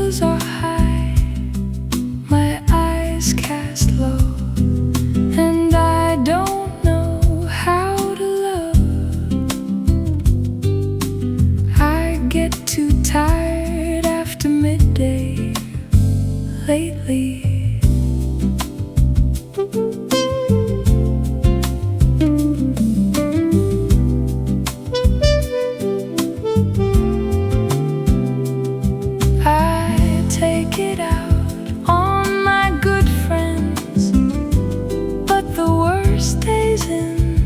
heels are high, my eyes cast low, and I don't know how to love. I get too tired after midday lately. I take it out on my good friends, but the worst days in.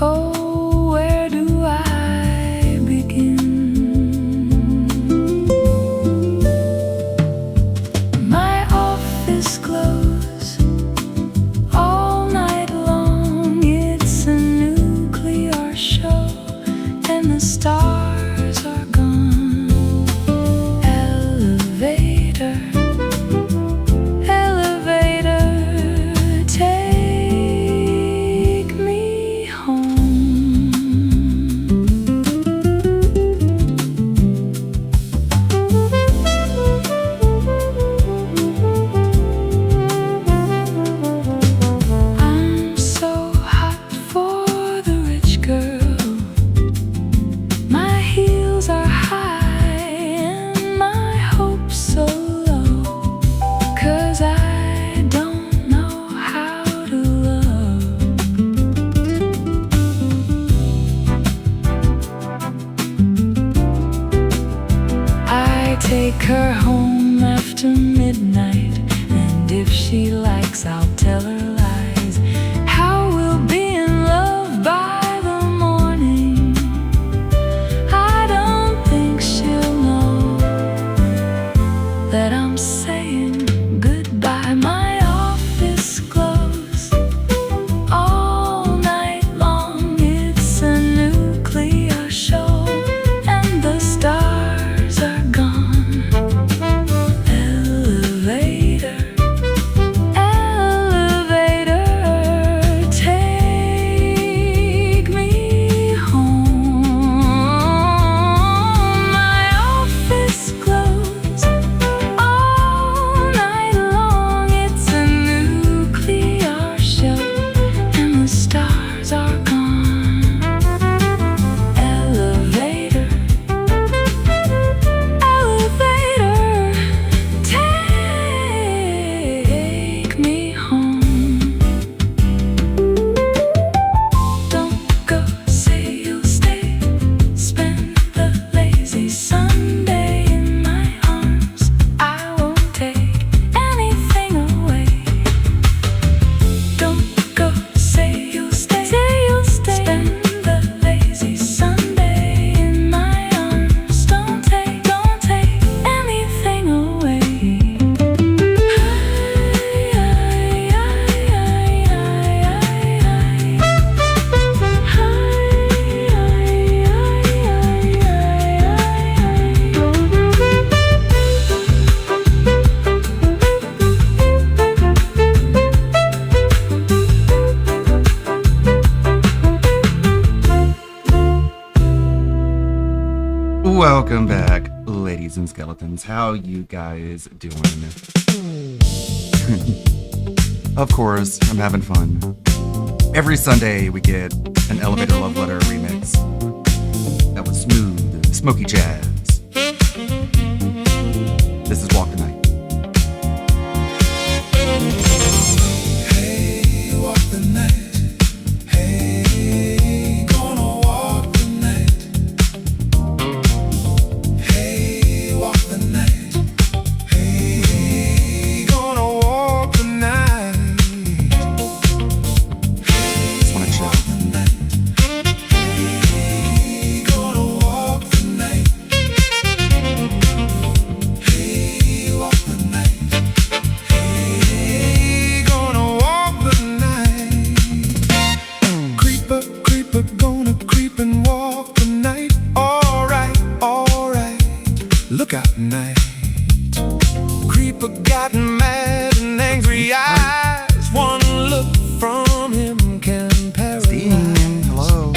Oh, where do I begin? My office glows all night long. It's a nuclear show, and the stars are gone. Elevator, elevator, take me home. I'm so hot for the rich girl. My heels are high and my hopes so low, 'cause I don't know how to love. I take her home after midnight, and if she likes, I'll tell her lies. How we'll be in love by the morning. I don't think she'll know that I'm saying goodbye. My office glows all night long. It's a nuclear show, and the stars are gone. Elevator, elevator, take me home. My office glows all night long. It's a nuclear show, and the stars are gone. Elevator, elevator, take me home. Don't go, say you'll stay. Spend the lazy Sunday in my arms. I won't take anything away. Don't go, say you'll stay. Spend the lazy Sunday in my arms. Don't take anything away. Welcome back, ladies and skeletons. How you guys doing? Of course, I'm having fun. Every Sunday we get an Elevator Love Letter remix. That was smooth, smoky jazz. This is Walk the Night. Hey, walk the night. Hey, gonna walk the night. Hey, walk the night. Hey, gonna walk the night. Just wanna chill. Hey, gonna walk the night. Hey, walk the night. Hey, gonna walk the night. Creeper, creeper, gonna creep and walk the night. Alright, look out night. Creeper got mad and angry eyes. One look from him can paralyze. Sting, hello.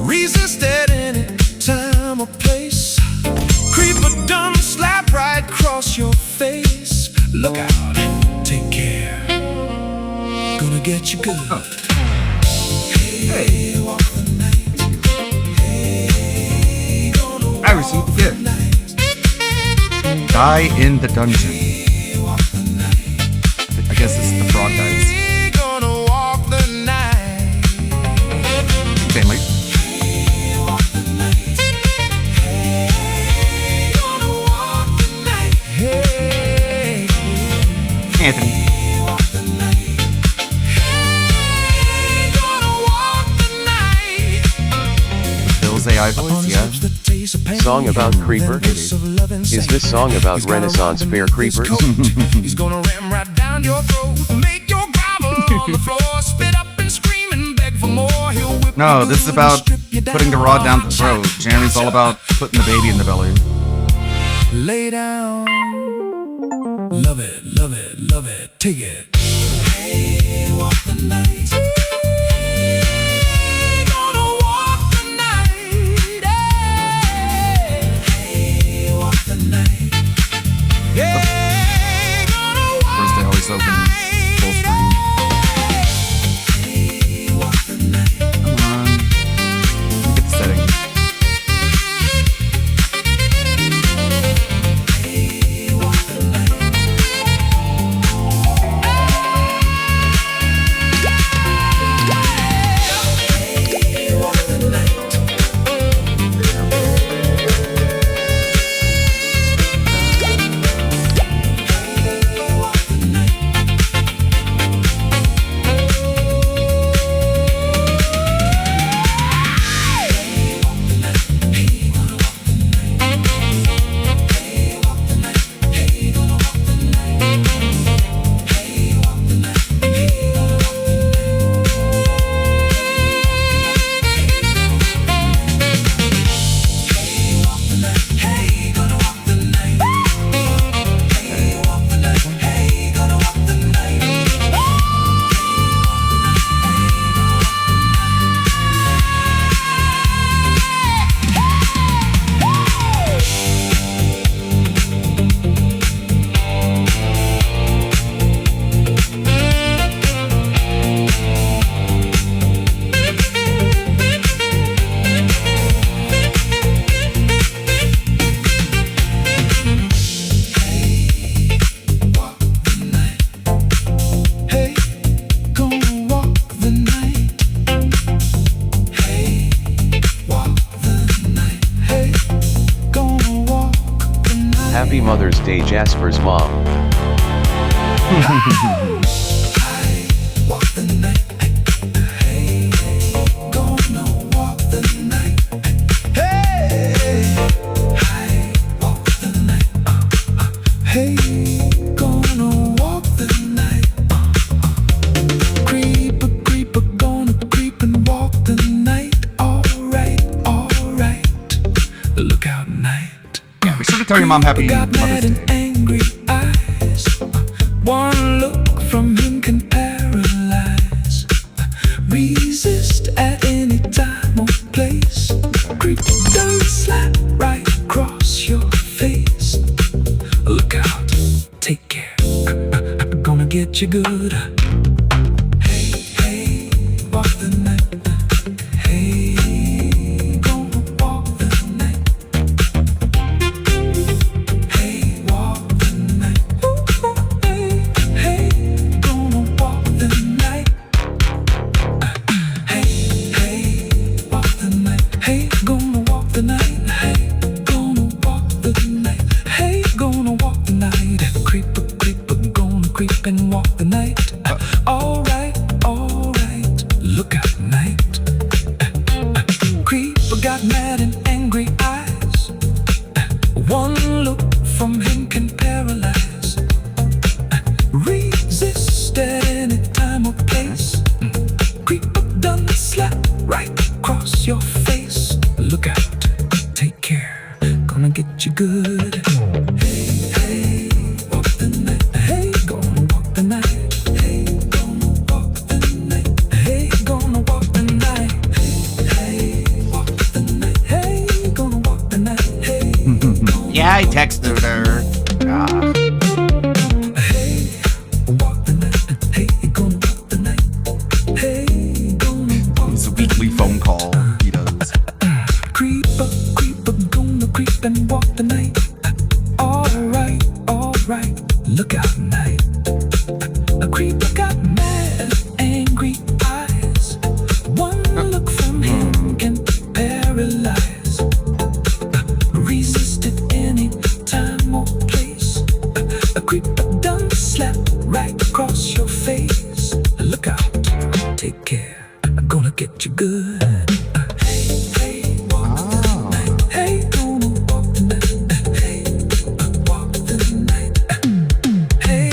Resisted any time or place. Creep creeper done slap right across your face. Look out, take care, gonna get you good. Hey. I received the gift. Die in the dungeon. I guess this is the frog guys. Gonna walk the night. Family. Gonna walk the night. Hey, Anthony. gonna walk the night. Bill's AI voice, yeah. Song about creeper? Is this song about Renaissance fair creepers? He's gonna ram right down your throat, make your grovel on the floor, spit up and scream and beg for more. He'll whip No, you this is and about strip you down. putting the rod down the throat. Jeremy's all about putting the baby in the belly. Lay down, love it, love it, love it, take it. Hey, walk the night. Hey, gonna walk the night. Hey, walk the night. Hey, gonna walk First they always open full screen. Come on. Let me get the setting. Hey, gonna walk the night. Hey, walk the night. Hey, gonna walk the night. Happy Mother's Day, Jasper's mom. Walk the night. Hey, gonna walk the night. Hey, walk the night. Hey, gonna walk the night. Creeper, creeper, gonna creep and walk the night. Alright, alright. Look out, night. Yeah, be sure to tell your mom happy Got mad Mother's and Day. angry eyes. One look from him can paralyze. Resist at any time or place. Creep down, slap right across your face. Look out, take care. Gonna get you good. Hey, hey, walk the night. Hey, gonna walk the night. Hey, walk the night. Hey, hey, gonna walk the night. Hey, hey, walk the night. Hey, gonna walk the night. Hey, gonna walk the night. Hey, gonna walk the night. Creeper, creeper, gonna creep and walk the night. Alright, alright. Look out, night. Creeper got mad and angry eyes. One look from him can paralyze. Resist at any time or place. Creeper done slap right across your face. Look out, take care. Gonna get you good. Hey, hey, walk the night. Hey, gonna walk the night. Hey, gonna walk the night. Hey, gonna walk the night. Hey, hey, walk the night. Hey, gonna walk the night. Hey, gonna Yeah, I texted her. Ah. It's a weekly phone call he does. Creeper, creeper, gonna creep and walk the night. Alright, look out night. A creeper got mad, angry eyes. One look from him can paralyze. Resisted any time or place. A creeper done slap right across your face. Look out, take care, I'm gonna get you good. Hey, walk the night. Hey, gonna walk the night. Hey, walk the night. Hey,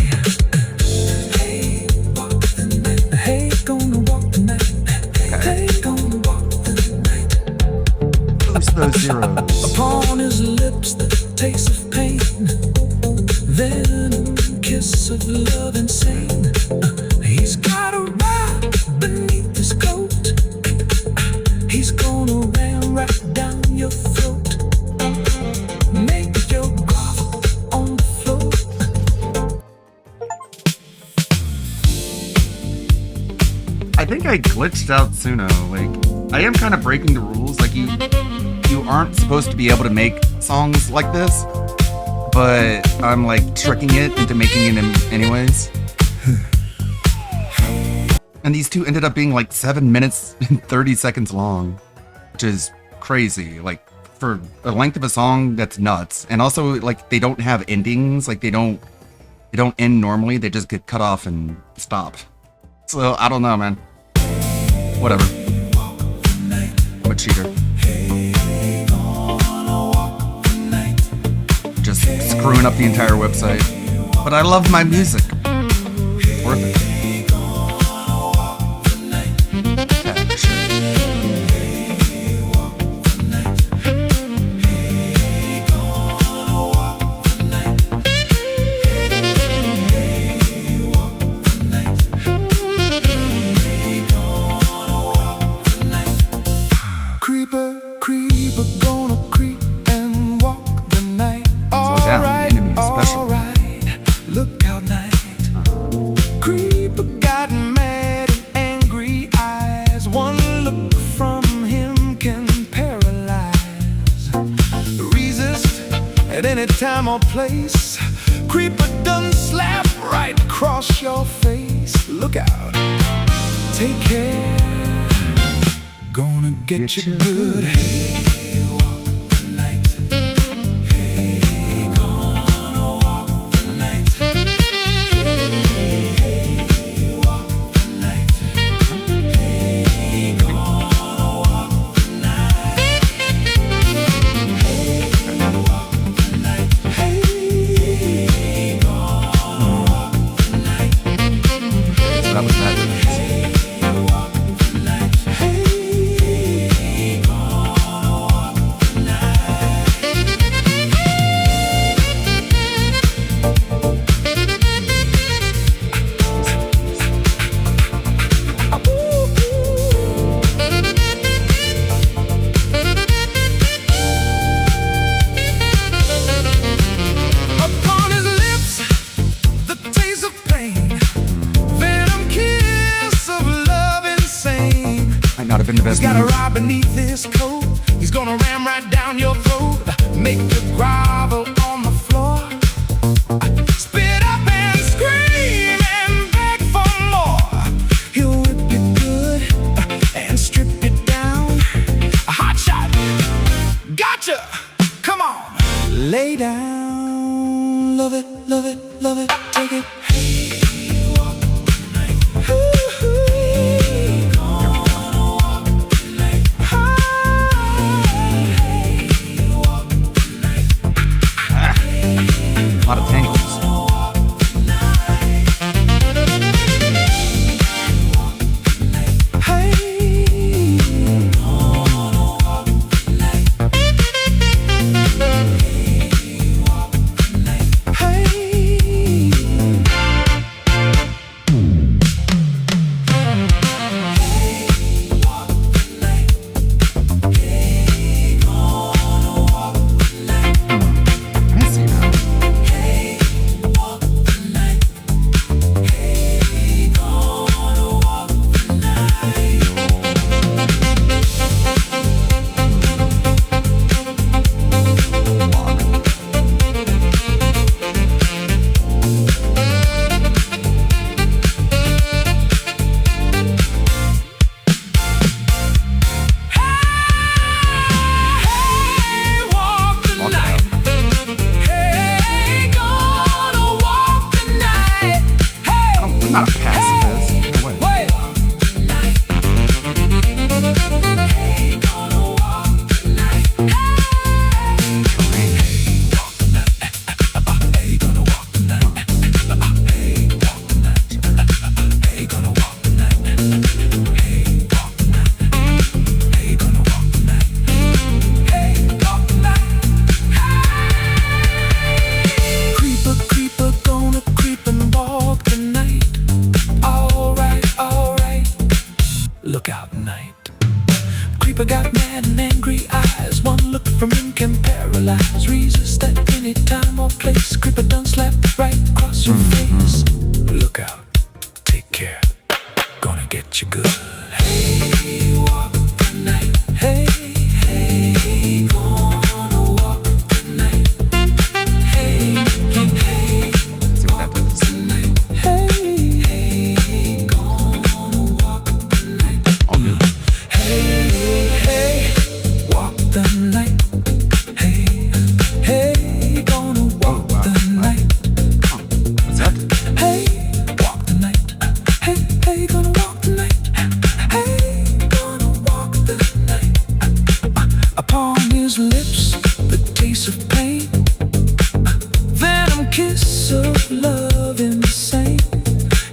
walk the night. Hey, gonna walk the night. Hey, gonna walk the night. Boost those zeros. Upon his lips the taste of pain, then a kiss of love insane. He's got a ride beneath his coat. He's gonna ram right down your throat. Make your grovel on the floor. I think I glitched out Suno. Like, I am kind of breaking the rules. Like, you aren't supposed to be able to make songs like this, but I'm like tricking it into making it anyways. And these two ended up being like 7 minutes and 30 seconds long, which is crazy. Like, for the length of a song, that's nuts. And also, like, they don't have endings. Like, they don't end normally. They just get cut off and stop. So I don't know, man. Whatever. I'm a cheater. Just screwing up the entire website. But I love my music. It's worth it. Yeah, sure. Creeper, creeper, gonna creep and walk the night. down, the enemy is special. Alright, look out night. Creeper got mad and angry eyes. One look from him can paralyze. Resist at any time or place. Creeper done slap right across your face. Look out, take care, gonna get you good. Hey, walk the night. Hey, gonna walk the night. Hey, walk the night. Hey, gonna walk the night. Hey, walk the night. Hey, gonna walk the night. So that was that. Upon his lips, the taste of pain, venom kiss of love insane. Might not have been the He's best got a move. rod beneath his coat. He's gonna ram right down your throat. Make you grovel on the floor. Spit up and scream and beg for more. He'll whip you good and strip you down. A hot shot, gotcha. Come on, lay down. Love it, love it, love it. Take it. Hey, walk the night. Hey, gonna walk the night. Hey, walk the night. A lot of tangles. Hey, not a pacifist. No way. Look out, night. Creeper got mad and angry eyes. One look from him can paralyze. Resist at any time or place. Creeper done slap right across your face. Look out, take care. Gonna get you good. Hey, walk the night. Hey, hey, gonna walk the night. Hey, hey, See what that does. tonight. Hey, hey, gonna walk the night. All new. Hey, hey, walk the night. Hey, hey, gonna walk the night. What's that? Hey, walk the night. Hey, hey, gonna walk the night. Hey, gonna walk the night. Upon his lips, the taste of pain. Venom kiss of love insane.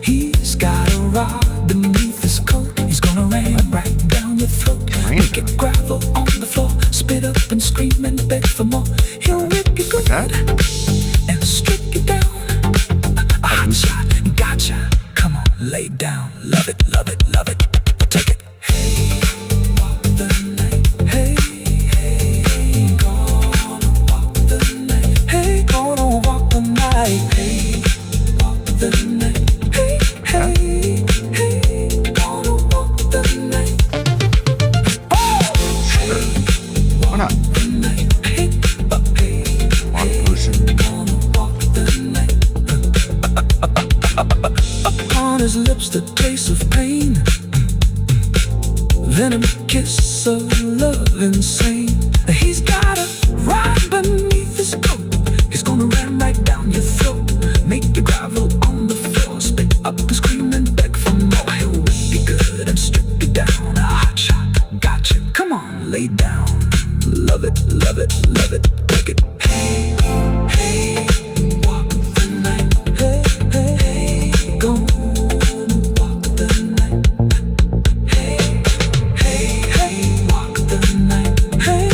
He's got a rod beneath his coat. He's gonna rain right down your throat. Rain Make it gravel on the floor. Spit up and scream and beg for more. He'll rip you good That? and strip you down. A hot shot, gotcha. Come on, lay down. Love it, love it, love it. Take it. Hey, walk the night. Hey, hey, gonna walk the night. Hey, gonna walk the night. Hey, walk the night. Hey, hey, hey, gonna walk the night. Why not? The night. Hey, hey, Water pollution. gonna walk the night. Upon his lips the taste of pain. Venom kiss of love insane. He's got a rod beneath his coat. He's gonna ram right down your throat. Make you gravel on the floor. Spit up and scream and beg for more. He'll whip you good and strip you down. A hot shot, gotcha. Come on, lay down. Love it, love it, love it. Take it. Hey, hey, walk the night. Hey, hey, hey, gonna walk the night. Hey, hey, hey, walk the night. Hey,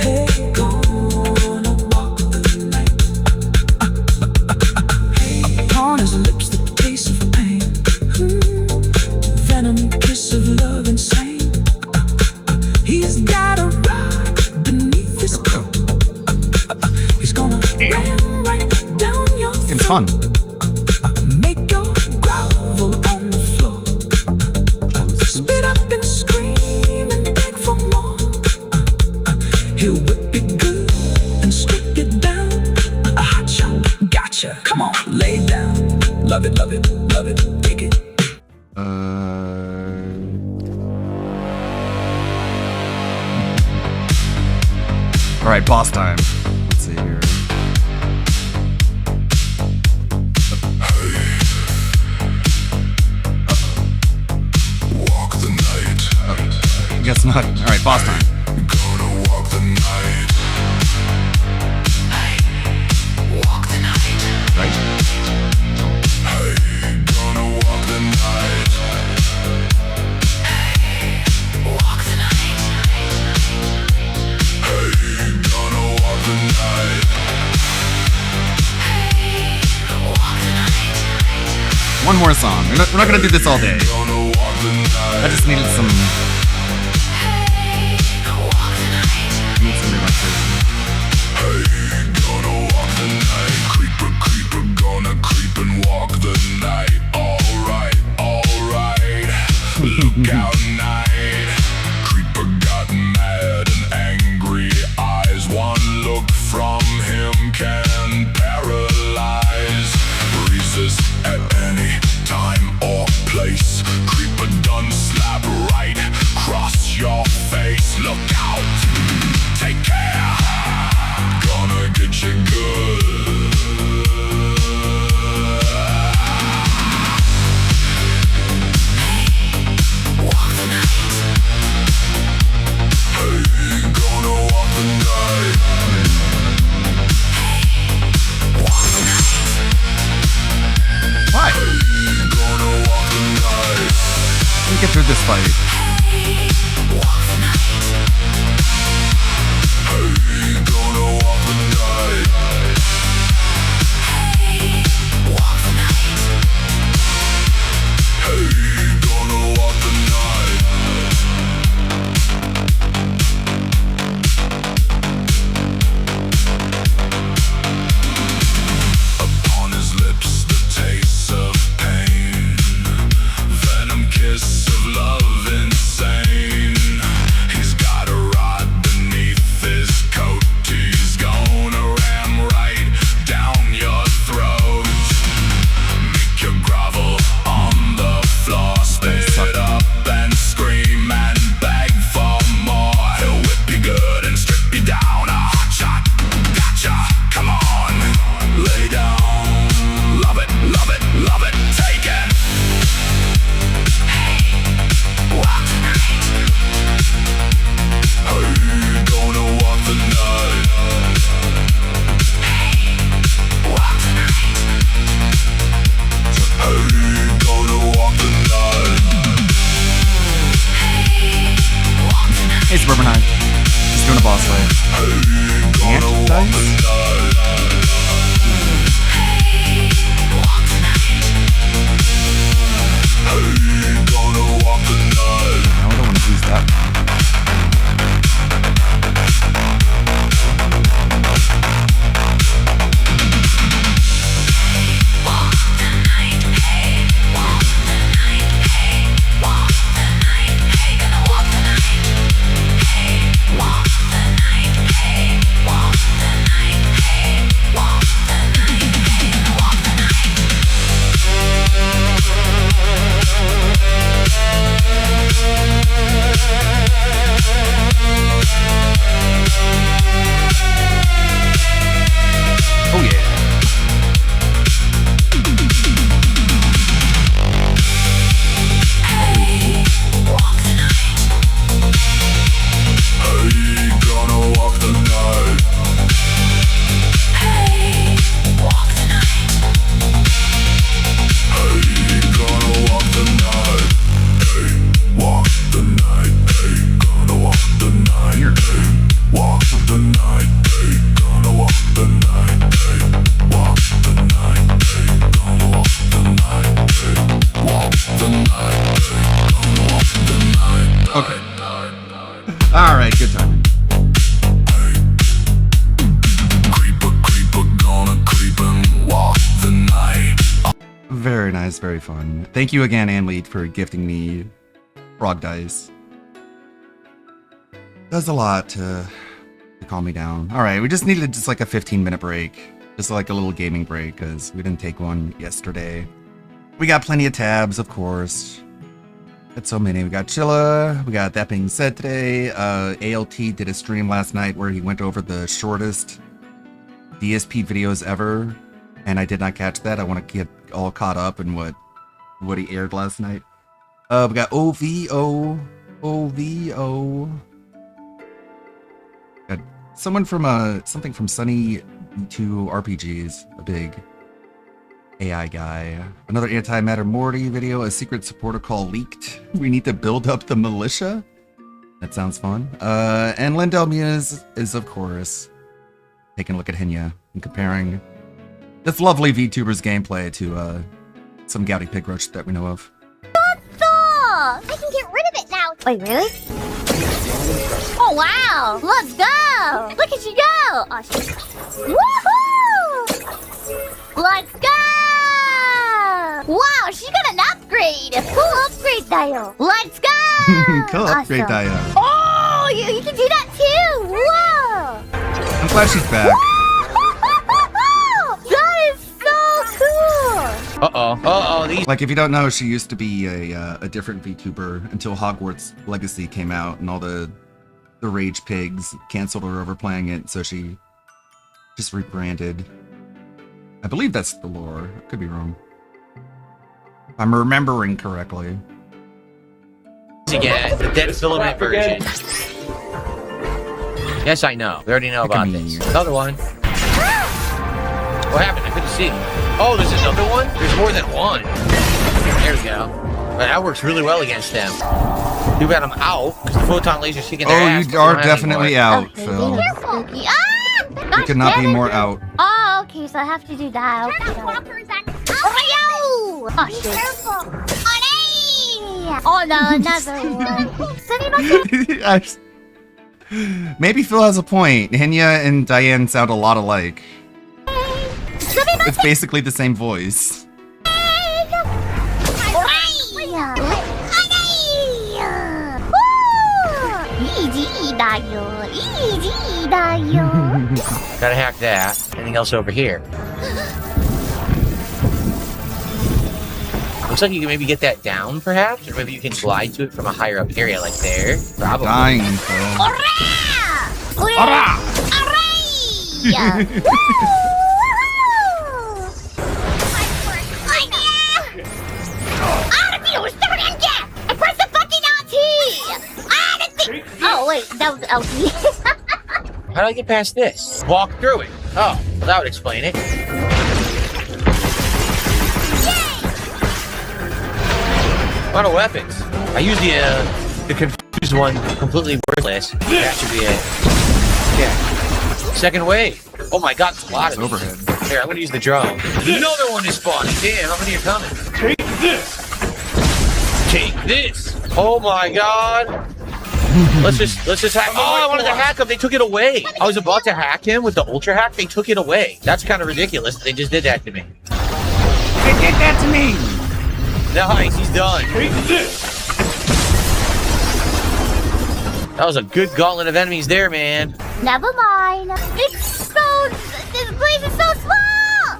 hey, gonna walk the night. Upon his lips the taste of pain. Venom kiss of love insane. He's got a rod beneath his coat. He's gonna ram right down your It's fun. make your grovel on the floor. Spit up and scream and beg for more. He'll whip you good and strip you down. A hot shot, gotcha. Come on, lay down. Love it, love it, love it. Take it. All right, boss time. Let's see here. Walk the night. Guess not. All right, boss time. Gonna walk the night. Walk the night. Right? Hey, gonna walk the night. Walk the night. Hey, gonna walk the night. Walk the night. One more song. We're not gonna do this all day. Gonna walk the night. I just needed some. Walk the night. Need some relaxation. Hey, gonna walk the night. Creeper, creeper, gonna creep and walk the night. Alright, alright. Look out, night. Creeper got mad and angry eyes. One look from him can paralyze. Resist at any time or place. Creeper done slap right across your face. Look out, take care. Gonna get you good. fight. Upon his lips the taste of pain, venom kiss of love insane. He's got a rod beneath his coat. He's gonna ram right down your throat. Make you grovel on the floor, spit up and scream and beg for more. He'll whip you good and strip you down. A hot shot, gotcha, come on, lay down. Love it, love it, love it, take it. Walk the night. Hey, gonna walk the night. Walk the night. Hey, gonna walk the night. Walk the night. Hey, Suburban High. He's doing a boss fight. Gonna And walk the dice? night. Walk the night. Hey, gonna walk the night. No, I don't want to use that. Walk the night. Hey, walk the night. Hey, walk the night. Hey, gonna walk the night. Hey, walk the night. Hey, walk the night. Hey, walk the night. Hey, gonna walk the night. Oh yeah. Walk the night. Hey, gonna walk the night. Hey, walk the night. Hey, gonna walk the night. Hey, walk the night. Hey, gonna walk the night. Hey, walk the night. Hey, gonna walk the night. Hey, walk the night. Hey, gonna walk the night. Hey, walk the night. Hey, gonna walk the night. Okay. All right, good time. Creeper, creeper, gonna creep and walk the night. Very nice, very fun. Thank you again, Anlead, for gifting me frog dice. Does a lot to calm me down. All right, we just needed just like a 15-minute break. Just like a little gaming break, because we didn't take one yesterday. We got plenty of tabs, of course. Got so many. We got Chilla. We got That Being Said today. ALT did a stream last night where he went over the shortest DSP videos ever, and I did not catch that. I want to get all caught up in what he aired last night. We got OVO. Got someone from something from Sunny 2 RPGs, a big AI guy. Another Antimatter Morty video, a secret supporter call leaked. We need to build up the militia. That sounds fun. And Lindell Muse is, of course, taking a look at Hinya and comparing this lovely VTuber's gameplay to some Gouty Pig Rush that we know of. I can get rid of it now. Wait, really? Oh, wow. Let's go. Look at you go. Oh, shit. Woohoo! Let's go. Wow, she got an upgrade. Full upgrade dial. Let's go. Cool upgrade Awesome. dial. Oh, you can do that too. Whoa. I'm glad she's back. That is so cool. Uh-oh, these Like, if you don't know, she used to be a different VTuber until Hogwarts Legacy came out and all the Rage Pigs canceled her over playing it, so she just rebranded. I believe that's the lore. I could be wrong. If I'm remembering correctly. Again, the Dead Filament version. Yes, I know. We already know about this. Another one. What happened? I couldn't see. Oh, there's another one? There's more than one. There we go. But that works really well against them. Too bad I'm out, because the photon laser's kicking their ass. You are definitely out, Okay, Phil. be careful. Ah! You could not be more out. Oh, okay, so I have to do that. Okay. Oh, oh, shit. Oh, no, another one. Maybe Phil has a point. Henya and Diane sound a lot alike. It's basically the same voice. Gotta hack that. Anything else over here? Looks like you can maybe get that down, perhaps? Or maybe you can glide to it from a higher up area, like there. Probably. Dying, Phil. Oh wait, that was LT. How do I get past this? Walk through it. Oh, well, that would explain it. A lot of weapons. I use the confused one completely worthless. That should be it. Yeah. Second wave. Oh my god, there's a lot of these. Overhead. Here, I'm gonna use the drone. Another one is spawning. Damn, how many are coming? Take this! Take this! Oh my god! Let's just hack. Oh, I wanted to hack him. They took it away. I was about to hack him with the ultra hack. They took it away. That's kind of ridiculous. They just did that to me. They did that to me! Nice, he's done. That was a good gauntlet of enemies there, man. Never mind. It's so. This place is so small.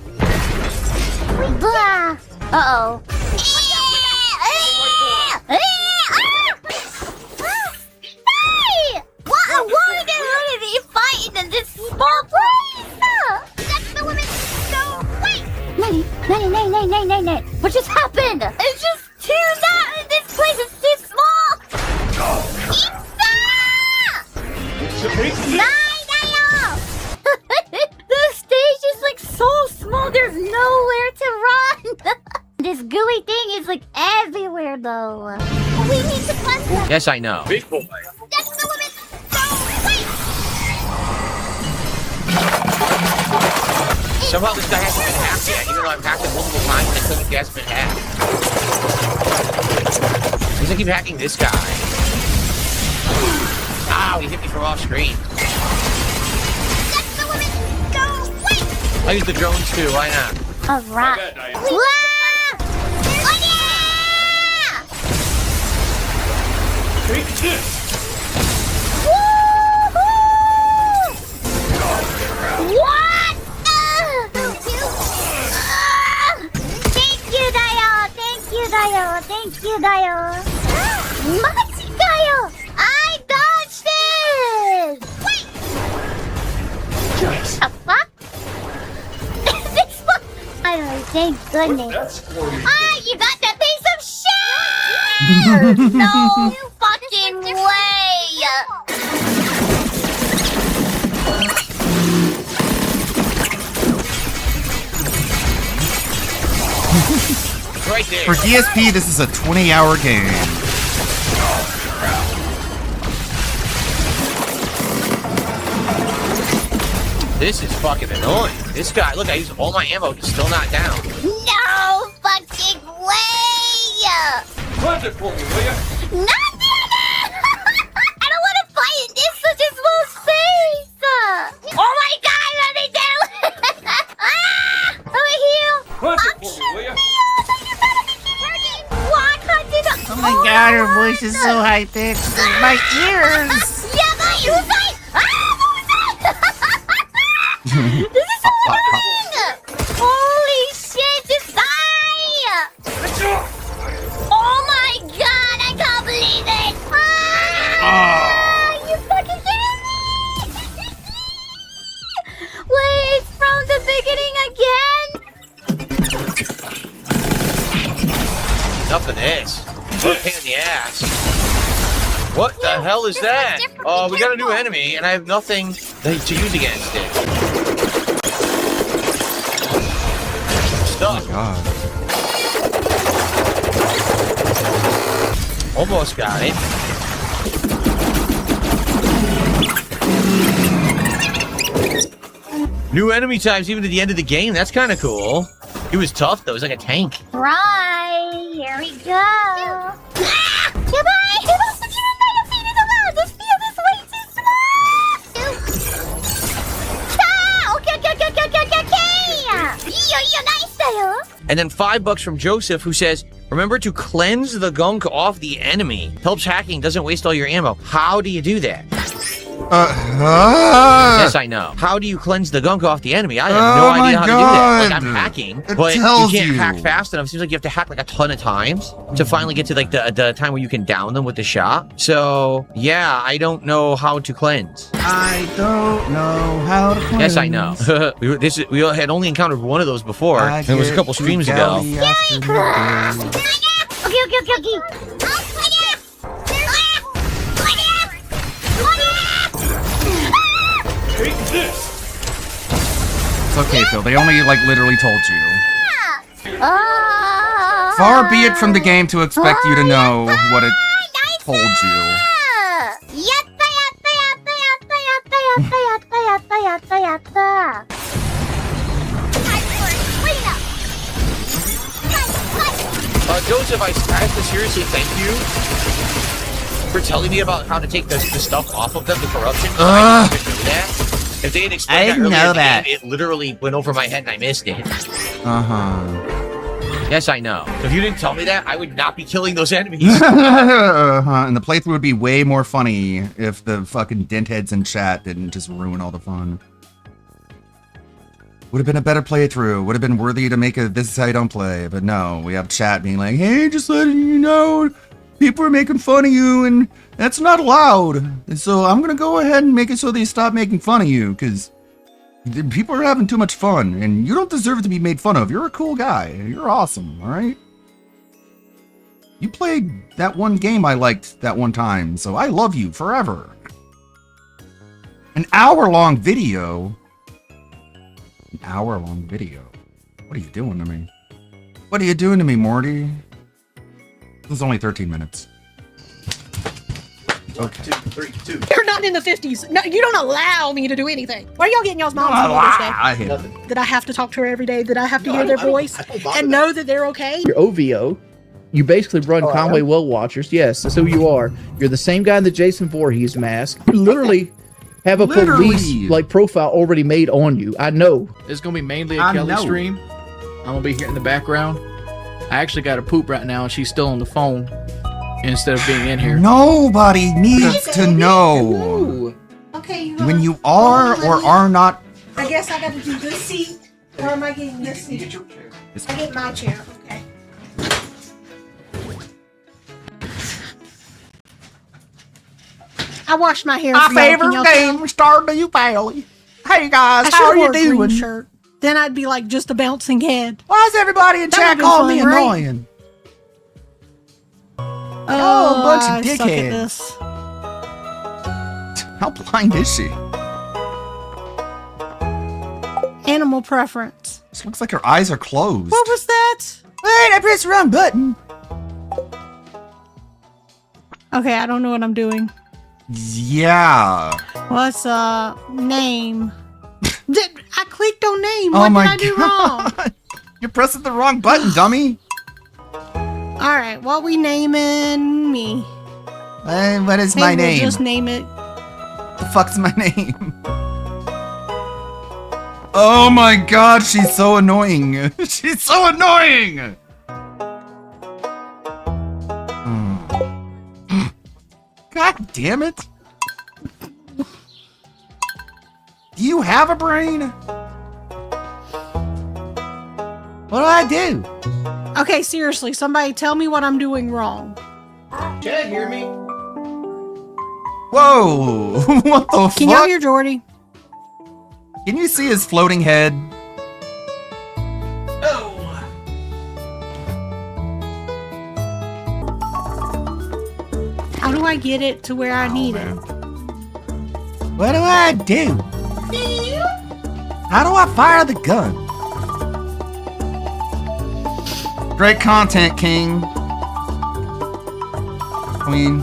Blah. Uh-oh. What? I want to get rid of you fighting in this small place. That's the woman. So wait. Nay. What just happened? It's just too not. This place is too small. The stage is like so small. There's nowhere to run. This gooey thing is like everywhere, though. We need to punch that. Yes, I know. That's the woman. Somehow this guy hasn't been hacked yet, even though I've hacked it multiple times and I still think he hasn't been hacked. He's gonna keep hacking this guy. Ow, he hit me from off screen. That's the woman. Go wait. I use the drones too, why not? Alright. Take this! What? Thank you, Dayo. Machikayo! I dodged it! Wait! The fuck? This one? I don't know, thank goodness. Ah, you got that piece of shit! No fucking way! Right there. For DSP, this is a 20-hour game. This is fucking annoying. This guy, look, I used all my ammo, he's still not down. No fucking way! Punch it for me, will ya? Not I don't want to fight in this such a small space! Oh my god, let me down! Over here! Punch it for me, will ya? Oh my god, her voice is so high pitched. My ears! Yeah, my ears! This is so annoying! Holy shit, just die! Oh my god, I can't believe it! You fucking kidding me? Wait, it's from the beginning again? Enough of this. What a pain in the ass. What the hell is that? Oh, we got a new enemy, and I have nothing to use against it. Oh Stuck. my god. Almost got it. New enemy types even to the end of the game. That's kind of cool. He was tough though. He was like a tank. Right, here we go. Goodbye. This field is way too small. Okay. Nice. And then $5 from Joseph, who says, remember to cleanse the gunk off the enemy. Helps hacking, doesn't waste all your ammo. How do you do that? Yes, I know. How do you cleanse the gunk off the enemy? I have no idea how to do that. Like, I'm hacking, but you can't hack fast enough. Seems like you have to hack like a ton of times to finally get to like the time where you can down them with the shot. So, yeah, I don't know how to cleanse. I don't know how to cleanse. Yes, I know. we had only encountered one of those before. And it was a couple streams ago. Okay. Take this. It's okay, Phil. They only, like, literally told you. Far be it from the game to expect you to know what it told you. Joseph, I have to seriously thank you for telling me about how to take the stuff off of them, the corruption. I didn't know that. If they had explained that earlier in the game, it literally went over my head and I missed it. Yes, I know. If you didn't tell me that, I would not be killing those enemies. And the playthrough would be way more funny if the fucking dent heads in chat didn't just ruin all the fun. Would have been a better playthrough. Would have been worthy to make a this is how you don't play. But no, we have chat being like, hey, just letting you know, people are making fun of you and that's not allowed. And so I'm going to go ahead and make it so they stop making fun of you because people are having too much fun and you don't deserve to be made fun of. You're a cool guy. You're awesome, all right? You played that one game I liked that one time, so I love you forever. An hour-long video. An hour-long video. What are you doing to me? What are you doing to me, Morty? This is only 13 minutes. Okay. 1, 2, 3, 2. You're not in the 50s. No, you don't allow me to do anything. Why are y'all getting y'all's moms on Mother's Day? I hate it. That I have to talk to her every day, that I have to hear their voice and know that they're okay? You're OVO. You basically run Conway Well Watchers. Yes, that's who you are. You're the same guy in the Jason Voorhees mask. You literally have a police like profile already made on you. I know. It's gonna be mainly a Kelly stream. I'm gonna be here in the background. I actually got to poop right now, and she's still on the phone instead of being in here. Nobody needs to know Okay, when you are or are not. I guess I gotta do this seat. Or am I getting this seat? I get my chair, okay. I washed my hair. My favorite game, Stardew Valley. Hey guys, how are you doing? Shirt. Then I'd be like just a bouncing head. Why is everybody in chat calling me annoying? Oh, bunch of I suck at dickheads. this. How blind is she? Animal preference. This looks like her eyes are closed. What was that? Wait, I pressed the wrong button. Okay, I don't know what I'm doing. Yeah. What's name? I clicked on name. Oh What my did I do wrong? You're pressing the wrong button, dummy. All right, what we naming me? What is Maybe my we'll name? just name it. The fuck's my name? Oh my god, she's so annoying. She's so annoying. God damn it. Do you have a brain? What do I do? Okay, seriously, somebody tell me what I'm doing wrong. Chad, hear me? Whoa! What the fuck? Can y'all hear Jordy? Can you see his floating head? How do I get it to where I need it? What do I do? How do I fire the gun? Great content, King. Queen.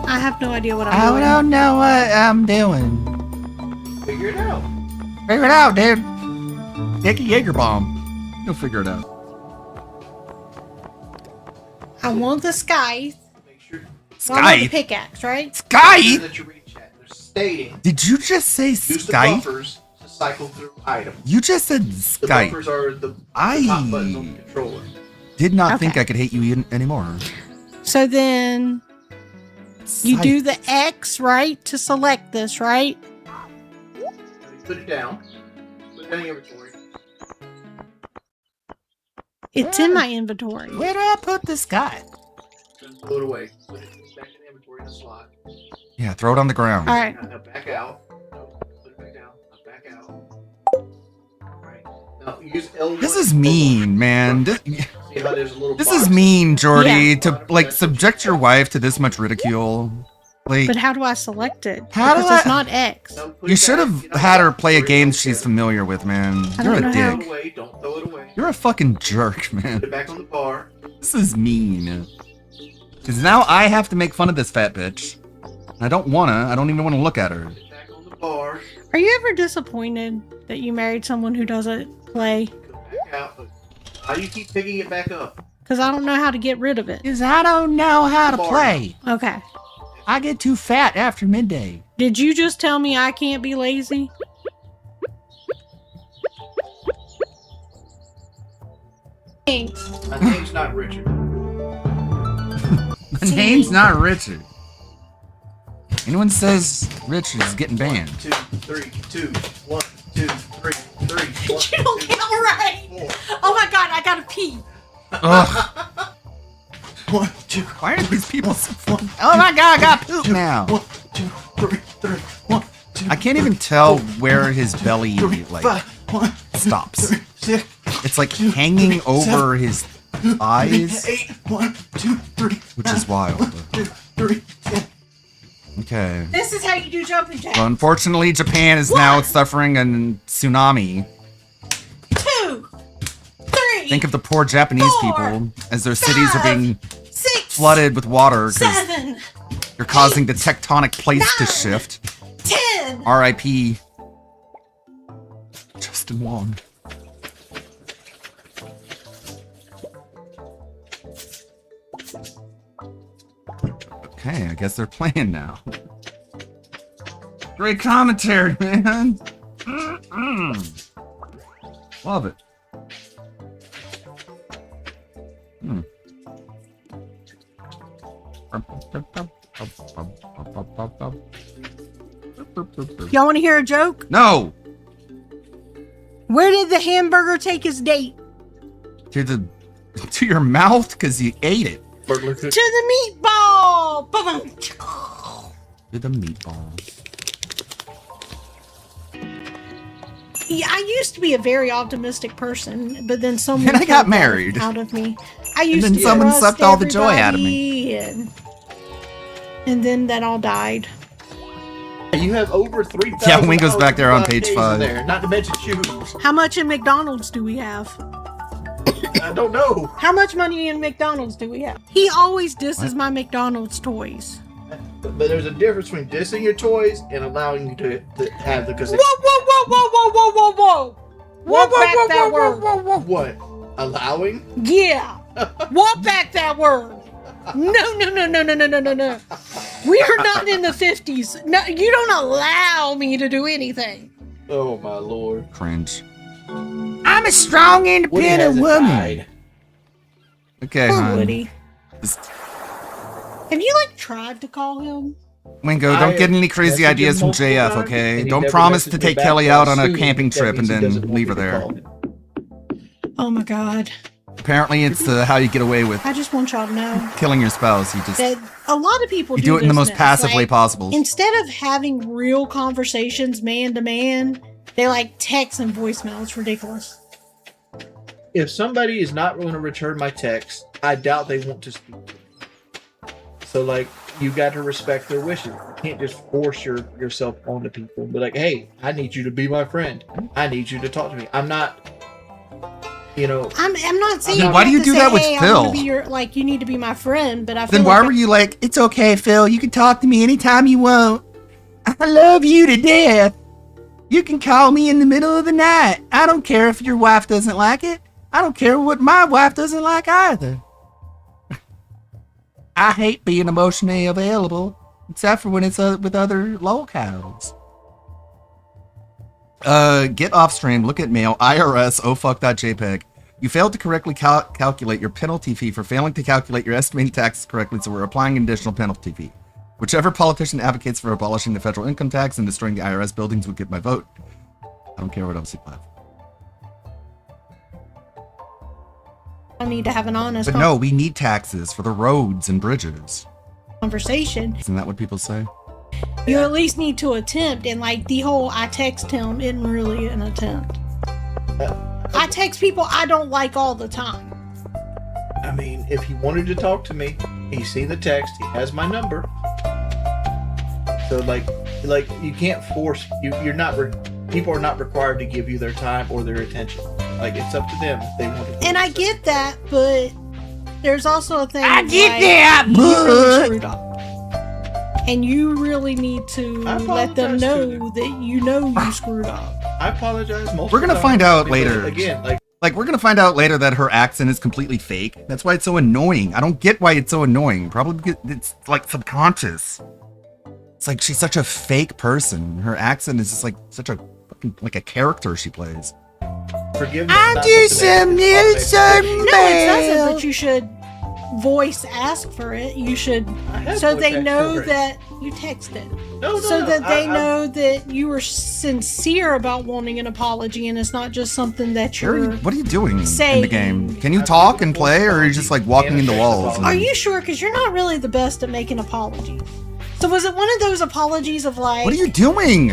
I have no idea what I'm I doing. don't know what I'm doing. Figure it out. Figure it out, dude. Take a Jaeger bomb. You'll figure it out. I want the scythe. Make sure I want the Scythe? pickaxe, right? Scythe? that you read chat. They're stating Did you just say use the Skype? buffers to cycle through items. You just said The Skype. buffers are the I top buttons on the controller. did not think Okay. I could hate you anymore. So then you Scythe. do the X, right, to select this, right? Put it down. Put it down in your inventory. It's in my inventory. Where do I put this guy? Then throw it away. Put it back in the inventory in the slot. Yeah, throw it on the ground. All right. Now back out. No, put it back down. Now back out. Right. Now use L1. This is mean, man. This, See how there's a little this box? is mean, Jordy, Yeah. to like subject your wife to this much ridicule. Like, But how do I select it? How do because it's I- not X. No, put you it should back. have You know had her what? play a Throw it game in she's there. familiar with, man. I You're don't a know how. Throw it dick. away. Don't throw it away. You're a fucking jerk, man. Put it back on the bar. This is mean. Because now I have to make fun of this fat bitch. I don't wanna. I don't even want to look at her. Put it back on the bar. Are you ever disappointed that you married someone who doesn't play? Put it back out. But how do you keep picking it back up? Because I don't know how to get rid of it. Because I don't know how to play. Okay. I get too fat after midday. Did you just tell me I can't be lazy? My name's not Richard. My name's not Richard. Anyone says Richard is getting banned. 1, 2, 3, 2, 1, 2, 3, 3. You don't count right. Oh my god, I gotta pee. Ugh. 1, 2, Why are these people so fun? Oh my god, I got poop now. 1, 2, 3, 3, 1, 2. I can't even tell where his belly like 1, stops. 6, It's like hanging over his eyes, 8, 1, 2, 3, which is wild. 2, 3, 10. Okay. This is how you do jumping jacks. Well, unfortunately, Japan is now suffering a tsunami. 2, 3, Think of the poor Japanese 4, people as their cities are being 6, flooded with water because 7, you're causing the tectonic plates to 9, shift. 10. R.I.P. Justin Wong. Okay, I guess they're playing now. Great commentary, man. Love it. Y'all want to hear a joke? No! Where did the hamburger take his date? To your mouth because you ate it. To the meatball. Ba-bum. To the meatball. Yeah, I used to be a very optimistic person, but then someone Then I got killed that married. out of me. I used then to someone trust sucked all the joy out of me. everybody, and then that all died. You have over 3,000. Yeah, Wingo's back there on page days in 5. There, not to mention shoes. How much in McDonald's do we have? I don't know. How much money in McDonald's do we have? He always disses my McDonald's toys. But there's a difference between dissing your toys and allowing you to have the. Because Whoa, whoa, whoa, whoa, whoa, whoa, whoa, whoa! Walk back that word. what? Allowing? Yeah. Walk back that word. No, no, no, no, no, no, no, no, no. We are not in the 50s. No, you don't allow me to do anything. Oh my lord. Cringe. I'm a strong, independent woman. Okay, Poor hon. Woody. Just- Have you tried to call him? Wingo, don't get any crazy messaged ideas him from multiple JF, times, okay? and he Don't never promise messaged to me take back, Kelly so out on a assuming camping that trip and means he then doesn't want leave her me to there. call him. Oh my god. Apparently, it's how you get away with I just want y'all to know killing your spouse. You just that a lot of people you do it in the most this, passive way like, possible. Instead of having real conversations man to man, they text and voicemail. It's ridiculous. If somebody is not going to return my text, I doubt they want to speak to me. So you got to respect their wishes. You can't just force yourself onto people and be like, hey, I need you to be my friend. I need you to talk to me. I'm not You know, I'm not saying. Then why do you do that with hey, Phil? I wanna be your, like, you need to be my friend, but I feel Then why like were you like, it's okay, Phil, you can talk to me anytime you want. I love you to death. You can call me in the middle of the night. I don't care if your wife doesn't like it. I don't care what my wife doesn't like either. I hate being emotionally available, except for when it's with other locals. Get off stream, look at mail, IRS, ohfuck.jpg. You failed to correctly calculate your penalty fee for failing to calculate your estimated taxes correctly, so we're applying an additional penalty fee. Whichever politician advocates for abolishing the federal income tax and destroying the IRS buildings would get my vote. I don't care what else you have. I need to have an honest But no, we need taxes for the roads and bridges. conversation. Isn't that what people say? You at least need to attempt, and like the whole I text him isn't really an attempt. I text people I don't like all the time. I mean, if he wanted to talk to me, he's seen the text, he has my number. So like you can't force you're not people are not required to give you their time or their attention. Like, it's up to them if they want to. And I get that, but there's also a thing. I of, get like, that, you but really screwed up. And you really need to let them know that you know you screwed up. I apologize. We're gonna find out later. Again, like we're gonna find out later that her accent is completely fake. That's why it's so annoying. I don't get why it's so annoying. Probably because it's like subconscious. It's like she's such a fake person. Her accent is just like such a fucking like a character she plays. Forgiveness. I do some Nelson No, it doesn't. But you should voice ask for it. You should, so voice they asked know for it. that you texted. No, so no, that they I- know that you were sincere about wanting an apology, and it's not just something that you're. What are you doing in saying. the game? Can you talk and play, or are you just like walking into walls? Are you sure? Because you're not really the best at making apologies. So was it one of those apologies of like? What are you doing?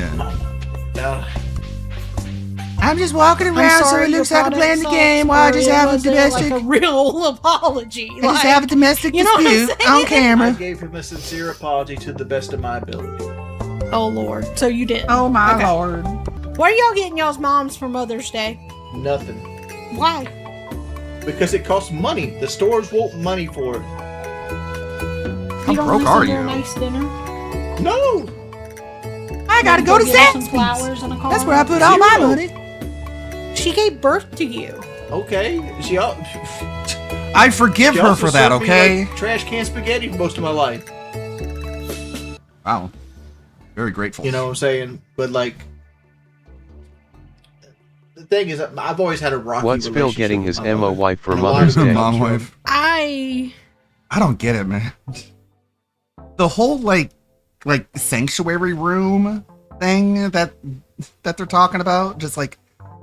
No. I'm just walking I'm around so sorry, it your looks like I'm product playing the sucks, game while I or just it have a wasn't, domestic. like a real apology. I just have a domestic you know what I'm dispute saying? on camera. I gave him a sincere apology to the best of my ability. Oh Lord! So you did. Oh my Okay. lord. What are y'all getting y'all's moms for Mother's Day? Nothing. Why? Because it costs money. The stores want money for it. How you don't broke listen are to you? a nice dinner? No. I gotta go to Get her some Zaxby's. flowers and a card? That's where I put all my Zero. money. She gave birth to you. Okay. I forgive she her also for that, served me, okay? like, trash can spaghetti for most of my life. Wow. Very grateful. You know what I'm saying? But like, the thing is, I've always had a rocky What's Phil relationship getting with his my MO mother. wife for And a lot of Mother's it Day? comes Mom from- wife. I don't get it, man. The whole like sanctuary room thing that they're talking about, just like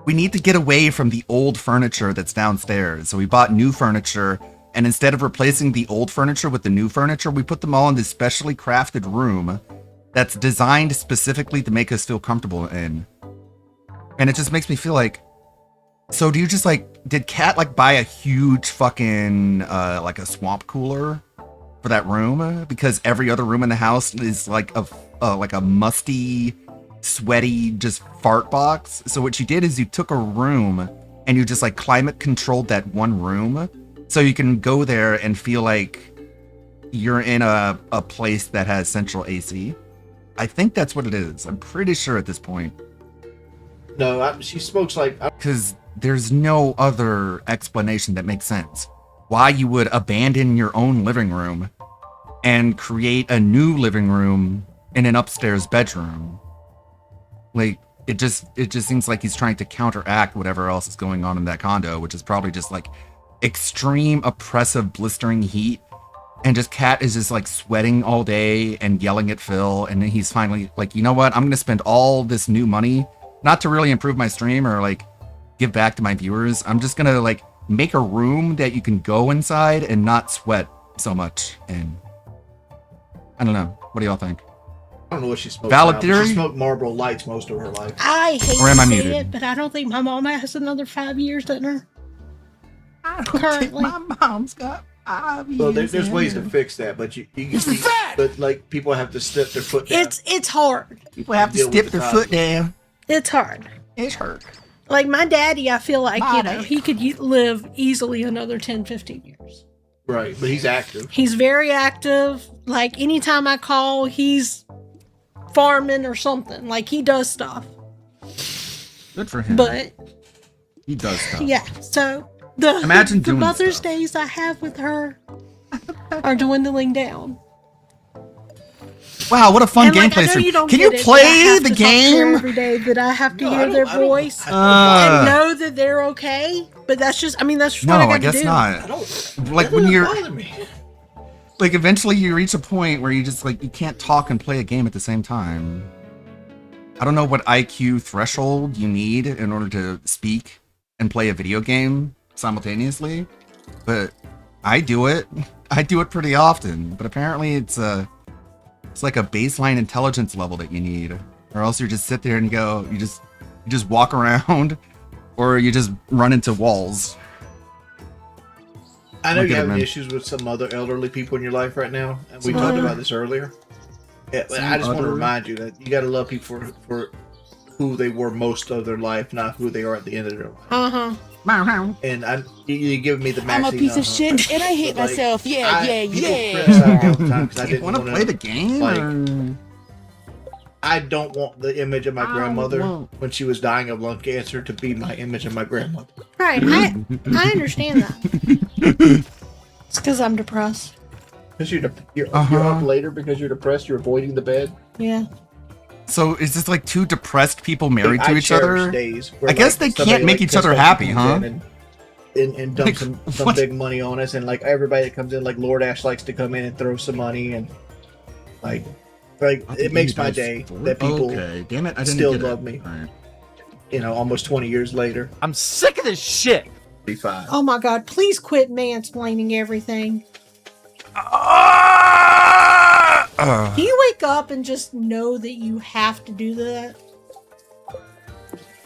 we need to get away from the old furniture that's downstairs. So we bought new furniture, and instead of replacing the old furniture with the new furniture, we put them all in this specially crafted room that's designed specifically to make us feel comfortable in. And it just makes me feel like, so do you just like, did Kat like buy a huge fucking like a swamp cooler for that room? Because every other room in the house is like a musty, sweaty, just fart box. So what you did is you took a room and you just like climate controlled that one room, so you can go there and feel like you're in a place that has central AC. I think that's what it is. I'm pretty sure at this point. No, she smokes like. Because there's no other explanation that makes sense. Why you would abandon your own living room and create a new living room in an upstairs bedroom. Like, it just seems like he's trying to counteract whatever else is going on in that condo, which is probably just like extreme oppressive blistering heat. And just Kat is just like sweating all day and yelling at Phil. And then he's finally like, you know what? I'm going to spend all this new money, not to really improve my stream or like give back to my viewers. I'm just going to like make a room that you can go inside and not sweat so much. And I don't know. What do y'all think? I don't know what she smokes. Valid now, but theory? She smoked Marlboro Lights most of her life. I hate Or am to I say muted? it, but I don't think my mom has another 5 years in her. I don't think Currently. my mom's got 5 years. Well, there's in ways to her. fix that, but but like people have to step their foot down. It's hard. People have to Deal with step the their foot down. It's hard. It's hurt. Like my daddy, I feel like, you know, Mommy. he could live easily another 10, 15 years. Right, but he's active. He's very active. Like anytime I call, he's farming or something. Like he does stuff. Good for him. But he does stuff. yeah, so the Imagine the doing Mother's stuff. Days I have with her are dwindling down. Wow, what a fun And like, gameplay I know stream. you don't Can you get it, but I play have the to talk to her game? every day that I have to No, hear their I don't- voice Uh, and know that they're okay. But that's just, I mean, that's just No, what I got I guess to do. not. Like That when doesn't you're bother me. like eventually you reach a point where you just like you can't talk and play a game at the same time. I don't know what IQ threshold you need in order to speak and play a video game simultaneously, but I do it. I do it pretty often, but apparently it's like a baseline intelligence level that you need, or else you just sit there and go, you just walk around, or you just run into walls. I know Look you at it, have man. issues with some other elderly people in your life right now, and we talked about this earlier. Yeah, but I just want to other- remind you that you got to love people for who they were most of their life, not who they are at the end of their life. And you giving me the I'm a Maxine, piece of shit and I hate but, like, myself. Yeah, people yeah. criticize me all the time 'cause I Do you didn't want to wanna, play the game? like, or- I don't want the image of my I grandmother won't. when she was dying of lung cancer to be my image of my grandmother. Right. I understand that. It's because I'm depressed. Because you're Uh-huh. up later because you're depressed. You're avoiding the bed. Yeah. So is this like two depressed people married I to each cherish other? days where, I guess like, they somebody, can't make like, each other pissed off happy, comes huh? and dump Like, some what? big money on us, and like everybody that comes in, like Lord Ash likes to come in and throw some money, and like it makes my day that people Okay, damn it, I didn't still get it. love me. All right. You know, almost 20 years later. I'm sick of this shit. 35. Oh my God. Please quit mansplaining everything. Do you wake up and just know that you have to do that?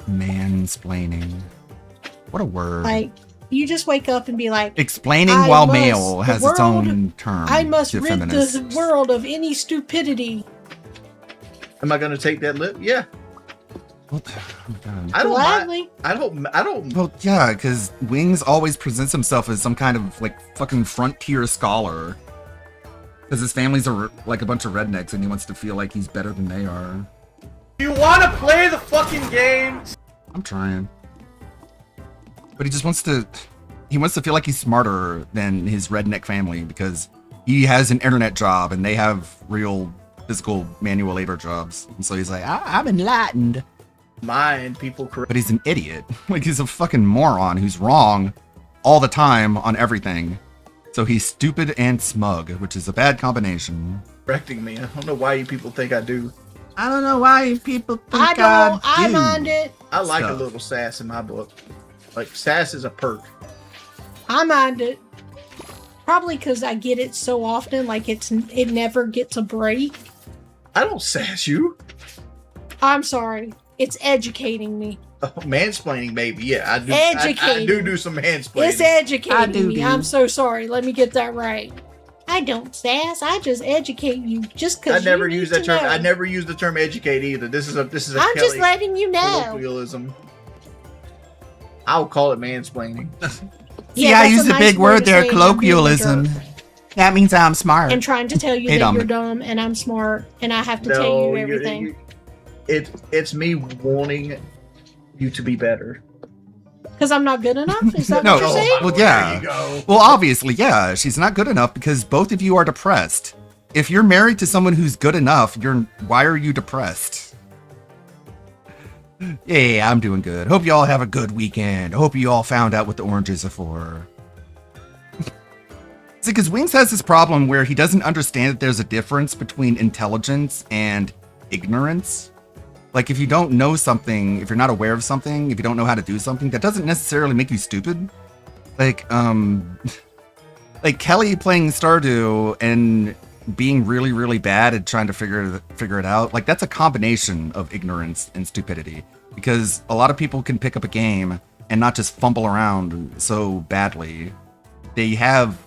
Mansplaining. What a word. Like, you just wake up and be like, Explaining I while must- male the has its world- own term. I must to rid feminists. the world of any stupidity. Am I going to take that lip? Yeah. Oh my God. I don't Gladly. I don't. Well, yeah, because Wings always presents himself as some kind of like fucking frontier scholar. Because his family's like a bunch of rednecks, and he wants to feel like he's better than they are. You want to play the fucking game? I'm trying, but he just wants to. He wants to feel like he's smarter than his redneck family because he has an internet job and they have real physical manual labor jobs. And so he's like, I'm enlightened. Mind people correct. But he's an idiot. Like he's a fucking moron who's wrong all the time on everything. So he's stupid and smug, which is a bad combination. Correcting me. I don't know why you people think I do. I don't know why people think I don't. I mind it. I like Stuff. a little sass in my book. Like sass is a perk. I mind it. Probably because I get it so often, like it never gets a break. I don't sass you. I'm sorry. It's educating me. Oh, mansplaining, baby. Yeah, I do. Educating. I do some mansplaining. It's educating I do me. do. I'm so sorry. Let me get that right. I don't sass. I just educate you just because I never you use need that to term. know. I never use the term educate either. This is a I'm just Kelly letting you know. colloquialism. I'll call it mansplaining. Yeah, I that's used a nice big word to there, say, I'm being a colloquialism. jerk. That means I'm smart. And trying to tell you Hey, that you're Dominic. dumb and I'm smart and I have to tell you everything. It's me wanting you to be better. Because I'm not good enough? Is that No, what you're saying? well, There yeah. you go. Well, obviously, yeah. She's not good enough because both of you are depressed. If you're married to someone who's good enough, why are you depressed? Yeah, I'm doing good. Hope you all have a good weekend. Hope you all found out what the oranges are for. See, because Wings has this problem where he doesn't understand that there's a difference between intelligence and ignorance. Like, if you don't know something, if you're not aware of something, if you don't know how to do something, that doesn't necessarily make you stupid. Like, like Kelly playing Stardew and being really, really bad at trying to figure it out. Like, that's a combination of ignorance and stupidity. Because a lot of people can pick up a game and not just fumble around so badly. They have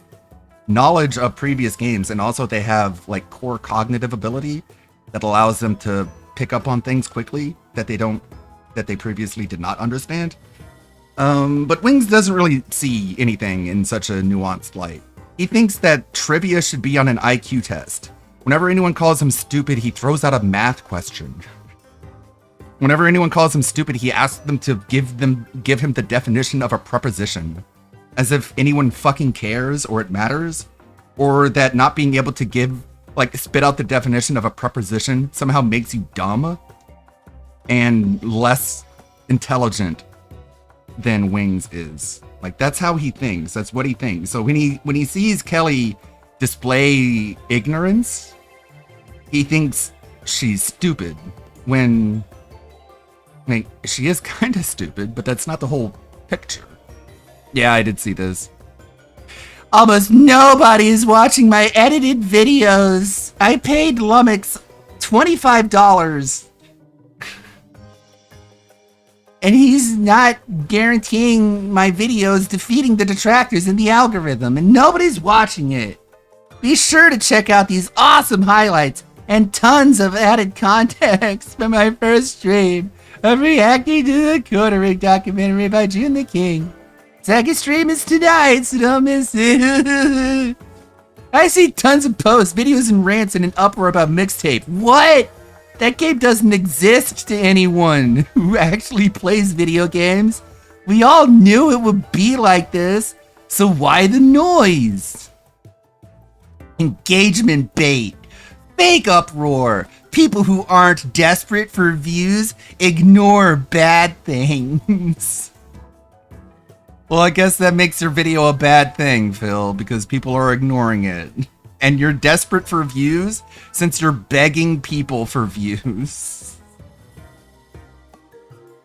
knowledge of previous games, and also they have like core cognitive ability that allows them to pick up on things quickly that that they previously did not understand. But Wings doesn't really see anything in such a nuanced light. He thinks that trivia should be on an IQ test. Whenever anyone calls him stupid, he throws out a math question. Whenever anyone calls him stupid, he asks them to give him the definition of a preposition. As if anyone fucking cares or it matters. Or that not being able to spit out the definition of a preposition somehow makes you dumb and less intelligent than Wings is. Like, that's how he thinks. That's what he thinks. So when he sees Kelly display ignorance, he thinks she's stupid. When, I mean, she is kind of stupid, but that's not the whole picture. Yeah, I did see this. Almost nobody is watching my edited videos. I paid Lummox $25. And he's not guaranteeing my videos defeating the detractors in the algorithm, and nobody's watching it. Be sure to check out these awesome highlights and tons of added context from my first stream of reacting to the Quarter Rig documentary by June the King. Second stream is tonight, so don't miss it. I see tons of posts, videos, and rants in an uproar about Mixtape. What? That game doesn't exist to anyone who actually plays video games. We all knew it would be like this, so why the noise? Engagement bait, fake uproar, people who aren't desperate for views ignore bad things. Well, I guess that makes your video a bad thing, Phil, because people are ignoring it. And you're desperate for views since you're begging people for views.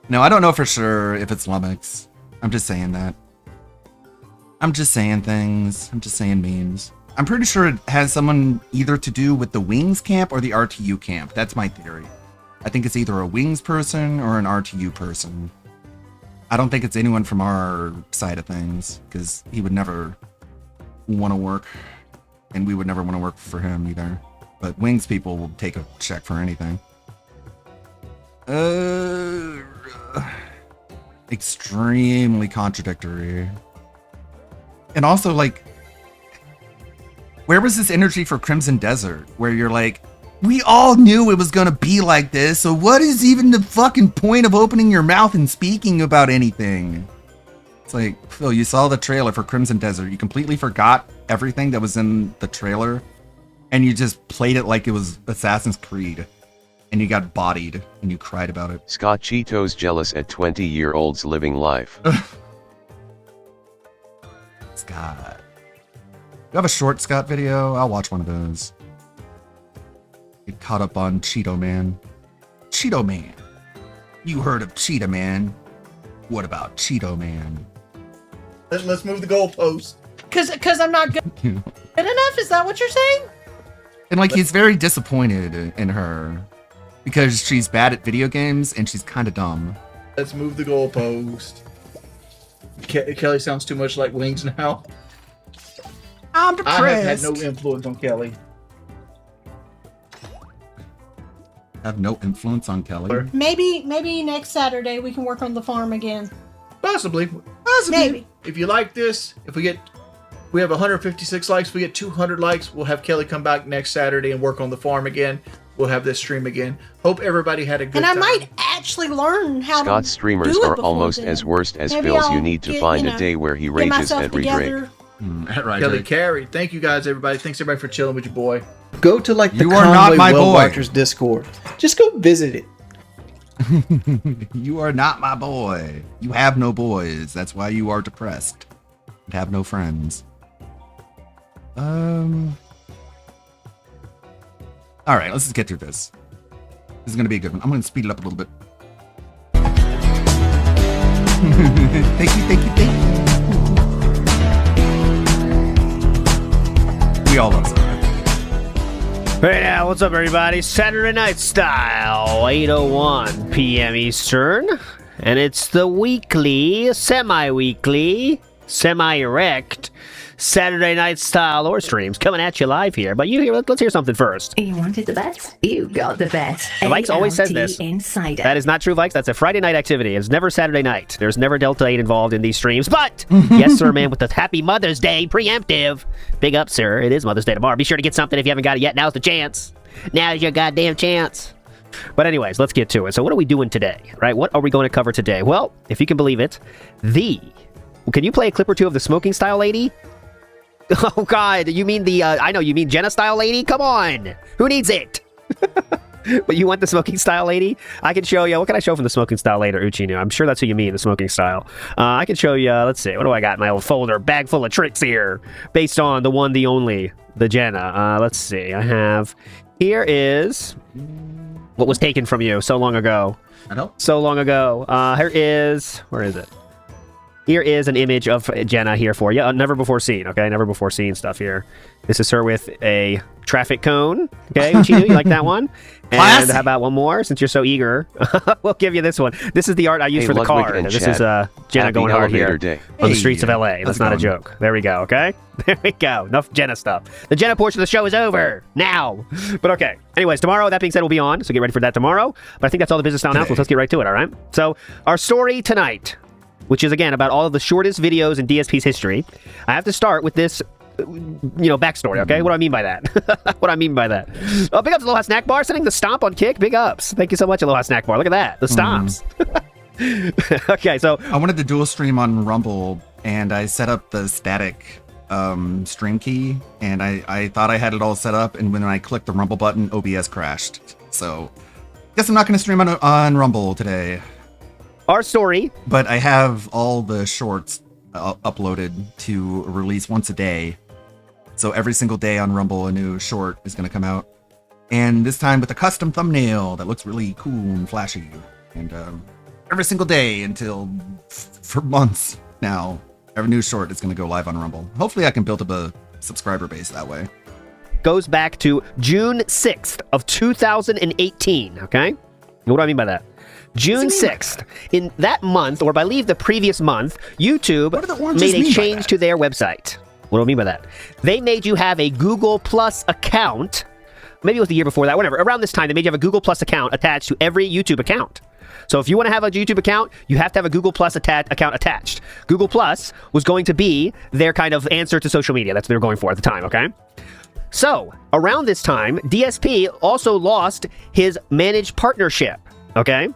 No, I don't know for sure if it's Lummox. I'm just saying that. I'm just saying things. I'm just saying memes. I'm pretty sure it has someone either to do with the Wings camp or the RTU camp. That's my theory. I think it's either a Wings person or an RTU person. I don't think it's anyone from our side of things, because he would never want to work. And we would never want to work for him either. But Wings people will take a check for anything. Extremely contradictory. And also, like, where was this energy for Crimson Desert? Where you're like, we all knew it was gonna be like this, so what is even the fucking point of opening your mouth and speaking about anything? It's like, Phil, you saw the trailer for Crimson Desert. You completely forgot everything that was in the trailer, and you just played it like it was Assassin's Creed, and you got bodied, and you cried about it. Scott Cheeto's jealous at 20-year-olds living life. Scott. You have a short Scott video? I'll watch one of those. Get caught up on Cheeto Man. Cheeto Man. You heard of Cheetah Man. What about Cheeto Man? Let's move the goalpost. Cause I'm not good enough? Is that what you're saying? And like, he's very disappointed in her because she's bad at video games and she's kind of dumb. Let's move the goalpost. Kelly sounds too much like Wings now. I'm depressed. I have had no influence on Kelly. Have no influence on Kelly. Maybe next Saturday we can work on the farm again. Possibly. Maybe. If you like this, if we have 156 likes, we get 200 likes, we'll have Kelly come back next Saturday and work on the farm again. We'll have this stream again. Hope everybody had a good time. And I might actually learn how Scott's streamers are almost as worst as Maybe Phil's. I'll You need to find a day where he get rages myself at Drake. together. Right, Kelly Drake. Carey. Thank you guys, everybody. Thanks everybody for chilling with your boy. Go to like the You are not Conway my Well boy. Watchers Discord. Just go visit it. You are not my boy. You have no boys. That's why you are depressed and have no friends. All right, let's just get through this. This is gonna be a good one. I'm gonna speed it up a little bit. Thank you. We all love Zara. Hey now, what's up everybody? Saturday Night Style, 8:01 p.m. Eastern, and it's the weekly, semi-weekly, semi-erect Saturday Night Style lore streams coming at you live here. But let's hear something first. You wanted the best? You got the best. Vikes always says this. Insider. That is not true, Vikes. That's a Friday night activity. It's never Saturday night. There's never Delta 8 involved in these streams. But, yes, sir, man, with the Happy Mother's Day preemptive. Big up, sir. It is Mother's Day tomorrow. Be sure to get something if you haven't got it yet. Now's the chance. Now's your goddamn chance. But anyways, let's get to it. So what are we doing today, right? What are we going to cover today? Well, if you can believe it, can you play a clip or two of the smoking style lady? Oh, God, you mean I know, you mean Jenna style lady? Come on. Who needs it? But you want the smoking style lady? I can show you. What can I show from the smoking style later, Uchino? I'm sure that's who you mean, the smoking style. I can show you, let's see, what do I got in my old folder? Bag full of tricks here, based on the one, the only, the Jenna. Let's see, I have, here is what was taken from you so long ago. I know. So long ago. Where is it? Here is an image of Jenna here for you. Never before seen, okay? Never before seen stuff here. This is her with a traffic cone. Okay, Uchino, you like that one? And how about one more? Since you're so eager, we'll give you this one. This is the art I use for the card. This is Jenna going hard here on the streets of LA. That's not a joke. There we go, okay? There we go. Enough Jenna stuff. The Jenna portion of the show is over now. But okay. Anyways, tomorrow, that being said, we'll be on. So get ready for that tomorrow. But I think that's all the business now announcements. Let's get right to it, all right? So our story tonight, which is, again, about all of the shortest videos in DSP's history. I have to start with this, backstory, okay? What do I mean by that? What do I mean by that? Oh, big ups to Aloha Snack Bar, sending the stomp on Kick. Big ups. Thank you so much, Aloha Snack Bar. Look at that. The stomps. Okay, so I wanted to dual stream on Rumble, and I set up the static stream key, and I thought I had it all set up, and when I clicked the Rumble button, OBS crashed. So, guess I'm not going to stream on Rumble today. Our story. But I have all the shorts uploaded to release once a day. So every single day on Rumble, a new short is going to come out. And this time with a custom thumbnail that looks really cool and flashy. And every single day until for months now, every new short is going to go live on Rumble. Hopefully I can build up a subscriber base that way. Goes back to June 6th of 2018, okay? What do I mean by that? June 6th. In that month, or I believe the previous month, YouTube made a change to their website. What do I mean by that? They made you have a Google Plus account. Maybe it was the year before that, whatever. Around this time, they made you have a Google Plus account attached to every YouTube account. So if you want to have a YouTube account, you have to have a Google Plus account attached. Google Plus was going to be their kind of answer to social media. That's what they were going for at the time, okay? So, around this time, DSP also lost his managed partnership, okay?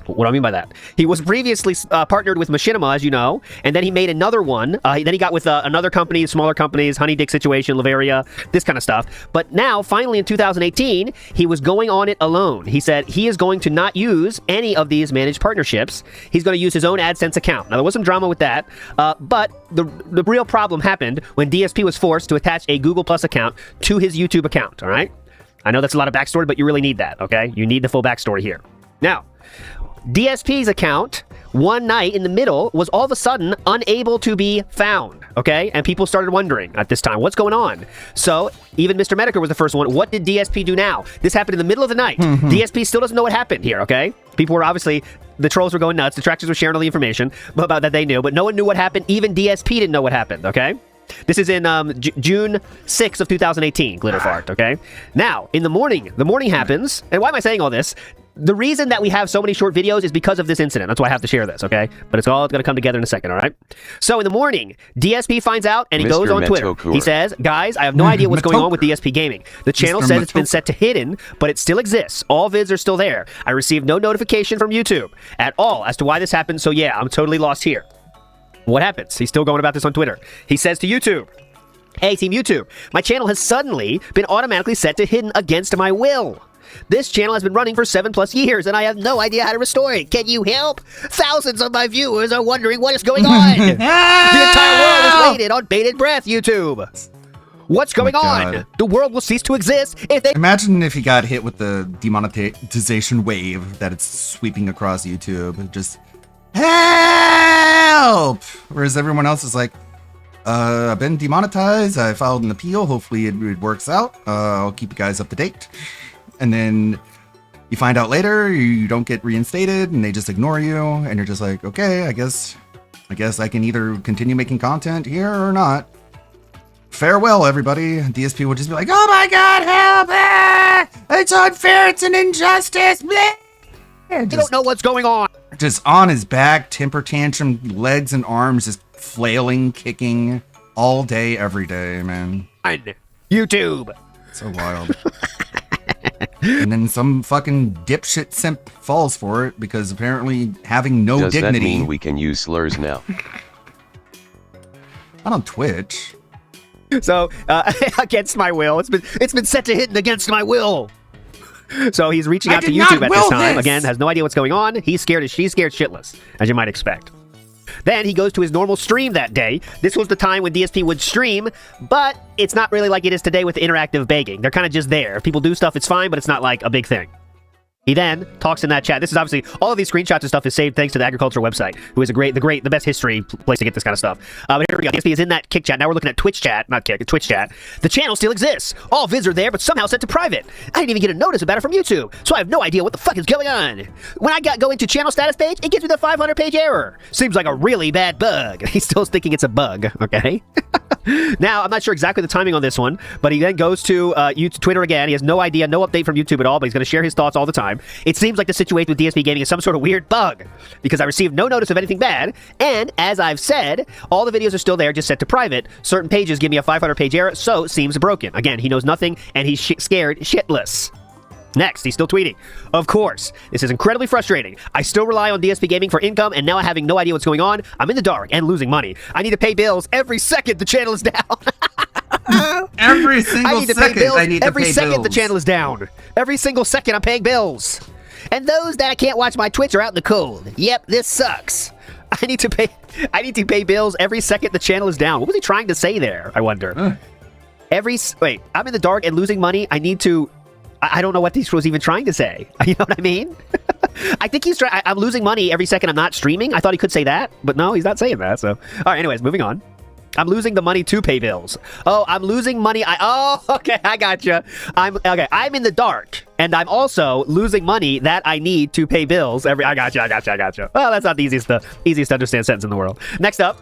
What do I mean by that? He was previously partnered with Machinima, as you know, and then he made another one. Then he got with another company, smaller companies, Honey Dick Situation, Laveria, this kind of stuff. But now, finally in 2018, he was going on it alone. He said he is going to not use any of these managed partnerships. He's going to use his own AdSense account. Now, there was some drama with that, but the real problem happened when DSP was forced to attach a Google Plus account to his YouTube account, all right? I know that's a lot of backstory, but you really need that, okay? You need the full backstory here. Now, DSP's account, one night in the middle, was all of a sudden unable to be found, okay? And people started wondering at this time, what's going on? So, even Mr. Mediker was the first one. What did DSP do now? This happened in the middle of the night. DSP still doesn't know what happened here, okay? People were obviously, the trolls were going nuts. The trackers were sharing all the information about that they knew, but no one knew what happened. Even DSP didn't know what happened, okay? This is in June 6th of 2018, Glitterfart, okay? Now, in the morning happens, and why am I saying all this? The reason that we have so many short videos is because of this incident. That's why I have to share this, okay? But it's all going to come together in a second, all right? So in the morning, DSP finds out, and he goes on Twitter. He says, guys, I have no idea what's going on with DSP Gaming. The channel says it's been set to hidden, but it still exists. All vids are still there. I received no notification from YouTube at all as to why this happened, so yeah, I'm totally lost here. What happens? He's still going about this on Twitter. He says to YouTube, hey, Team YouTube, my channel has suddenly been automatically set to hidden against my will. This channel has been running for 7+ years, and I have no idea how to restore it. Can you help? Thousands of my viewers are wondering what is going on. The entire world is waiting on bated breath, YouTube. What's going on? The world will cease to exist if they... Imagine if he got hit with the demonetization wave that it's sweeping across YouTube. Just, help! Whereas everyone else is like, I've been demonetized. I filed an appeal. Hopefully it works out. I'll keep you guys up to date. And then you find out later you don't get reinstated and they just ignore you. And you're just like, okay, I guess I can either continue making content here or not. farewell, everybody. DSP would just be like, oh my god, help! It's unfair, it's an injustice! Bleh. You don't know what's going on. Just on his back, temper tantrum, legs and arms just flailing, kicking all day, every day, man. YouTube. So wild. And then some fucking dipshit simp falls for it because apparently having no Does dignity. That mean we can use slurs now? Not on Twitch. So against my will, it's been set to hit against my will. So he's reaching out to YouTube at this time. Again, has no idea what's going on. She's scared shitless, as you might expect. Then he goes to his normal stream that day. This was the time when DSP would stream, but it's not really like it is today with the interactive begging. They're kind of just there. If people do stuff, it's fine, but it's not like a big thing. He then talks in that chat. This is obviously, all of these screenshots and stuff is saved thanks to the agriculture website, who is the best history place to get this kind of stuff. But here we go. DSP is in that Kick chat. Now we're looking at Twitch chat, not Kick, Twitch chat. The channel still exists. All vids are there, but somehow set to private. I didn't even get a notice about it from YouTube, so I have no idea what the fuck is going on. When I go into channel status page, it gives me the 500-page error. Seems like a really bad bug. He's still thinking it's a bug, okay? Now, I'm not sure exactly the timing on this one, but he then goes to Twitter again. He has no idea, no update from YouTube at all, but he's going to share his thoughts all the time. It seems like the situation with DSP Gaming is some sort of weird bug, because I received no notice of anything bad, and as I've said, all the videos are still there, just set to private. Certain pages give me a 500-page error, so it seems broken. Again, he knows nothing, and he's scared shitless. Next, he's still tweeting. Of course, this is incredibly frustrating. I still rely on DSP Gaming for income, and now having no idea what's going on, I'm in the dark and losing money. I need to pay bills every second the channel is down. Every single second I need to pay bills. Every second the channel is down. Every single second I'm paying bills. And those that can't watch my Twitch are out in the cold. Yep, this sucks. I need to pay bills every second the channel is down. What was he trying to say there, I wonder? Wait, I'm in the dark and losing money. I don't know what he was even trying to say. You know what I mean? I think he's trying. I'm losing money every second I'm not streaming. I thought he could say that, but no, he's not saying that. So, all right. Anyways, moving on. I'm losing the money to pay bills. Oh, I'm losing money. Okay, I gotcha. I'm in the dark, and I'm also losing money that I need to pay bills. I gotcha. Well, that's not the easiest to understand sentence in the world. Next up.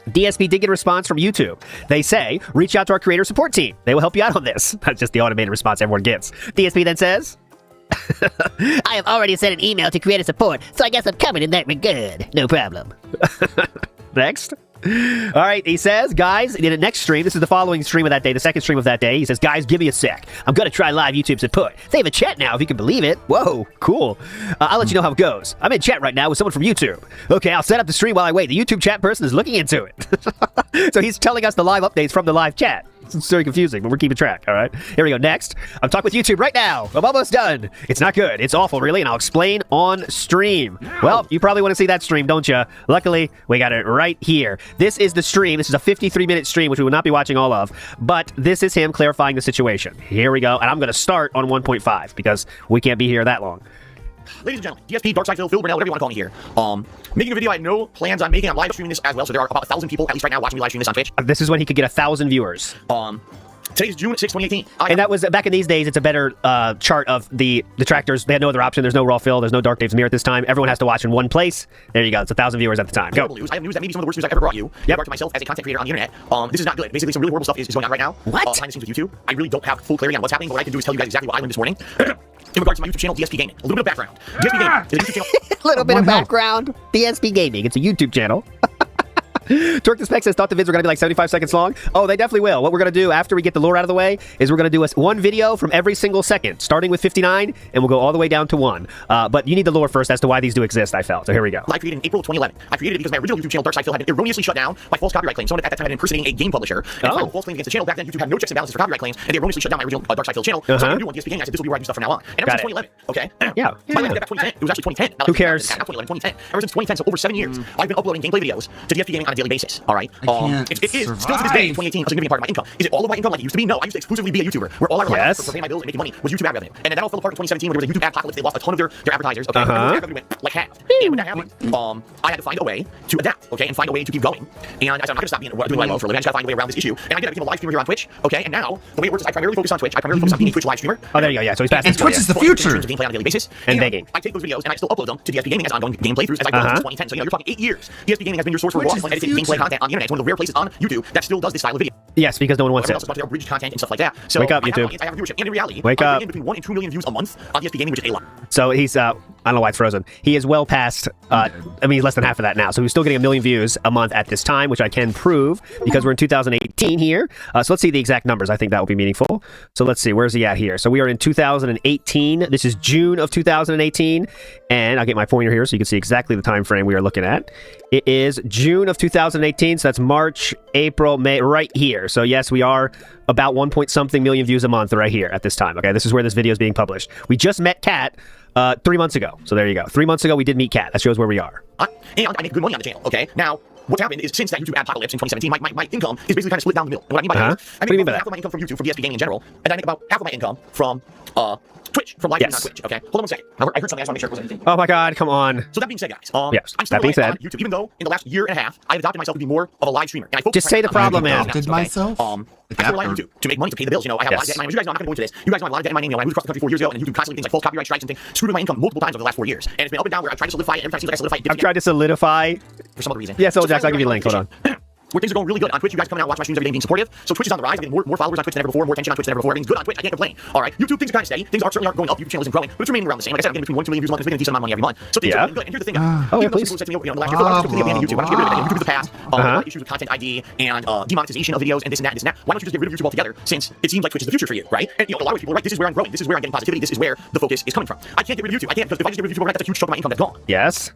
DSP did get a response from YouTube. They say, reach out to our creator support team. They will help you out on this. That's just the automated response everyone gets. DSP then says, I have already sent an email to creator support, so I guess I'm coming in that regard. No problem. Next. All right, he says, guys, in the next stream, this is the following stream of that day, the second stream of that day, he says, guys, give me a sec. I'm going to try live YouTube support. They have a chat now, if you can believe it. Whoa, cool. I'll let you know how it goes. I'm in chat right now with someone from YouTube. Okay, I'll set up the stream while I wait. The YouTube chat person is looking into it. So he's telling us the live updates from the live chat. It's very confusing, but we're keeping track, all right? Here we go. Next, I'm talking with YouTube right now. I'm almost done. It's not good. It's awful, really, and I'll explain on stream. Well, you probably want to see that stream, don't you? Luckily, we got it right here. This is the stream. This is a 53-minute stream, which we will not be watching all of, but this is him clarifying the situation. Here we go, and I'm going to start on 1.5 because we can't be here that long. Ladies and gentlemen, DSP, Darkside Phil, Burnell, whatever you want to call me here. Making a video I had no plans on making. I'm live streaming this as well, so there are about 1,000 people at least right now watching me live stream this on Twitch. This is when he could get 1,000 viewers. Today's June 6, 2018. And that was, back in these days, it's a better chart of the detractors. They had no other option. There's no Raw Phil. There's no Dark Dave's Mirror at this time. Everyone has to watch in one place. There you go. It's 1,000 viewers at the time. Go. I have news that may be some of the worst news I've ever brought you. In regard to myself as a content creator on the internet. This is not good. Basically, some really horrible stuff is going on right now. What? Behind the scenes with YouTube. I really don't have full clarity on what's happening, but what I can do is tell you guys exactly what I learned this morning. In regards to my YouTube channel, DSP Gaming. A little bit of background. DSP Gaming is a YouTube channel. A little bit of background. DSP Gaming. It's a YouTube channel. Twerk the Spec says, thought the vids were going to be like 75 seconds long. Oh, they definitely will. What we're going to do after we get the lore out of the way is we're going to do one video from every single second, starting with 59, and we'll go all the way down to 1. But you need the lore first as to why these do exist, I felt. So here we go. I created in April of 2011. I created it because my original YouTube channel, Darkside Phil, had been erroneously shut down by false copyright claims. Someone at that time had been impersonating a game publisher. And filed false claims against the channel. Back then, YouTube had no checks and balances for copyright claims, and they erroneously shut down my original Darkside Phil channel. So I knew on DSP Gaming, I said, this will be where I do stuff from now on. And ever since 2011, okay? Yeah. By the way, back 2010. It was actually 2010. Who cares? Not 2011, 2010. Ever since 2010, so over 7 years, I've been uploading gameplay videos to DSP Gaming on a daily basis. All right. It is still to this day, 2018, a significant part of my income. Is it all of my income like it used to be? No, I used to exclusively be a YouTuber, where all I relied on for paying my bills and making money was YouTube ad revenue. And then that all fell apart in 2017 when there was a YouTube apocalypse. They lost a ton of their advertisers. Okay, and ad revenue went like half. And when that happened, I had to find a way to adapt. Okay, and find a way to keep going. And I said, I'm not going to stop doing what I love for a living. I just got to find a way around this issue. And I did. I became a live streamer here on Twitch. Okay, and now the way it works is I primarily focus on Twitch. I primarily focus on being a Twitch live streamer. Oh, there you go. Yeah, so he's passing. And Twitch is the future. Gameplay on a daily basis. And begging. I take those videos and I still upload them to DSP Gaming as ongoing gameplay throughs as I go since 2010. So you're talking 8 years. DSP Gaming has been your source for raw and edited gameplay content on the internet. It's one of the rare places on YouTube that still does this style of video. Yes, because no one wants Everyone else it. is watching their bridge content and stuff like that. So Wake up, I have YouTube. an audience, I have viewership, and in reality, Wake I up. bring in between 1 and 2 million views a month on DSP Gaming, which is a lot. So he's, I don't know why it's frozen. He is well past, I mean, he's less than half of that now. So he's still getting 1 million views a month at this time, which I can prove because we're in 2018 here. So let's see the exact numbers. I think that will be meaningful. So let's see, where's he at here? So we are in 2018. This is June of 2018. And I'll get my pointer here so you can see exactly the time frame we are looking at. It is June of 2018. So that's March, April, May, right here. So yes, we are about 1 point something million views a month right here at this time. Okay, this is where this video is being published. We just met Kat 3 months ago. So there you go. 3 months ago, we did meet Kat. That shows where we are. And I make good money on the channel, okay? Now, what's happened is since that YouTube apocalypse in 2017, my income is basically kind of split down the middle. And what I mean by that is, I make about half of my income from YouTube, from DSP Gaming in general, and I make about half of my income from Twitch, from live streaming on Twitch, okay? Hold on one second. I heard something, I just want to make sure it wasn't anything. Oh my God, come on. So that being said, guys, yes, I'm still that being said, on YouTube, even though in the last year and a half, I've adopted myself to be more of a live streamer. And I focus just say the problem, man. Adopted myself? I rely on YouTube to make money to pay the bills. You know, I have a lot of debt in my name. You guys know I'm not going to go into this. You guys know I have a lot of debt in my name. You know, I moved across the country 4 years ago, and YouTube constantly things like false copyright strikes and things screwed with my income multiple times over the last 4 years. And it's been up and down where I've tried to solidify it. Every time it seems like I solidify it. I've tried to solidify. For some other reason. Yeah, so Jax, I'll give you a link. Hold on. Where things are going really good on Twitch, you guys coming out and watch my streams every day being supportive. So Twitch is on the rise. I'm getting more followers on Twitch than ever before, more attention on Twitch than ever before. Everything's good on Twitch. I can't complain. All right, YouTube things are kind of steady. Things certainly aren't going up. YouTube channel isn't growing, but it's remaining around the same. Like I said, I'm getting between 1 and 2 million views a month. It's making a decent amount of money every month. So things are really good. And here's the thing, guys. Oh, yeah, even though please. people said to me, you know, last year, I was completely abandoning YouTube. Why don't you get rid of it? YouTube in the past, a lot of issues with content ID and demonetization of videos and this and that and this and that. Why don't you just get rid of YouTube altogether? Since it seems like Twitch is the future for you, right? And you know, a lot of people are right. This is where I'm growing. This is where I'm getting positivity. This is where the focus is coming from. I can't get rid of YouTube. I can't, because if I just get rid of YouTube overnight, that's a huge chunk of my income that's gone. Yes.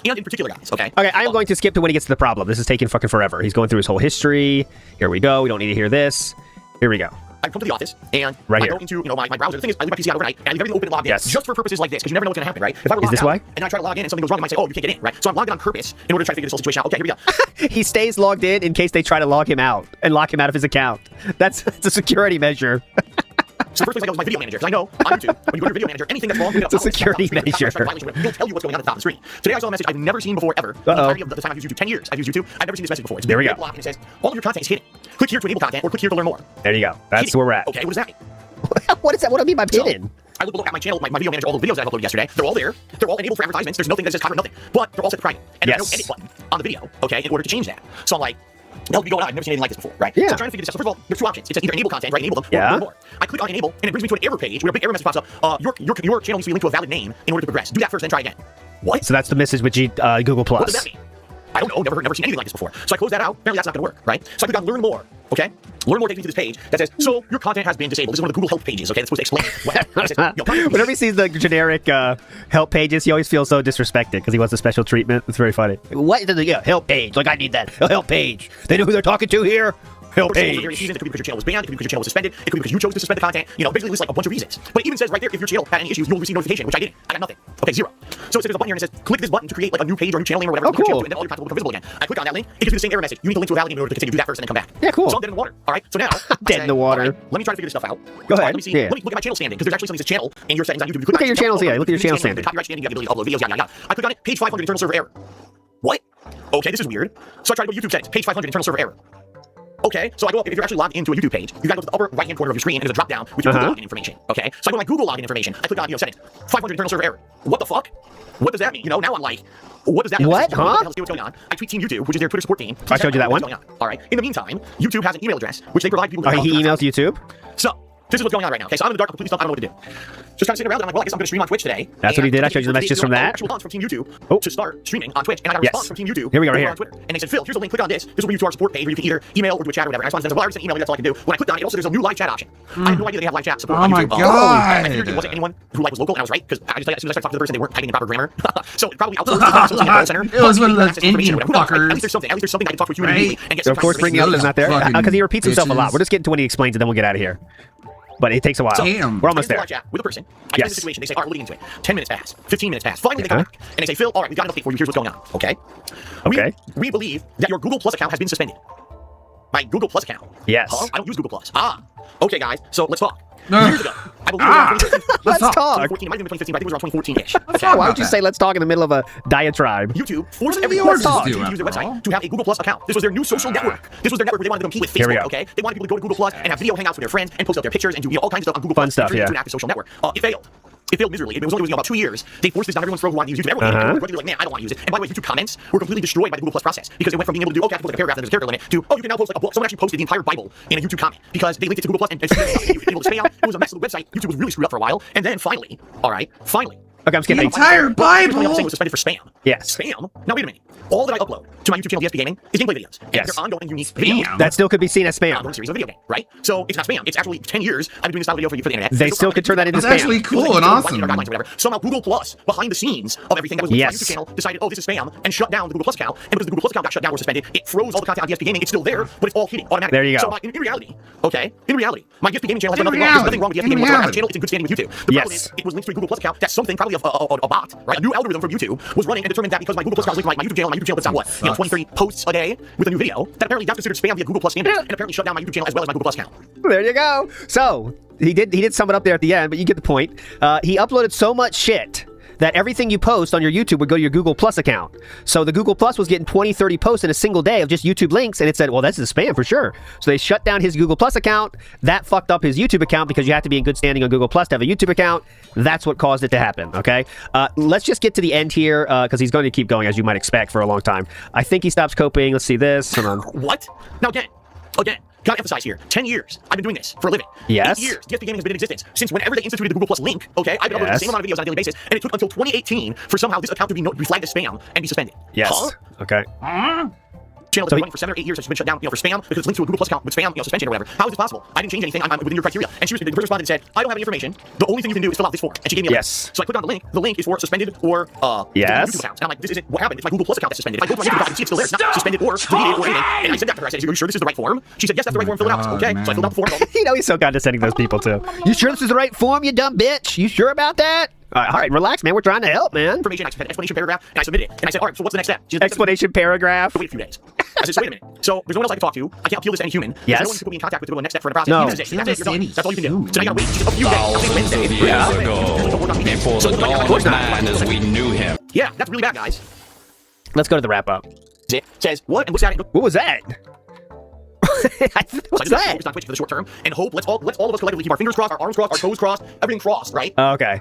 And in particular, guys, okay? Okay, I am going to skip to when he gets to the problem. This is taking fucking forever. He's going through his whole history. Here we go. We don't need to hear this. Here we go. I come to the office and right I here. go into my browser. The thing is, I leave my PC out overnight and I leave everything open and logged in just for purposes like this, because you never know what's going to happen, right? If I were Is this why? and I try to log in and something goes wrong, I might say, oh, you can't get in, right? So I'm logged in on purpose in order to try to figure this whole situation out. Okay, here we go. He stays logged in case they try to log him out and lock him out of his account. That's a security measure. So the first place I go is my video manager, because I know on YouTube, when you go to your video manager, anything that's wrong, it's a security measure. He'll tell you what's going on at the top of the screen. Today I saw a message I've never seen before ever. The entirety of the time I've used YouTube, 10 years I've used YouTube, I've never seen this message before. It's a big block and it says, all of your content is hidden. Click here to enable content or click here to learn more. There you go. That's hidden. where we're at. Okay, what does that mean? What is that? What do I mean by hidden? I look at my channel, my video manager, all the videos that I've uploaded yesterday. They're all there. They're all enabled for advertisements. There's nothing that says copyright, nothing. But they're all set to private. And there's no edit button on the video, okay, in order to change that. So I'm like, hell be going on? I've never seen anything like this before, right? Yeah. So I'm trying to figure this out. So first of all, there's two options. It says either enable content, right? Enable them, or more. I click on enable, and it brings me to an error page where a big error message pops up. Your channel needs to be linked to a valid name in order to progress. Do that first, then try again. What? So that's the message with Google Plus. What does that mean? I don't know. Never seen anything like this before. So I close that out. Apparently that's not going to work, right? So I click on learn more. Okay. Learn more takes me to this page that says, so your content has been disabled. This is one of the Google help pages. Okay, that's supposed to explain what says, whenever he sees the generic help pages, he always feels so disrespected because he wants a special treatment. It's very funny. What? Yeah, help page. Like I need that. A help page. They know who they're talking to here. Help page. It could be because your channel was banned. It could be because your channel was suspended. It could be because you chose to suspend the content. You know, basically it lists like a bunch of reasons. But it even says right there, if your channel had any issues, you'll receive notification, which I didn't. I got nothing. Okay, 0. So it says there's a button here and it says click this button to create like a new page or a new channel name or whatever. Oh, cool. And then all your content will become visible again. I click on that link. It gives me the same error message. You need to link to a valid name in order to continue. Do that first and then come back. Yeah, cool. So I'm dead in the water. All right. So now dead in the water. Right, let me try to figure this stuff out. Go ahead. Let me see. Let me look at my channel standing because there's actually something that says channel in your settings on YouTube. Look at your channels. Yeah, look at your channel standing. Copyright standing. You have the ability to upload videos. Yada yada. I click on it. Page 500 internal server error. What? Okay, this is weird. So I try to go to YouTube settings. Page 500 internal server error. Okay, so I go up, if you're actually logged into a YouTube page, you gotta go to the upper right-hand corner of your screen, and there's a drop-down with your Google login information, okay? So I go to my Google login information, I click on, settings, 500 internal server error. What the fuck? What does that mean? You know, now I'm like, what does that mean? What? Huh? What the hell's going on? I tweet Team YouTube, which is their Twitter support team. I showed you that one. All right, in the meantime, YouTube has an email address, which they provide people. He emails YouTube? So, this is what's going on right now, okay? So I'm in the dark, completely stumped, I don't know what to do. Just kind of sitting around, and I'm like, well, I guess I'm gonna stream on Twitch today. That's what he did. I showed you the messages from that. Actual response from Team YouTube to start streaming on Twitch, and I got a response from Team YouTube. Here we go, right here. On Twitter. And they said, Phil, here's a link, click on this. This will bring you to our support page where you can either email or do a chat or whatever. And I responded, well, I already sent email, that's all I can do. When I clicked on it, also there's a new live chat option. I had no idea they have live chat support on YouTube. Oh my god! I figured it wasn't anyone who was local, and I was right, because I just, as soon as I started talking to the person, they weren't typing in proper grammar. So it probably outsourced it was one of those Indian fuckers. At least there's something I can talk to a human being and get so of course, bringing up is not there because he repeats himself a lot. We'll just get into when he explains, and then we'll get out of here. But it takes a while. Damn. We're almost there. With a person. I get in the situation. They say, all right, we're looking into it. 10 minutes pass. 15 minutes pass. Finally, they come back. And they say, Phil, all right, we've got an update for you. Here's what's going on. Okay? We believe that your Google Plus account has been suspended. My Google Plus account? Yes. Huh? I don't use Google Plus. Okay, guys. So let's talk. Years ago. I believe it was around 2013. Let's talk. 2014, it might have been 2015, but I think it was around 2014-ish. Why would you say let's talk in the middle of a diatribe? YouTube forced everyone to use their website to have a Google Plus account. This was their new social network. This was their network where they wanted to compete with Here we Facebook, go. okay? They wanted people to go to Google Plus and have video hangouts with their friends and post up their pictures and do all kinds of stuff on Google Plus. stuff, yeah. To an active social network. It failed. It failed miserably. It was only about 2 years. They forced this down everyone's throat who wanted to use YouTube. Everyone were like, man, I don't want to use it. And by the way, YouTube comments were completely destroyed by the Google Plus process because it went from being able to do, okay, I can put like a paragraph and there's a character limit to, oh, you can now post like a book. Someone actually posted the entire Bible in a YouTube comment because they linked it to Google Plus and able to spam. It was a mess of the website. YouTube was really screwed up for a while. And then finally, finally. Okay, I'm skipping. The entire Bible was suspended for spam. Yes. Spam? Now, wait a minute. All that I upload to my YouTube channel, DSP Gaming, is gameplay videos. And they're ongoing, unique videos. That still could be seen as spam. Ongoing series of video game, right? So it's not spam. It's actually 10 years I've been doing this style of video for the internet. They still could turn that into It's spam. actually cool and awesome. Guidelines or whatever. Somehow Google Plus, behind the scenes of everything that was linked to my YouTube channel, decided, oh, this is spam, and shut down the Google Plus account. And because the Google Plus account got shut down or suspended, it froze all the content on DSP Gaming. It's still there, but it's all hidden automatically. There you go. So in reality, my DSP Gaming channel has nothing wrong. There's nothing wrong with DSP Gaming whatsoever. The channel is in good standing with YouTube. The problem is, it was linked to a Google Plus account that something, probably a bot, right? A new algorithm from YouTube was running and determined that because my Google Plus account was linked to my YouTube channel, puts out what? 20, 30 posts a day with a new video, that apparently that's considered spam via Google Plus standards, and apparently shut down my YouTube channel as well as my Google Plus account. There you go. So he did sum it up there at the end, but you get the point. He uploaded so much shit that everything you post on your YouTube would go to your Google Plus account. So the Google Plus was getting 20, 30 posts in a single day of just YouTube links, and it said, well, that's a spam for sure. So they shut down his Google Plus account. That fucked up his YouTube account because you have to be in good standing on Google Plus to have a YouTube account. That's what caused it to happen, okay? Let's just get to the end here, because he's going to keep going, as you might expect, for a long time. I think he stops coping. Let's see this. Hold on. What? Now again, gotta emphasize here, 10 years I've been doing this for a living. Yes. 8 years DSP Gaming has been in existence. Since whenever they instituted the Google Plus link, okay, I've been uploading the same amount of videos on a daily basis, and it took until 2018 for somehow this account to be flagged as spam and be suspended. Yes. Huh? Okay. Channel that's been running for 7 or 8 years has been shut down, for spam because it's linked to a Google Plus account with spam, suspension or whatever. How is this possible? I didn't change anything. I'm within your criteria. And the person responded and said, I don't have any information. The only thing you can do is fill out this form. And she gave me a link. So I clicked on the link. The link is for suspended or YouTube accounts. And I'm like, this isn't what happened. It's my Google Plus account that's suspended. If I go to my YouTube account, I can see it's still there. It's not suspended or deleted or anything. And I said that to her. I said, are you sure this is the right form? She said, yes, that's the right form. Fill it out. Okay. So I filled out the form. You know he's so condescending to those people too. You sure this is the right form, you dumb bitch? You sure about that? All right, relax, man. We're trying to help, man. Information, I said explanation paragraph, and I submitted it. And I said, all right, so what's the next step? She said, explanation paragraph. Wait a few days. I said, so wait a minute. So there's no one else I can talk to. I can't appeal this to any human. Yes. No one can put me in contact with to go to the next step for the process. No. That's it. That's it. You're done. That's all you can do. So now I gotta wait. She said, a few days. I'll say Wednesday. Years ago, before the dawn of man as we knew him. Yeah, that's really bad, guys. Let's go to the wrap up. It says what and looks at it. What was that? What's that? Focus on Twitch for the short term and hope. Let's all of us collectively keep our fingers crossed, our arms crossed, our toes crossed, everything crossed, right? Okay.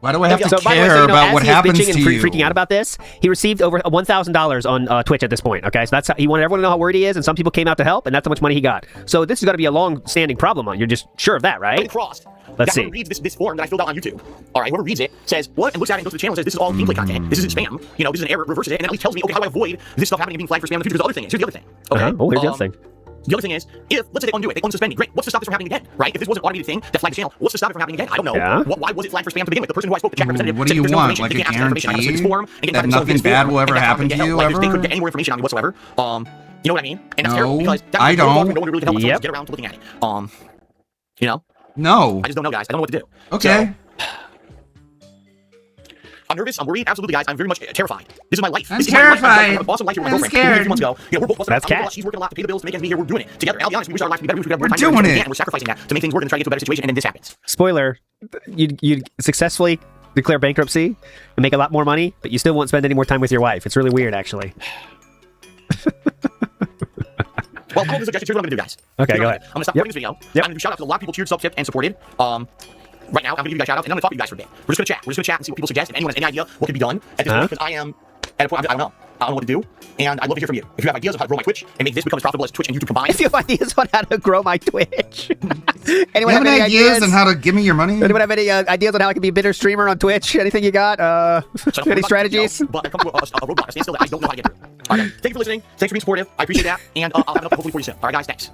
Why do I have to so, by the way, care so, you know, about as what he is happens bitching to and you? freaking out about this, he received over $1,000 on Twitch at this point. Okay, so that's how, he wanted everyone to know how worried he is, and some people came out to help, and that's how much money he got. So this is going to be a long-standing problem. You're just sure of that, right? Crossed. Let's see. Whoever reads this form that I filled out on YouTube, all right, whoever reads it says what and looks at it and goes to the channel and says this is all gameplay content. This isn't spam. You know, this is an error. Reverses it and at least tells me, okay, how do I avoid this stuff happening and being flagged for spam in the future? Because the other thing is, here's the other thing. Okay. Oh, here's the other thing. The other thing is, if, let's say they undo it, they unsuspend me, great. What's to stop this from happening again, right? If this was an automated thing that flagged the channel, what's to stop it from happening again? I don't know. Yeah. Why was it flagged for spam to begin with? The person who I spoke to, the chat representative, What do said you there's no want? information. Like They a can't ask for information. I have to fill this guarantee form and get that back to nothing this bad form, will ever and that's how happen they to get you help. Like, ever? they couldn't get any more information on me whatsoever. You know what I mean? And that's No, terrible because that's I don't. No one really can help us Yep. get around to looking at it. You know? No. I just don't know, guys. I don't know what to do. Okay. So, I'm nervous. I'm worried. Absolutely, guys. I'm very much terrified. This is my life. I'm This is my life. terrified. I have an awesome life here with my I'm girlfriend. We moved a few scared. months ago. You know, we're both busting That's our Cat. She's working a lot to pay the bills, to make ends meet here. We're doing it together. And I'll be honest, we wish our lives would be better. We We're doing it. And we're sacrificing that to make things work and try to get to a better situation. And then this happens. Spoiler: you successfully declare bankruptcy and make a lot more money, but you still won't spend any more time with your wife. It's really weird, actually. Well, I'll suggestions. Here's what I'm gonna do, guys. Okay, go ahead. I'm gonna stop recording this video. I'm gonna do shout out to a lot of people cheered, sub-tipped, and supported. Right now, I'm gonna give you guys shout outs and I'm gonna talk to you guys for a bit. We're just gonna chat. We're just gonna chat and see what people suggest. If anyone has any idea what could be done at this point, because I am at a point I don't know. I don't know what to do, and I'd love to hear from you. If you have ideas on how to grow my Twitch and make this become as profitable as Twitch and YouTube combined. If you have ideas on how to grow my Twitch, anyone You have any ideas on how to give me your money? Anyone have any ideas on how I can be a better streamer on Twitch? Anything you got? Any strategies? But I come to a roadblock, a standstill that I don't know how to get through. All right, thank you for listening. Thanks for being supportive. I appreciate that, and I'll have an update hopefully for you soon. All right, guys, thanks.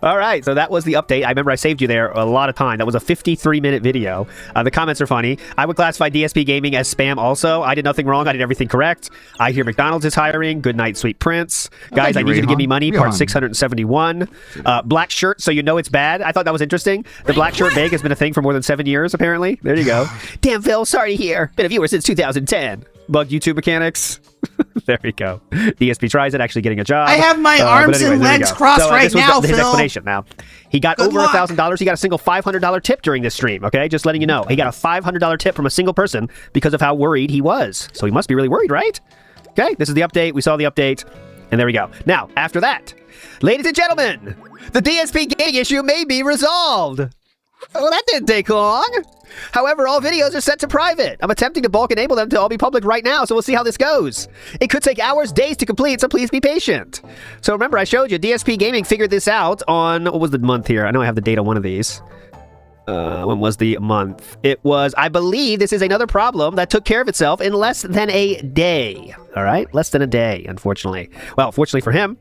All right, so that was the update. I remember I saved you there a lot of time. That was a 53-minute video. The comments are funny. I would classify DSP Gaming as spam also. I did nothing wrong. I did everything correct. I hear McDonald's is hiring. Good night, sweet prince. Guys, I need you to give me money. Part 671. Black shirt, so you know it's bad. I thought that was interesting. The black shirt bag has been a thing for more than 7 years, apparently. There you go. Damn, Phil, sorry to hear. Been a viewer since 2010. Bugged YouTube mechanics. There we go. DSP tries it, actually getting a job. I have my arms and legs crossed right this was now, his Phil. explanation. Now, he got over $1,000. He got a single $500 tip during this stream, okay? Just letting you know. He got a $500 tip from a single person because of how worried he was. So he must be really worried, right? Okay, this is the update. We saw the update. And there we go. Now, after that, ladies and gentlemen, the DSP gaming issue may be resolved. Well, that didn't take long. However, all videos are set to private. I'm attempting to bulk enable them to all be public right now, so we'll see how this goes. It could take hours, days to complete, so please be patient. So remember, I showed you, DSP Gaming figured this out on, what was the month here? I know I have the date on one of these. When was the month? It was, I believe this is another problem that took care of itself in less than a day. All right? Less than a day, unfortunately. Well, fortunately for him.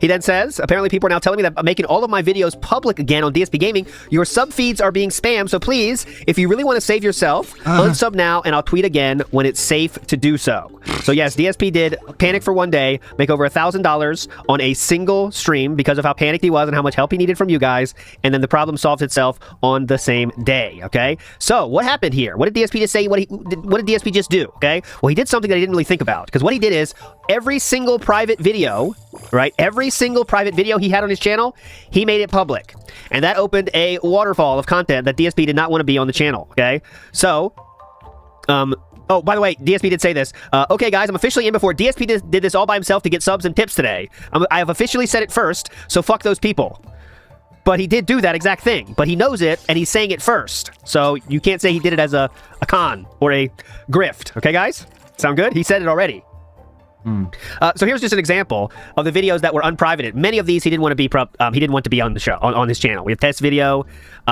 He then says, apparently people are now telling me that I'm making all of my videos public again on DSP Gaming. Your sub feeds are being spammed, so please, if you really want to save yourself, unsub now and I'll tweet again when it's safe to do so. So yes, DSP did panic for one day, make over $1,000 on a single stream because of how panicked he was and how much help he needed from you guys, and then the problem solved itself on the same day, okay? So what happened here? What did DSP just say? What did DSP just do, okay? Well, he did something that I didn't really think about, because what he did is every single private video, right? Every single private video he had on his channel, he made it public. And that opened a waterfall of content that DSP did not want to be on the channel, okay? So, oh, by the way, DSP did say this. Okay, guys, I'm officially in before. DSP did this all by himself to get subs and tips today. I have officially said it first, so fuck those people. But he did do that exact thing. But he knows it, and he's saying it first. So you can't say he did it as a con or a grift. Okay, guys? Sound good? He said it already. So here's just an example of the videos that were unprivated. Many of these he didn't want to be he didn't want to be on the show on his channel. We have test video.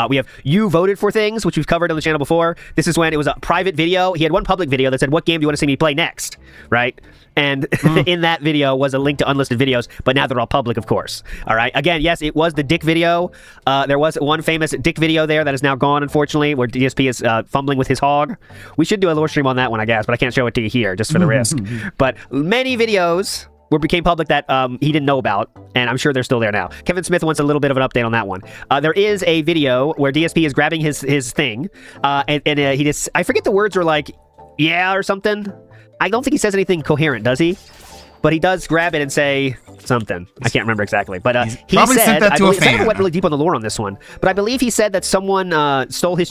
We have you voted for things, which we've covered on the channel before. This is when it was a private video. He had one public video that said, "What game do you want to see me play next?" Right? And in that video was a link to unlisted videos, but now they're all public, of course. All right. Again, yes, it was the dick video. There was one famous dick video there that is now gone, unfortunately, where DSP is fumbling with his hog. We should do a lore stream on that one, I guess, but I can't show it to you here just for the risk. But many videos became public that he didn't know about, and I'm sure they're still there now. Kevin Smith wants a little bit of an update on that one. There is a video where DSP is grabbing his thing, and he just, I forget the words are like, yeah, or something. I don't think he says anything coherent, does he? But he does grab it and say something. I can't remember exactly. But he said, I went really deep on the lore on this one, but I believe he said that someone stole his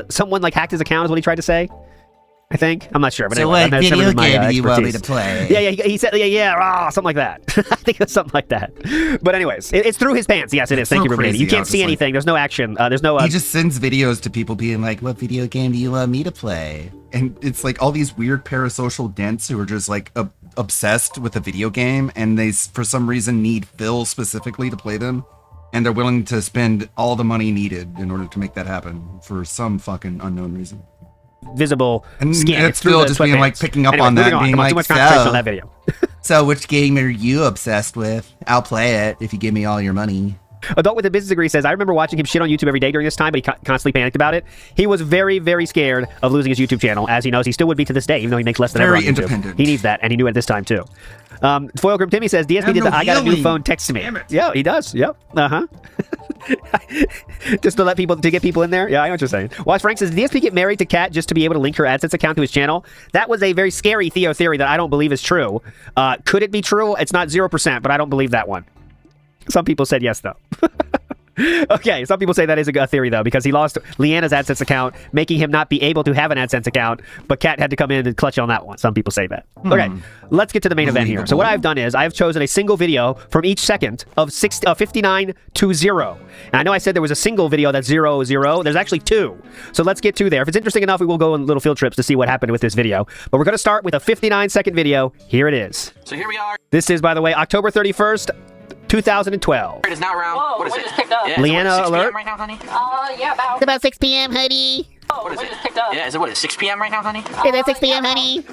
someone like hacked his account is what he tried to say. I think. I'm not sure. But so anyway, what video game do you want me to play? Yeah, he said, something like that. I think it was something like that. But anyways, it's through his pants. Yes, it is. Thank you, Ruben. You can't see anything. There's no action. There's no... He just sends videos to people being like, what video game do you want me to play? And it's like all these weird parasocial dents who are just like obsessed with a video game, and they, for some reason, need Phil specifically to play them. And they're willing to spend all the money needed in order to make that happen for some fucking unknown reason. Visible scan. It's still just being like picking up on that, being like, too much concentration on that video. So which game are you obsessed with? I'll play it if you give me all your money. Adult with a business degree says, I remember watching him shit on YouTube every day during this time, but he constantly panicked about it. He was very, very scared of losing his YouTube channel. As he knows, he still would be to this day, even though he makes less than ever on YouTube. Very independent. He needs that, and he knew it this time, too. Foil Grim Timmy says, DSP did the I got a new phone text to me. Yeah, he does. Yep. Just to get people in there. Yeah, I know what you're saying. Watch Frank says, did DSP get married to Kat just to be able to link her AdSense account to his channel? That was a very scary Theo theory that I don't believe is true. Could it be true? It's not 0%, but I don't believe that one. Some people said yes, though. Okay, some people say that is a theory, though, because he lost Leanna's AdSense account, making him not be able to have an AdSense account, but Kat had to come in and clutch on that one. Some people say that. Okay, let's get to the main event here. So what I've done is I've chosen a single video from each second of 59 to 0. And I know I said there was a single video that's 0, 0. There's actually 2. So let's get to there. If it's interesting enough, we will go on little field trips to see what happened with this video. But we're going to start with a 59-second video. Here it is. So here we are. This is, by the way, October 31st, 2012. It is now around. Whoa, what is it? just picked up. Yeah, Leanna alert. Right now, honey? Yeah, about. It's about 6 p.m., honey. What is it? Just picked up. Yeah, is it 6 p.m. right now, honey? It's about 6 p.m., honey.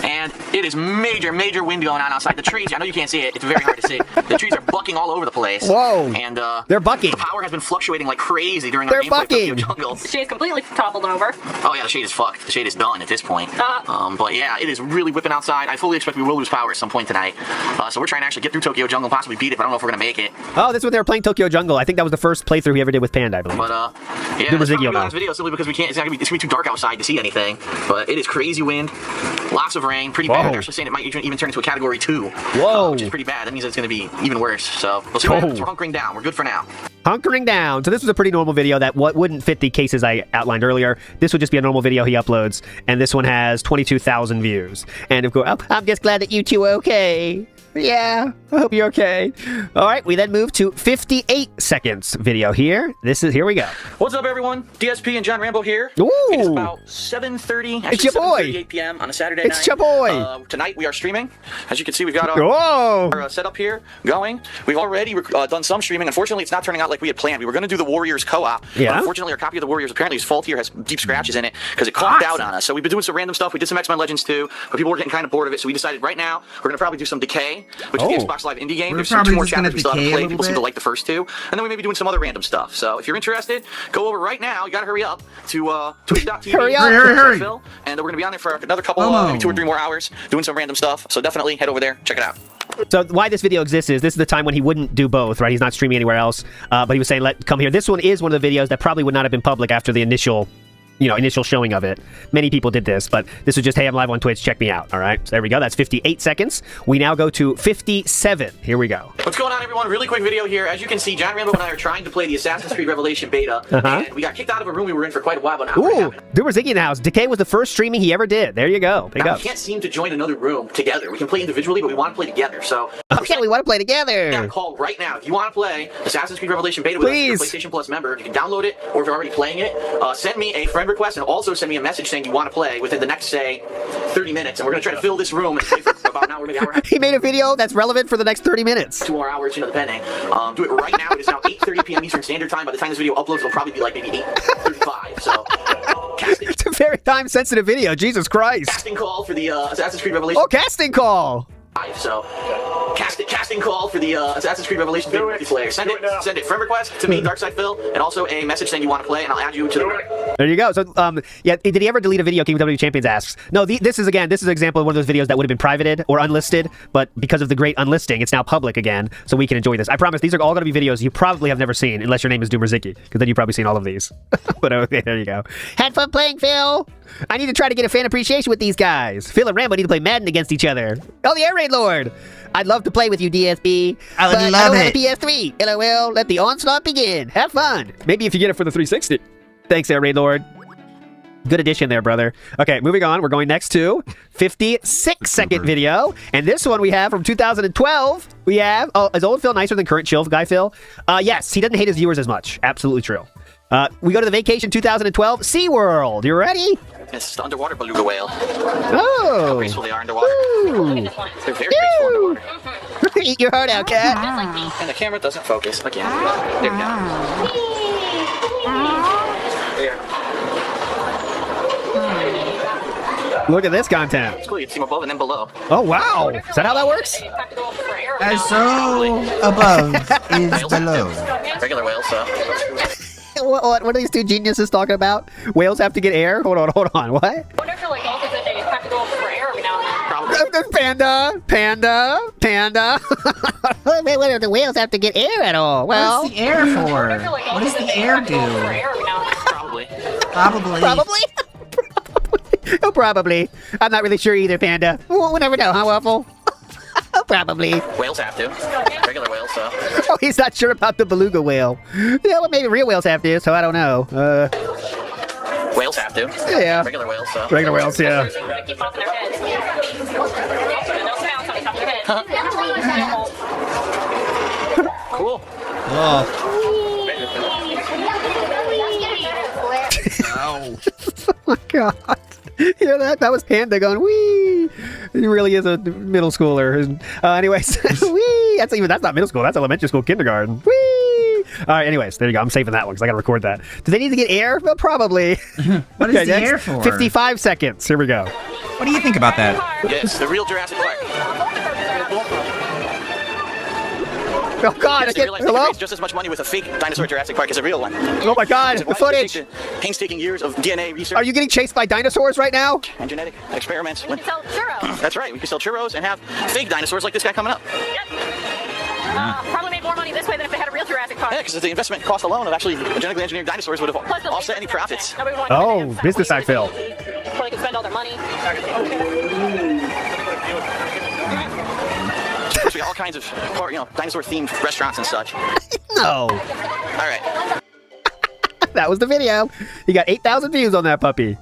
And it is major wind going on outside. The trees, I know you can't see it. It's very hard to see. The trees are bucking all over the place. Whoa. And they're bucking. The power has been fluctuating like crazy during our They're gameplay of bucking. Tokyo Jungle. The shade's completely toppled over. Oh yeah, the shade is fucked. The shade is done at this point. But yeah, it is really whipping outside. I fully expect we will lose power at some point tonight. So we're trying to actually get through Tokyo Jungle and possibly beat it, but I don't know if we're gonna make it. Oh, this is when they were playing Tokyo Jungle. I think that was the first playthrough he ever did with Panda, I believe. But yeah, There was it's Ziggy on now. this video simply because we can't. it's gonna be too dark outside to see anything, but it is crazy wind, lots of rain, pretty bad. They're actually saying it might even turn into a Category 2, which is pretty bad. That means it's gonna be even worse. So we'll see what happens. We're hunkering down. We're good for now. Hunkering down. So this was a pretty normal video that wouldn't fit the cases I outlined earlier. This would just be a normal video he uploads, and this one has 22,000 views. And of course, I'm just glad that you two are okay. Yeah, I hope you're okay. All right, we then move to 58 seconds video here. Here we go. What's up, everyone? DSP and John Rambo here. Ooh. It is about 7:30. It's your boy. 7:38 p.m. on a Saturday night. It's your boy. Tonight we are streaming. As you can see, we've got our setup here going. We've already done some streaming. Unfortunately, it's not turning out like we had planned. We were going to do the Warriors co-op. Yeah. Unfortunately, our copy of the Warriors apparently is faulty or has deep scratches in it because it conked out on us. So we've been doing some random stuff. We did some X-Men Legends too, but people were getting kind of bored of it. So we decided right now we're going to probably do some Decay, which is the Xbox Live indie game. There's two more chapters we still haven't played. People seem to like the first two. And then we may be doing some other random stuff. So if you're interested, go over right now. You got to hurry up to twitch.tv. Hurry up. Hurry. And we're going to be on there for another couple, maybe 2 or 3 more hours doing some random stuff. So definitely head over there. Check it out. So why this video exists is this is the time when he wouldn't do both, right? He's not streaming anywhere else, but he was saying, come here. This one is one of the videos that probably would not have been public after the initial showing of it. Many people did this, but this was just, hey, I'm live on Twitch, check me out, all right? So there we go, that's 58 seconds. We now go to 57. Here we go. What's going on, everyone? Really quick video here. As you can see, John Rambo and I are trying to play the Assassin's Creed Revelation beta, and we got kicked out of a room we were in for quite a while, but now Ooh, Doomer Ziggy in the house. Decay was the first streaming he ever did. There you go. Big now, ups. we can't seem to join another room together. We can play individually, but we want to play together, so... Okay, we want to play together. Yeah, call right now. If you want to play Assassin's Creed Revelation beta with us, your PlayStation Plus member, you can download it, or if you're already playing it, send me a friend request, and also send me a message saying you want to play within the next, say, 30 minutes, and we're going to try to fill this room and play for about an hour, maybe an hour and a half. He made a video that's relevant for the next 30 minutes. 2 more hours, depending. Do it right now. It is now 8:30 p.m. Eastern Standard Time. By the time this video uploads, it'll probably be like maybe 8:35, so... It's a very time-sensitive video, Jesus Christ. Casting call for the Assassin's Creed Revelation. Oh, casting call! So, casting call for the Assassin's Creed Revelation multiplayer. Send it. Friend request to me, Darkside Phil, and also a message saying you want to play, and I'll add you to the. There you go. So, yeah, did he ever delete a video? King of WWE Champions asks. No, this is an example of one of those videos that would have been privated or unlisted, but because of the great unlisting, it's now public again, so we can enjoy this. I promise these are all going to be videos you probably have never seen, unless your name is Doomer Ziggy, because then you've probably seen all of these. But okay, there you go. Had fun playing, Phil. I need to try to get a fan appreciation with these guys. Phil and Rambo need to play Madden against each other. Oh, the Air Raid Lord. I'd love to play with you, DSP. I would love I don't have a PS3. LOL, let the onslaught begin. Have fun. Maybe if you get it for the 360. Thanks, Air Raid Lord. Good addition there, brother. Okay, moving on. We're going next to 56-second video. And this one we have from 2012. We have, is old Phil nicer than current chill guy Phil? Yes, he doesn't hate his viewers as much. Absolutely true. We go to the Vacation 2012 SeaWorld. You ready? It's the underwater beluga whale. Oh. How graceful they are underwater. Ooh. They're very graceful underwater. Eat your heart out, cat. And the camera doesn't focus. Again. There we go. Look at this content. It's cool. You can see them above and then below. Oh, wow. Is that how that works? As so above is below. Regular whales, so. What are these two geniuses talking about? Whales have to get air? Hold on. What? I wonder if like also that they have to go for air every now and then. Panda. Wait, what do the whales have to get air at all? Well, what's the air for? What does the air do? Probably. Oh, probably. I'm not really sure either, Panda. We'll never know, huh, Waffle? Probably. Whales have to. Regular whales, so. Oh, he's not sure about the beluga whale. Yeah, well, maybe real whales have to, so I don't know. Whales have to. Yeah. Regular whales, so. Regular whales, yeah. Cool. Oh. Ow. Oh my god. Yeah, that was Panda going, wee. He really is a middle schooler. Anyways, wee. That's not middle school. That's elementary school, kindergarten. Wee. All right, anyways, there you go. I'm saving that one because I got to record that. Do they need to get air? Well, probably. What is the air for? 55 seconds. Here we go. What do you think about that? Yes, the real Jurassic Park. Oh god, yes, hello? Raise just as much money with a fake dinosaur Jurassic Park as a real one. Oh my god, the footage! Painstaking years of DNA research. Are you getting chased by dinosaurs right now? And genetic experiments. We can sell churros. That's right, we can sell churros and have fake dinosaurs like this guy coming up. Yep. Probably made more money this way than if they had a real Jurassic Park. Yeah, because the investment cost alone of actually genetically engineered dinosaurs would have offset any profits. Nobody would want to business side Phil. so they could spend all their money. Supposed to be all kinds of, dinosaur-themed restaurants and such. No. All right. That was the video. You got 8,000 views on that puppy.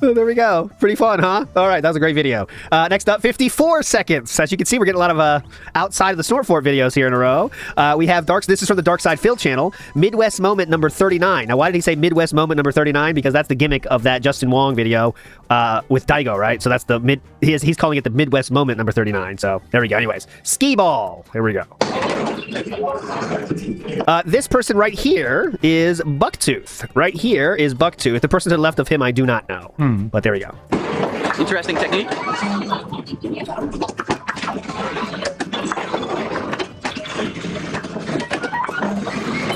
Oh, there we go. Pretty fun, huh? All right, that was a great video. Next up, 54 seconds. As you can see, we're getting a lot of outside of the Snortfort videos here in a row. We have This is from the Dark Side Phil channel. Midwest Moment number 39. Now, why did he say Midwest Moment number 39? Because that's the gimmick of that Justin Wong video with Daigo, right? So that's the he's calling it the Midwest Moment number 39. So there we go. Anyways, Skee Ball. Here we go. This person right here is Bucktooth. Right here is Bucktooth. The person to the left of him, I do not know. But there we go. Interesting technique.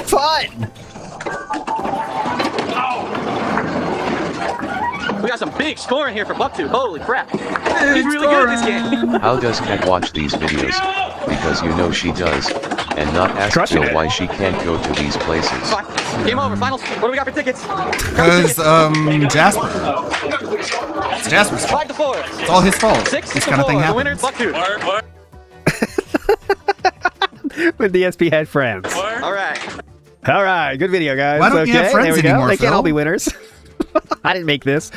Fun! We got some big scoring here for Bucktooth. Holy crap. He's really good at this game. How does Kat watch these videos? Because you know she does. And not ask Phil why she can't go to these places. Fine. Game over. Finals. What do we got for tickets? Because, Jasper. It's Jasper's fault. 5-4. It's all his fault. 6-4. This kind of thing The winner happens. is Bucktooth. With DSP had friends. All right. All right, good video, guys. Why don't you have friends there we go. anymore, They can't Phil? all be winners. I didn't make this.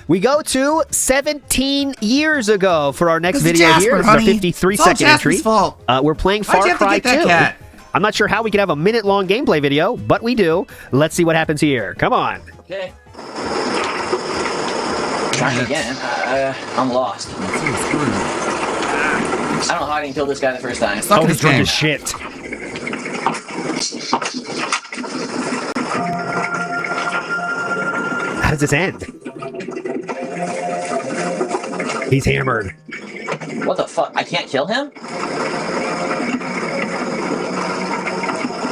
We go to 17 years ago for our next This is video Jasper, here. This honey. is our 53 It's all second entry. Jasper's fault. We're playing Why'd Far you have to Cry get that 2. cat? I'm not sure how we could have a minute-long gameplay video, but we do. Let's see what happens here. Come on. Okay. Trying again. I'm lost. I don't know how I didn't kill this guy the first time. Oh, he's drunk as shit. How does this end? He's hammered. What the fuck? I can't kill him?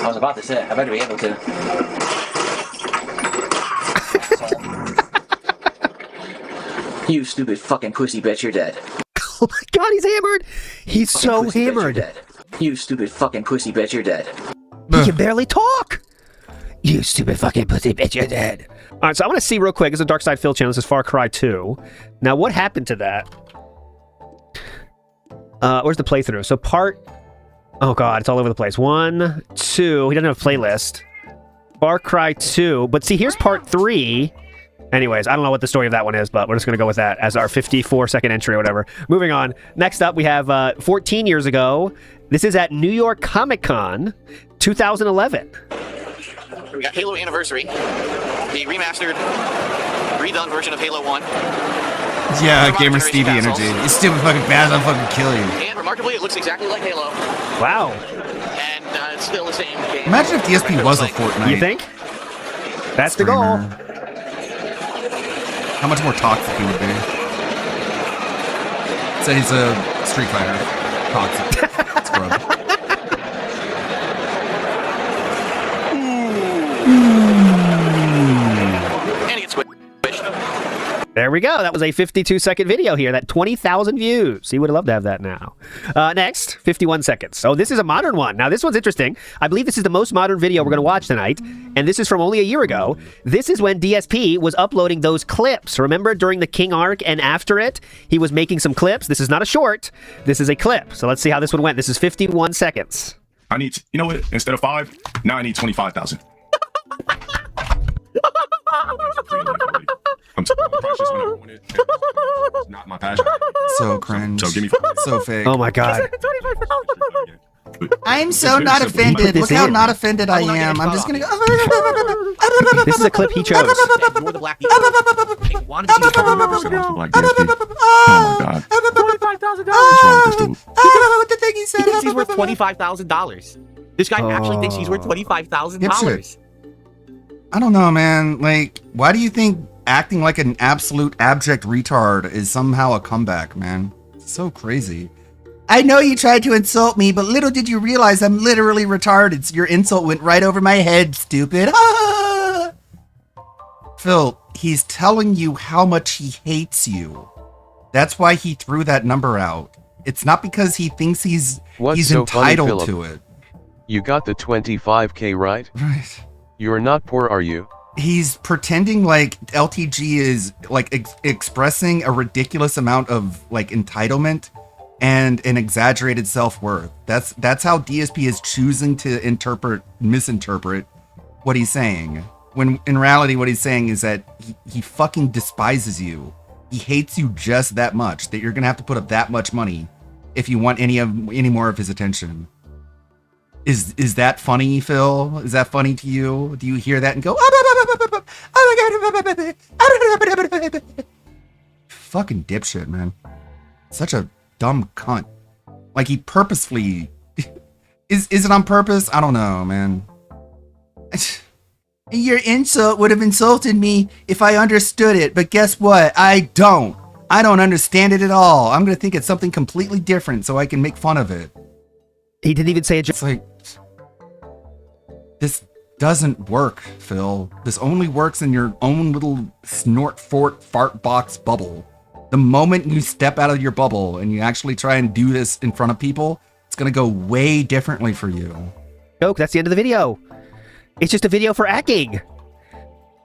I was about to say, I better be able to. You stupid fucking pussy bitch, you're dead. Oh my god, he's hammered! He's so hammered. You stupid fucking pussy bitch, you're dead. He can barely talk! You stupid fucking pussy bitch, you're dead. Alright, so I want to see real quick. This is a Dark Side Phil channel. This is Far Cry 2. Now, what happened to that? Where's the playthrough? So part... Oh god, it's all over the place. 1, 2... He doesn't have a playlist. Far Cry 2. But see, here's part 3. Anyways, I don't know what the story of that one is, but we're just going to go with that as our 54-second entry or whatever. Moving on. Next up, we have 14 years ago. This is at New York Comic Con 2011. We got Halo Anniversary, the remastered, redone version of Halo 1. Yeah, Gamer Stevie energy. You stupid fucking bad, I'll fucking kill you. And remarkably, it looks exactly like Halo. Wow. And it's still the same game. Imagine if DSP was a Fortnite. You think? That's the goal. How much more toxic he would be. Say he's a Street Fighter. Toxic. Scrub. And it's switched. There we go. That was a 52-second video here. That 20,000 views. He would have loved to have that now. Next, 51 seconds. Oh, this is a modern one. Now, this one's interesting. I believe this is the most modern video we're going to watch tonight. And this is from only a year ago. This is when DSP was uploading those clips. Remember during the King arc and after it, he was making some clips. This is not a short. This is a clip. So let's see how this one went. This is 51 seconds. I need, you know what? Instead of 5, now I need 25,000. I'm it's not my passion. So cringe. So give me so fake. Oh my god. I'm so not offended. Look how not offended I am. I'm just gonna go. This is a clip he chose. Ignore the black people. I wanted to see the Black DSP. Oh my god. $25,000. What's wrong with this dude? What the thing he said? He thinks he's worth $25,000. This guy actually thinks he's worth $25,000. I don't know, man. Like, why do you think acting like an absolute abject retard is somehow a comeback, man? It's so crazy. I know you tried to insult me, but little did you realize I'm literally retarded, so your insult went right over my head, stupid. Ah! Phil, he's telling you how much he hates you. That's why he threw that number out. It's not because he thinks he's What's so funny, entitled Philip? to it. You got the 25K right? Right. You're not poor, are you? He's pretending like LTG is like expressing a ridiculous amount of like entitlement and an exaggerated self-worth. That's how DSP is choosing to misinterpret what he's saying. When in reality, what he's saying is that he fucking despises you. He hates you just that much that you're gonna have to put up that much money if you want any more of his attention. Is that funny, Phil? Is that funny to you? Do you hear that and go, oh my god, fucking dipshit, man. Such a dumb cunt. Like he purposefully is it on purpose? I don't know, man. Your insult would have insulted me if I understood it, but guess what? I don't understand it at all. I'm gonna think it's something completely different so I can make fun of it. He didn't even say a joke. It's like, this doesn't work, Phil. This only works in your own little fart box bubble. The moment you step out of your bubble and you actually try and do this in front of people, it's gonna go way differently for you. Joke, that's the end of the video. It's just a video for acting.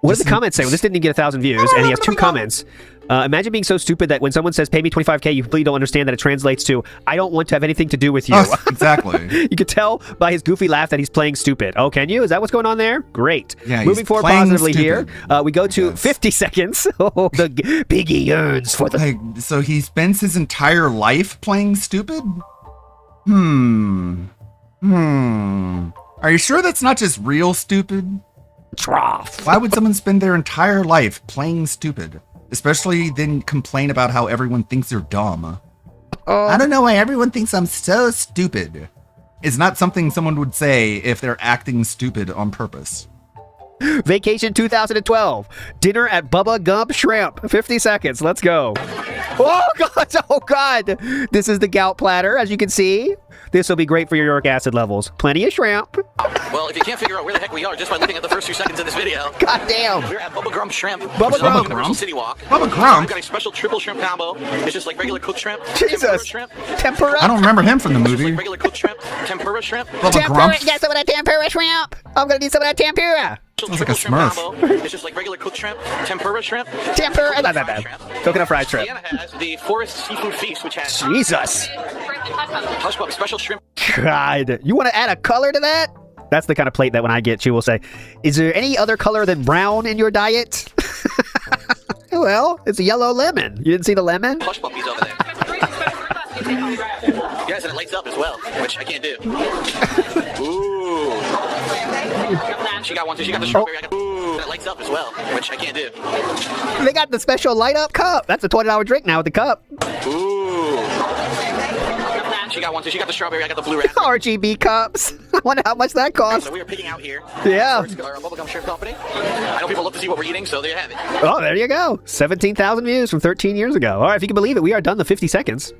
What did the comments say? Well, this didn't even get 1,000 views, and he has 2 comments. Imagine being so stupid that when someone says, pay me 25K, you completely don't understand that it translates to, I don't want to have anything to do with you. Oh, exactly. You could tell by his goofy laugh that he's playing stupid. Oh, can you? Is that what's going on there? Great. Yeah, Moving forward positively here, we go to 50 seconds. Oh, the Biggie yearns for the... Like, so he spends his entire life playing stupid? Are you sure that's not just real stupid? Trough. Why would someone spend their entire life playing stupid? Especially then complain about how everyone thinks they're dumb. I don't know why everyone thinks I'm so stupid. It's not something someone would say if they're acting stupid on purpose. Vacation 2012. Dinner at Bubba Gump Shrimp. 50 seconds. Let's go. Oh, God. Oh, God. This is the gout platter, as you can see. This will be great for your uric acid levels. Plenty of shrimp. Well, if you can't figure out where the heck we are just by looking at the first 2 seconds of this video. God damn. We're at Bubba Grump Shrimp. Bubba Grump. Universal City Walk. Bubba Grump? We've got a special triple shrimp combo. It's just like regular cooked shrimp. Jesus. Tempura shrimp. Tempura? I don't remember him from the It's just movie. like regular cooked shrimp. Tempura shrimp. Bubba Grump? You got some of that tempura shrimp? I'm gonna need some of that tempura. Sounds like a Smurf. Combo. It's just like regular cooked shrimp. Tempura shrimp. Tempura. Not that bad. Coconut fried shrimp. Indiana has the Forest Seafood Feast, which has Jesus. Hush Pup special shrimp. God. You want to add a color to that? That's the kind of plate that when I get, she will say, is there any other color than brown in your diet? Well, it's a yellow lemon. You didn't see the lemon? Hush Puppies over there. Yes, and it lights up as well, which I can't do. Ooh. She got one too. She got the strawberry. Ooh. It lights up as well, which I can't do. They got the special light up cup. That's a $20 drink now with the cup. Ooh. She got one too. She got the strawberry. I got the blue raspberry. RGB cups. I wonder how much that costs. So we are picking out here. Yeah. Our Bubblegum Shrimp Company. I know people love to see what we're eating, so there you have it. Oh, there you go. 17,000 views from 13 years ago. All right, if you can believe it, we are done the 50 seconds.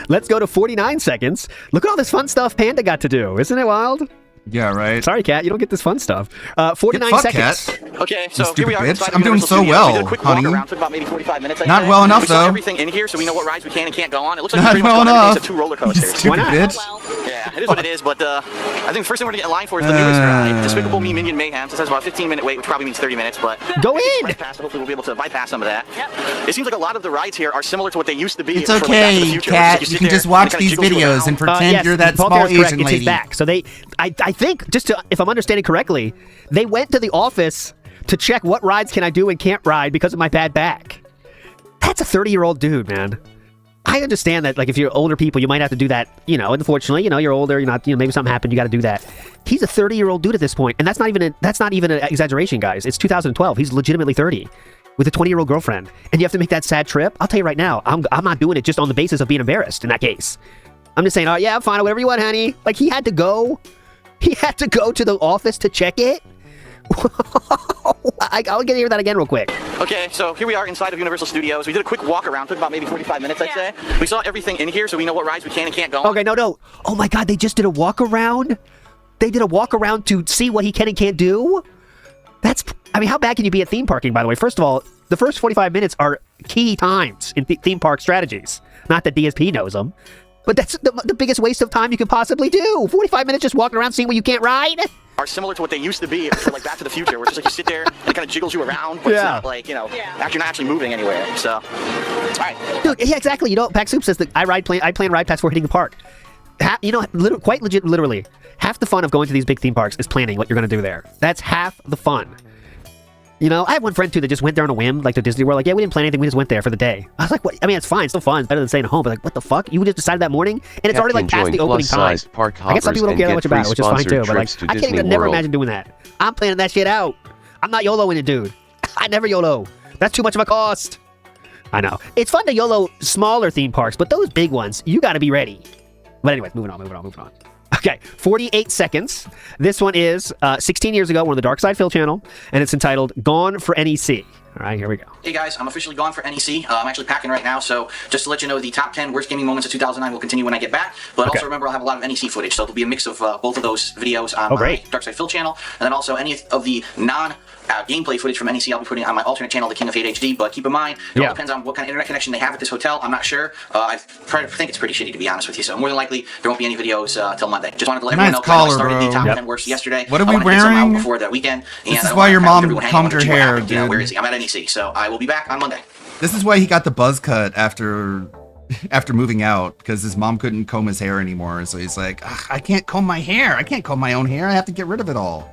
Let's go to 49 seconds. Look at all this fun stuff Panda got to do. Isn't it wild? Yeah, right. Sorry, Cat, you don't get this fun stuff. 49 Get fucked, seconds. Cat. Okay, so You here we are. stupid inside bitch. the I'm doing Universal so Studios. well, We did a quick honey. walk around. Took about maybe 45 minutes. I'd Not say. well enough, we saw though. everything in here, so we know what rides we can and can't go on. It looks like Not we pretty well much got enough. everything except 2 roller coasters. Stupid bitch. Yeah, it is what it is, but I think the first thing we're gonna get in line for is the newest ride, Despicable Me Minion Mayhem. This has about a 15-minute wait, which probably means 30 minutes, but go in. Hopefully we'll be able to bypass some of that. It seems like a lot of the rides here are similar to what they used to be. It's for, like, Back to the okay, Future. Cat. Like, You sit can there just watch and it kinda these jiggles you videos around. and pretend Yes, you're that Paul small Bear's correct. Asian It's lady. his back. So I think, if I'm understanding correctly, they went to the office to check what rides can I do and can't ride because of my bad back. That's a 30-year-old dude, man. I understand that, like, if you're older people, you might have to do that, unfortunately, you're older, you're not, maybe something happened, you got to do that. He's a 30-year-old dude at this point, and that's not even an exaggeration, guys. It's 2012. He's legitimately 30 with a 20-year-old girlfriend, and you have to make that sad trip. I'll tell you right now, I'm not doing it just on the basis of being embarrassed in that case. I'm just saying, oh, yeah, fine, whatever you want, honey. Like, he had to go to the office to check it. I'll get into that again real quick. Okay, so here we are inside of Universal Studios. We did a quick walk around, took about maybe 45 minutes, I'd say. We saw everything in here, so we know what rides we can and can't go on. Okay, no. Oh my God, they just did a walk around? They did a walk around to see what he can and can't do? How bad can you be at theme parking, by the way? First of all, The first 45 minutes are key times in theme park strategies. Not that DSP knows them, but that's the biggest waste of time you can possibly do. 45 minutes just walking around seeing what you can't ride. Are similar to what they used to be for like Back to the Future, where it's just like you sit there and it kind of jiggles you around, but it's not like, you're not actually moving anywhere. So, all right. Dude, yeah, exactly. You know, Pack Soup says that I plan ride paths for hitting the park. Literally, half the fun of going to these big theme parks is planning what you're going to do there. That's half the fun. You know, I have one friend too that just went there on a whim, like to Disney World. Like, yeah, we didn't plan anything. We just went there for the day. I was like, what? I mean, it's fine. It's still fun. It's better than staying at home. But like, what the fuck? You just decided that morning, and it's already like past the opening time. I guess some people don't care that much about it, which is fine too. But like, I can't even never imagine doing that. I'm planning that shit out. I'm not YOLOing it, dude. I never YOLO. That's too much of a cost. I know. It's fun to YOLO smaller theme parks, but those big ones, you got to be ready. But anyways, moving on. Okay, 48 seconds. This one is 16 years ago, one of the Dark Side Phil channel, and it's entitled Gone for NEC. All right, here we go. Hey guys, I'm officially gone for NEC. I'm actually packing right now, so just to let you know, the top 10 worst gaming moments of 2009 will continue when I get back. But also remember, I'll have a lot of NEC footage, so it'll be a mix of both of those videos on my Dark Side Phil channel, and then also any of the gameplay footage from NEC I'll be putting on my alternate channel, the King of Hate HD. But keep in mind, it all depends on what kind of internet connection they have at this hotel. I'm not sure. I think it's pretty shitty, to be honest with you. So more than likely, there won't be any videos till Monday. Just wanted to let everyone know I started the top 10 worst yesterday. What are we wearing? Before the weekend. This is why your mom combed her hair, dude. You know, where is he? I'm at NEC, so I will be back on Monday. This is why he got the buzz cut after moving out, because his mom couldn't comb his hair anymore. So he's like, I can't comb my hair. I can't comb my own hair. I have to get rid of it all.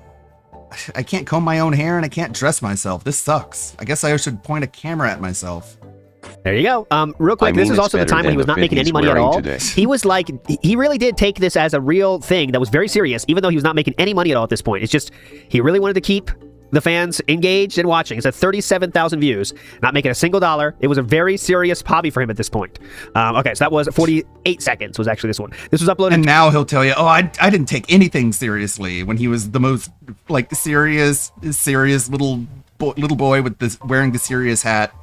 I can't comb my own hair and I can't dress myself. This sucks. I guess I should point a camera at myself. There you go. Real quick, this is also the time when he was not making any money at all. He was like, he really did take this as a real thing that was very serious, even though he was not making any money at all at this point. It's just, he really wanted to keep the fans engaged and watching. It's at 37,000 views, not making a single dollar. It was a very serious hobby for him at this point. Okay, so that was 48 seconds was actually this one. This was uploaded. And now he'll tell you, oh, I didn't take anything seriously, when he was the most like serious little boy with this, wearing the serious hat,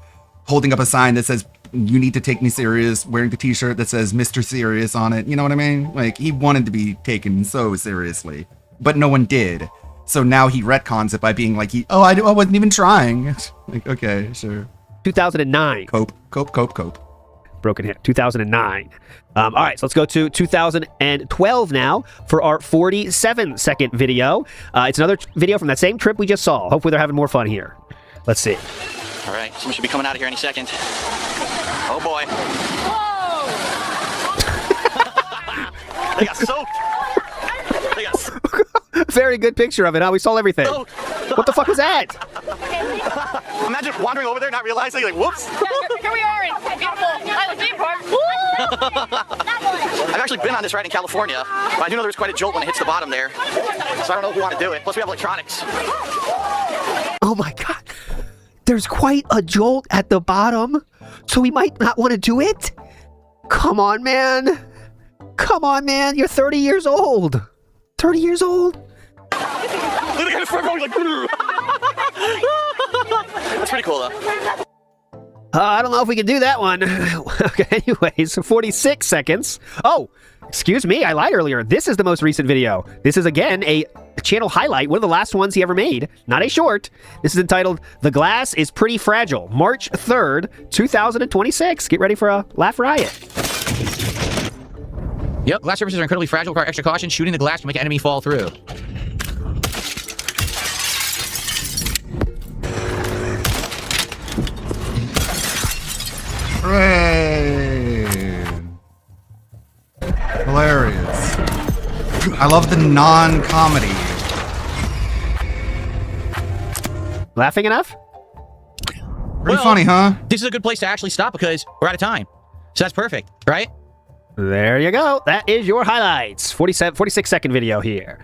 holding up a sign that says, you need to take me serious, wearing the t-shirt that says Mr. Serious on it. You know what I mean? Like, he wanted to be taken so seriously, but no one did. So now he retcons it by being like, I wasn't even trying. Like, okay, sure. 2009. Cope. Broken hit. 2009. All right, so let's go to 2012 now for our 47-second video. It's another video from that same trip we just saw. Hopefully they're having more fun here. Let's see. All right, someone should be coming out of here any second. Oh boy. They got soaked. Very good picture of it. How we saw everything. What the fuck was that? Imagine wandering over there, not realizing, like, whoops. Here we are in beautiful Island Theme Park. I've actually been on this ride in California, but I do know there's quite a jolt when it hits the bottom there. So I don't know if we want to do it. Plus we have electronics. Oh my god. There's quite a jolt at the bottom, so we might not want to do it? Come on, man. Come on, man. You're 30 years old. 30 years old? Look at the front going like. That's pretty cool, though. I don't know if we can do that one. Okay, anyways, 46 seconds. Oh, excuse me, I lied earlier. This is the most recent video. This is, again, a channel highlight, one of the last ones he ever made. Not a short. This is entitled, The Glass is Pretty Fragile, March 3rd, 2026. Get ready for a laugh riot. Yep, glass surfaces are incredibly fragile, require extra caution. Shooting the glass can make an enemy fall through. Hooray! Hilarious. I love the non-comedy. Laughing enough? Pretty funny, huh? This is a good place to actually stop because we're out of time. So that's perfect, right? There you go. That is your highlights. 46-second video here.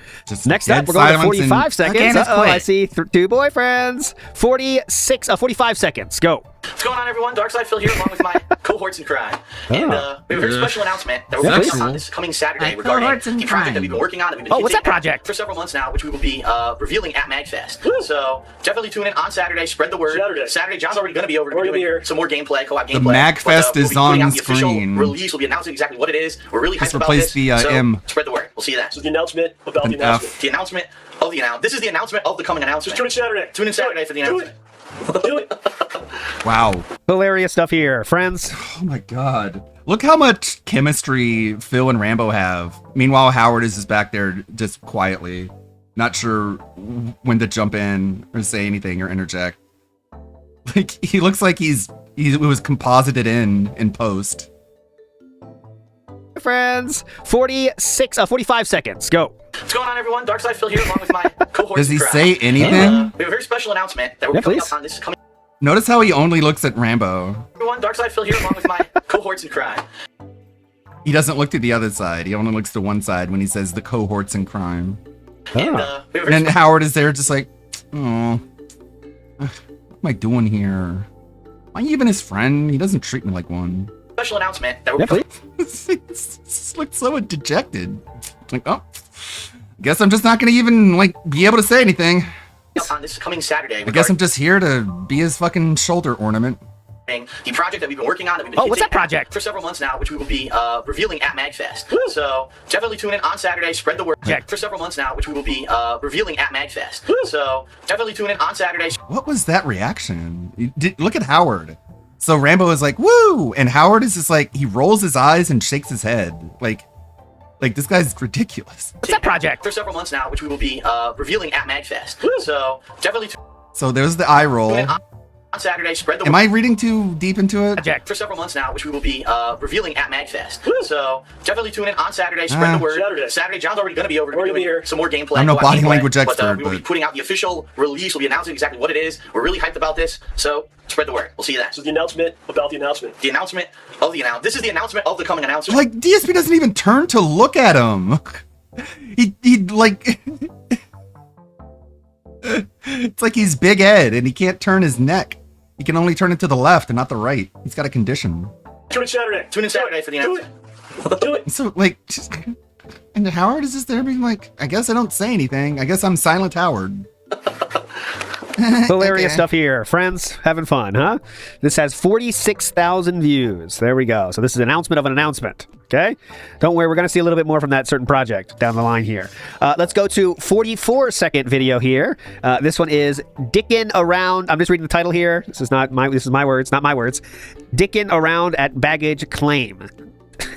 Next up, we're going to 45 seconds. Uh-oh, I see two boyfriends. 45 seconds. Go. What's going on, everyone? Darkside Phil here, along with my cohorts in crime. And we have a very special announcement that we're going to on this coming Saturday regarding the project that we've been working on. That we've been what's that project? For several months now, which we will be revealing at MagFest. So definitely tune in on Saturday. Spread the word. Saturday, John's already going to be over to be doing some more gameplay, co-op gameplay. The MagFest is on screen. Release. We'll be announcing exactly what it is. We're really hyped about this. The so M. Spread the word. We'll see you then. So the announcement about the announcement. The announcement of the announcement. This is the announcement of the coming announcement. Just tune in Saturday. Tune in Saturday for the announcement. Do it. Wow. Hilarious stuff here, friends. Oh my god. Look how much chemistry Phil and Rambo have. Meanwhile, Howard is just back there just quietly. Not sure when to jump in or say anything or interject. Like, he looks like he was composited in post. Friends, 45 seconds. Go. What's going on, everyone? Darkside Phil here, along with my cohorts. Does he crowd. say anything? We have a very special announcement that we're coming up on. This is coming. Notice how he only looks at Rambo. Everyone, Darkside Phil here, along with my cohorts in crime. He doesn't look to the other side. He only looks to one side when he says the cohorts in crime. And, And then Howard is there just like, oh, what am I doing here? Am I even his friend? He doesn't treat me like one. Special announcement that we're This looks so dejected. Like, oh, guess I'm just not gonna even like be able to say anything. on this coming Saturday. I guess I'm just here to be his fucking shoulder ornament. The project that we've been working on, that we've been what's that project? for several months now, which we will be revealing at MagFest. So definitely tune in on Saturday. Spread the word for several months now, which we will be revealing at MagFest. So definitely tune in on Saturday. What was that reaction? Look at Howard. So Rambo is like, woo! And Howard is just like, he rolls his eyes and shakes his head. Like this guy's ridiculous. What's that project? For several months now, which we will be revealing at MagFest. So definitely So there's the eye roll. tune in on Saturday. Spread the Am I reading too deep into it? for several months now, which we will be revealing at MagFest. So definitely tune in on Saturday. Spread the word. Saturday, John's already going to be over. We're going to be here. Some more gameplay. I'm no body gameplay, language but, expert, we will be but- putting out the official release. We'll be announcing exactly what it is. We're really hyped about this. So spread the word. We'll see you then. So the announcement about the announcement. The announcement of the announcement. This is the announcement of the coming announcement. Like, DSP doesn't even turn to look at him. He like... It's like he's Big Ed and he can't turn his neck. He can only turn it to the left and not the right. He's got a condition. Tune in Saturday. Tune in Saturday for the announcement. Do it. So, like, and Howard is just there being like, I guess I don't say anything. I guess I'm Silent Howard. Hilarious stuff here. Friends, having fun, huh? This has 46,000 views. There we go. So this is an announcement of an announcement. Okay? Don't worry, we're going to see a little bit more from that certain project down the line here. Let's go to 44-second video here. This one is Dickin' Around. I'm just reading the title here. This is my words, not my words. Dickin' Around at Baggage Claim.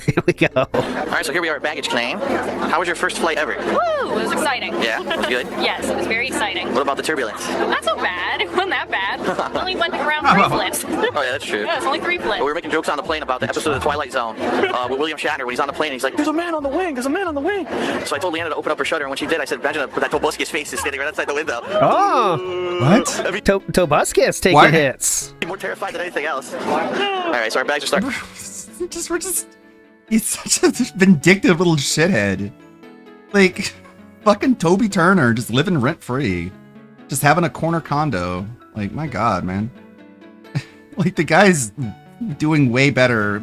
Here we go. All right, so here we are at Baggage Claim. How was your first flight ever? Woo! It was exciting. Yeah, it was good. Yes, it was very exciting. What about the turbulence? Not so bad. It wasn't that bad. We only went around 3 flips. Oh yeah, that's true. Yeah, it's only 3 flips. We were making jokes on the plane about the episode of The Twilight Zone with William Shatner when he's on the plane and he's like, "There's a man on the wing. There's a man on the wing." So I told Leanna to open up her shutter, and when she did, I said, "Imagine that Tobuscus face is standing right outside the window." Oh! What? Tobuscus taking What? hits. More terrified than anything else. All right, so our bags are starting. He's such a vindictive little shithead. Like, fucking Toby Turner just living rent free. Just having a corner condo. Like, my God, man. Like, the guy's doing way better,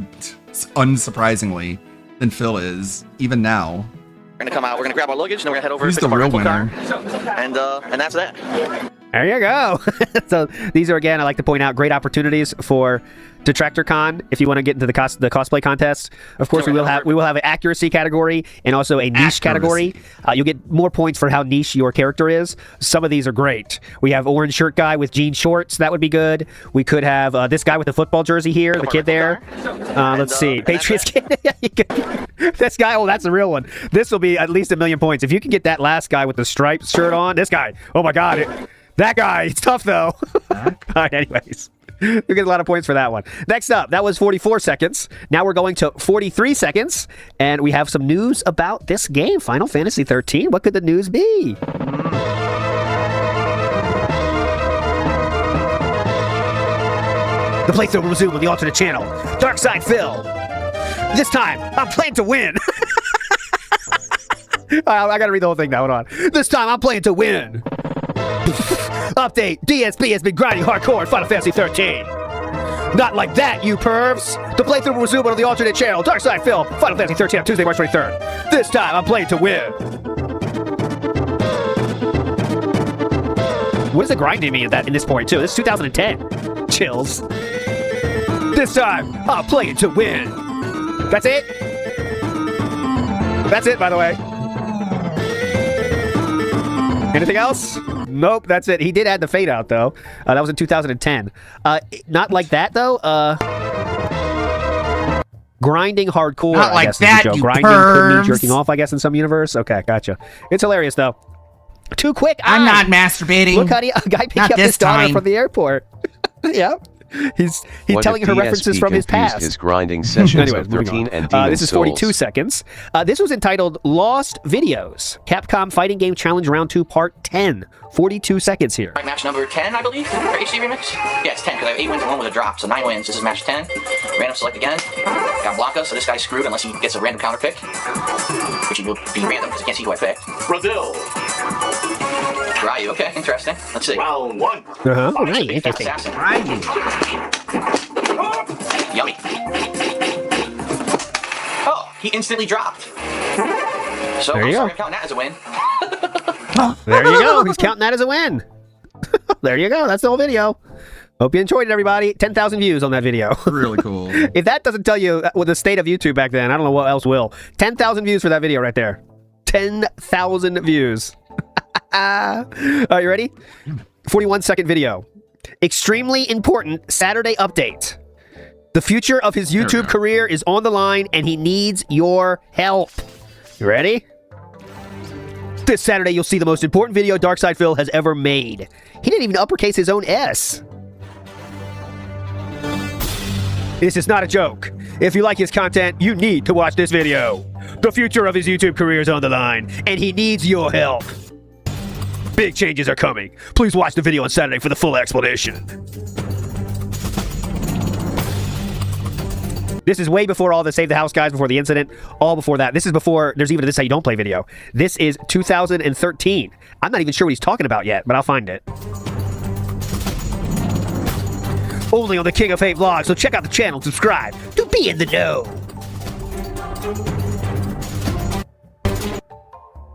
unsurprisingly, than Phil is, even now. We're gonna come out. We're gonna grab our luggage, and then we're gonna head over. Who's pick the up our real rental winner? car, and that's that. There you go. So these are, again, I like to point out, great opportunities for DetractorCon if you want to get into the cosplay contest. Of course, we will have an accuracy category and also a niche category. You'll get more points for how niche your character is. Some of these are great. We have orange shirt guy with jean shorts. That would be good. We could have this guy with the football jersey here, the kid there. Let's see. Patriots kid. This guy, oh, that's the real one. This will be at least 1 million points. If you can get that last guy with the striped shirt on, this guy, oh my God. That guy, it's tough though. All right, anyways. You get a lot of points for that one. Next up, that was 44 seconds. Now we're going to 43 seconds, and we have some news about this game, Final Fantasy 13. What could the news be? The playthrough will resume on the alternate channel. Darkside Phil. This time, I'm playing to win. I gotta read the whole thing now. Hold on. This time, I'm playing to win. Update, DSP has been grinding hardcore in Final Fantasy 13. Not like that, you pervs. The playthrough will resume on the alternate channel, Darkside Phil, Final Fantasy 13 on Tuesday, March 23rd. This time, I'm playing to win. What does the grinding mean in this point, too? This is 2010. Chills. This time, I'm playing to win. That's it? That's it, by the way. Anything else? Nope, that's it. He did add the fade out though. That was in 2010. Not like that though. Grinding hardcore. Not I like guess, is the that, joke. you Grinding could pervs. mean jerking off, I guess, in some universe. Okay, gotcha. It's hilarious though. Too quick. I'm not masturbating. Look, honey, a guy picking Not up his this daughter time. from the airport. Yep. He's What telling if her DSP references from his confused past. his grinding sessions Anyways, of moving 13 on. and Demon This is 42 Souls. seconds. This was entitled Lost Videos. Capcom Fighting Game Challenge Round 2 Part 10. 42 seconds here. Right, match number 10, I believe, for HD Remix? Yeah, it's 10, because I have 8 wins and 1 with a drop, so 9 wins. This is match 10. Random select again. Got Blanca, so this guy's screwed unless he gets a random counter pick. Which he will be random, because he can't see who I picked. Brazil. Ryu, okay, interesting. Let's see. Round 1. Uh-huh. All right, interesting. Assassin. Yummy. Oh, he instantly dropped. So There I'm you sorry, go. I'm counting that as a win. There you go. He's counting that as a win. There you go. That's the whole video. Hope you enjoyed it, everybody. 10,000 views on that video. Really cool. If that doesn't tell you what the state of YouTube back then, I don't know what else will. 10,000 views for that video right there. 10,000 views. Are you ready? 41-second video. Extremely important Saturday update. The future of his YouTube career is on the line, and he needs your help. You ready? This Saturday, you'll see the most important video Darkside Phil has ever made. He didn't even uppercase his own S. This is not a joke. If you like his content, you need to watch this video. The future of his YouTube career is on the line, and he needs your help. Big changes are coming. Please watch the video on Saturday for the full explanation. This is way before all the Save the House guys, before the incident, all before that. This is before there's even a This How You Don't Play video. This is 2013. I'm not even sure what he's talking about yet, but I'll find it. Only on the King of Hate vlog, so check out the channel and subscribe to be in the know.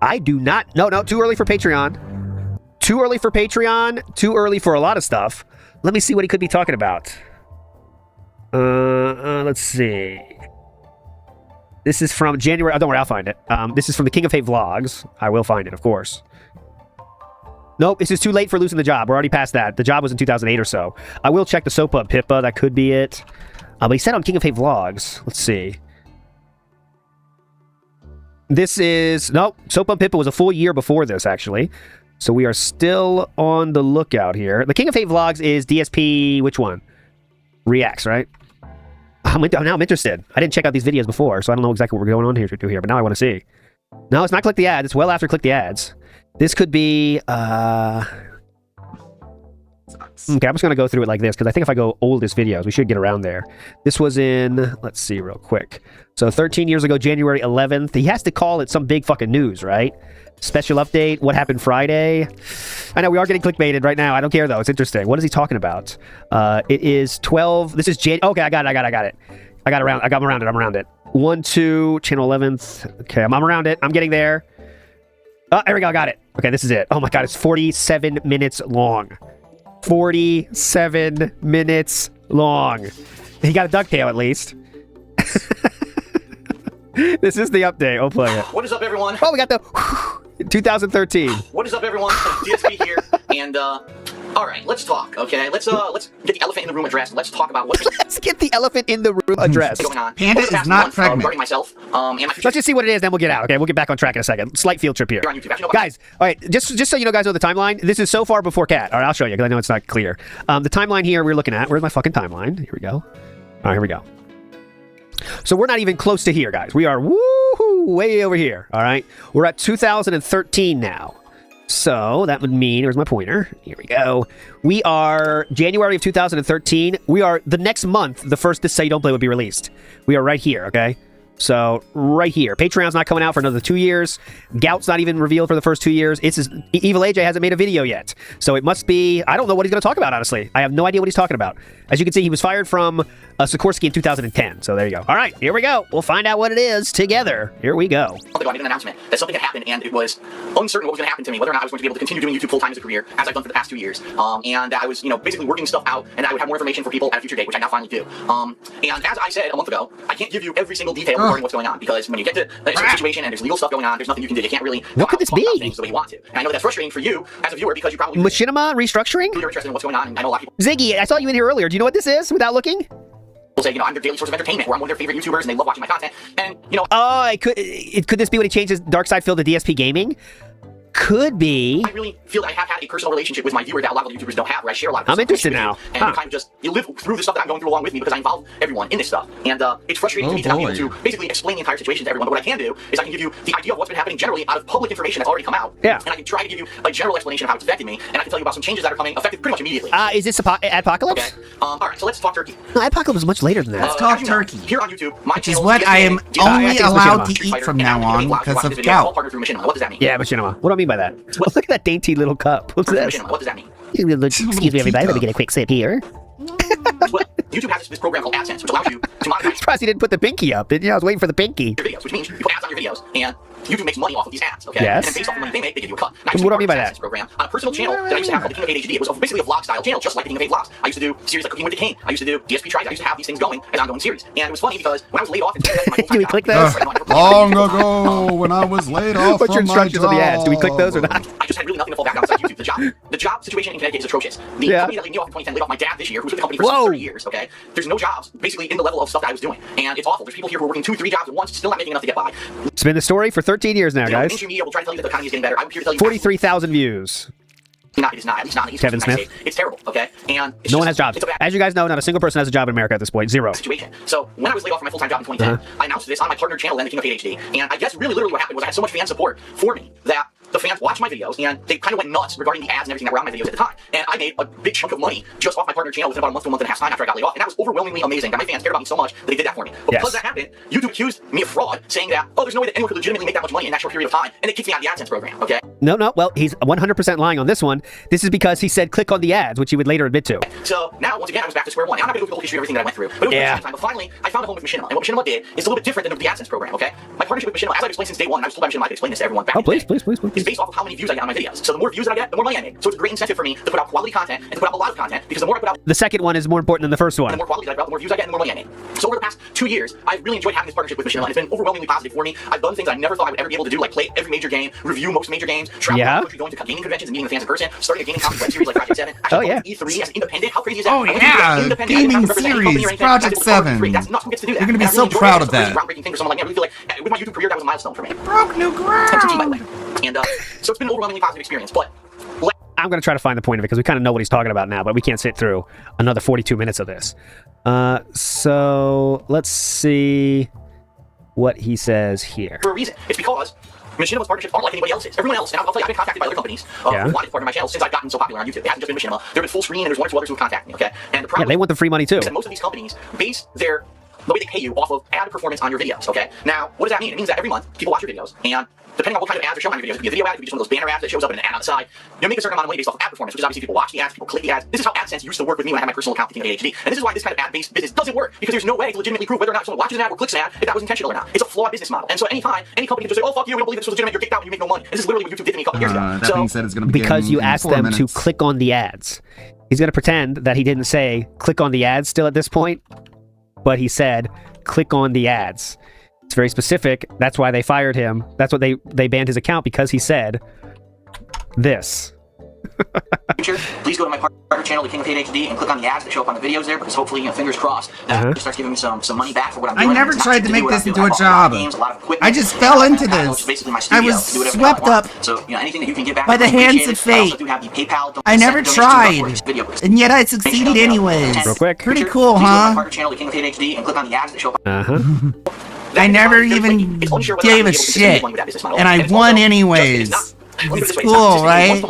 I do not... No, too early for Patreon. Too early for Patreon. Too early for a lot of stuff. Let me see what he could be talking about. Let's see. This is from January. Oh, don't worry, I'll find it. This is from the King of Hate vlogs. I will find it, of course. Nope, this is too late for losing the job. We're already past that. The job was in 2008 or so. I will check the Soap Up Pippa. That could be it. But he said on King of Hate vlogs. Let's see. This is... Nope, Soap Up Pippa was a full year before this, actually. So we are still on the lookout here. The King of Hate vlogs is DSP... Which one? Reacts, right? Now I'm interested. I didn't check out these videos before, so I don't know exactly what we're going on here to do here, but now I want to see. No, it's not Click the Ads. It's well after Click the Ads. This could be, Okay, I'm just going to go through it like this, because I think if I go oldest videos, we should get around there. This was in, let's see real quick. So 13 years ago, January 11th. He has to call it some big fucking news, right? Special update. What happened Friday? I know we are getting clickbaited right now. I don't care, though. It's interesting. What is he talking about? It is 12. This is Okay, I got it. I'm around it. 1, 2, channel 11th. Okay, I'm around it. I'm getting there. Oh, there we go. I got it. Okay, this is it. Oh my god, it's 47 minutes long. 47 minutes long. He got a ducktail at least. This is the update. I'll play it. What is up, everyone? Oh, we got the 2013. What is up, everyone? DSP here, and all right, let's talk. Okay, let's get the elephant in the room addressed. Let's talk about what. Let's get the elephant in the room addressed. Going on. Panda is not pregnant. Regarding myself, and my Let's just see what it is, then we'll get out. Okay, we'll get back on track in a second. Slight field trip here, on YouTube. Actually, no, guys. All right, just so you know, guys, know the timeline. This is so far before Cat. All right, I'll show you because I know it's not clear. The timeline here we're looking at. Where's my fucking timeline? Here we go. All right, here we go. So we're not even close to here, guys. We are way over here. All right, we're at 2013 now. So that would mean, where's my pointer? Here we go. We are January of 2013. We are the next month, the first This Say You Don't Play would be released. We are right here, okay? So right here. Patreon's not coming out for another 2 years. Gout's not even revealed for the first 2 years. Evil AJ hasn't made a video yet. So it must be, I don't know what he's going to talk about, honestly. I have no idea what he's talking about. As you can see, he was fired from Sikorsky in 2010. So there you go. All right, here we go. We'll find out what it is together. Here we go. I made an announcement that something had happened, and it was uncertain what was going to happen to me, whether or not I was going to be able to continue doing YouTube full-time as a career, as I've done for the past 2 years. And I was, basically working stuff out, and I would have more information for people at a future date, which I now finally do. And as I said a month ago, I can't give you every single detail of reporting what's going on, because when you get to a certain situation and there's legal stuff going on, there's nothing you can do. You can't really What could this talk about be? things the way you want to. And I know that's frustrating for you as a viewer, because you probably Machinima restructuring? you're interested in what's going on, and I know a lot of people Ziggy, I saw you in here earlier. Do you know what this is without looking? say, I'm their daily source of entertainment, or I'm one of their favorite YouTubers, and they love watching my content. And Oh, could this be when he changes Darkside Phil to DSP Gaming? Could be. I really feel that I have had a personal relationship with my viewer that a lot of YouTubers don't have, where I share a lot of I'm interested now. And you kind of just live through the stuff that I'm going through along with me, because I involve everyone in this stuff. And it's frustrating to me to not be able to basically explain the entire situation to everyone. But what I can do is I can give you the idea of what's been happening generally out of public information that's already come out. Yeah. And I can try to give you a general explanation of how it's affecting me, and I can tell you about some changes that are coming effective pretty much immediately. Is this Apocalypse? Okay. All right, so let's talk turkey. No, Apocalypse is much later than that. Let's talk turkey. Here on YouTube, my Which is what I am only allowed to eat from now on because of gout. What does that mean? Yeah, Machinima. What do I mean by that? Look at that dainty little cup. What's this? What does that mean? Excuse me, everybody. Let me get a quick sip here. Well, YouTube has this program called AdSense, which allows you to monetize I'm surprised he didn't put the pinky up. I was waiting for the pinky. your videos, which means you put ads on your videos, and YouTube makes money off of these ads, okay? Yes. And then based off the money they make, they give you a cut. Now, And what do I mean by that? Program on a personal channel that I used to have called The King of 8 HD. It was basically a vlog-style channel, just like The King of 8 Vlogs. I used to do series like Cooking with the King. I used to do DSP Tries. I used to have these things going as ongoing series. And it was funny because when I was laid off, do we click those? Long ago, when I was laid off What's your from my instructions on the ads? Do we click those or not? I just had really nothing to fall back on besides YouTube. The job situation in Connecticut is atrocious. The company that laid me off in 2010 laid off my dad this year, who's with the company for 30 years, okay? There's no jobs, basically, in the level of stuff that I was doing. And it's awful. There's people here who are working 2-3 jobs at once, still not making enough to get by. It's been the story for 13 years now, guys. Mainstream media will try to tell you that the economy is getting better. I'm here to tell you 43,000 views. it is not. At least not in the East Coast Kevin of the United Smith. States. It's terrible, okay? And it's No one just- has jobs. It's a bad As you guys know, not a single person has a job in America at this point. Zero. situation. So when I was laid off from my full-time job in 2010, I announced this on my partner channel, then The King of 8 HD. And I guess really literally what happened was I had so much fan support for me that the fans watched my videos and they kind of went nuts regarding the ads and everything that were on my videos at the time. And I made a big chunk of money just off my partner channel within about a month to a month and a half time after I got laid off. And that was overwhelmingly amazing. That my fans cared about me so much that they did that for me. But because that happened, YouTube accused me of fraud, saying that, there's no way that anyone could legitimately make that much money in that short period of time. And they kicked me out of the AdSense program, okay? No. Well, he's 100% lying on this one. This is because he said click on the ads, which he would later admit to. So now, once again, I was back to square one. And I'm not going to go through the whole history of everything that I went through. But it was a time. But finally, I found a home with Machinima. And what Machinima did is a little bit different than the AdSense program, okay? My partnership with Machinima, as I've explained since day one, and I was told by Machinima I could explain this to everyone back in the day, Please. is based off of how many views I get on my videos. So the more views that I get, the more money I make. So it's a great incentive for me to put out quality content and to put out a lot of content, because the more I put out, The second one is more important than the first and one. the more quality that I put out, the more views I get, and the more money I make. So over the past 2 years, I've really enjoyed having this partnership with Machinima, and it's been overwhelmingly positive for me. I've done things I never thought I would ever be able to do, like play every major game, review most major games, travel around the country, going to gaming conventions and meeting the fans in person, starting a gaming conference web series like Project 7, actually going to E3 as an independent. How crazy is that? Oh, yeah, gaming series, Project 7. That's nuts. Who gets to do that? You're gonna be And I so really enjoy proud it. of It's a crazy that. groundbreaking thing for someone like me. I really feel like with my YouTube career, that was a milestone for me. Broke new ground. By the way. And so it's been an overwhelmingly positive experience, but I'm going to try to find the point of it because we kind of know what he's talking about now, but we can't sit through another 42 minutes of this. So let's see what he says here. for a reason. It's because Machinima's partnerships aren't like anybody else's. Everyone else, and I'll tell you, I've been contacted by other companies who wanted to partner my channel since I've gotten so popular on YouTube. It hasn't just been Machinima. There have been Full Screen, and there's one or two others who have contacted me, okay? And the problem They want the free money too. is that most of these companies base the way they pay you off of ad performance on your videos, okay? Now, what does that mean? It means that every month, people watch your videos, and depending on what kind of ads are shown on your videos, it could be a video ad, it could be just one of those banner ads that shows up in an ad on the side. You'll make a certain amount of money based off of ad performance, which is obviously people watch the ads, people click the ads. This is how AdSense used to work with me when I had my personal account, The King of ADHD. And this is why this kind of ad-based business doesn't work, because there's no way to legitimately prove whether or not someone watches an ad or clicks an ad if that was intentional or not. It's a flawed business model. And so anytime any company can just say, oh, fuck you, we don't believe this was legitimate, you're kicked out, and you make no money. And this is literally what YouTube did to me a couple years ago. That being said, it's going to begin Because you in asked 4 them minutes. to click on the ads. He's going to pretend that he didn't say click on the ads still at this point, but he said click on the ads. It's very specific. That's why they fired him. That's what they banned his account, because he said this. Future, please go to my partner channel, The King of 8 HD, and click on the ads that show up on the videos there, because hopefully, fingers crossed, that just starts giving me some money back for what I'm I doing. never It's not tried to do make what this I'm into doing. a I bought a lot of job. games, a lot of equipment. I just fell into Which is this. basically my I studio was to do whatever the hell I swept want. up So, anything that you can get back, by the I hands appreciate of it. I also fate. do have the PayPal I never donation button for tried, this video. and yet I succeeded anyways. Real quick. Pretty cool, Please go to my huh? partner channel, The King of 8 HD, and click on the ads that show up. I never even gave a shit, and I won anyways. It's cool, right?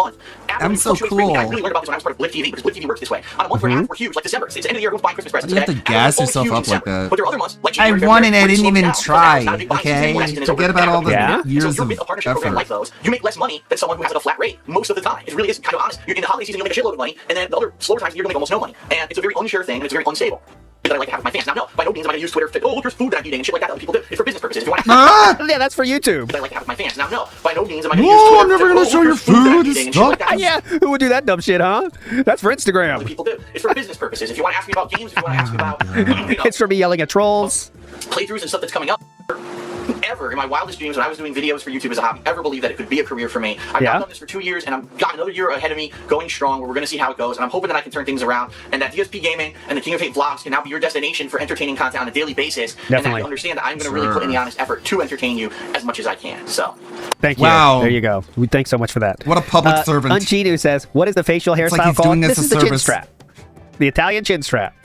I'm so cool. I really learned about this when I was part of Blip TV, because Blip TV works this way. On a month where ads were huge, like December, it's the end of the year, everyone's buying Christmas presents. You have to okay? gas And it's yourself always up huge in like December. that. But there are other months, like I January, won and I February, didn't where it even slows down. try, It's not a big buying season, okay? where season is Forget over. about all the Yeah? years So you're of with a partnership program like effort. those, you make less money than someone who has a flat rate most of the time. It really is kind of honest. You're in the holiday season, you'll make a shitload of money, and then the other slower times, you're going to make almost no money. And it's a very unsure thing, and it's very unstable. that I like to have with my fans. Now, no, by no means am I gonna use Twitter to, oh, look, there's food that I'm eating and shit like that people do. It's for business purposes. If you want to yeah, that's for YouTube. That I like to have with my fans. Now, no, by no means am I gonna use Twitter I'm never to, gonna show your food that I'm and eating and shit like that. Yeah, who would do that dumb shit, huh? That's for Instagram. People do. It's for business purposes. If you want to ask me about games, if you want to ask me about, you know, It's for me yelling at trolls. playthroughs and stuff that's coming up. Ever in my wildest dreams when I was doing videos for YouTube as a hobby, ever believed that it could be a career for me. I've now done this for 2 years, and I've got another year ahead of me going strong, where we're going to see how it goes, and I'm hoping that I can turn things around, and that DSP Gaming and the King of Hate vlogs can now be your destination for entertaining content on a daily basis, and that you understand that I'm going to really put in the honest effort to entertain you as much as I can. So, thank you. Wow. There you go. Thanks so much for that. What a public servant. Unchinu says, what is the facial It's hairstyle like he's called? doing This us is a the chin service. strap. The Italian chin strap.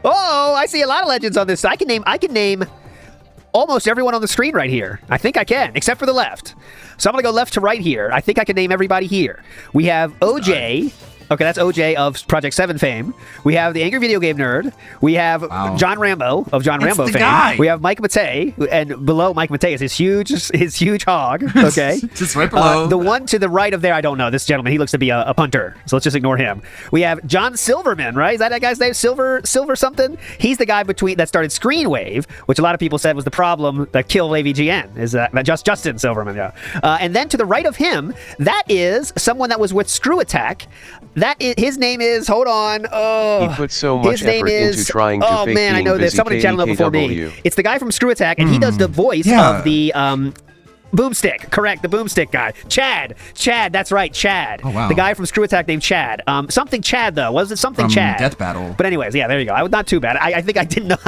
Oh, I see a lot of legends on this. I can name almost everyone on the screen right here. I think I can, except for the left. So I'm going to go left to right here. I think I can name everybody here. We have OJ. Okay, that's OJ of Project 7 fame. We have the Angry Video Game Nerd. We have John Rambo of John Rambo fame. Guy. We have Mike Matei, and below Mike Matei is his huge hog. Okay, just right below. The one to the right of there, I don't know. This gentleman, he looks to be a punter, so let's just ignore him. We have John Silverman, right? Is that guy's name? Silver something? He's the guy that started Screenwave, which a lot of people said was the problem that killed AVGN. Is that Justin Silverman? Yeah. And then to the right of him, that is someone that was with Screw Attack. His name is, hold on. He put so much effort into trying to fake man, I know this. Someone in channel know before me. It's the guy from Screw Attack, and he does the voice of the Boomstick. Correct, the Boomstick guy. Chad, that's right, Chad. Oh, wow. The guy from Screw Attack named Chad. Something Chad, though. Was it something From Chad? Death Battle. But anyways, yeah, there you go. Not too bad. I think I didn't know.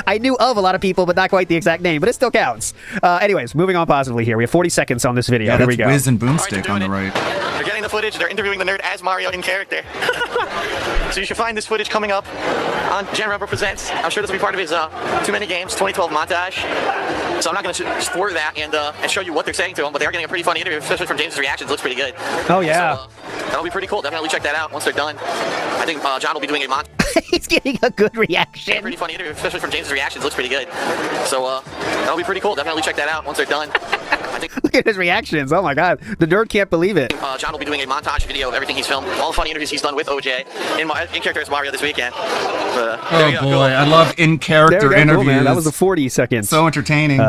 I knew of a lot of people, but not quite the exact name, but it still counts. Anyways, moving on positively here. We have 40 seconds on this video. Yeah, Here that's we go. Wiz and Boomstick on the right. they're getting the footage. They're interviewing the nerd as Mario in character. So you should find this footage coming up on Jan Rebel Presents. I'm sure this will be part of his Too Many Games 2012 montage. So I'm not going to spoil that and show you what they're saying to him, but they are getting a pretty funny interview, especially from James's reactions. Looks pretty good. Oh, yeah. So, that'll be pretty cool. Definitely check that out once they're done. I think John will be doing a montage. He's getting a good reaction. Pretty funny interview, especially from James's reactions. Looks pretty good. So that'll be pretty cool. Definitely check that out once they're done. Look at his reactions. Oh my god. The nerd can't believe it. John will be doing a montage video of everything he's filmed, all the funny interviews he's done with OJ in character as Mario this weekend. Oh boy, I love in-character interviews. Cool, man. That was the 40 seconds. So entertaining.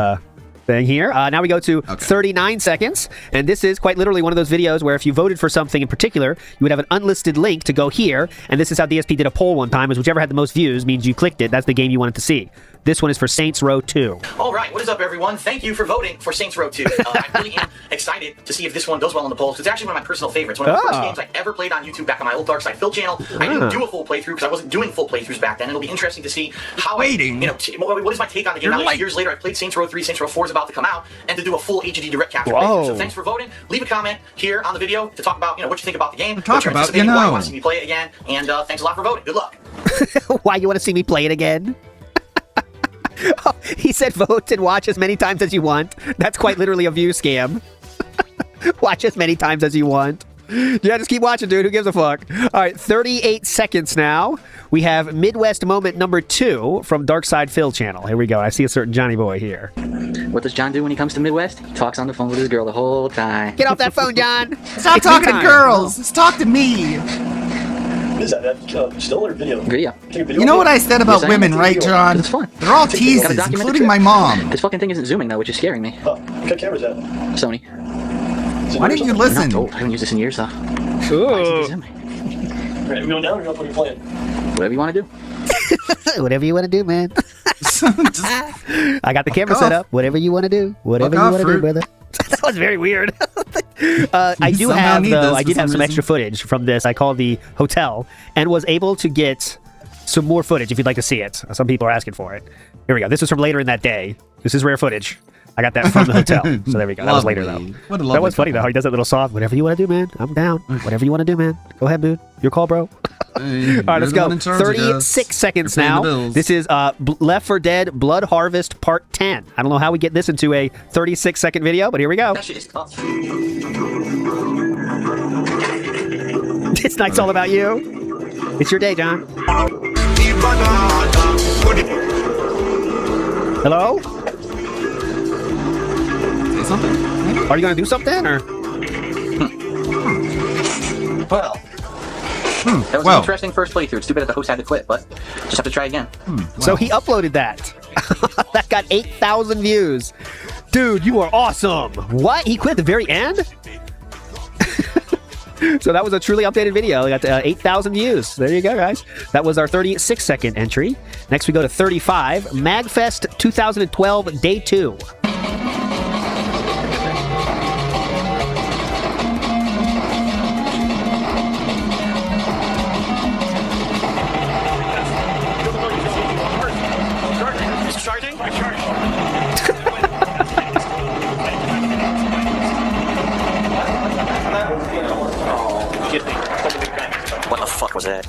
Thing here. Now we go to 39 seconds, and this is quite literally one of those videos where if you voted for something in particular, you would have an unlisted link to go here, and this is how DSP did a poll one time, is whichever had the most views means you clicked it. That's the game you wanted to see. This one is for Saints Row 2. All right, what is up, everyone? Thank you for voting for Saints Row 2. I really am excited to see if this one does well in the polls. It's actually one of my personal favorites. One of the first games I ever played on YouTube back on my old Dark Side Phil channel. I didn't do a full playthrough because I wasn't doing full playthroughs back then. It'll be interesting to see how what is my take on the game. Now, years later, I played Saints Row 3. Saints Row 4 is about to come out, and to do a full HD direct capture playthrough. So thanks for voting. Leave a comment here on the video to talk about what you think about the game, what you're anticipating, why you want to see me play it again, and thanks a lot for voting. Good luck. Why you want to see me play it again? Oh, he said vote and watch as many times as you want. That's quite literally a view scam. Watch as many times as you want. Yeah, just keep watching, dude. Who gives a fuck? All right, 38 seconds now. We have Midwest moment number 2 from Dark Side Phil channel. Here we go. I see a certain Johnny boy here. What does John do when he comes to Midwest? He talks on the phone with his girl the whole time. Get off that phone, John. Stop talking to girls. Let's talk to me. What is that? Still or video? Video. You know what I said about women, right, John? It's fun. They're all teases, including my mom. This fucking thing isn't zooming though, which is scaring me. Oh, what camera's that? Sony. Why didn't you listen? I haven't used this in years though. Alright, we going down or what are you playing? Whatever you want to do. Whatever you want to do, man. I got the camera set up. Whatever you want to do. Whatever you want to do, brother. That was very weird. I do have, though, I did have some extra footage from this. I called the hotel and was able to get some more footage if you'd like to see it. Some people are asking for it. Here we go. This is from later in that day. This is rare footage. I got that from the hotel. So there we go. That was later, though. That was funny, though. How he does that little soft, whatever you want to do, man. I'm down. Whatever you want to do, man. Go ahead, dude. Your call, bro. Hey, all right, let's go. 36 seconds now. This is Left 4 Dead Blood Harvest Part 10. I don't know how we get this into a 36-second video, but here we go. This night's all about you. It's your day, John. Hello? Say something? Maybe? Are you going to do something, or? Well. That was an interesting first playthrough. It's too bad that the host had to quit, but Just have to try again. So he uploaded that. That got 8,000 views. Dude, you are awesome. What? He quit at the very end? So that was a truly updated video. We got 8,000 views. There you go, guys. That was our 36-second entry. Next, we go to 35. MagFest 2012, Day 2. Charging? What the fuck was that?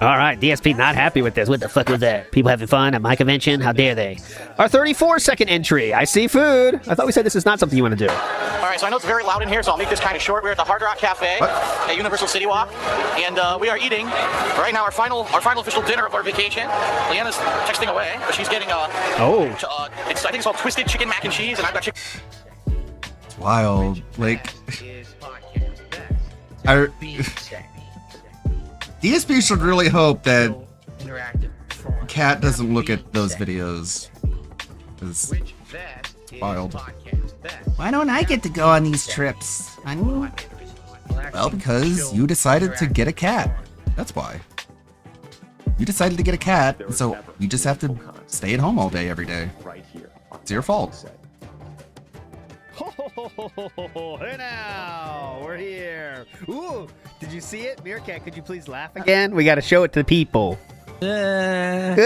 All right, DSP not happy with this. What the fuck was that? People having fun at my convention? How dare they? Our 34-second entry. I see food. I thought we said this is not something you want to do. All right, so I know it's very loud in here, so I'll make this kind of short. We're at the Hard Rock Cafe at Universal City Walk, and we are eating right now our final official dinner of our vacation. Leanna's texting away, but she's getting I think it's called Twisted Chicken Mac and Cheese, and I've got chicken. It's wild. Like, DSP should really hope that Cat doesn't look at those videos. It's wild. Why don't I get to go on these trips, honey? Well, because you decided to get a cat. That's why. You decided to get a cat, so you just have to stay at home all day, every day. It's your fault. Hey now, we're here. Ooh, did you see it? Meerkat, could you please laugh again? We got to show it to the people. It's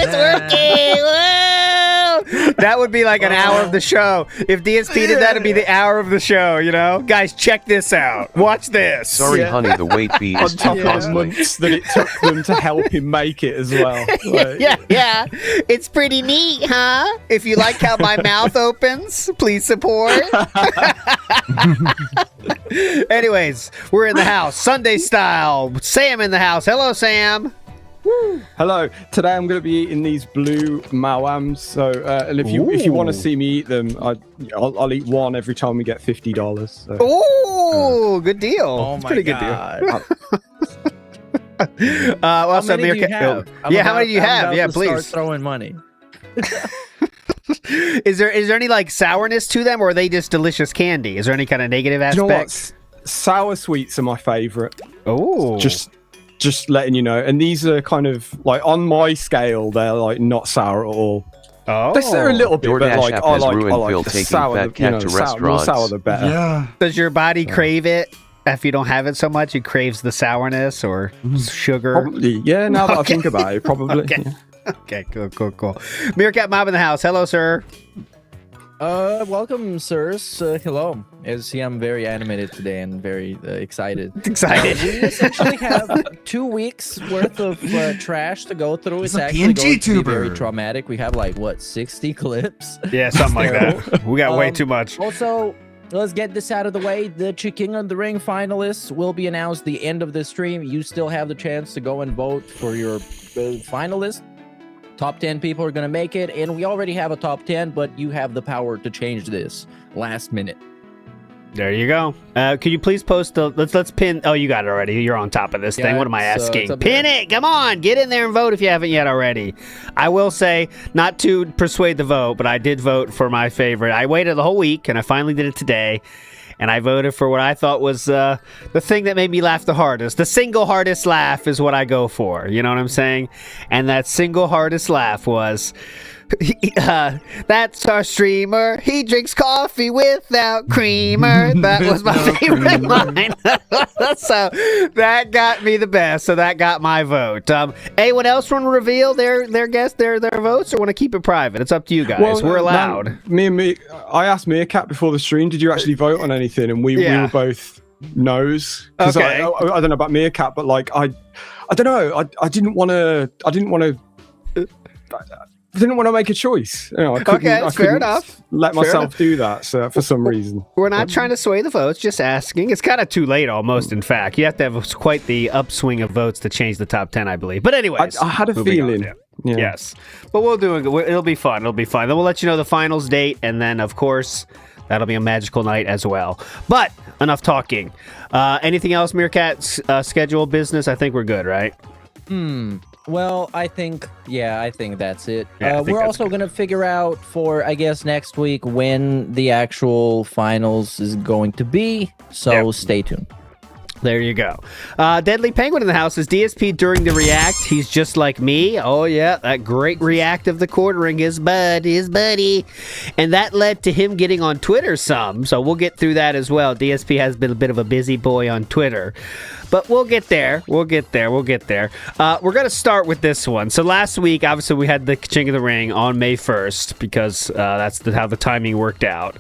working! Whoa! That would be like an hour of the show. If DSP did that, it'd be the hour of the show, you know? Guys, check this out. Watch this. Sorry, honey, the weight bee is On top too of the costly. months that it took them to help him make it as well. Like, Yeah. It's pretty neat, huh? If you like how my mouth opens, please support. Anyways, we're in the house, Sunday style. Sam in the house. Hello, Sam. Hello. Today I'm going to be eating these blue mawams. So, and if you want to see me eat them, I'll eat one every time we get $50. So. Ooh, good deal. Oh It's my pretty God. good deal. How many do you have? How many do you have? Yeah, Start please. throwing money. Is there any like sourness to them, or are they just delicious candy? Is there any kind of negative Do you know aspect? what? Sour sweets are my favorite. Oh. Just letting you know. And these are kind of like on my scale, they're like not sour at all. Oh. They're a little bit, but DoorDash like app I has like ruined Phil the taking sour, fat cat to the more restaurants. sour the better. Yeah. Does your body crave it? If you don't have it so much, it craves the sourness or sugar. Probably. Yeah, now that I think about it, probably. Okay. Yeah. Okay, cool. Meerkat Mob in the house. Hello, sir. Welcome, sirs. Hello. As you see, I'm very animated today and very excited. Excited. We essentially have 2 weeks worth of trash to go through. It's a actually PNG going to be tuber. very traumatic. We have like, what, 60 clips? Yeah, something like that. We got way too much. Also, let's get this out of the way. The King of the Ring finalists will be announced the end of the stream. You still have the chance to go and vote for your finalist. Top 10 people are going to make it, and we already have a top 10, but you have the power to change this last minute. There you go. Could you please post the let's pin? Oh, you got it already. You're on top of this thing. Yeah, What am I so asking? it's up Pin there. it. Come on, get in there and vote if you haven't yet already. I will say, not to persuade the vote, but I did vote for my favorite. I waited the whole week, and I finally did it today. And I voted for what I thought was the thing that made me laugh the hardest. The single hardest laugh is what I go for. You know what I'm saying? And that single hardest laugh was, that's our streamer. He drinks coffee without creamer. That was my favorite line. So that got me the best. So that got my vote. Anyone else want to reveal their votes, or want to keep it private? It's up to you guys. We're allowed. I asked Meerkat before the stream, did you actually vote on anything? And we were both no's. Okay. I don't know about Meerkat, but like I don't know. I didn't want to make a choice. You know, I couldn't fair enough. Let Fair myself enough. do that. So for some reason, We're not trying to sway the votes, just asking. It's kind of too late almost, in fact. You have to have quite the upswing of votes to change the top 10, I believe. But anyways. I had a moving on, feeling. yeah. Yeah. Yes. But it'll be fun. It'll be fun. Then we'll let you know the finals date, and then, of course, that'll be a magical night as well. But enough talking. Anything else, Meerkat? Schedule business? I think we're good, right? Well, I think that's it. Yeah, I think we're that's also good. going to figure out for, I guess, next week when the actual finals is going to be. So stay tuned. There you go. Deadly Penguin in the house is DSP during the react. He's just like me. Oh, yeah, that great react of the quartering, his buddy. And that led to him getting on Twitter some. So we'll get through that as well. DSP has been a bit of a busy boy on Twitter. But we'll get there. We're going to start with this one. So last week, obviously, we had the King of the Ring on May 1st because that's how the timing worked out.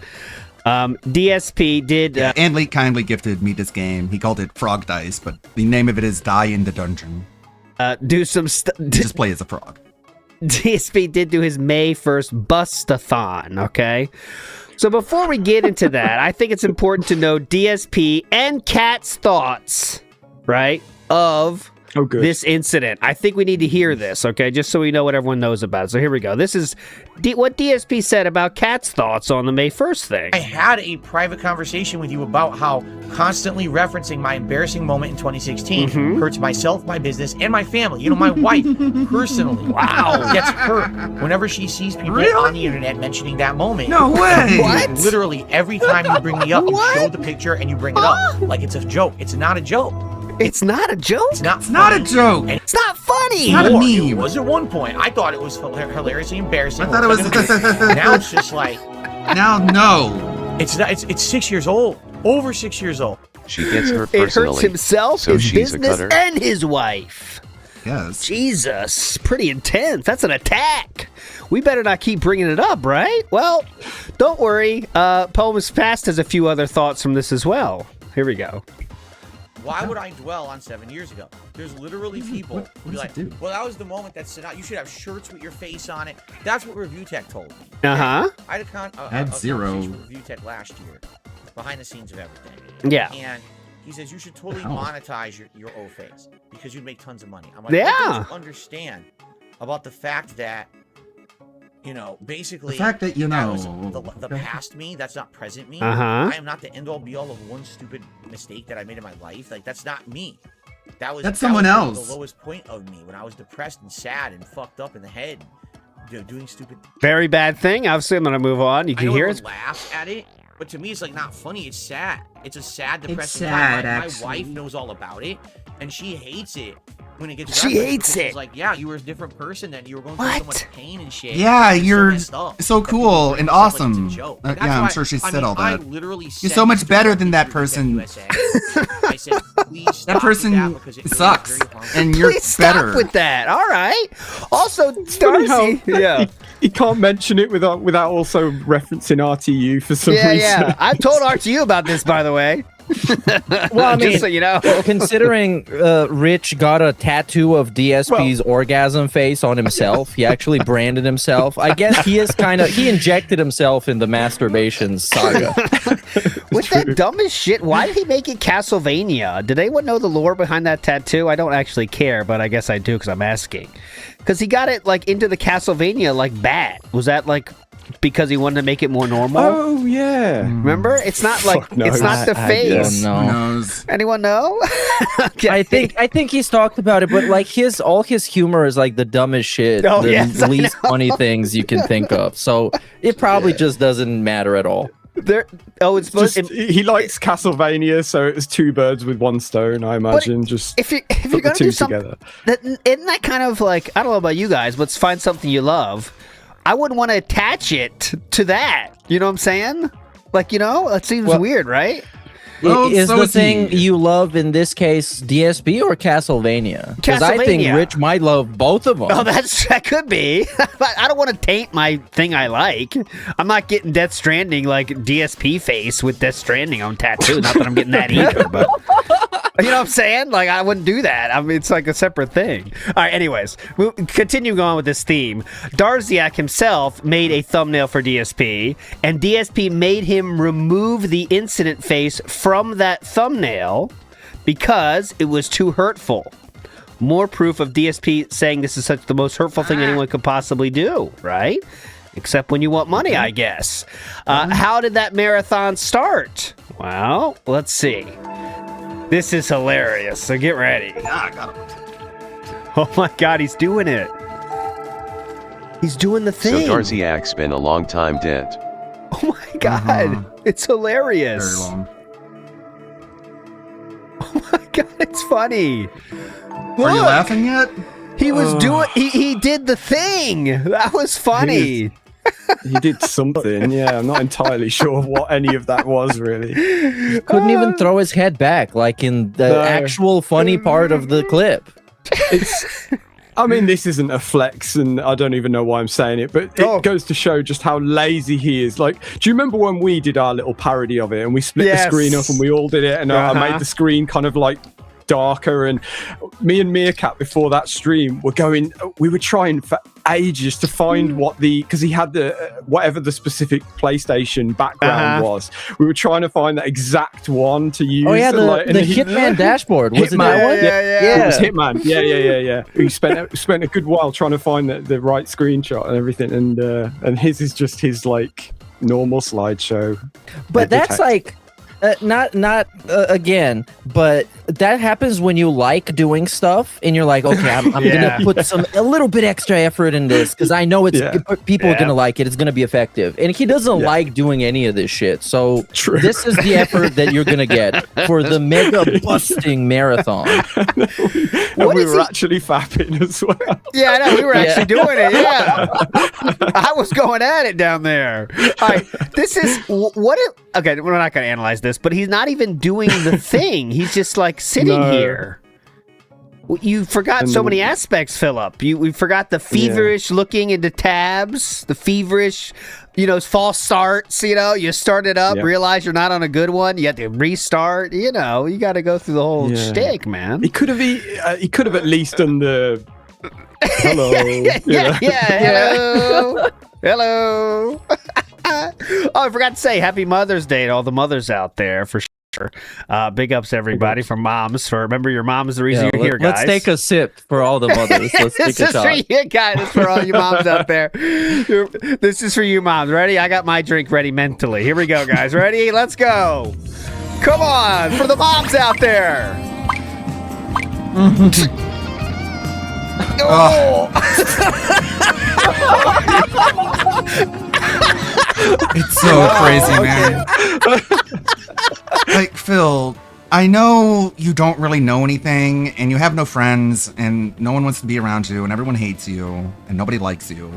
DSP did... and Leak kindly gifted me this game. He called it Frog Dice, but the name of it is Die in the Dungeon. Do some Just play as a frog. DSP did do his May 1st Bustathon, okay? So before we get into that, I think it's important to know DSP and Kat's thoughts, right, of this incident. I think we need to hear this, okay, just so we know what everyone knows about it. So here we go. This is what DSP said about Kat's thoughts on the May 1st thing. I had a private conversation with you about how constantly referencing my embarrassing moment in 2016 hurts myself, my business, and my family. You know, my wife personally gets hurt whenever she sees people on the internet mentioning that moment. No way! What? Literally every time you bring me up, you show the picture and you bring it up like it's a joke. It's not a joke. It's not a joke? It's not It's not a joke. And it's not funny. It's not a meme. It was at one point. I thought it was hilariously embarrassing. I thought it was... Now it's just like... Now, no. It's 6 years old. Over 6 years old. She gets hurt It personally. hurts himself, so his she's a business, cutter. and his wife. Yes. Jesus, pretty intense. That's an attack. We better not keep bringing it up, right? Well, don't worry. Poems Past has a few other thoughts from this as well. Here we go. Why would I dwell on 7 years ago? There's literally people who be like, well, that was the moment that stood out. You should have shirts with your face on it. That's what Review Tech told me. Uh-huh. I had Had zero. conversation with Review Tech last year, behind the scenes of everything. Yeah. And he says you should totally Wow. monetize your O face because you'd make tons of money. I'm like, Yeah. what don't you understand about the fact that, you know, basically The fact that, you that was know... the past me, that's not present me. Uh-huh. I am not the end all be all of one stupid mistake that I made in my life. Like, that's not me. That's someone else. The lowest point of me when I was depressed and sad and fucked up in the head, you know, doing stupid. Very bad thing. Obviously, I'm going to move on. You I can know hear everyone it. laughs at it, but to me, it's like not funny. It's sad. It's a sad, depressing sad, time. My actually. wife knows all about it, and she hates it when it gets. She referenced hates because it. She's like, yeah, you were a different person then. You were going through so much pain and shit. Yeah, It's you're messed up so that people cool bring and stuff like it's a awesome. joke. That's Yeah, I'm why- sure she I said mean, all I that. literally You're said so much to better the than that Review Tech person. USA, I said, please That stop person with that because it really is sucks, very harmful. and you're Please better. stop with that. All right. Also, Funny how Darcy. Yeah. he can't mention it without also referencing RTU for some Yeah, reason. yeah. I've told RTU about this, by the way. Well, I mean, just so you know. considering Rich got a tattoo of DSP's orgasm face on himself, he actually branded himself. I guess he injected himself in the masturbation saga. With that dumbest shit, why did he make it Castlevania? Did anyone know the lore behind that tattoo? I don't actually care, but I guess I do because I'm asking. Because he got it like into the Castlevania like bat. Was that like because he wanted to make it more normal? Oh yeah. Remember? It's not like Fuck knows. it's not the I face. don't know. Who knows? Anyone know? Okay. I think he's talked about it, but like all his humor is like the dumbest shit, Oh, the yes, I least know. funny things you can think of. So it probably just doesn't matter at all. It's supposed Just, he likes Castlevania, so it's two birds with one stone. I imagine. Just if you're put the gonna two do something, together. isn't that kind of like, I don't know about you guys, but find something you love. I wouldn't want to attach it to that. You know what I'm saying? Like, you know, it seems weird, right? Well, Is so the is he. thing you love in this case DSP or Castlevania? Because I think Castlevania. Rich might love both of them. Oh, that could be. But I don't want to taint my thing I like. I'm not getting Death Stranding like DSP face with Death Stranding on tattoo. Not that I'm getting that either, but you know what I'm saying? Like, I wouldn't do that. I mean, it's like a separate thing. All right, anyways, we'll continue going with this theme. Darziak himself made a thumbnail for DSP, and DSP made him remove the incident face from that thumbnail because it was too hurtful. More proof of DSP saying this is such the most hurtful thing anyone could possibly do, right? Except when you want money, I guess. How did that marathon start? Well, let's see. This is hilarious, so get ready. Oh my God, he's doing it. He's doing the So thing. Darziak's been a long time dead. Oh my God, it's hilarious. Very long. Oh my God, it's funny. Are you Look, laughing yet? He was doing. He did the thing. That was funny. He did something. Yeah, I'm not entirely sure what any of that was really. Couldn't even throw his head back like in the actual funny part of the clip. I mean, this isn't a flex, and I don't even know why I'm saying it, but it goes to show just how lazy he is. Like, do you remember when we did our little parody of it, and we split the screen up, and we all did it, and I made the screen kind of like darker, and me and Meerkat before that stream we were trying for ages to find what because he had the whatever the specific PlayStation background was. We were trying to find that exact one to use. Oh yeah, the Hitman dashboard. Was it that one? Yeah. It was Hitman. Yeah. We spent a good while trying to find the right screenshot and everything, and his is just his like normal slideshow. But that's like not again, but that happens when you like doing stuff and you're like, okay, I'm gonna put a little bit extra effort in this because I know people are gonna like it. It's gonna be effective, and he doesn't like doing any of this shit. So this is the effort that you're gonna get for the mega busting marathon. And we were actually fapping as well. Yeah, I know. We were actually doing it. Yeah, I was going at it down there. All right, this is what. Okay, we're not gonna analyze this, but he's not even doing the thing. He's just like sitting here. You forgot so many aspects, Philip. We forgot the feverish looking into tabs, the feverish, false starts. You start it up, realize you're not on a good one. You have to restart. You got to go through the whole shtick, man. He could have at least done the hello. Hello. Oh, I forgot to say happy Mother's Day to all the mothers out there for sure. Big ups everybody for moms. Remember, your mom is the reason you're here, guys. Let's take a sip for all the mothers. Let's take a shot. This is for you guys. This is for all you moms out there. This is for you moms. Ready? I got my drink ready mentally. Here we go, guys. Ready? Let's go. Come on, for the moms out there. It's so crazy, man. Like, Phil, I know you don't really know anything, and you have no friends, and no one wants to be around you, and everyone hates you, and nobody likes you.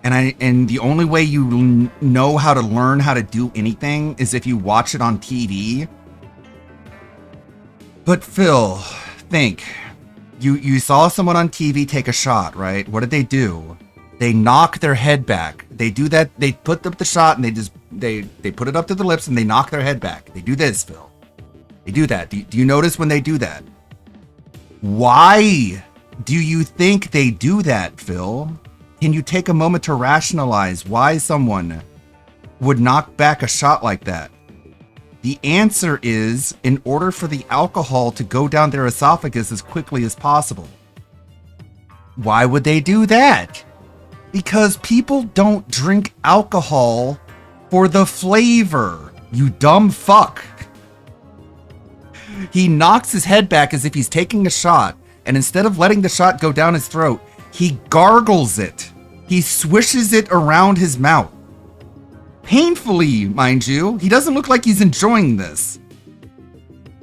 And the only way you know how to learn how to do anything is if you watch it on TV. But Phil, think. You saw someone on TV take a shot, right? What did they do? They knock their head back. They do that. They put up the shot and they put it up to the lips and they knock their head back. They do this, Phil. They do that. Do you notice when they do that? Why do you think they do that, Phil? Can you take a moment to rationalize why someone would knock back a shot like that? The answer is in order for the alcohol to go down their esophagus as quickly as possible. Why would they do that? Because people don't drink alcohol for the flavor, you dumb fuck. He knocks his head back as if he's taking a shot, and instead of letting the shot go down his throat, he gargles it. He swishes it around his mouth. Painfully, mind you. He doesn't look like he's enjoying this.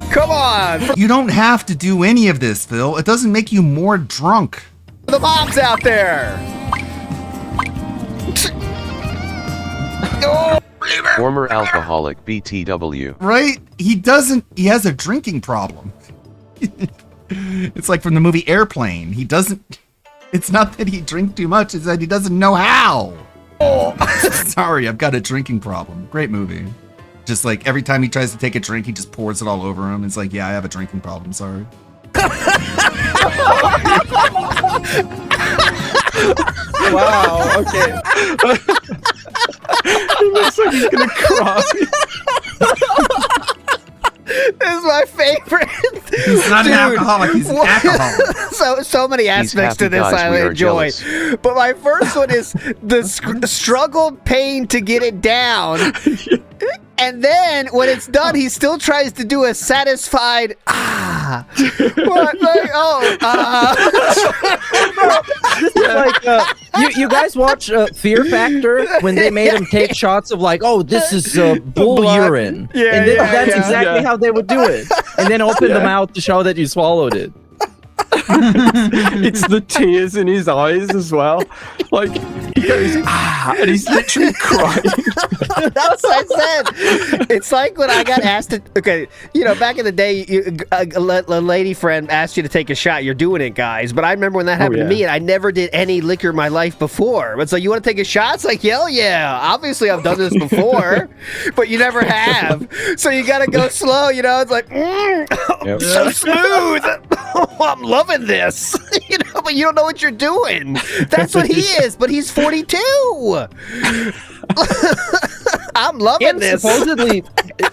Come on! You don't have to do any of this, Phil. It doesn't make you more drunk. The moms out there! Former alcoholic BTW. Right? He has a drinking problem. It's like from the movie Airplane. It's not that he drinks too much, it's that he doesn't know how. Sorry, I've got a drinking problem. Great movie. Just like every time he tries to take a drink, he just pours it all over him. It's like, yeah, I have a drinking problem. Sorry. Wow, okay. He looks like he's gonna cry. This is my favorite. He's not an alcoholic, he's an alcoholic. So many aspects to this I enjoy. But my first one is the struggle pain to get it down. And then when it's done, he still tries to do a satisfied What? Like, This is like you guys watch Fear Factor when they made him take shots of like, oh, this is bull Blood. urine, Yeah, and that's yeah. exactly how they would do it, and then open the mouth to show that you swallowed it. It's the tears in his eyes as well. Like he goes, and he's literally crying. That's what I said. It's like when I got asked to. Okay, back in the day, a lady friend asked you to take a shot. You're doing it, guys. But I remember when that happened to me, and I never did any liquor in my life before. It's like, you want to take a shot? It's like, hell yeah. Obviously, I've done this before, but you never have. So you got to go slow. It's like, so smooth. I'm loving this. But you don't know what you're doing. That's what he is. But he's 42. I'm loving this.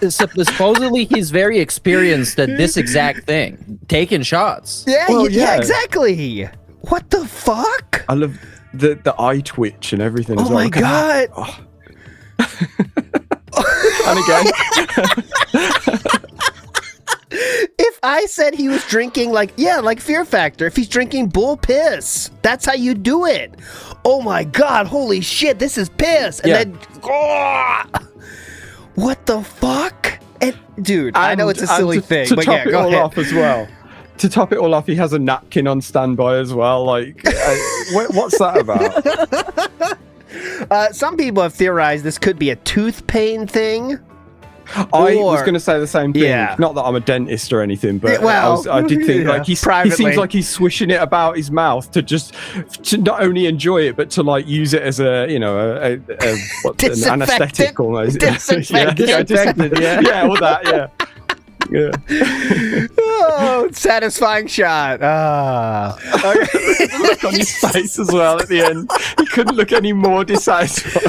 Supposedly, he's very experienced at this exact thing, taking shots. Yeah, exactly. What the fuck? I love the eye twitch and everything. as Oh well. my Look at god. And again. If I said he was drinking like Fear Factor, if he's drinking bull piss, that's how you do it. Oh my god, holy shit, this is piss. And then what the fuck? And dude, I know it's a silly thing, but top it go all ahead. off as well. To top it all off, he has a napkin on standby as well. Like, what's that about? Some people have theorized this could be a tooth pain thing. I was going to say the same thing. Yeah. Not that I'm a dentist or anything, but well, I did think like he privately. seems like he's swishing it about his mouth to not only enjoy it but to like use it as an anesthetic almost. Disinfectant. Yeah, all that. Yeah. Yeah. Oh, satisfying shot. The look on his face as well at the end. He couldn't look any more dissatisfied.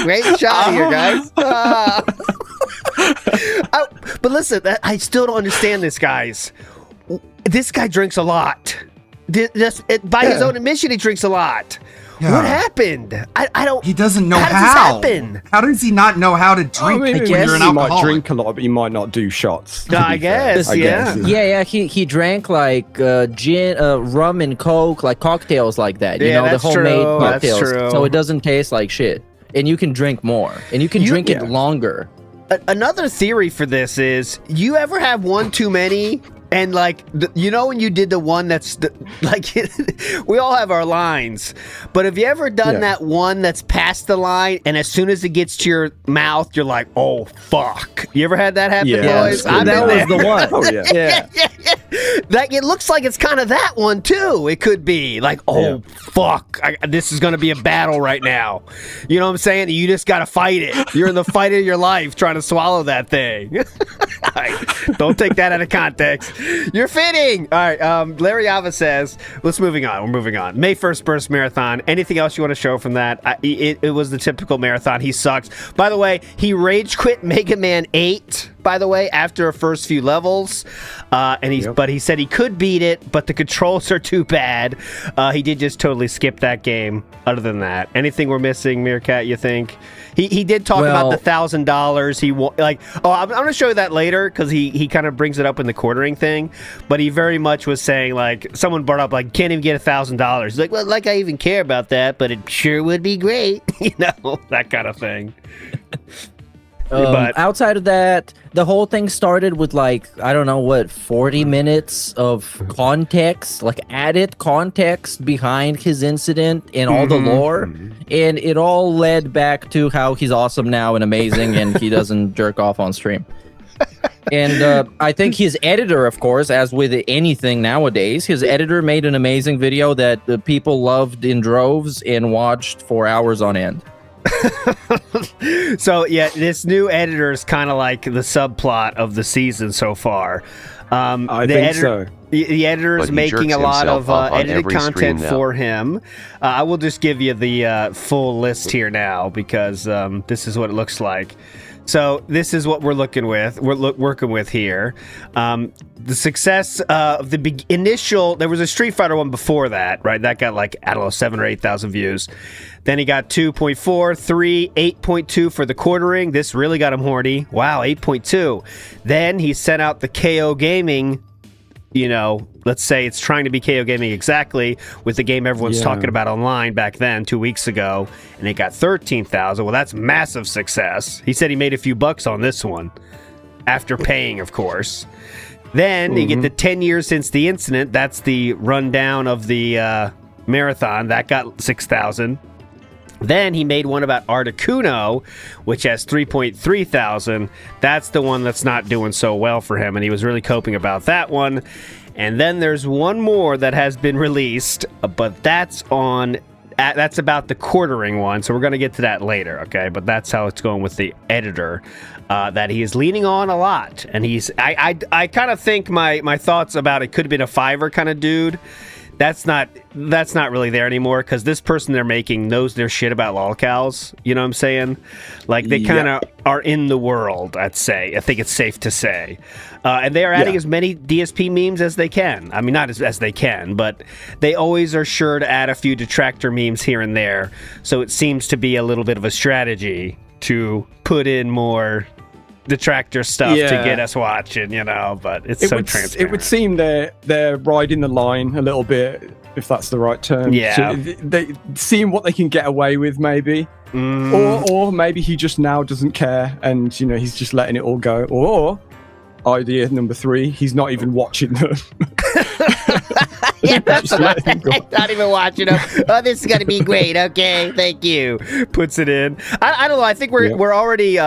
Great shot here, guys. But listen, I still don't understand this, guys. This guy drinks a lot. By his own admission, he drinks a lot. Yeah. What happened? I don't. He doesn't know how. How does this happen? How does he not know how to drink I when you're an he alcoholic? might drink a lot, but he might not do shots. I guess. Yeah. He drank like gin, rum and coke, like cocktails like that. You know, the that's homemade true. cocktails. That's true. So it doesn't taste like shit, and you can drink more, and you can drink it longer. Another theory for this is: you ever have one too many? And like, when you did the one that's like, we all have our lines, but have you ever done that one that's past the line, and as soon as it gets to your mouth, you're like, oh fuck. You ever had that happen, boys? That was the one. Oh yeah. Like, it looks like it's kind of that one too. It could be like, oh fuck, this is gonna be a battle right now. You know what I'm saying? You just gotta fight it. You're in the fight of your life trying to swallow that thing. Don't take that out of context. You're fitting. All right. Larry Ava says, let's moving on. We're moving on. May 1st burst marathon. Anything else you want to show from that? It was the typical marathon. He sucks. By the way, he rage quit Mega Man 8. By the way, after a first few levels, but he said he could beat it, but the controls are too bad. He did just totally skip that game. Other than that, anything we're missing, Meerkat? You think? He did talk about the $1,000. I'm going to show you that later because he kind of brings it up in the quartering thing. But he very much was saying like someone brought up like can't even get $1,000. He's like, well, like I even care about that, but it sure would be great, that kind of thing. But outside of that, the whole thing started with 40 minutes of context, like added context behind his incident and all the lore, and it all led back to how he's awesome now and amazing, and he doesn't jerk off on stream. And I think his editor, of course, as with anything nowadays, his editor made an amazing video that the people loved in droves and watched for hours on end. So yeah, this new editor is kind of like the subplot of the season so far. I think so. The editor is But he making jerks a lot himself of off on edited every stream content now. for him. I will just give you the full list here now because this is what it looks like. So this is what we're working with here. The success of the initial, there was a Street Fighter one before that, right? That got like, I don't know, 7,000 or 8,000 views. Then he got 2.4, 3, 8.2 for the quartering. This really got him horny. Wow, 8.2. Then he sent out the KO Gaming, you know, let's say it's trying to be KO Gaming exactly with the game everyone's talking about online back then 2 weeks ago, and it got 13,000. Well, that's massive success. He said he made a few bucks on this one after paying, of course. Then you get the 10 years since the incident. That's the rundown of the marathon. That got 6,000. Then he made one about Articuno, which has 3.3 thousand. That's the one that's not doing so well for him, and he was really coping about that one. And then there's one more that has been released, but that's about the quartering one, so we're going to get to that later, okay? But that's how it's going with the editor, that he is leaning on a lot. And I kind of think my thoughts about it could have been a Fiverr kind of dude. That's not really there anymore because this person they're making knows their shit about lolcows. You know what I'm saying? Like they kind of are in the world. I'd say. I think it's safe to say, and they are adding as many DSP memes as they can. I mean, not as they can, but they always are sure to add a few detractor memes here and there. So it seems to be a little bit of a strategy to put in more detractor stuff to get us watching, you know, but it's so transparent. It would seem they're riding the line a little bit, if that's the right term. Yeah. So they seeing what they can get away with, maybe. Or maybe he just now doesn't care and, you know, he's just letting it all go. Or, idea number 3, he's not even watching them. Yeah, not even watching them. Oh, this is going to be great. Okay, thank you. Puts it in. I don't know. I think we're already...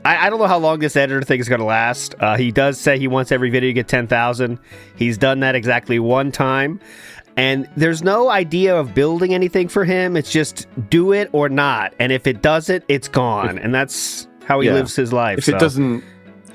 I don't know how long this editor thing is going to last. He does say he wants every video to get 10,000. He's done that exactly one time. And there's no idea of building anything for him. It's just do it or not. And if it doesn't, it's gone. And that's how he lives his life. If it doesn't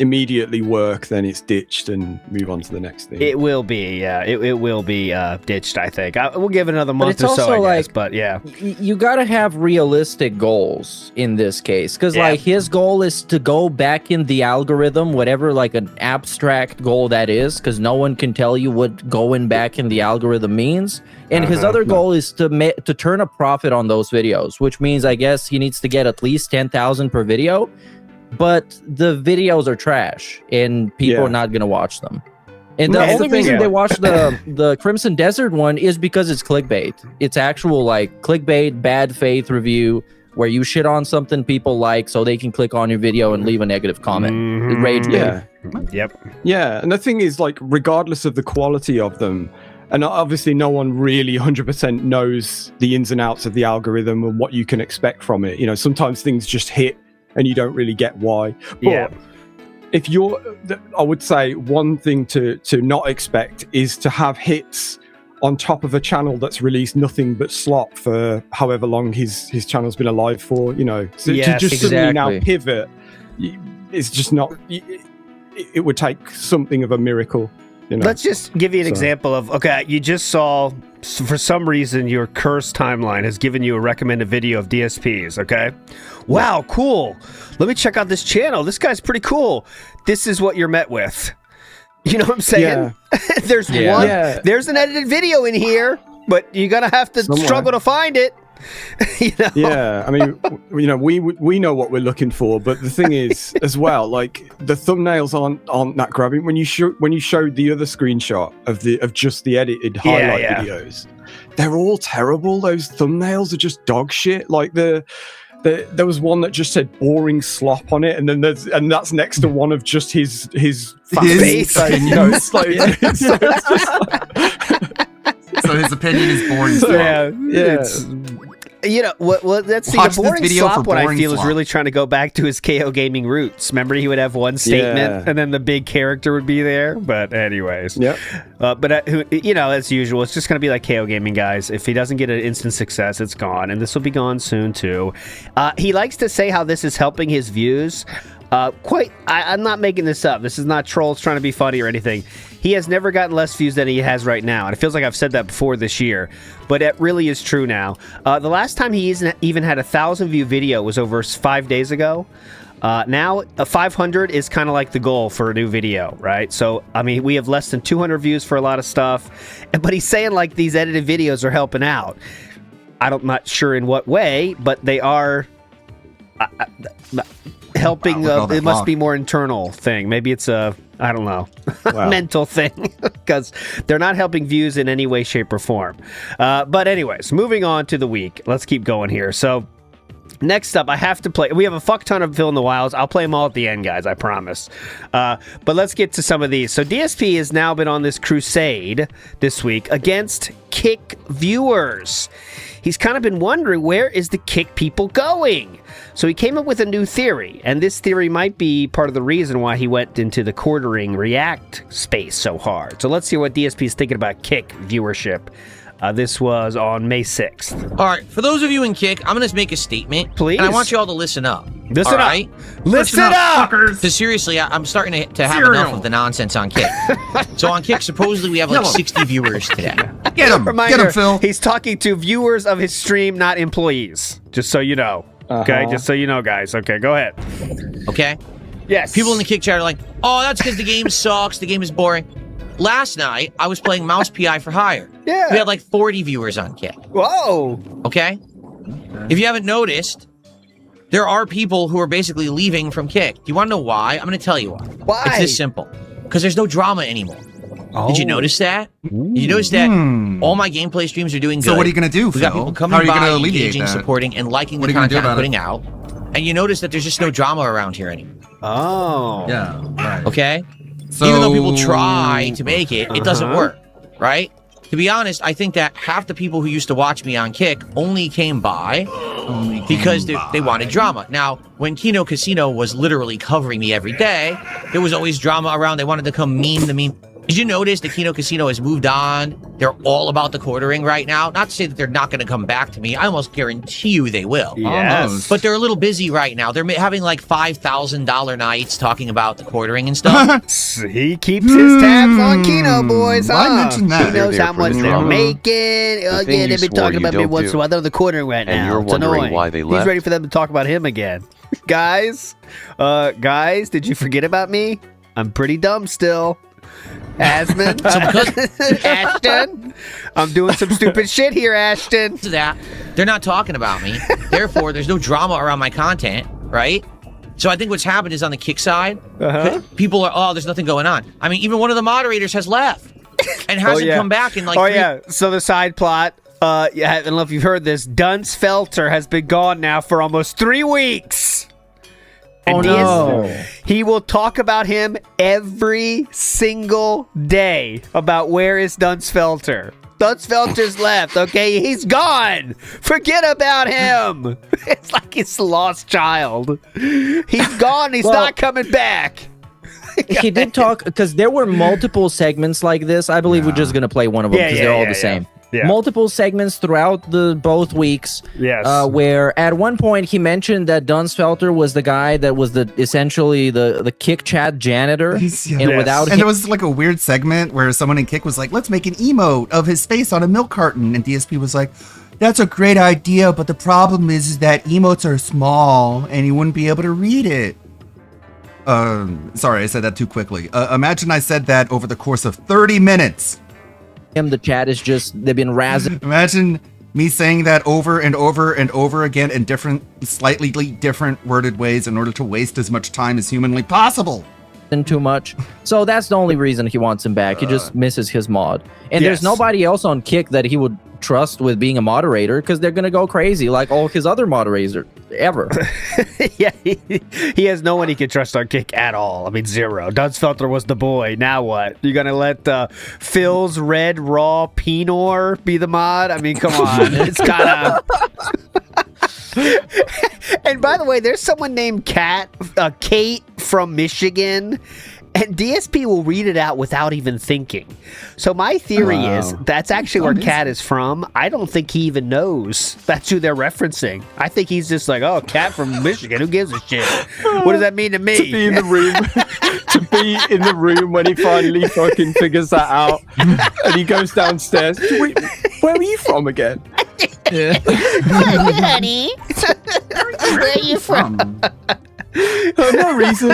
immediately work, then it's ditched and move on to the next thing. It will be, yeah. It will be ditched, I think. We'll give it another month or so, I guess. But yeah. You got to have realistic goals in this case. Because like his goal is to go back in the algorithm, whatever like an abstract goal that is, because no one can tell you what going back in the algorithm means. And his other goal is to turn a profit on those videos, which means I guess he needs to get at least 10,000 per video. But the videos are trash, and people are not going to watch them. And the only reason they watch the Crimson Desert one is because it's clickbait. It's actual like clickbait, bad faith review, where you shit on something people like so they can click on your video and leave a negative comment. Rage bait. Yep. Yeah, and the thing is, like, regardless of the quality of them, and obviously no one really 100% knows the ins and outs of the algorithm and what you can expect from it. You know, sometimes things just hit and you don't really get why. But if I would say one thing to not expect is to have hits on top of a channel that's released nothing but slop for however long his channel's been alive for, you know. So to just suddenly now pivot, it's just not, it would take something of a miracle. You know? Let's just give you an example of, okay, you just saw, for some reason, your cursed timeline has given you a recommended video of DSPs, okay? Wow, cool. Let me check out this channel. This guy's pretty cool. This is what you're met with. You know what I'm saying? Yeah. There's there's an edited video in here, but you're going to have to struggle to find it. You know? Yeah, I mean, you know, we know what we're looking for, but the thing is, as well, like the thumbnails aren't that grabbing. When you showed the other screenshot of just the edited highlight videos, they're all terrible. Those thumbnails are just dog shit. Like there was one that just said boring slop on it, and then that's next to one of just his face. You know, it's like it's just like so his opinion is boring. So, you know, well, let's see. The boring slop one I feel is really trying to go back to his KO Gaming roots. Remember, he would have one statement, and then the big character would be there. But anyways, but you know, as usual, it's just going to be like KO Gaming, guys. If he doesn't get an instant success, it's gone, and this will be gone soon too. He likes to say how this is helping his views. I'm not making this up. This is not trolls trying to be funny or anything. He has never gotten less views than he has right now. And it feels like I've said that before this year, but it really is true now. The last time he even had a 1,000-view video was over 5 days ago. Now, 500 is kind of like the goal for a new video, right? So, I mean, we have less than 200 views for a lot of stuff, but he's saying like these edited videos are helping out. I'm not sure in what way, but they are helping. It must be more internal thing. Maybe it's a, I don't know, mental thing, because they're not helping views in any way, shape, or form. But anyways, moving on to the week. Let's keep going here. So, next up, I have to play. We have a fuck ton of Fill in the Wilds. I'll play them all at the end, guys. I promise. But let's get to some of these. So DSP has now been on this crusade this week against Kick viewers. He's kind of been wondering, where is the Kick people going? So he came up with a new theory, and this theory might be part of the reason why he went into the quartering React space so hard. So let's see what DSP is thinking about Kick viewership. This was on May 6th. All right, for those of you in Kick, I'm going to make a statement. Please. And I want you all to listen up. Listen all up. right? Listen up, fuckers. Because seriously, I'm starting to have enough of the nonsense on Kick. So on Kick, supposedly we have like 60 viewers today. Get him. Reminder, Get him, Phil. He's talking to viewers of his stream, not employees. Just so you know. Okay, just so you know, guys. Okay, go ahead. Okay? Yes. People in the Kick chat are like, oh, that's because the game sucks. The game is boring. Last night, I was playing Mouse PI for Hire. Yeah. We had like 40 viewers on Kick. Whoa. Okay? If you haven't noticed, there are people who are basically leaving from Kick. Do you want to know why? I'm going to tell you why. Why? It's this simple. Because there's no drama anymore. Did you notice that? Did you notice that all my gameplay streams are doing good? So what are you going to do, We got Phil? people coming How are you by, gonna alleviate engaging, that? supporting, and liking What the are you gonna do content I'm about putting it? out. And you notice that there's just no drama around here anymore. Oh. Yeah, right. Okay? So, Even though people try to make it, it doesn't work, right? To be honest, I think that half the people who used to watch me on Kick only came by because they wanted drama. Now, when Kino Casino was literally covering me every day, there was always drama around. They wanted to come meme the meme. Did you notice that Kino Casino has moved on? They're all about the quartering right now. Not to say that they're not going to come back to me. I almost guarantee you they will. Yes. But they're a little busy right now. They're having like $5,000 nights talking about the quartering and stuff. He keeps his tabs on Kino, boys. Why mention that? He knows They're how much there for the they're drama. making. Oh, thing yeah, you they've been swore talking you about me don't once do. in a while. They're the quartering right And now. you're It's wondering annoying. why they He's left? ready for them to talk about him again. Guys, did you forget about me? I'm pretty dumb still. Asmon. Ashton. I'm doing some stupid shit here, Ashton. To that, they're not talking about me. Therefore, there's no drama around my content, right? So I think what's happened is on the Kick side, people are, oh, there's nothing going on. I mean, even one of the moderators has left and hasn't come back in like So the side plot, I don't know if you've heard this, Dunce Felter has been gone now for almost 3 weeks. And he will talk about him every single day about where is Dunce Felter. Dunce Felter's left, okay? He's gone. Forget about him. It's like his lost child. He's gone. He's not coming back. He did talk, because there were multiple segments like this. I believe we're just going to play one of them because they're all the same. Yeah. Multiple segments throughout both weeks. Yes. Where at one point he mentioned that Dunce Felter was the guy that was essentially the Kick chat janitor. And without there was like a weird segment where someone in Kick was like, let's make an emote of his face on a milk carton. And DSP was like, that's a great idea, but the problem is that emotes are small and you wouldn't be able to read it. Sorry, I said that too quickly. Imagine I said that over the course of 30 minutes. The chat is just, they've been razzing. Imagine me saying that over and over and over again in slightly different worded ways in order to waste as much time as humanly possible. Too much. So that's the only reason he wants him back. He just misses his mod. And there's nobody else on Kick that he would trust with being a moderator, because they're going to go crazy like all his other moderators ever. Yeah, he has no one he can trust on Kick at all. I mean, zero. Dunce Felter was the boy. Now what? You gonna let Phil's Red Raw Pinor be the mod? I mean, come on. It's kind of... And by the way, there's someone named Kate from Michigan, And DSP will read it out without even thinking. So my theory is that's actually where Cat is from. I don't think he even knows that's who they're referencing. I think he's just like, oh, Cat from Michigan. Who gives a shit? What does that mean to me? To be in the room, to be in the room when he finally fucking figures that out, and he goes downstairs. Wait, where are you from again? Hey, honey. Where are you from? No reason.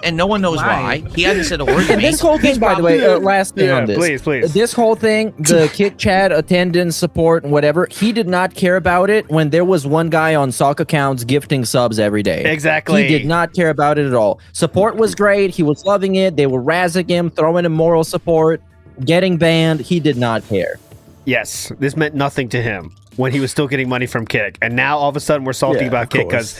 And no one knows why. He hasn't said a word to And me. this whole thing, by the way, last thing on this. Please. This whole thing, the kick chat, attendance, support, and whatever, he did not care about it when there was one guy on sock accounts gifting subs every day. Exactly. He did not care about it at all. Support was great. He was loving it. They were razzing him, throwing him moral support, getting banned. He did not care. Yes, this meant nothing to him when he was still getting money from Kick. And now all of a sudden we're salty about Kick because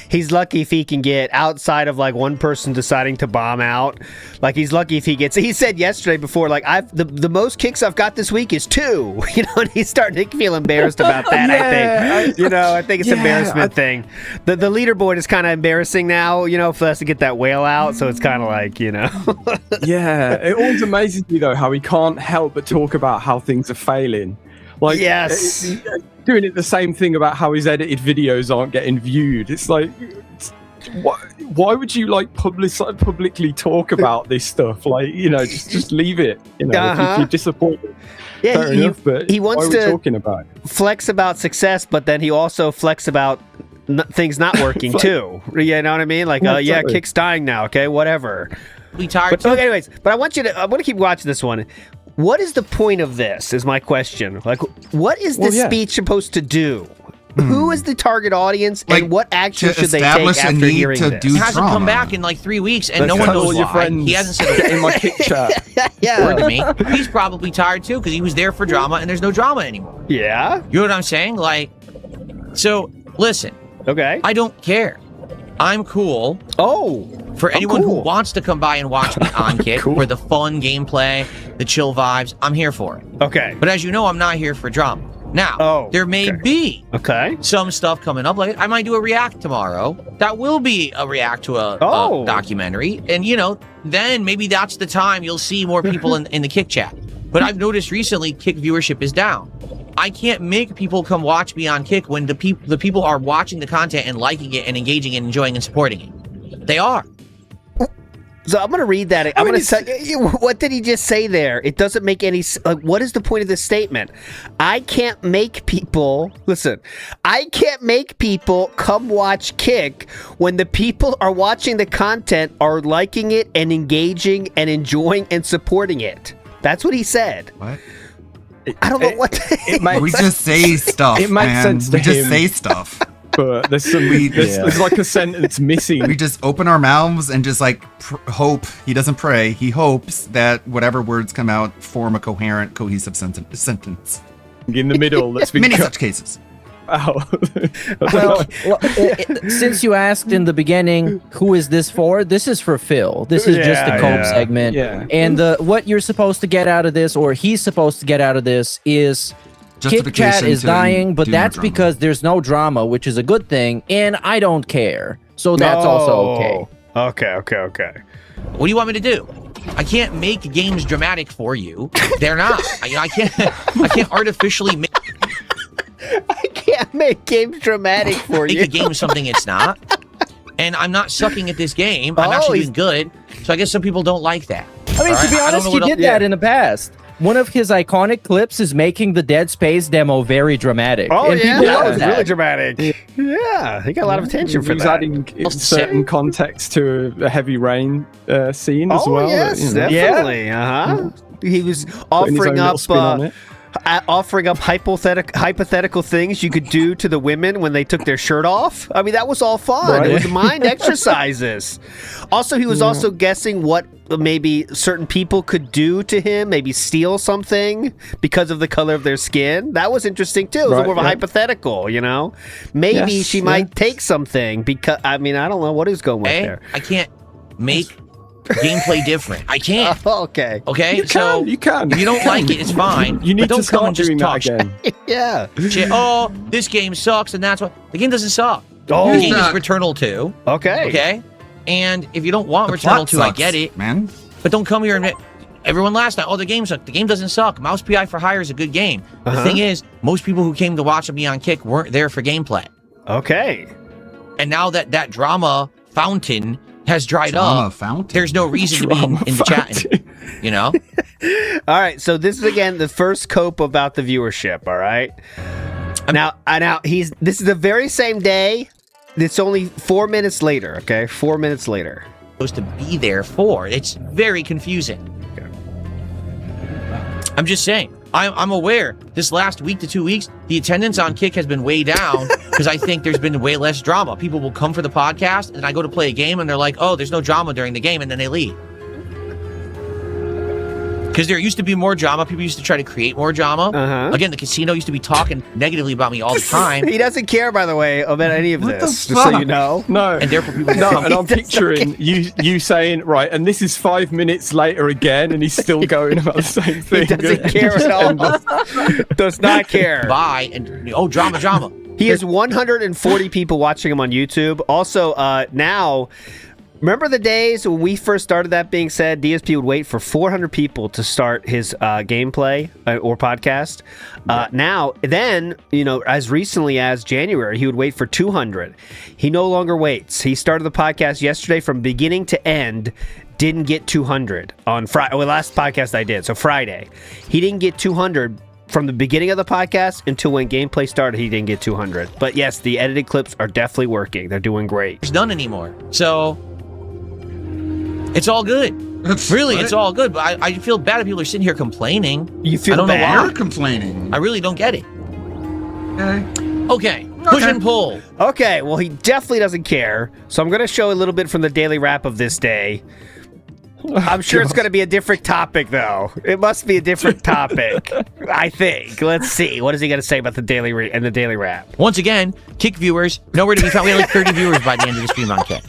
he's lucky if he can get outside of like one person deciding to bomb out. Like he's lucky if he gets. He said yesterday before, like the most kicks I've got this week is 2. You know, and he's starting to feel embarrassed about that. I think. I think it's an embarrassment thing. The leaderboard is kind of embarrassing now. You know, for us to get that whale out, so it's kind of like Yeah, it always amazes me though how he can't help but talk about how things are failing. Like, yes, doing it the same thing about how his edited videos aren't getting viewed. It's like, why would you like publicly talk about this stuff? Like, just leave it. If you're disappointed. Yeah, fair enough, but he wants why are we to talking about it? flex about success, but then he also flex about things not working too. You know what I mean? Like, exactly. Kick's dying now. Okay, whatever. We tired. But anyways, I want to keep watching this one. What is the point of this? Is my question. Like, what is this speech supposed to do? Who is the target audience, and what action should they take after hearing this? He hasn't come back in like 3 weeks, and no one knows why. He hasn't said in my kick chat. Word to me. He's probably tired too because he was there for drama, and there's no drama anymore. Yeah, you know what I'm saying? Like, so listen. Okay, I don't care. I'm cool. For anyone who wants to come by and watch me on Kick for the fun gameplay, the chill vibes, I'm here for it. Okay. But as you know, I'm not here for drama. Now, there may be some stuff coming up. Like, I might do a react tomorrow. That will be a react to a documentary. And, then maybe that's the time you'll see more people in the Kick chat. But I've noticed recently Kick viewership is down. I can't make people come watch me on Kick when the people are watching the content and liking it and engaging and enjoying and supporting it. They are. So I'm going to read that. I'm going to say, what did he just say there? It doesn't make any, what is the point of this statement? I can't make people, listen, I can't make people come watch Kick when the people are watching the content are liking it and engaging and enjoying and supporting it. That's what he said. What? I don't know what we just say stuff. It makes sense to we just him. say stuff. But there's like a sentence missing. We just open our mouths and just like hope. He doesn't pray. He hopes that whatever words come out form a coherent, cohesive sentence. In the middle, that's been many such cases. Well, since you asked in the beginning, who is this for? This is for Phil. This is just a Cope segment. Yeah. And what you're supposed to get out of this, or he's supposed to get out of this, is Kick chat is dying, but that's because there's no drama, which is a good thing, and I don't care. So that's also okay. Okay. What do you want me to do? I can't make games dramatic for you. They're not. I can't artificially make. I can't make games dramatic for you. Make a game something it's not. And I'm not sucking at this game. I'm actually doing good. So I guess some people don't like that. I mean, to be honest, he did that in the past. One of his iconic clips is making the Dead Space demo very dramatic. Oh, and yeah, that was really dramatic. Yeah, he got a lot of attention for He was that. adding certain context to a Heavy Rain scene as well. Yes, definitely. He was offering up hypothetical things you could do to the women when they took their shirt off. I mean, that was all fun. Right. It was mind exercises. Also, he was also guessing what maybe certain people could do to him, maybe steal something because of the color of their skin. That was interesting too. It was more of a hypothetical, Maybe she might take something because, I mean, I don't know what he's going with there. I can't make gameplay different. I can't. Okay. Okay? You can. If you don't like it, it's fine. You need but don't to come and start just doing talk that again. Yeah. shit. Oh, this game sucks, and that's what the game doesn't suck. Oh, the game is Returnal 2. Okay. Okay. And if you don't want Returnal 2, I get it, man. But don't come here and everyone last night, the game sucked. The game doesn't suck. Mouse PI for Hire is a good game. The thing is, most people who came to watch me on Kick weren't there for gameplay. Okay. And now that drama fountain has dried up, there's no reason to be in the chat. You know? All right, so this is again the first cope about the viewership, all right? Now this is the very same day. It's only 4 minutes later, okay? 4 minutes later. Supposed to be there for. It's very confusing. Okay. I'm just saying. I'm aware this last week to 2 weeks, the attendance on Kick has been way down because I think there's been way less drama. People will come for the podcast and I go to play a game and they're like, oh, there's no drama during the game, and then they leave. Because there used to be more drama. People used to try to create more drama. Again, the casino used to be talking negatively about me all the time. He doesn't care, by the way, about any of this, just so you know. No. And therefore people and I'm picturing you saying, right, and this is 5 minutes later again, and he's still going about the same thing. He doesn't care at all. Does not care. Bye. And, drama. He has 140 people watching him on YouTube. Also, now... Remember the days when we first started, that being said, DSP would wait for 400 people to start his gameplay or podcast. Now, then, as recently as January, he would wait for 200. He no longer waits. He started the podcast yesterday from beginning to end, didn't get 200 on Friday. Well, last podcast I did, so Friday. He didn't get 200 from the beginning of the podcast until when gameplay started. He didn't get 200. But yes, the edited clips are definitely working. They're doing great. There's none anymore. So... it's all good. Really, it's all good. But I feel bad if people are sitting here complaining. You feel I don't bad? know why. You're complaining. I really don't get it. Okay. Push and pull. Okay, well, he definitely doesn't care. So I'm going to show a little bit from the daily wrap of this day. I'm sure it's going to be a different topic, though. It must be a different topic, I think. Let's see. What is he going to say about the daily daily wrap? Once again, Kick viewers, nowhere to be found. We had like 30 viewers by the end of the stream on Kick.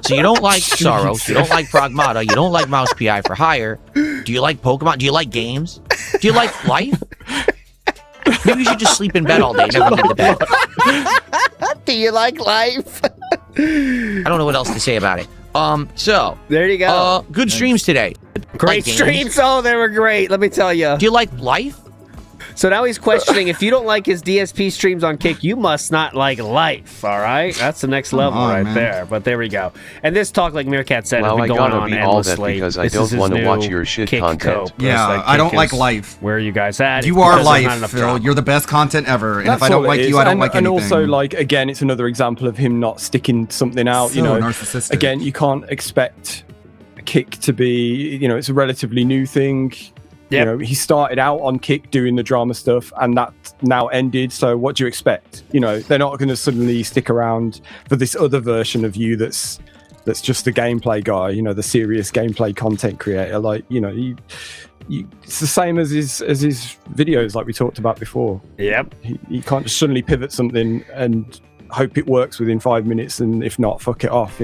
So you don't like Soros, you don't like Pragmata, you don't like Mouse PI for Hire. Do you like Pokemon? Do you like games? Do you like life? Maybe you should just sleep in bed all day, never leave the bed. Do you like life? I don't know what else to say about it. So there you go. Good streams today. Great streams. Oh, they were great. Let me tell you. Do you like life? So now he's questioning, if you don't like his DSP streams on Kick, you must not like life, all right? That's the next level there. But there we go. And this talk, like Meerkat said, has been going on endlessly. Because I don't want to watch your shit content. Yeah, I don't like life. Where are you guys at? You are life, Phil. You're the best content ever. And if I don't like you, I don't like anything. And also, again, it's another example of him not sticking something out. So narcissistic. Again, you can't expect Kick to be, it's a relatively new thing. Yep. He started out on Kick doing the drama stuff, and that now ended. So what do you expect? They're not going to suddenly stick around for this other version of you that's just the gameplay guy. The serious gameplay content creator. It's the same as his videos, like we talked about before. Yep. You can't just suddenly pivot something and hope it works within 5 minutes, and if not, fuck it off.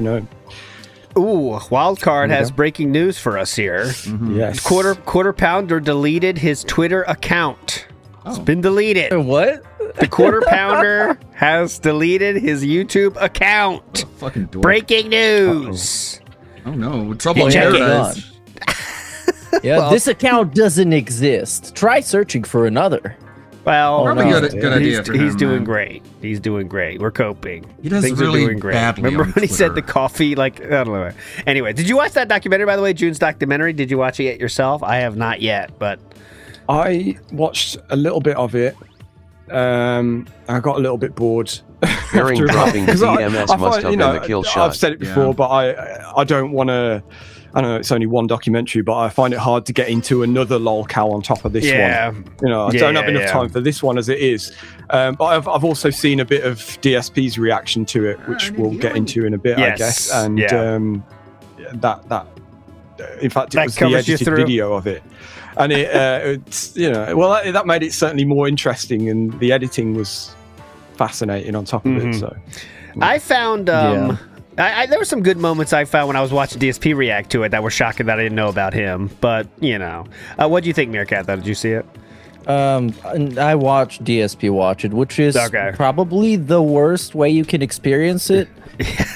Ooh, Wildcard has breaking news for us here. Mm-hmm. Yes. Quarter Pounder deleted his Twitter account. It's been deleted. What? The Quarter Pounder has deleted his YouTube account. Fucking dork. Breaking news. Oh no, trouble in paradise. Yeah, this account doesn't exist. Try searching for another. Well, probably good idea for him. He's doing great. He's doing great. We're coping. He does Things really are doing great. badly. Remember on when he Twitter. said the coffee? I don't know. Anyway, did you watch that documentary, by the way? June's documentary. Did you watch it yet yourself? I have not yet, but I watched a little bit of it. I got a little bit bored. Hearing dropping DMS must have been the kill shot. I've said it before, but I don't want to. I know it's only one documentary, but I find it hard to get into another lolcow on top of this one. I don't have enough time for this one as it is. But I've also seen a bit of DSP's reaction to it, which we'll get into in a bit, I guess. And that in fact, it was the edited video of it, and it's that made it certainly more interesting, and the editing was fascinating on top of it. So I found. There were some good moments I found when I was watching DSP react to it that were shocking that I didn't know about him. But, what do you think, Meerkat, though? Did you see it? I watched DSP Watch It, which is probably the worst way you can experience it.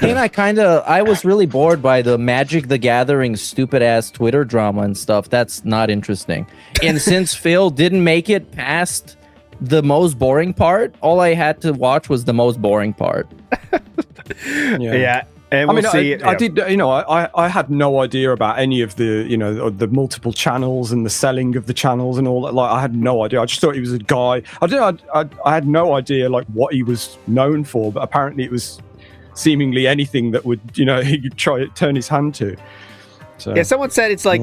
And I was really bored by the Magic the Gathering stupid ass Twitter drama and stuff. That's not interesting. And since Phil didn't make it past the most boring part, all I had to watch was the most boring part. Yeah. And we'll I did, I had no idea about any of the, the multiple channels and the selling of the channels and all that. Like, I had no idea. I just thought he was a guy. I had no idea like what he was known for, but apparently it was seemingly anything that would, he could try to turn his hand to. So, yeah, someone said it's like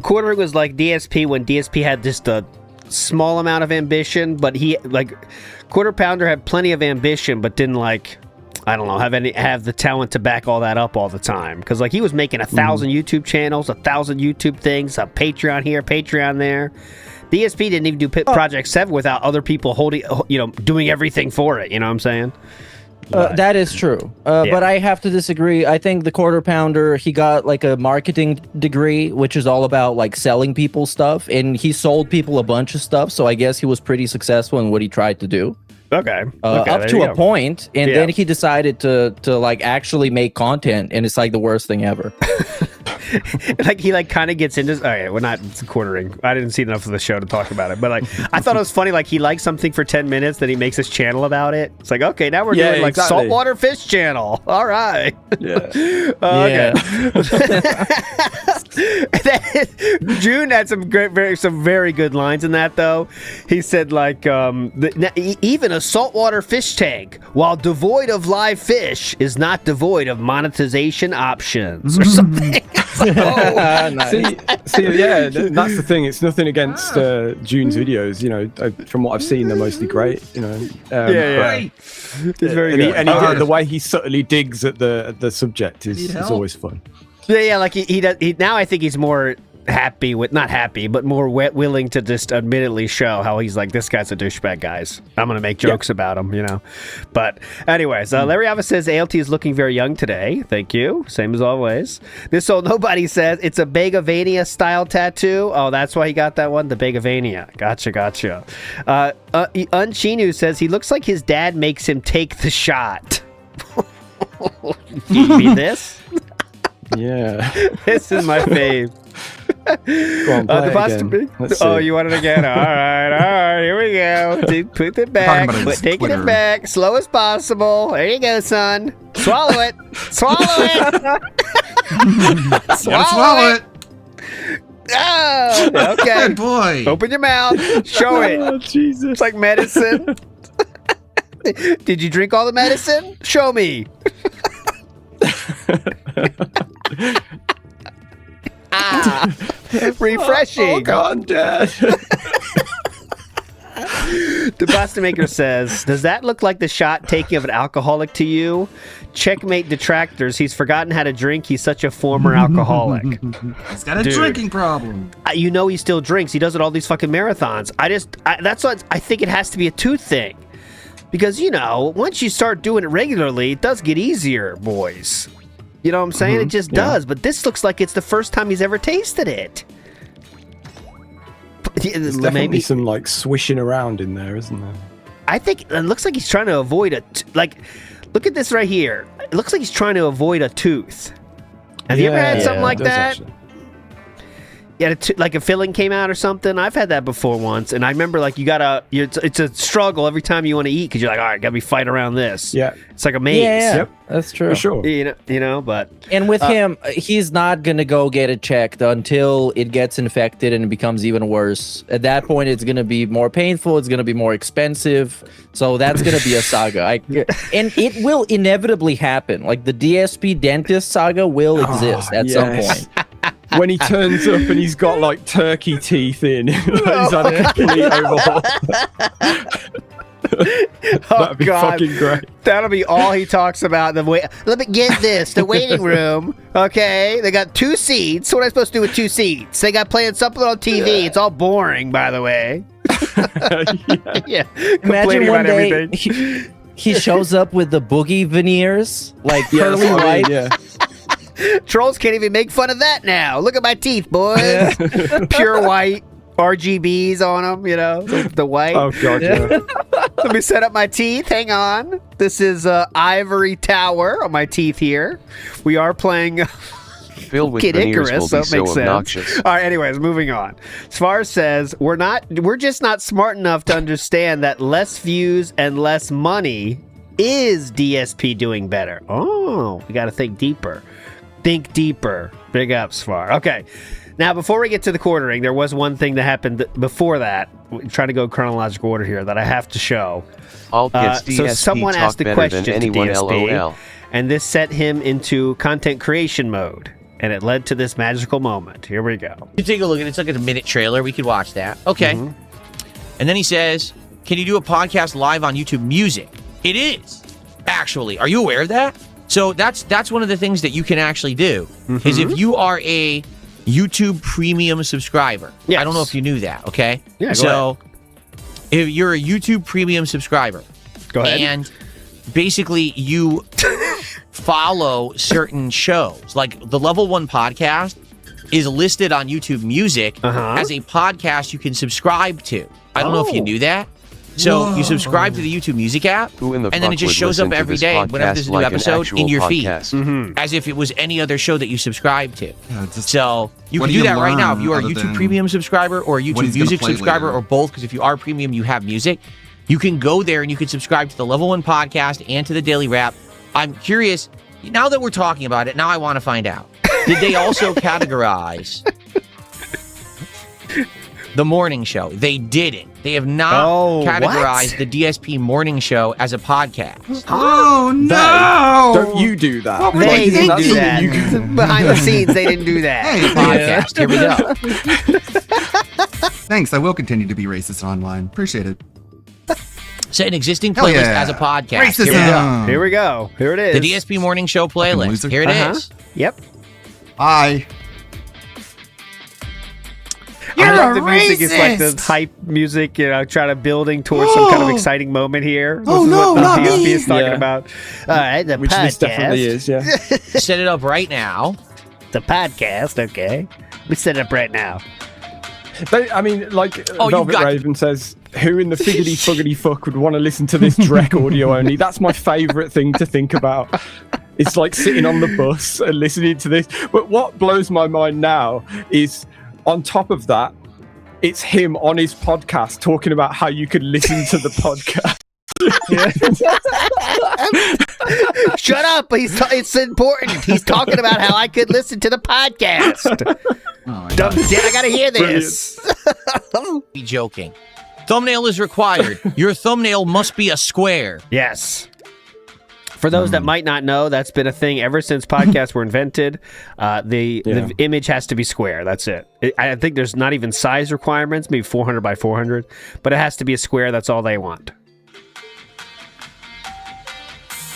Quartering was like DSP when DSP had just a small amount of ambition, but he Quarter Pounder had plenty of ambition, but didn't have the talent to back all that up all the time. Because he was making 1,000 YouTube channels, 1,000 YouTube things, a Patreon here, Patreon there. DSP didn't even do Project 7 without other people doing everything for it. You know what I'm saying? That is true. But I have to disagree. I think the Quarter Pounder, he got a marketing degree, which is all about selling people stuff. And he sold people a bunch of stuff. So I guess he was pretty successful in what he tried to do. Okay. Up to a point, and then he decided to actually make content, and it's the worst thing ever. He kind of gets into. All right, we're not Quartering. I didn't see enough of the show to talk about it, but I thought it was funny. He likes something for 10 minutes, then he makes his channel about it. It's okay, now we're doing exactly. Saltwater Fish Channel. All right. Yeah. Okay. June had some very good lines in that though. He said even a saltwater fish tank, while devoid of live fish, is not devoid of monetization options or something. Nice. See, yeah, that's the thing. It's nothing against June's videos. From what I've seen, they're mostly great. He's very good. And the way he subtly digs at the subject is always fun. Yeah, he does. Now I think he's more happy with, not happy, but more willing to just admittedly show how he's this guy's a douchebag, guys. I'm gonna make jokes about him, But anyways, Larry Alva says ALT is looking very young today. Thank you, same as always. This old nobody says it's a Begavania style tattoo. Oh, that's why he got that one, the Begavania. Gotcha. Unchinu says he looks like his dad makes him take the shot. Do you mean this? Yeah. This is my fave. Go on, play again. Oh, you want it again? All right, here we go. Put it back. Taking it back. Slow as possible. There you go, son. Swallow it. Swallow it. Swallow it. Oh, okay. Good boy. Open your mouth. Show it. Oh, Jesus. It's like medicine. Did you drink all the medicine? Show me. Refreshing. Oh God, Dad. The Boston Maker says, does that look like the shot taking of an alcoholic to you? Checkmate detractors. He's forgotten how to drink. He's such a former alcoholic. He's got a drinking problem. He still drinks. He does it all these fucking marathons. That's what I think it has to be a tooth thing. Because, once you start doing it regularly, it does get easier, boys. You know what I'm saying? It just does. But this looks like it's the first time he's ever tasted it. There's definitely some swishing around in there, isn't there? I think it looks like he's trying to avoid look at this right here. It looks like he's trying to avoid a tooth. Have you ever had something like that? Actually. Yeah, a filling came out or something. I've had that before once, and I remember it's a struggle every time you want to eat because you're like, all right, gotta be fight around this. Yeah, it's like a maze. Yeah, yep, that's true. For sure. But and with him, he's not gonna go get it checked until it gets infected and it becomes even worse. At that point, it's gonna be more painful. It's gonna be more expensive. So that's gonna be a saga. And it will inevitably happen. The DSP dentist saga will exist at some point. When he turns up and he's got turkey teeth in, he's had a complete overhaul. That'd be fucking great. That'll be all he talks about. Let me get this. The waiting room. Okay, they got 2 seats. What am I supposed to do with 2 seats? They got playing something on TV. Yeah. It's all boring, by the way. Yeah. Imagine one day he shows up with the boogie veneers, pearly white. Yeah. Trolls can't even make fun of that now. Look at my teeth, boys. Pure white. RGBs on them, you know, the white. Oh god, yeah. Let me set up my teeth. Hang on. This is Ivory Tower on my teeth here. We are playing Filled with Kid veneers Icarus, will so be it so makes sense. obnoxious. All right, anyways, moving on. Sfar says, we're just not smart enough to understand that less views and less money is DSP doing better. Oh, we got to think deeper. Think deeper. Big up, Sfar. Okay. Now, before we get to the quartering, there was one thing that happened before that. We're trying to go chronological order here that I have to show. Alt gets DSP So someone talk asked a better question than to anyone, DSP, LOL. and this set him into content creation mode, and it led to this magical moment. Here we go. You take a look at it. It's like a minute trailer. We could watch that. Okay. And then he says, can you do a podcast live on YouTube Music? It is, actually. Are you aware of that? So that's one of the things that you can actually do, is if you are a YouTube Premium subscriber. I don't know if you knew that, okay? Yeah, go so if you're a YouTube Premium subscriber, go ahead. And basically you follow certain shows, like the Level 1 podcast is listed on YouTube Music as a podcast you can subscribe to. I don't know if you knew that. So you subscribe to the YouTube Music app, and then it just shows up every day whenever there's a new episode in your feed, as if it was any other show that you subscribe to. So you can do that right now if you are a YouTube Premium subscriber or a YouTube Music subscriber or both, because if you are Premium, you have music. You can go there and you can subscribe to the Level 1 podcast and to the Daily Wrap. I'm curious, now that we're talking about it, now I want to find out. Did they also categorize the morning show? They didn't. They have not categorized the DSP morning show as a podcast. Oh no! Don't you do that? They didn't do that. Behind the scenes, they didn't do that. Hey, podcast. Here we go. Thanks. I will continue to be racist online. Appreciate it. Set an existing Hell playlist yeah. as a podcast. Racism. Here we go. Here it is. The DSP morning show playlist. Here it is. Yep. Bye. I love the music. It's like the hype music, you know, trying to building towards some kind of exciting moment here. This is what the DSP is talking about. All right, the Which podcast. this definitely is, yeah. Set it up right now. The podcast, okay. We set it up right now. They, I mean, like Oh, you Velvet got- Raven says, who in the figgity fuggity fuck would want to listen to this Drek audio only? That's my favourite thing to think about. It's like sitting on the bus and listening to this. But what blows my mind now is, on top of that, it's him on his podcast talking about how you could listen to the podcast. Shut up! It's important. He's talking about how I could listen to the podcast. I gotta hear this. Be joking. Thumbnail is required. Your thumbnail must be a square. Yes. For those that might not know, that's been a thing ever since podcasts were invented. The image has to be square. That's it. I think there's not even size requirements, maybe 400 by 400, but it has to be a square. That's all they want.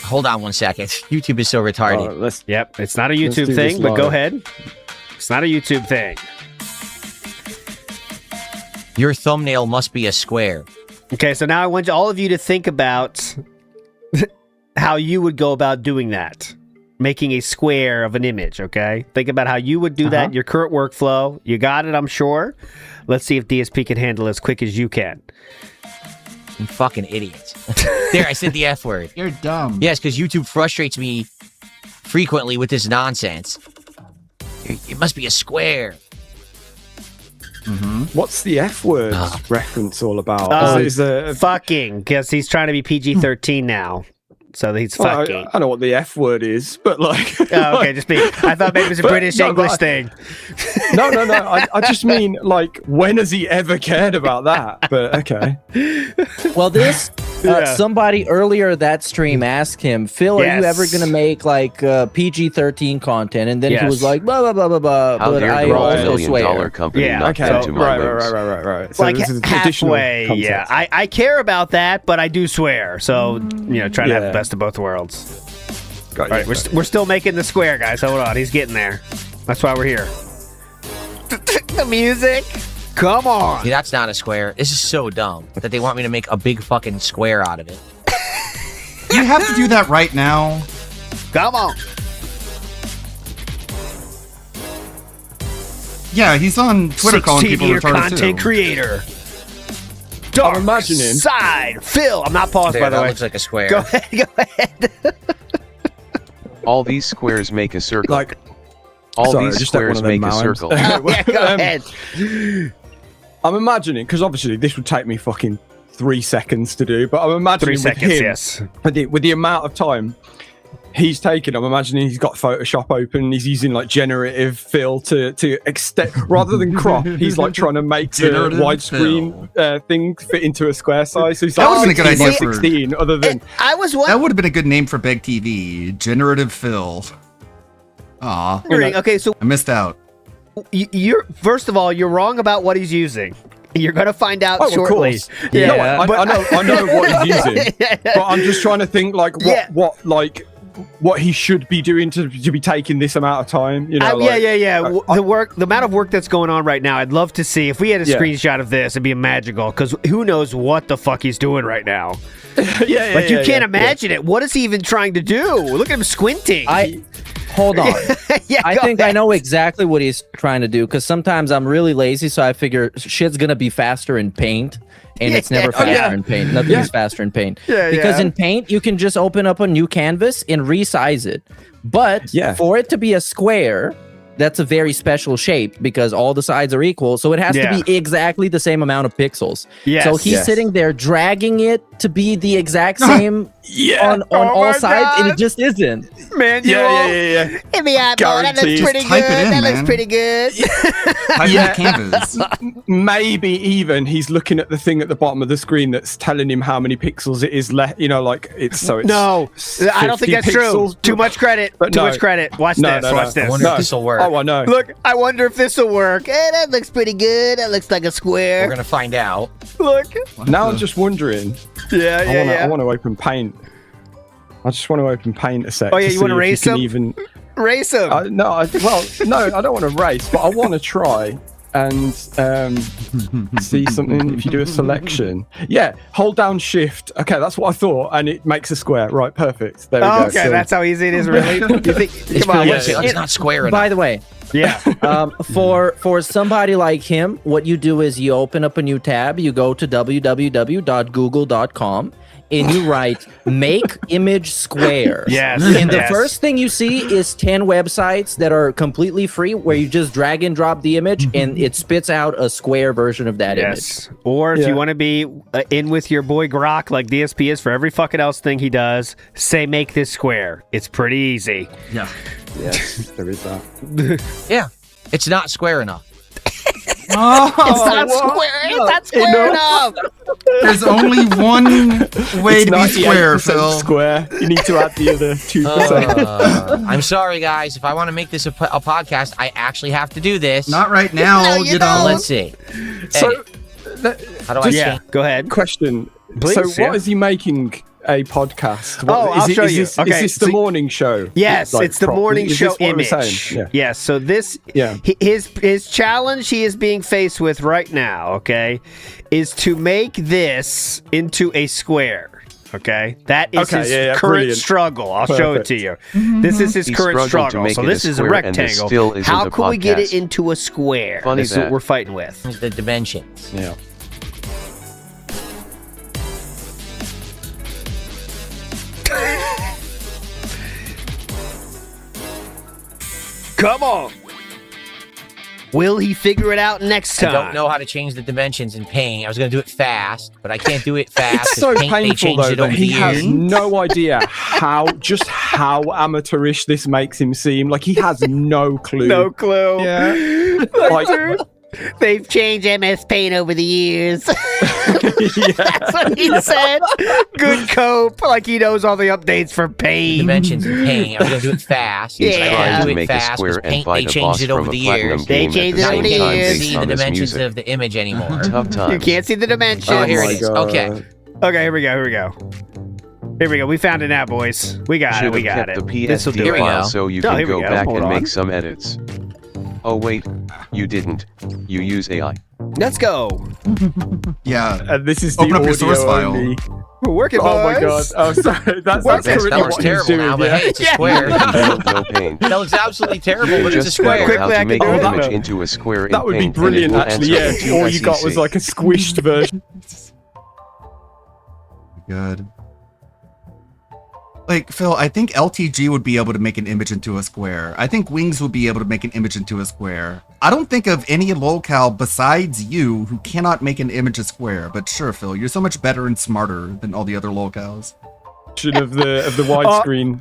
Hold on 1 second. YouTube is so retarded. Yep, it's not a YouTube do thing, this but go live. ahead. It's not a YouTube thing. Your thumbnail must be a square. Okay, so now I want all of you to think about how you would go about doing that. Making a square of an image, okay? Think about how you would do that in your current workflow. You got it, I'm sure. Let's see if DSP can handle it as quick as you can. You fucking idiots. There, I said the F word. You're dumb. Yes, because YouTube frustrates me frequently with this nonsense. It must be a square. What's the F word reference all about? Is there fucking, because he's trying to be PG-13 now. So he's fucking. I know what the F word is, but like... Oh, okay, just me. I thought maybe it was a British English thing. No. I just mean, like, when has he ever cared about that? But, okay. Well, this somebody earlier that stream asked him, Phil, are you ever going to make like PG-13 content? And then he was like, blah blah blah blah blah. How but dare I the also multi-million dollar swear. company Yeah, not okay. come to my limbs. Right. So Like this is additional halfway, context. yeah. I care about that, but I do swear. So, trying to have the best of both worlds. Got you. All right, we're still making the square, guys. Hold on, he's getting there. That's why we're here. The music. Come on. See, that's not a square. This is so dumb that they want me to make a big fucking square out of it. You have to do that right now. Come on. Yeah, he's on Twitter calling people 16-year retarded content too. creator. Dark I'm imagining. Side. Phil, I'm not paused, There, by the that way. looks like a square. Go ahead, go ahead. All these squares make a circle. Like, all sorry, these just like one squares of them make a mounds. circle. Yeah, go ahead. I'm imagining, because obviously this would take me fucking 3 seconds to do, but I'm imagining 3 with seconds, him, yes. with the amount of time he's taken, I'm imagining he's got Photoshop open and he's using like generative fill to extend, rather than crop, he's like trying to make the Generative widescreen thing fit into a square size. So he's That like would've been a good 16 by idea for- 16, other than... I was That would have been a good name for Beg TV. Generative Phil. Aw. Okay, so I missed out. you're first of all, you're wrong about what he's using. You're gonna find out Oh, of shortly. course. No, I know what he's using, but I'm just trying to think like what he should be doing to be taking this amount of time. You know, The amount of work that's going on right now, I'd love to see. If we had a Yeah. screenshot of this, it'd be magical. Because who knows what the fuck he's doing right now? Yeah, you can't imagine it. What is he even trying to do? Look at him squinting. Hold on. I go think I ahead. know exactly what he's trying to do because sometimes I'm really lazy, so I figure shit's gonna be faster in Paint, and it's never faster in Paint. Nothing is faster in Paint. Because in Paint you can just open up a new canvas and resize it. But for it to be a square, that's a very special shape because all the sides are equal, so it has to be exactly the same amount of pixels. Yes. So he's Yes. sitting there dragging it to be the exact same on all sides, and it just isn't. Man, yeah. Hit me out, bro. That looks Guaranteed. pretty Just type good. it in, That looks man. pretty good. Yeah. canvas. Maybe even he's looking at the thing at the bottom of the screen that's telling him how many pixels it is left. You know, like it's No, I don't think 50 that's true. pixels. Too much credit. But Too no. much credit. Watch No, this. no, Watch no. this. I wonder if this'll work. Oh, I know. Look, I wonder if this will work. That looks pretty good. That looks like a square. We're gonna find out. Look. Now I'm just wondering. Yeah, I want to open Paint. I just want to open Paint a sec. Oh, yeah, to you wanna see if race can him? Even Race him. I don't want to race, but I want to try and see something. If you do a selection, hold down Shift. Okay, that's what I thought, and it makes a square. Right, perfect. There we go. Okay, So- that's how easy it is, really. You think? Come on, It's not square enough. By the way, for somebody like him, what you do is you open up a new tab, you go to www.google.com, and you write make image square. Yes. And the yes. first thing you see is 10 websites that are completely free where you just drag and drop the image and it spits out a square version of that image. Or if you want to be in with your boy Grok, like DSP is for every fucking else thing he does, say make this square. It's pretty easy. Yeah. Yes, there is that. Yeah, it's not square enough. It's not square. It's not square enough. There's only one way to be square, 98% Phil. Square. You need to add the other 2%. I'm sorry, guys. If I want to make this a podcast, I actually have to do this. Not right now, No, you don't. Let's see. So, How do I change? Go ahead. Question. Please, so, yeah. what is he making a podcast? I'll show you. Is Okay, this the so- morning show? Yes, Like, it's the properly? morning Is show this what we're image. saying? Yeah. Yes, so this Yeah. his challenge he is being faced with right now, okay, is to make this into a square. Okay, that is his current brilliant. struggle. I'll show it to you. This is his He current struggled to struggle. make So it this a is a square, and this rectangle. still isn't How a can we get it podcast. into a square? Funny This is what that. we're fighting with. The dimensions. Yeah. Come on. Will he figure it out next I time? don't know how to change the dimensions in Paint. I was going to do it fast, but I can't do it fast. It's so 'cause Paint, they painful changed though it that over he the has years. no idea how amateurish this makes him seem. Like he has no clue. No clue. Yeah. Like, They've changed MS Paint over the years. That's what he said. Good cope. Like he knows all the updates for Paint. Dimensions in Paint. I was going to do it fast. He's but I trying couldn't to do it make a fast square 'cause and Paint, fight they a boss changed it from over a the platinum years. They game changed at it the over same the time years. based See the on this dimensions music. of the image anymore. Tough You times. can't see the dimensions. Oh, here it is. God. Okay. Okay, here we go. Here we go. Here we go. We found it now, boys. We got it. Should We have got kept it. the This'll do PSD Here we it. go. file so you Oh, can here we go go. back Hold and on. make some edits. Oh wait, you didn't. You use AI. Let's go. Yeah. And this is the Open up your audio source file. only Work it, Oh my god. boys. Oh, sorry. That's That currently looks what he's terrible doing. now, but Yeah. hey, it's a square. No pain. That looks absolutely terrible, but it's a Just square. Google how to make an that. image into a square in That would be Paint, and it brilliant, will actually. answer Yeah, in all you got was SEC. like a squished version. Good. Like, Phil, I think LTG would be able to make an image into a square. I think Wings would be able to make an image into a square. I don't think of any lolcow besides you who cannot make an image a square. But sure, Phil, you're so much better and smarter than all the other lolcows. Of the widescreen.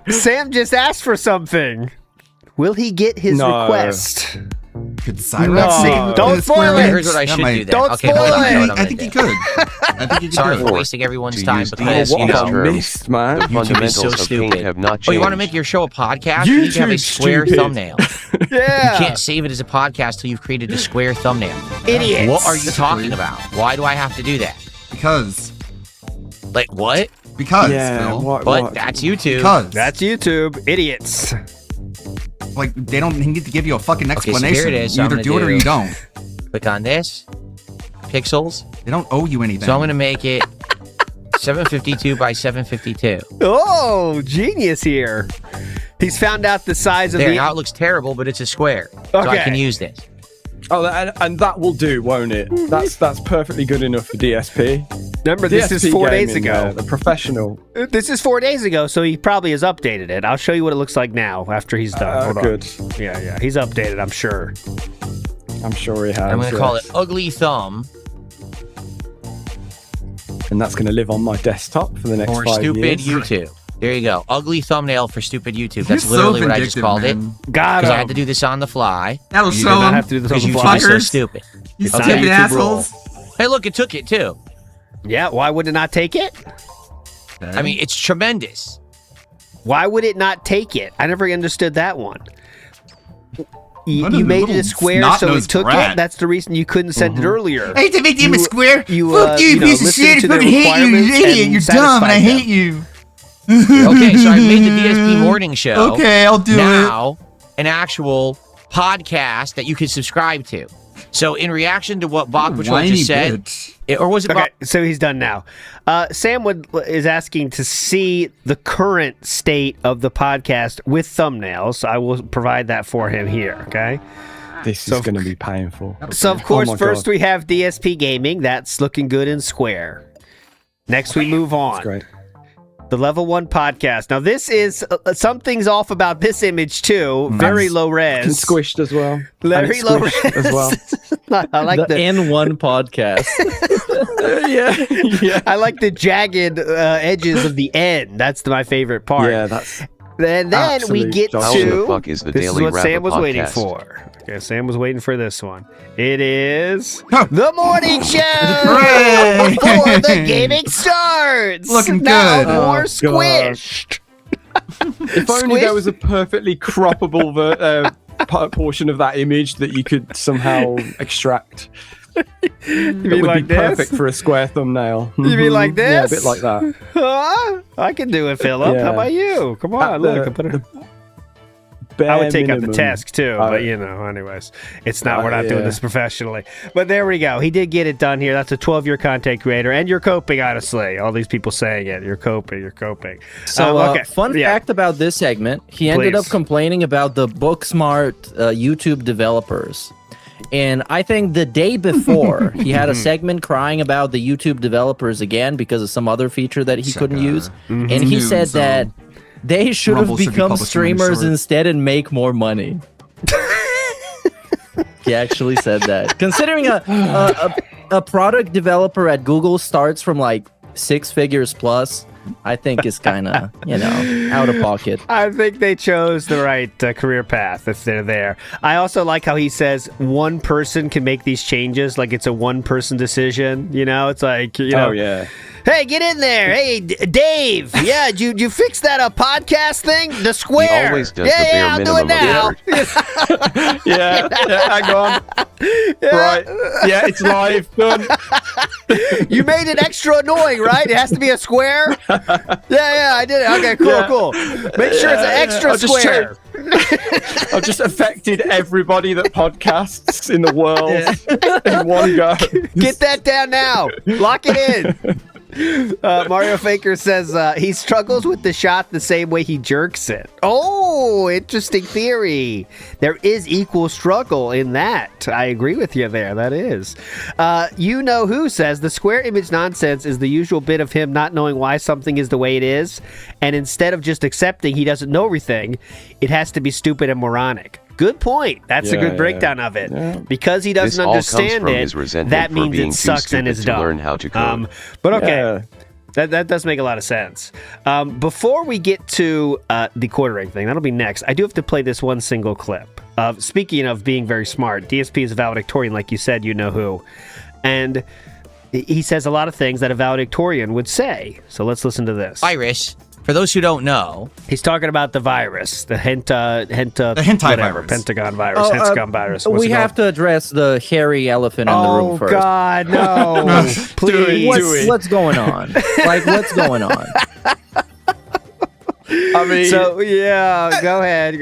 Sam just asked for something. Will he get his No. request? Could Cyrax No. Don't spoil it. Here's what I should do then. Don't Okay, spoil hold on, it. you know what I'm I gonna think he do. could. I think he could. Sorry do for it. wasting everyone's To time use because, these you know, terms, missed, man. the YouTube is fundamentals so of Paint stupid. have not changed. Oh, you want to make your show a podcast? You need to have a YouTube's square stupid. thumbnail. Yeah. You can't save it as a podcast till you've created a square thumbnail. Idiots. What are you talking about? Why do I have to do that? Because. Like, what? Because, Yeah, Phil. But that's YouTube. Because. That's YouTube. Idiots. Like, they don't need to give you a fucking Okay, so explanation. here it is. So You I'm either gonna do it or you don't. Click on this. Pixels. They don't owe you anything. So I'm going to make it 752 by 752. Oh, genius here. He's found out the size of There, the. now it looks terrible, but it's a square. So I Okay. can use this. Oh, and that will do, won't it? That's perfectly good enough for DSP. Remember, this is DSP 4 days gaming, ago. the professional. This is 4 days ago, so he probably has updated it. I'll show you what it looks like now after he's done. Hold on. Good. Yeah. He's updated, I'm sure. I'm sure he has. I'm going to call it Ugly Thumb And that's going to live on my desktop for the next or 5 Stupid years. YouTube. There you go. Ugly thumbnail for Stupid YouTube. That's You're so literally what I just vindictive, called man. it. Got Because I him. had to do this on the fly. That'll You show did not him. have to do this on Because the YouTube fly. is so Fuckers. stupid. You It's not stupid YouTube assholes. Hey, look, it took it too. Yeah, why would it not take it? I mean, it's tremendous. Why would it not take it? I never understood that one. You What a made it little a square, so it snot-nosed took brat. it. That's the reason you couldn't send it earlier. I hate to make him a You- square. you, Fuck you, you know, piece of listen shit. I to their fucking hate you, you requirements idiot. and You're dumb and I satisfied hate you. Okay, so I made the DSP morning show. Okay, I'll do it. Now, an actual podcast that you can subscribe to. So, in reaction to what Bach Patrol Whiny just said, bitch. or was it Okay, so he's done now. Sam is asking to see the current state of the podcast with thumbnails. I will provide that for him here, okay? This is going to be painful. So, of Oh course, my first God. we have DSP Gaming. That's looking good and square. Next, we move on. That's great. The Level 1 podcast. Now, this is something's off about this image, too. Very low res. And squished as well. Very low res. as well. I like the N1 podcast. yeah. I like the jagged edges of the N. That's my favorite part. Yeah, that's. And then we absolute get How to the fuck is the this Daily is what Rapper Sam was waiting podcast? for. Okay, Sam was waiting for this one. It is the morning show Hooray! before the gaming starts. Looking now good. more Oh, squished. If only there was a perfectly croppable portion of that image that you could somehow extract. You That mean would like be perfect this? for a square thumbnail. You mean like Mhm. Yeah, a this? bit like that. Huh? I can do it, Philip. Yeah. How about you? Come on, look. I put it. I would take out the task too, but you know, anyways, it's not. We're not doing this professionally. But there we go. He did get it done here. That's a 12-year content creator, and you're coping. Honestly, all these people saying it. You're coping. You're coping. So, okay. fun fact about this segment: he ended up Please. complaining about the Booksmart YouTube developers. And I think the day before, he had a segment crying about the YouTube developers again because of some other feature that he couldn't use. And he said that they should have Rumble should be become publishing when streamers short. instead and make more money. He actually said that. Considering a product developer at Google starts from like 6 figures plus, I think is kind of, out of pocket. I think they chose the right career path if they're there. I also like how he says one person can make these changes, like it's a one-person decision. You know, it's like, you know, Oh yeah. hey, get in there. Hey, Dave. Yeah, did you fix that podcast thing? The square. He always does yeah, the bare yeah, I'll do it minimum now. of yeah, hang on. Right. Yeah, it's live. Done. You made it extra annoying, right? It has to be a square. Yeah, I did it. Okay, cool. Make sure it's an extra I'll just square. I've just affected everybody that podcasts in the world in one go. Get that down now. Lock it in. Mario Faker says he struggles with the shot the same way he jerks it. Oh, interesting theory. There is equal struggle in that. I agree with you there. That is. You know who says the square image nonsense is the usual bit of him not knowing why something is the way it is, and instead of just accepting he doesn't know everything, it has to be stupid and moronic. Good point. That's a good breakdown of it. Yeah. Because he doesn't understand it, that means it sucks and is dumb. Learn how to code. But okay, that does make a lot of sense. Before we get to the quartering thing, that'll be next. I do have to play this one single clip. Speaking of being very smart, DSP is a valedictorian, like you said, you know who. And he says a lot of things that a valedictorian would say. So let's listen to this. Iris. For those who don't know, he's talking about the virus, the hentai virus, Pentagon virus, Hexagon virus. We have to address the hairy elephant in the room first. Oh God, no! Please, what's going on? Like, what's going on? I mean, so yeah, go ahead.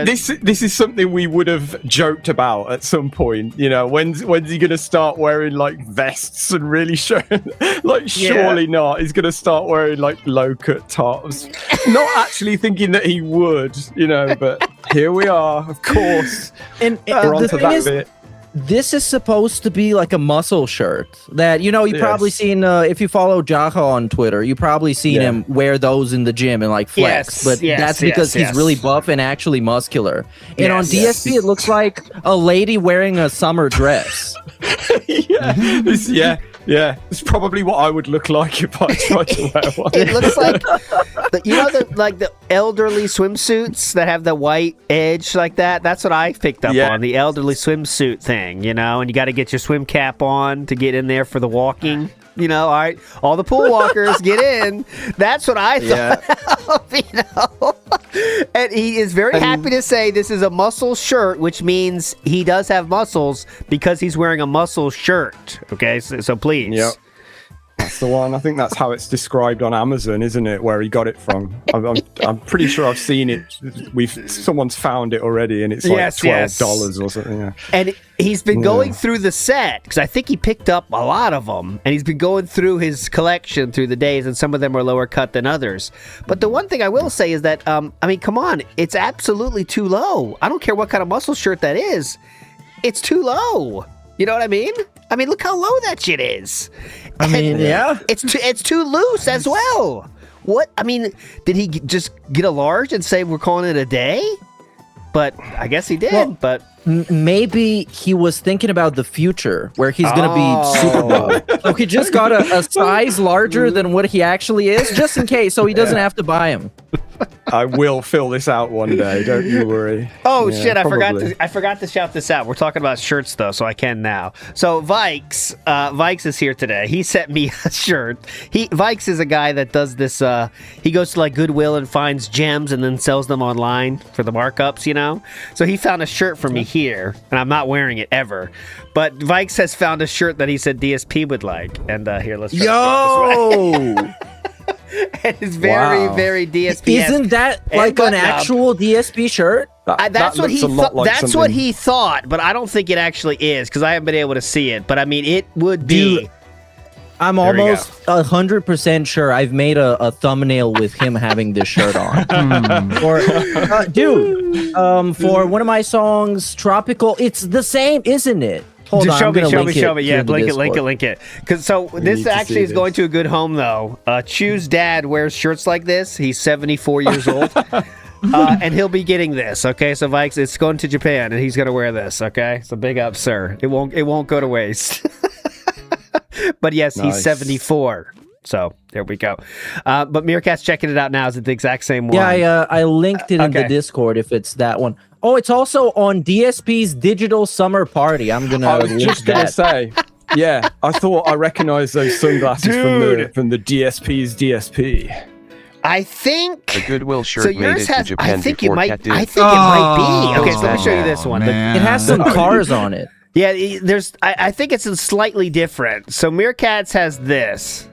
This is something we would have joked about at some point. You know, when's he gonna start wearing like vests and really showing? Like, surely not. He's gonna start wearing like low cut tops. Not actually thinking that he would, you know, but here we are, of course. And we're on to that bit. This is supposed to be like a muscle shirt that, you know, you've probably seen, if you follow Jaha on Twitter, you've probably seen him wear those in the gym and like flex, but that's because he's really buff and actually muscular. And on DSP, it looks like a lady wearing a summer dress. Yeah, it's probably what I would look like if I tried to wear one. It looks like, the elderly swimsuits that have the white edge like that. That's what I picked up on, the elderly swimsuit thing, you know, and you got to get your swim cap on to get in there for the walking. You know, all right, all the pool walkers get in. That's what I thought. You know, and he is very happy to say this is a muscle shirt, which means he does have muscles because he's wearing a muscle shirt. Okay, so please. Yep. That's the one. I think that's how it's described on Amazon, isn't it? Where he got it from. I'm pretty sure I've seen it. Someone's found it already, and it's like $12 or something. Yeah. And he's been going through the set because I think he picked up a lot of them, and he's been going through his collection through the days, and some of them are lower cut than others. But the one thing I will say is that, I mean, come on, it's absolutely too low. I don't care what kind of muscle shirt that is. It's too low. You know what I mean? I mean, look how low that shit is. I mean, it's too loose as well. What? I mean, did he just get a large and say we're calling it a day? But I guess he did. Well, but maybe he was thinking about the future where he's going to be Super Bowl. So he just got a size larger than what he actually is, just in case, so he doesn't have to buy him. I will fill this out one day. Don't you worry. Oh shit! I forgot to shout this out. We're talking about shirts though, so I can now. So Vikes is here today. He sent me a shirt. Vikes is a guy that does this. He goes to like Goodwill and finds gems and then sells them online for the markups. You know. So he found a shirt for me here, and I'm not wearing it ever. But Vikes has found a shirt that he said DSP would like, and here let's try and it's very DSP. Isn't that like an actual DSP shirt? That's what he thought. That's what he thought, but I don't think it actually is because I haven't been able to see it. But I mean, it would be. I'm almost 100% sure I've made a thumbnail with him having this shirt on. For one of my songs, Tropical, it's the same, isn't it? Hold on, show me. Yeah, link it. Because this actually is going to a good home though. Chu's dad wears shirts like this. He's 74 years old, and he'll be getting this. Okay, so Vikes, it's going to Japan, and he's gonna wear this. Okay, so big up, sir. It won't go to waste. But yes, he's 74. So there we go. But Meerkat's checking it out now. Is it the exact same one? Yeah, I linked it in the Discord if it's that one. Oh, it's also on DSP's Digital Summer Party. I was just going to say, yeah, I thought I recognized those sunglasses from the DSP's DSP. I think the Goodwill shirt made it to Japan I think before it might. Cat did. I think it might be. Okay, so let me show you this one. It has some cars on it. Yeah, there's. I think it's slightly different. So Meerkats has this.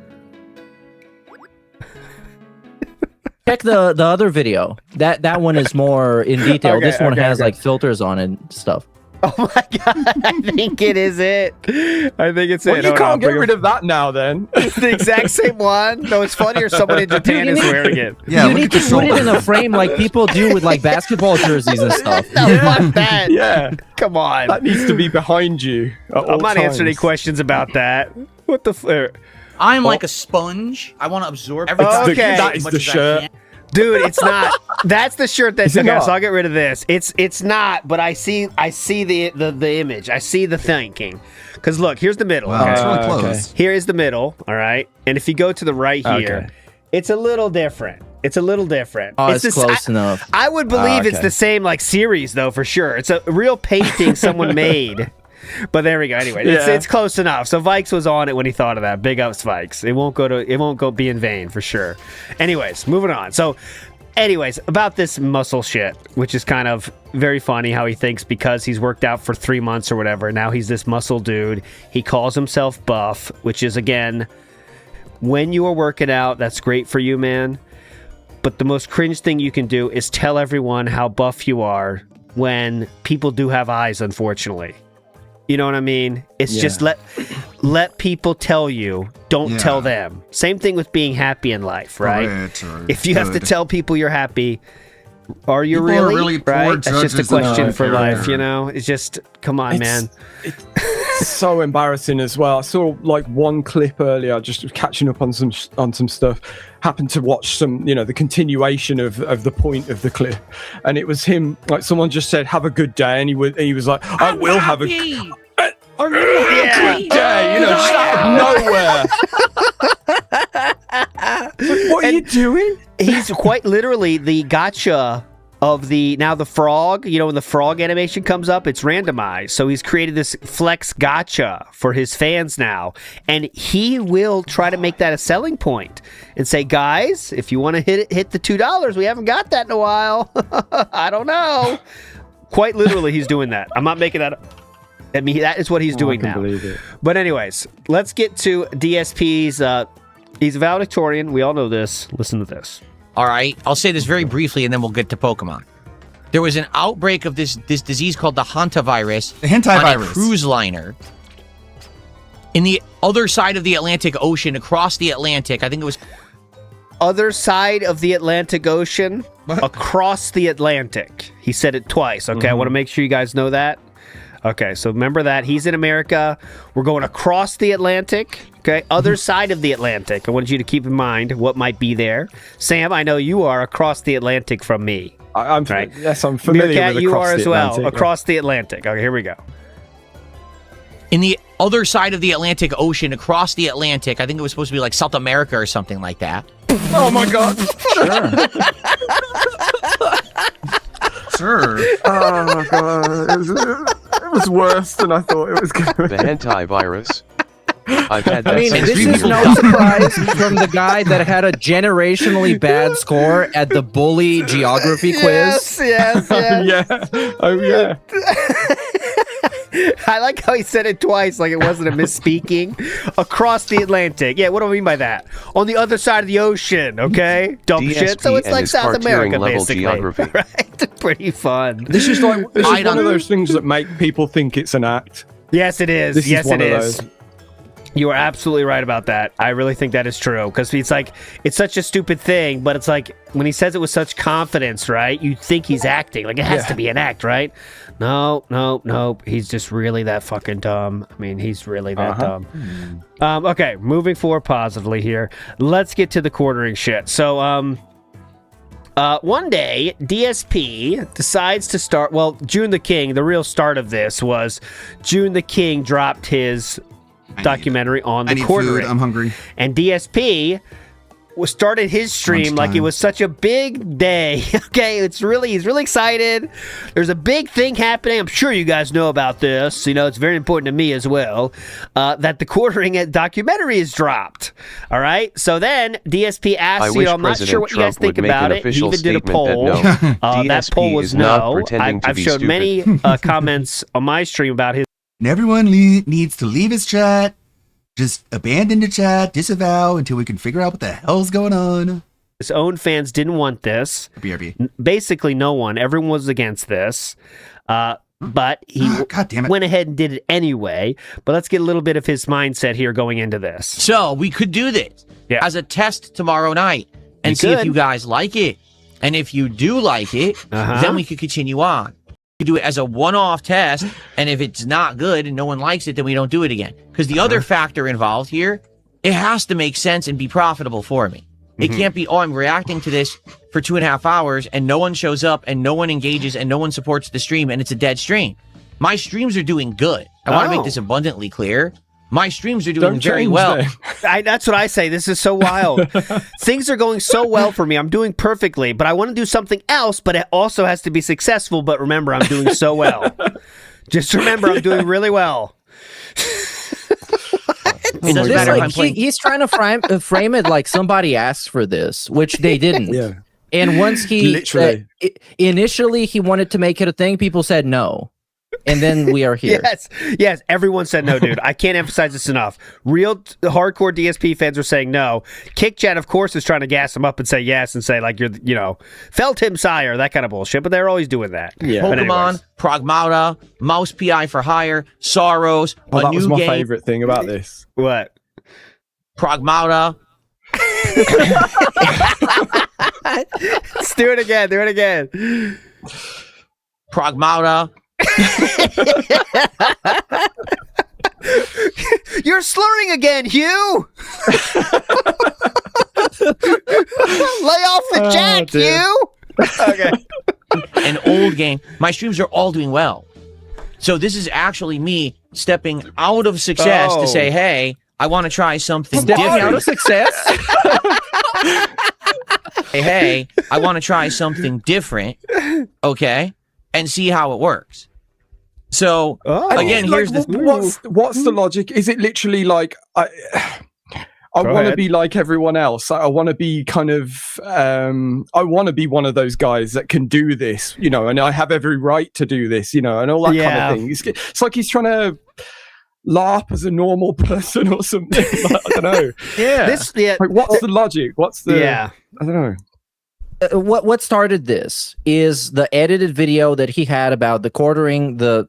Check the other video. That one is more in detail. Okay, This one okay, has okay. like filters on it and stuff. Oh my god, I think it is it. I think it's Well, it. you Hold on, can't get bring rid of that now, then. It's the exact same one. No, it's funnier. Someone in Japan is wearing it. Yeah, you look need at to the put it shoulder. in a frame like people do with like basketball jerseys and stuff. No, fuck that. Yeah, Come on. that needs to be behind you. I'm not answering any questions about that. What the I'm like a sponge. I want to absorb everything. Okay. That is as much the as I shirt. can. Dude, it's not. That's the shirt that's Is it okay. not? So I'll get rid of this. It's not. But I see the image. I see the thinking. Because look, here's the middle. Wow, okay? it's really okay. close. Here is the middle. All right. And if you go to the right here, Okay. it's a little different. It's a little different. Oh, it's the s- close enough. I would believe it's Okay. the same like series though for sure. It's a real painting someone made. But there we go. Anyway, Yeah. it's close enough. So Vikes was on it when he thought of that. Big ups, Vikes. It won't go be in vain for sure. Anyways, moving on. So, anyways, about this muscle shit, which is kind of very funny how he thinks because he's worked out for 3 months or whatever. Now he's this muscle dude. He calls himself buff, which is again, when you are working out, that's great for you, man. But the most cringe thing you can do is tell everyone how buff you are when people do have eyes, unfortunately. You know what I mean? It's just let people tell you, don't Yeah. tell them. Same thing with being happy in life, right? Correct, or If you have to good. tell people you're happy, are you People are really? really poor right? That's just a judges of question life, for yeah. life, you know? It's just, come on, man. It's so embarrassing as well. I saw like one clip earlier, just catching up on some stuff. Happened to watch some, the continuation of the point of the clip, and it was him. Like someone just said, "Have a good day," and he was like, "I will have a good day," just out of nowhere. What are you doing? He's quite literally the gotcha of the frog. When the frog animation comes up, it's randomized. So he's created this flex gotcha for his fans now, and he will try to make that a selling point and say, guys, if you want to hit the $2, we haven't got that in a while. I don't know. Quite literally, he's doing that. I'm not making that up. I mean, that is what he's doing now. Believe it. But anyways, let's get to DSP's. He's a valedictorian. We all know this. Listen to this. All right, I'll say this very briefly, and then we'll get to Pokemon. There was an outbreak of this disease called the hantavirus. The hantavirus. On a cruise liner in the other side of the Atlantic Ocean, across the Atlantic. I think it was Other side of the Atlantic Ocean, across the Atlantic. He said it twice. Okay, I want to make sure you guys know that. Okay, so remember that. He's in America. We're going across the Atlantic. Okay, other side of the Atlantic. I wanted you to keep in mind what might be there. Sam, I know you are across the Atlantic from me. I'm right. Yes, I'm familiar Meerkat, with you across are the as well. Atlantic, yeah. Across the Atlantic. Okay, here we go. in the other side of the Atlantic Ocean, across the Atlantic. I think it was supposed to be like South America or something like that. Oh my god. Sure. Oh my god. It was worse than I thought it was going to be. The hantavirus. I've had that I mean, since this is people- no surprise from the guy that had a generationally bad score at the bully geography quiz. Yes. Yeah. Oh yeah. I like how he said it twice, like it wasn't a misspeaking. Across the Atlantic. Yeah, what do I mean by that? On the other side of the ocean, okay? Dumb DSP shit. So it's and like his South cartooning America, level basically. geography. Right? Pretty fun. This is one of those things that make people think it's an act. Yes, it is. This is Yes, one it of is. those. You are absolutely right about that. I really think that is true because it's like it's such a stupid thing, but it's like when he says it with such confidence, right? You think he's acting like it has to be an act, right? No. He's just really that fucking dumb. I mean, he's really that dumb. Okay, moving forward positively here. Let's get to the quartering shit. So, one day, DSP decides to start. Well, June the King. The real start of this was June the King dropped his documentary on the I need quartering. food. I'm hungry. And DSP started his stream like it was such a big day. Okay, he's really excited. There's a big thing happening. I'm sure you guys know about this. You know, it's very important to me as well. That the quartering documentary is dropped. All right. So then DSP asked, I wish I'm not sure President what you guys Trump think would make about an it. He official even did a statement poll. that no, That DSP poll was is not no. pretending to I've be showed stupid. many comments on my stream about his. And everyone needs to leave his chat. Just abandon the chat, disavow until we can figure out what the hell's going on. His own fans didn't want this. BRB. Basically, no one. Everyone was against this. But he went ahead and did it anyway. But let's get a little bit of his mindset here going into this. So we could do this as a test tomorrow night and see if you guys like it. And if you do like it, then we could continue on. We could do it as a one-off test. And if it's not good and no one likes it, then we don't do it again. Because the other factor involved here, it has to make sense and be profitable for me. It can't be, I'm reacting to this for 2.5 hours and no one shows up and no one engages and no one supports the stream and it's a dead stream. My streams are doing good. I want to make this abundantly clear. My streams are doing very well. That's what I say. This is so wild. Things are going so well for me. I'm doing perfectly, but I want to do something else, but it also has to be successful. But remember, I'm doing so well. Just remember, I'm doing really well. He's trying to frame it like somebody asked for this, which they didn't. And once he initially he wanted to make it a thing, people said no. And then we are here. Yes, everyone said no, dude. I can't emphasize this enough. Real hardcore DSP fans are saying no. Kick Chat, of course, is trying to gas him up and say yes and say, like, felt him sire, that kind of bullshit, but they're always doing that. Yeah. Pokemon, Pragmata, Mouse PI for Hire, Sorrows, a that new was my game. favorite thing about this. What? Pragmata. Let's do it again. Pragmata. You're slurring again, Hugh. Lay off the jack, Hugh. Okay. An old game. My streams are all doing well. So this is actually me stepping out of success to say, hey, I want to try something different. Out of success? hey, I want to try something different. Okay. And see how it works. So again, here's what's the logic? Is it literally like I want to be like everyone else? I want to be kind of I want to be one of those guys that can do this, and I have every right to do this, and all that kind of thing. It's like he's trying to LARP as a normal person or something. I don't know. Like, what's the logic? What's the I don't know. What started this is the edited video that he had about the quartering, the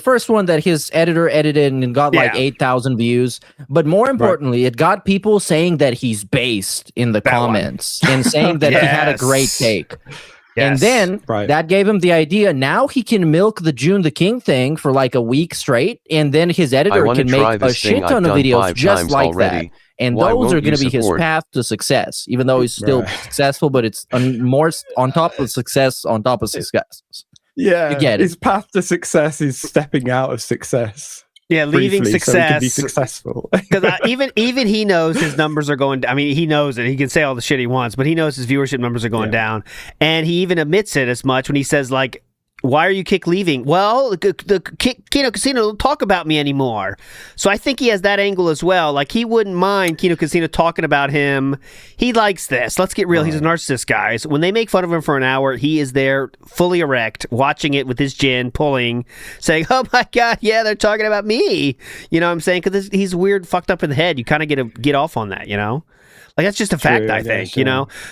first one that his editor edited and got like 8,000 views. But more importantly, it got people saying that he's based in the comments and saying that he had a great take. And then that gave him the idea. Now he can milk the June the King thing for like a week straight. And then his editor can make a shit ton of videos just like that. And those are going to be his path to success, even though he's still successful, but it's more on top of success on top of success. Yeah, you get it. His path to success is stepping out of success. Yeah, leaving briefly, success. So he can be successful. Because even he knows his numbers are going. I mean, he knows it. He can say all the shit he wants, but he knows his viewership numbers are going down, and he even admits it as much when he says like, "Why are you leaving?" Well, the Kino Casino don't talk about me anymore. So I think he has that angle as well. Like, he wouldn't mind Kino Casino talking about him. He likes this. Let's get real. He's a narcissist, guys. When they make fun of him for an hour, he is there fully erect, watching it with his gin, pulling, saying, "Oh my God, yeah, they're talking about me." You know what I'm saying? Because he's weird, fucked up in the head. You kind of get off on that, Like, that's just a fact, I think,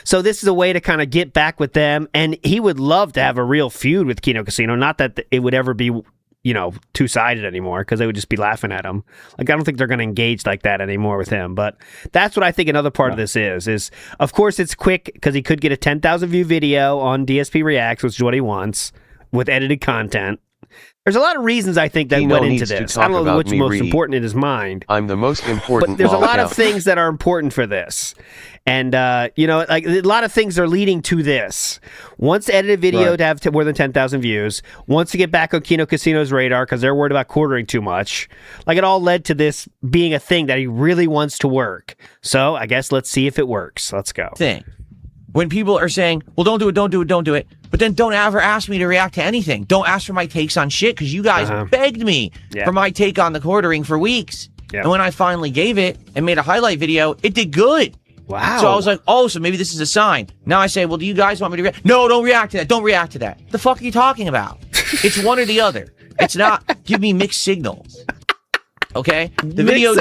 So this is a way to kind of get back with them, and he would love to have a real feud with Kino Casino. Not that it would ever be, two-sided anymore, because they would just be laughing at him. Like, I don't think they're going to engage like that anymore with him, but that's what I think another part of this is, of course, it's quick, because he could get a 10,000 view video on DSP Reacts, which is what he wants, with edited content. There's a lot of reasons I think that went into this. I don't know which is most important in his mind. I'm the most important. But there's a lot of things that are important for this. And, like a lot of things are leading to this. Once the edited video to have more than 10,000 views, once to get back on Kino Casino's radar because they're worried about quartering too much, like it all led to this being a thing that he really wants to work. So I guess let's see if it works. Let's go. When people are saying, well, don't do it, but then don't ever ask me to react to anything. Don't ask for my takes on shit, because you guys begged me for my take on the quartering for weeks. And when I finally gave it and made a highlight video, it did good. Wow. So I was like, so maybe this is a sign. Now I say, well, do you guys want me to react? No, don't react to that. Don't react to that. The fuck are you talking about? It's one or the other. It's not give me mixed signals. Okay? The video...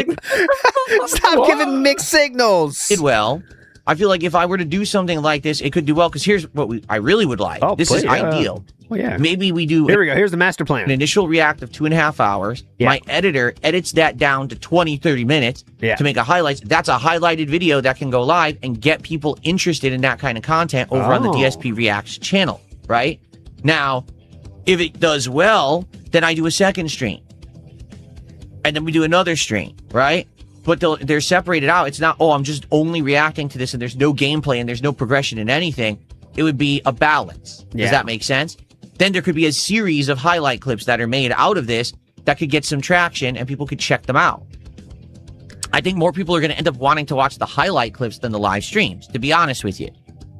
Stop giving mixed signals. Did well. I feel like if I were to do something like this, it could do well. Because here's what I really would like. This is ideal. Well, yeah. Maybe we do. Here we go. Here's the master plan. An initial react of 2.5 hours. Yeah. My editor edits that down to 20, 30 minutes to make a highlights. That's a highlighted video that can go live and get people interested in that kind of content over on the DSP Reacts channel, right? Now, if it does well, then I do a second stream. And then we do another stream, right? But they're separated out. It's not, I'm just only reacting to this and there's no gameplay and there's no progression in anything. It would be a balance. Does that make sense? Then there could be a series of highlight clips that are made out of this that could get some traction and people could check them out. I think more people are going to end up wanting to watch the highlight clips than the live streams, to be honest with you.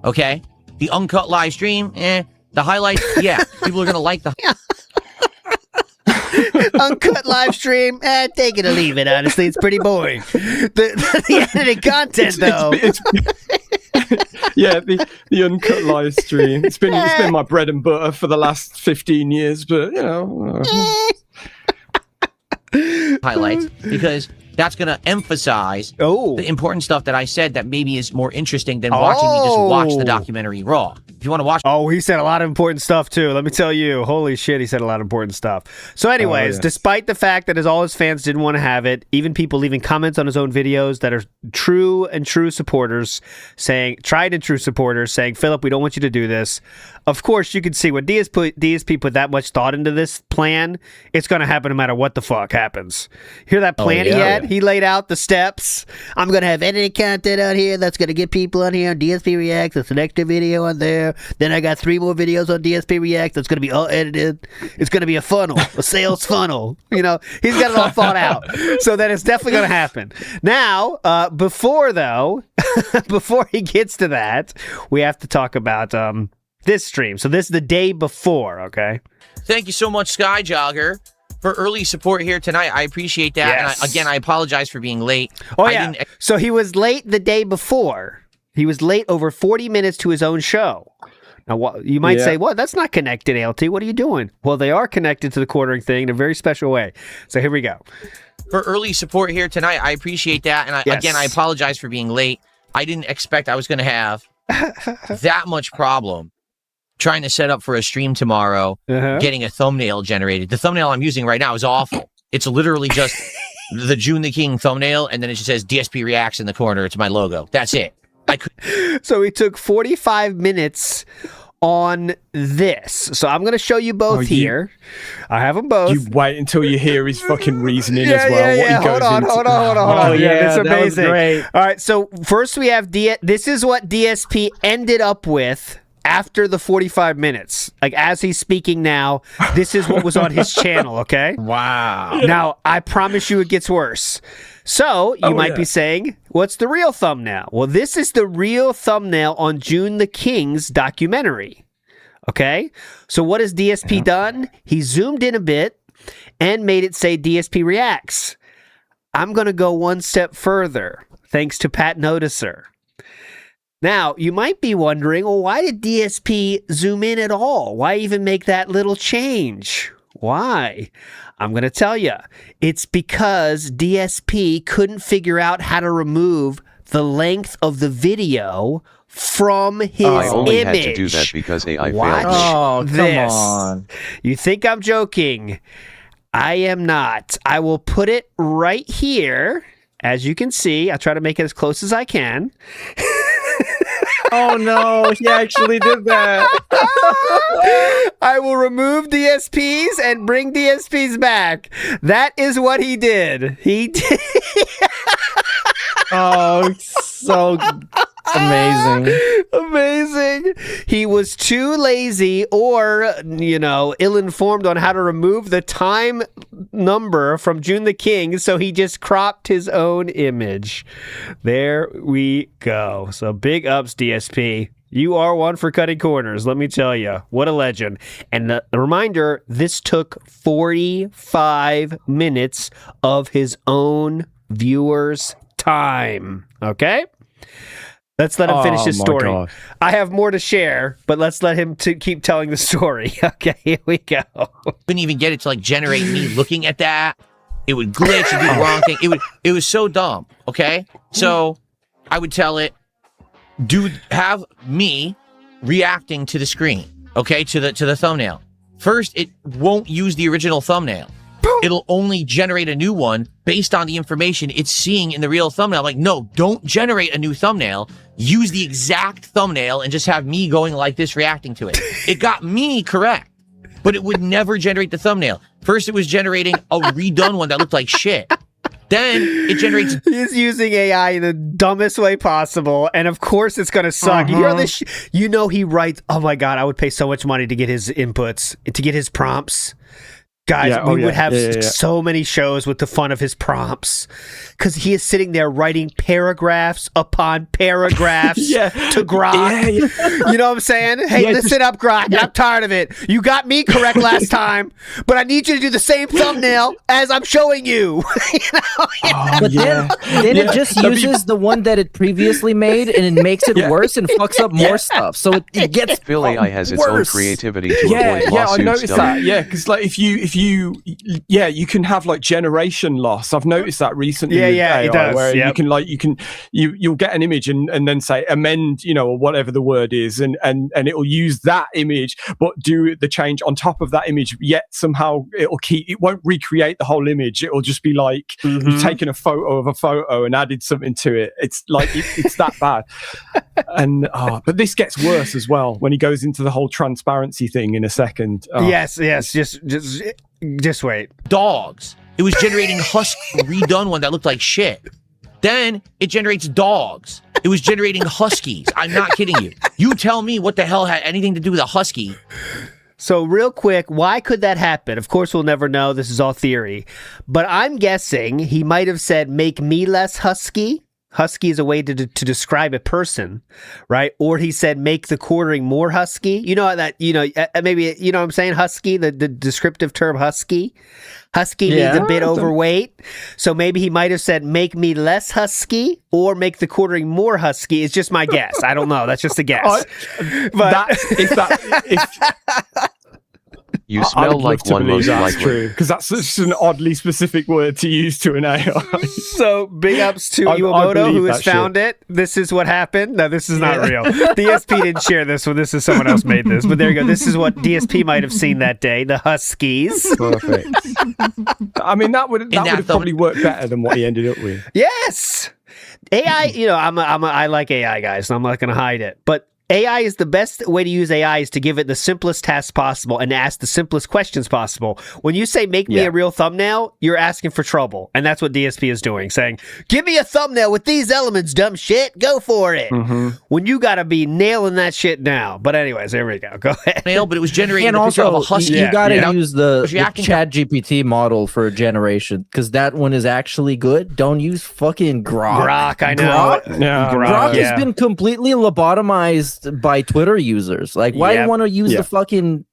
Okay? The uncut live stream, the highlights, people are going to like the... Uncut live stream, take it or leave it. Honestly, it's pretty boring. The edited content, though. Yeah, the uncut live stream. It's been my bread and butter for the last 15 years, but you know. Highlights, because that's going to emphasize the important stuff that I said that maybe is more interesting than watching me just watch the documentary raw. If you want to watch... he said a lot of important stuff, too. Let me tell you. Holy shit, he said a lot of important stuff. So anyways, despite the fact that all his fans didn't want to have it, even people leaving comments on his own videos that are true supporters saying, tried and true supporters saying, Philip, we don't want you to do this. Of course, you can see when DSP put that much thought into this plan, it's going to happen no matter what the fuck happens. Hear that plan he had? He laid out the steps. I'm going to have edited content on here that's going to get people on here on DSP Reacts. That's an extra video on there. Then I got 3 more videos on DSP Reacts that's going to be all edited. It's going to be a funnel, a sales funnel. You know, he's got it all thought out. So that it's definitely going to happen. Now, before he gets to that, we have to talk about this stream. So this is the day before, okay? Thank you so much, Sky Jogger, for early support here tonight. I appreciate that. Yes. And I apologize for being late. So he was late the day before. He was late over 40 minutes to his own show. Now, you might say, well, that's not connected, ALT. What are you doing? Well, they are connected to the quartering thing in a very special way. So here we go. For early support here tonight, I appreciate that. And I apologize for being late. I didn't expect I was going to have that much problem trying to set up for a stream tomorrow, getting a thumbnail generated. The thumbnail I'm using right now is awful. It's literally just the June the King thumbnail, and then it just says DSP Reacts in the corner. It's my logo. That's it. So he took 45 minutes on this. So I'm going to show you both here. I have them both. You wait until you hear his fucking reasoning as well. Yeah. Hold on. Oh, yeah, it's amazing. That was great. All right. So first we have this is what DSP ended up with after the 45 minutes. Like, as he's speaking now, this is what was on his channel, okay? Wow. Now, I promise you it gets worse. So, you might be saying, what's the real thumbnail? Well, this is the real thumbnail on June the King's documentary. Okay? So, what has DSP done? He zoomed in a bit and made it say DSP Reacts. I'm going to go one step further, thanks to Pat Noticer. Now, you might be wondering, well, why did DSP zoom in at all? Why even make that little change? Why? I'm going to tell you. It's because DSP couldn't figure out how to remove the length of the video from his image. I only had to do that because AI Watch failed me. Oh, come this. on. You think I'm joking? I am not. I will put it right here. As you can see, I'll try to make it as close as I can. Oh no, he actually did that. I will remove DSPs and bring DSPs back. That is what he did. He did. Oh, so amazing. Amazing. He was too lazy or, ill-informed on how to remove the time number from June the King, so he just cropped his own image. There we go. So big ups, DSP. You are one for cutting corners, let me tell you. What a legend. And the reminder, this took 45 minutes of his own viewers' time. Okay? Let's let him finish his story. God. I have more to share, but let's let him keep telling the story. Okay, here we go. Couldn't even get it to generate me looking at that. It would glitch and do the wrong thing. It was so dumb. Okay, so I would tell it, have me reacting to the screen, okay, to the thumbnail. First, it won't use the original thumbnail. It'll only generate a new one based on the information it's seeing in the real thumbnail. Like, no, don't generate a new thumbnail. Use the exact thumbnail and just have me going like this, reacting to it. It got me correct, but it would never generate the thumbnail. First, it was generating a redone one that looked like shit. Then it generates. He's using AI in the dumbest way possible, and of course it's gonna suck. You hear this? You know he writes. Oh my god, I would pay so much money to get his inputs, to get his prompts. Guys, we would have so many shows with the fun of his prompts, because he is sitting there writing paragraphs upon paragraphs to Grok. You know what I'm saying? Hey, listen up, Grok. I'm tired of it. You got me correct last time, but I need you to do the same thumbnail as I'm showing you. But then it just uses the one that it previously made, and it makes it worse and fucks up more stuff. So it gets Phil AI has its own creativity to avoid lawsuits. I noticed that. Yeah, because like if you can have like generation loss. I've noticed that recently. With AI, it does. Where you'll get an image and then say amend, or whatever the word is, and it'll use that image, but do the change on top of that image. Yet somehow it won't recreate the whole image. It'll just be like you've taken a photo of a photo and added something to it. It's like it's that bad. And but this gets worse as well when he goes into the whole transparency thing in a second. Yes. Just wait. Dogs. It was generating husky redone one that looked like shit. Then it generates dogs. It was generating huskies. I'm not kidding you. You tell me what the hell had anything to do with a husky. So real quick, why could that happen? Of course, we'll never know. This is all theory. But I'm guessing he might have said, make me less husky. Husky is a way to describe a person, right? Or he said, make the quartering more husky. You know that, maybe, you know what I'm saying? Husky, the descriptive term husky. Husky means a bit overweight. So maybe he might have said, make me less husky or make the quartering more husky. It's just my guess. I don't know. That's just a guess. You smell like one most likely. True, because that's such an oddly specific word to use to an AI. So big ups to Iwamoto, who has found it. This is what happened. No, this is not real. DSP didn't share this one. This is someone else made this. But there you go. This is what DSP might have seen that day. The Huskies. Perfect. I mean, that would probably work better than what he ended up with. Yes. AI. I like AI, guys, and I'm not going to hide it. But AI is the best way to use AI is to give it the simplest tasks possible and ask the simplest questions possible. When you say, make me a real thumbnail, you're asking for trouble. And that's what DSP is doing, saying, give me a thumbnail with these elements, dumb shit. Go for it. When you got to be nailing that shit now. But anyways, there we go. Go ahead. But it was generating and a picture also, of a husky. You got to use the Chat GPT model for generation, because that one is actually good. Don't use fucking Grok. Grok, I know. Grok has been completely lobotomized by Twitter users. Like, why do you want to use the fucking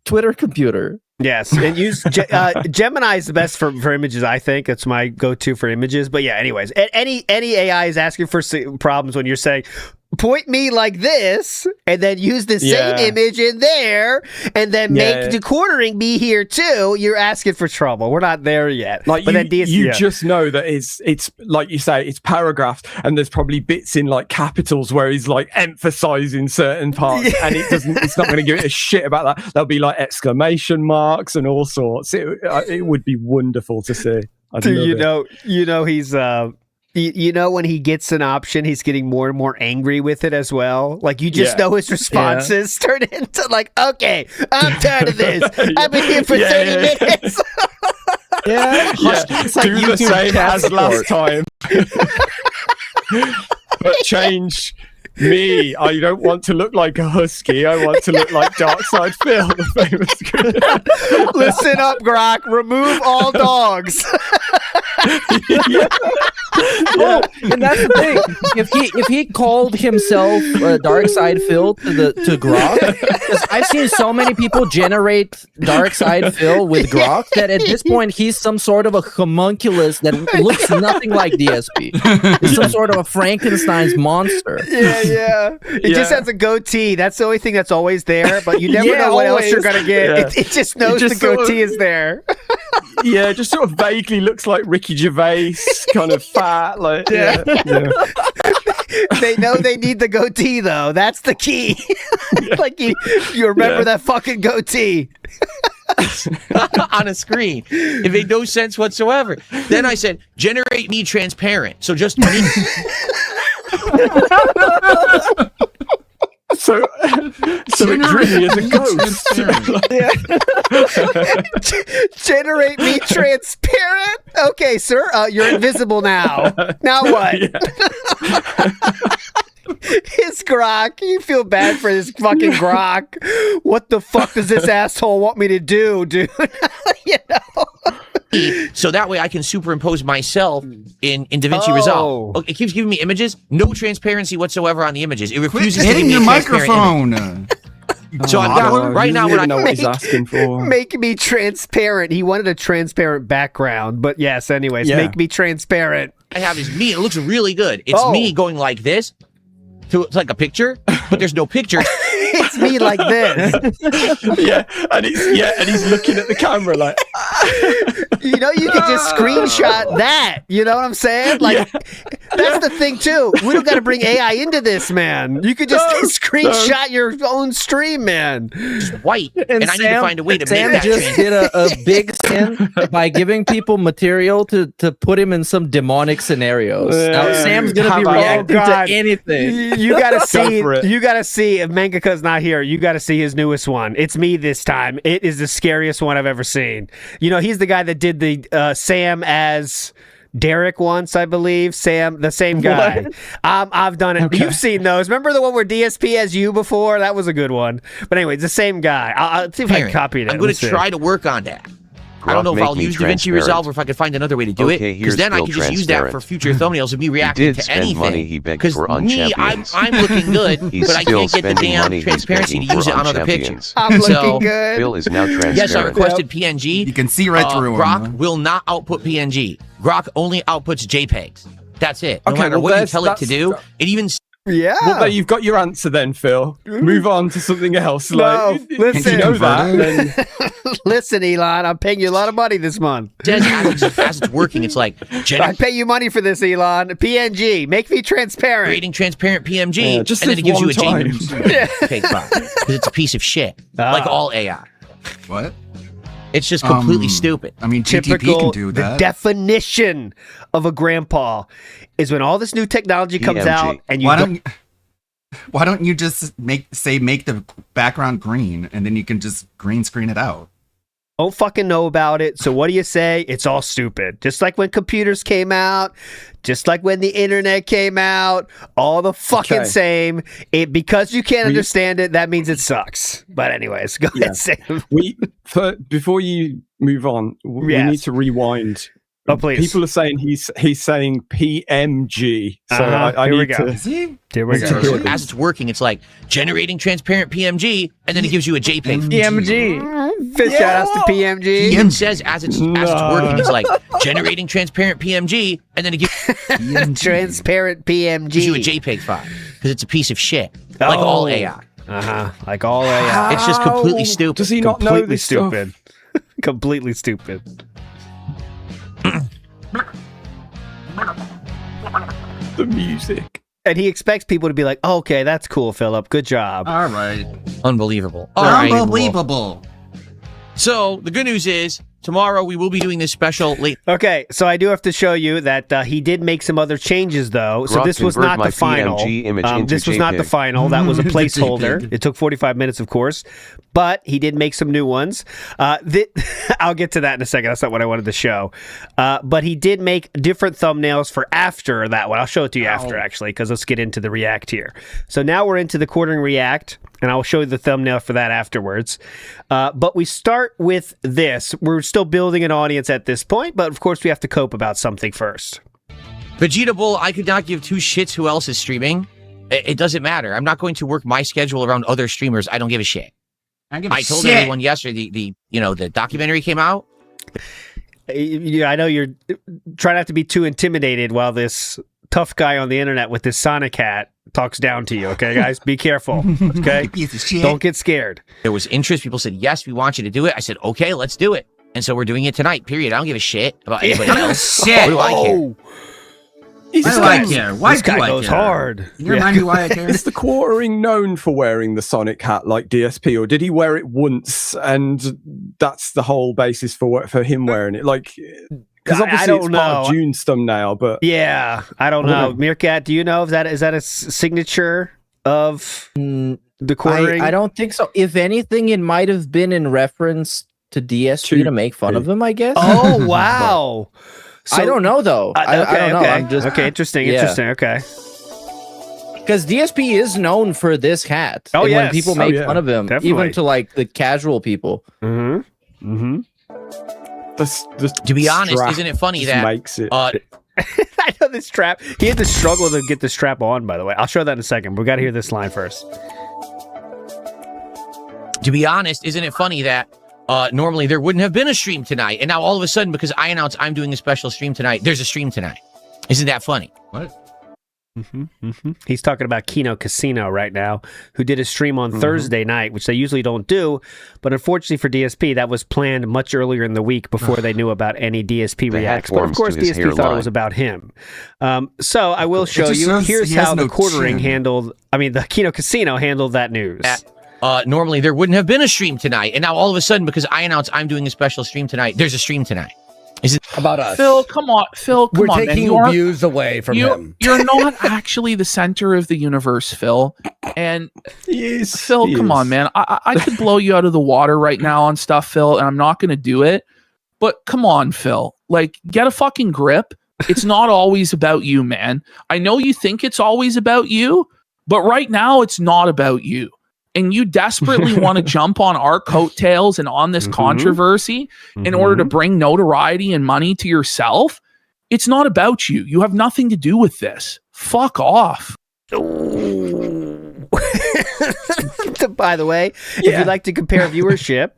Twitter computer? Yes, and use Gemini is the best for images. I think it's my go-to for images. But yeah, anyways, any AI is asking for problems when you're saying, point me like this, and then use the same image in there, and then make the quartering be here too. You're asking for trouble. We're not there yet. Like, but you just know that it's like you say, it's paragraphs, and there's probably bits in like capitals where he's like emphasizing certain parts, and it's not going to give it a shit about that. There'll be like exclamation marks and all sorts. It would be wonderful to see. He's when he gets an option, he's getting more and more angry with it as well. Like, you just know his responses turn into like, okay, I'm tired of this. I've been here for 30 minutes. It's like do the same as last time. But change me. I don't want to look like a husky. I want to look like Darkside Phil, the famous guy. Listen up, Grok. Remove all dogs. And that's the thing. If he called himself Darkside Phil to Grok, because I've seen so many people generate Darkside Phil with Grok that at this point he's some sort of a homunculus that looks nothing like DSP. He's some sort of a Frankenstein's monster. It just has a goatee. That's the only thing that's always there, but you never know what else you're gonna get. It just knows the goatee is there. Just sort of vaguely looks like Ricky Gervais, kind of fat. Like, Yeah. yeah. They know they need the goatee though. That's the key. Like you remember that fucking goatee. On a screen. It made no sense whatsoever. Then I said, generate me transparent. So just me. So it really is a ghost. Generate me transparent. Okay, sir. You're invisible now. Now what? His Grok. You feel bad for this fucking Grok. What the fuck does this asshole want me to do, dude? You know? So that way I can superimpose myself in DaVinci Resolve. Okay, it keeps giving me images, no transparency whatsoever on the images. It refuses to give hitting me your a transparent microphone. So I've got right now when I know what he's asking for. Make me transparent. He wanted a transparent background, but yes. Anyways, make me transparent. I have is me. It looks really good. It's me going like this. It's like a picture, but there's no picture. It's me like this. and he's looking at the camera like. You know, you could just screenshot that. You know what I'm saying? Like, that's the thing too. We don't got to bring AI into this, man. You could just screenshot your own stream, man. Just white, and I need to find a way to Sam make that just did a big sin by giving people material to put him in some demonic scenarios. Now Sam's gonna be reacting to anything. You gotta see. You gotta see. If Mangaka's not here, you gotta see his newest one. It's me this time. It is the scariest one I've ever seen. You know, he's the guy that did the Sam as Derek once, I believe. Sam, the same guy. I've done it. Okay. You've seen those. Remember the one where DSP has you before? That was a good one. But anyway, it's the same guy. I'll see if I can copy it. I'm going to try to work on that. I don't know if I'll use DaVinci Resolve or if I can find another way to do it. Because then I can just use that for future thumbnails of me reacting to anything. Money he begged for on me, I'm looking good, but I can't get the damn transparency to use it on other pictures. I'm looking good. Phil is now transparent. Yes, I requested PNG. You can see right through Grok him. will not output PNG. Grok only outputs JPEGs. That's it. No matter what you tell it to do, it even... Yeah. Well, there you've got your answer then, Phil. Move on to something else. No, listen. You know that, then... Listen, Elon, I'm paying you a lot of money this month. As it's working, it's like... I pay you money for this, Elon. PNG. Make me transparent. Creating transparent PMG, yeah, just and then it gives you a JPEG file. Because it's a piece of shit. Like all AI. What? It's just completely stupid. I mean, GTP can do that. The definition of a grandpa is when all this new technology comes out and you why don't you just make the background green and then you can just green screen it out? Don't fucking know about it. So what do you say? It's all stupid. Just like when computers came out, just like when the internet came out, all the fucking same. Because you can't understand it, that means it sucks. But anyways, go ahead, Sam. Before you move on, we need to rewind. Oh, please. People are saying he's saying PMG. So I Here we need go. to. Is he? Here we go. As it's working, it's like generating transparent PMG, and then it gives you a JPEG. PMG. Fish shout outs to PMG. It says as it's working, it's like generating transparent PMG, and then it gives transparent PMG. Gives you a JPEG file because it's a piece of shit, like all AI. Like all AI. It's just completely stupid. Does he not know this stupid? Completely stupid. The music. And he expects people to be like, oh, okay, that's cool, Philip. Good job. All right. Unbelievable. Unbelievable. So the good news is tomorrow we will be doing this special late. Okay, so I do have to show you that he did make some other changes, though. So this was not the final. This was not the final. That was a placeholder. It took 45 minutes, of course. But he did make some new ones. I'll get to that in a second. That's not what I wanted to show. But he did make different thumbnails for after that one. I'll show it to you after, actually, because let's get into the React here. So now we're into the quartering React, and I'll show you the thumbnail for that afterwards. But we start with this. We're still building an audience at this point, but of course we have to cope about something first. Vegeta Bull, I could not give two shits who else is streaming. It doesn't matter. I'm not going to work my schedule around other streamers. I don't give a shit. I told everyone yesterday the documentary came out. Yeah, I know you're trying not to be too intimidated while this tough guy on the internet with this Sonic hat talks down to you. Okay, guys, be careful. Okay, don't get scared. There was interest. People said, yes, we want you to do it. I said, okay, let's do it. And so we're doing it tonight, period. I don't give a shit about anybody else. What do I care? Why do I care? Why this guy goes hard. Can you remind me why I care? Is the quartering known for wearing the Sonic hat like DSP, or did he wear it once and that's the whole basis for him wearing it? Like, because obviously I don't it's part of know. June's thumbnail, but yeah, I don't know. Meerkat, do you know if that is a signature of the quartering? I don't think so. If anything, it might have been in reference to DSP to make fun of him, I guess. Oh wow! I don't know though. I don't know. Okay. I'm just, Interesting. yeah. Interesting. Okay. Because DSP is known for this hat. Oh, and yes. when people make fun of him, Definitely. even to like the casual people. Mm-hmm. To be honest, isn't it funny that makes it? I know this strap. He had to struggle to get the strap on. By the way, I'll show that in a second. We got to hear this line first. To be honest, isn't it funny that normally there wouldn't have been a stream tonight, and now all of a sudden, because I announced I'm doing a special stream tonight, there's a stream tonight. Isn't that funny? What? He's talking about Kino Casino right now, who did a stream on Thursday night, which they usually don't do. But unfortunately for DSP, that was planned much earlier in the week before they knew about any DSP reacts. But of course, DSP thought it was about him. So I will show you. Here's how the quartering handled, the Kino Casino handled that news. Normally there wouldn't have been a stream tonight, and now all of a sudden, because I announced I'm doing a special stream tonight, there's a stream tonight. Is it about us? Phil, come on. Phil, come on. We're taking views away from him. You're not actually the center of the universe, Phil. And Phil, come on, man. I could blow you out of the water right now on stuff, Phil, and I'm not going to do it. But come on, Phil. Like, get a fucking grip. It's not always about you, man. I know you think it's always about you, but right now it's not about you. And you desperately want to jump on our coattails and on this controversy in order to bring notoriety and money to yourself. It's not about you. You have nothing to do with this. Fuck off. By the way, if you'd like to compare viewership,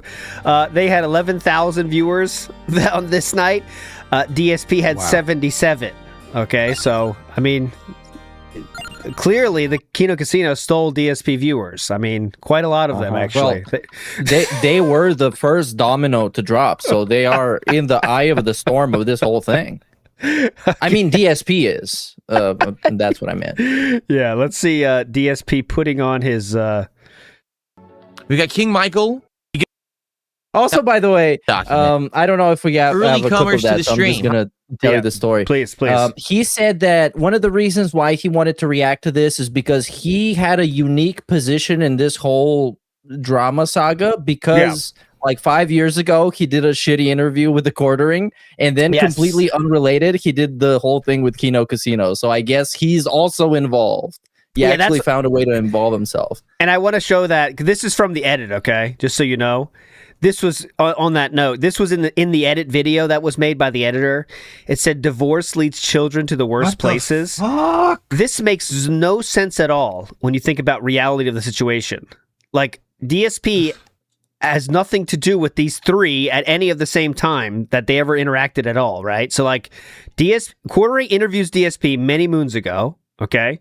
they had 11,000 viewers on this night. DSP had 77. Okay, so, clearly the Kino Casino stole DSP viewers. Quite a lot of them, actually. Well, they were the first domino to drop, so they are in the eye of the storm of this whole thing. DSP is. And that's what I meant. Yeah, let's see DSP putting on his... We got King Michael. Also, by the way, I don't know if we have a clip of that, so I'm just going to tell you the story. Please. He said that one of the reasons why he wanted to react to this is because he had a unique position in this whole drama saga because like 5 years ago, he did a shitty interview with the quartering, and then completely unrelated, he did the whole thing with Kino Casino. So I guess he's also involved. He actually found a way to involve himself. And I want to show that this is from the edit, okay? Just so you know. This was on that note. This was in the edit video that was made by the editor. It said divorce leads children to the worst places. This makes no sense at all when you think about reality of the situation. Like DSP has nothing to do with these three at any of the same time that they ever interacted at all, right? So like Quartering interviews DSP many moons ago, okay?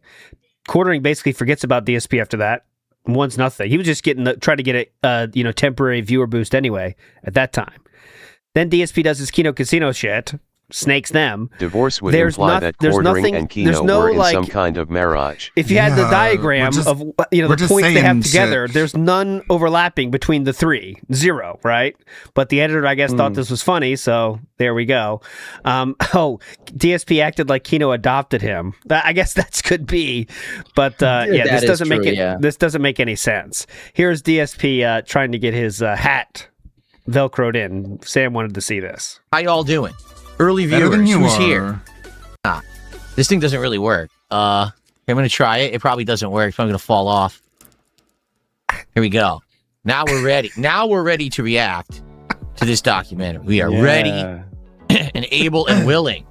Quartering basically forgets about DSP after that. One's nothing. He was just trying to get a temporary viewer boost anyway at that time. Then DSP does his Kino Casino shit, snakes them. Divorce would imply that Quartering and Kino were in some kind of marriage. If you had the diagram of the points they have together, there's none overlapping between the three. Zero, right? But the editor, I guess, thought this was funny, so there we go. DSP acted like Kino adopted him. I guess that could be, but this doesn't make it. This doesn't make any sense. Here's DSP trying to get his hat velcroed in. Sam wanted to see this. How y'all doing? Early viewers, who's here? This thing doesn't really work. I'm going to try it. It probably doesn't work, so I'm going to fall off. Here we go. Now we're ready. Now we're ready to react to this documentary. We are ready and able and willing.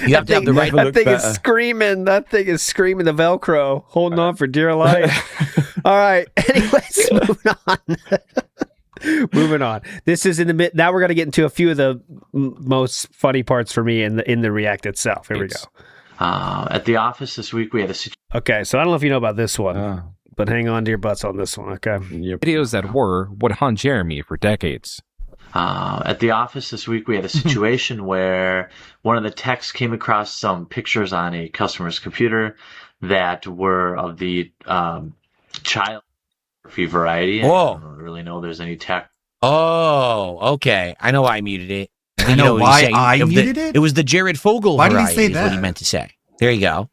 You have to have the right... That thing is screaming. That thing is screaming the Velcro, holding on for dear life. All right. Anyways, moving on. Moving on. This is in the mid. Now we're going to get into a few of the most funny parts for me in the react itself. Here we go. At the office this week, we had a situation. Okay, so I don't know if you know about this one, but hang on to your butts on this one. Okay. Videos that would haunt Jeremy for decades. At the office this week, we had a situation where one of the techs came across some pictures on a customer's computer that were of the child pornography variety. Whoa. I don't really know there's any tech. Oh, okay. I know why I muted it. I know why I muted it? It was the Jared Fogle Why did he variety say is what he that? meant to say. There you go.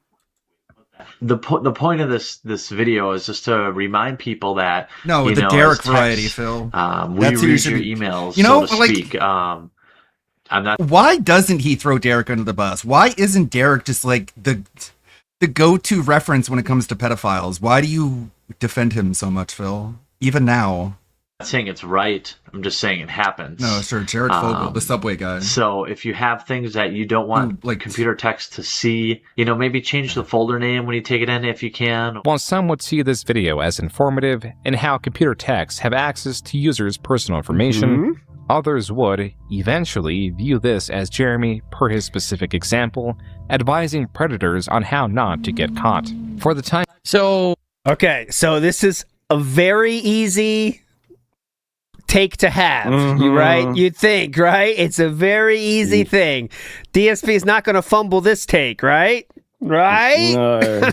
The point of this video is just to remind people that No, the know, Derek as techs, variety, Phil. we That's who read you your should- emails, You know, so to like- speak. I'm not. Why doesn't he throw Derek under the bus? Why isn't Derek just like the go-to reference when it comes to pedophiles? Why do you defend him so much, Phil? Even now. I'm not saying it's right. I'm just saying it happens. No, sure, Jared Fogle, the subway guy. So if you have things that you don't want computer techs to see, maybe change the folder name when you take it in if you can. While some would see this video as informative in how computer techs have access to users' personal information, others would eventually view this as Jeremy, per his specific example, advising predators on how not to get caught. For the time. Okay, so this is a very easy take to have, right? You'd think, right? It's a very easy thing. DSP is not going to fumble this take, right? Right? No.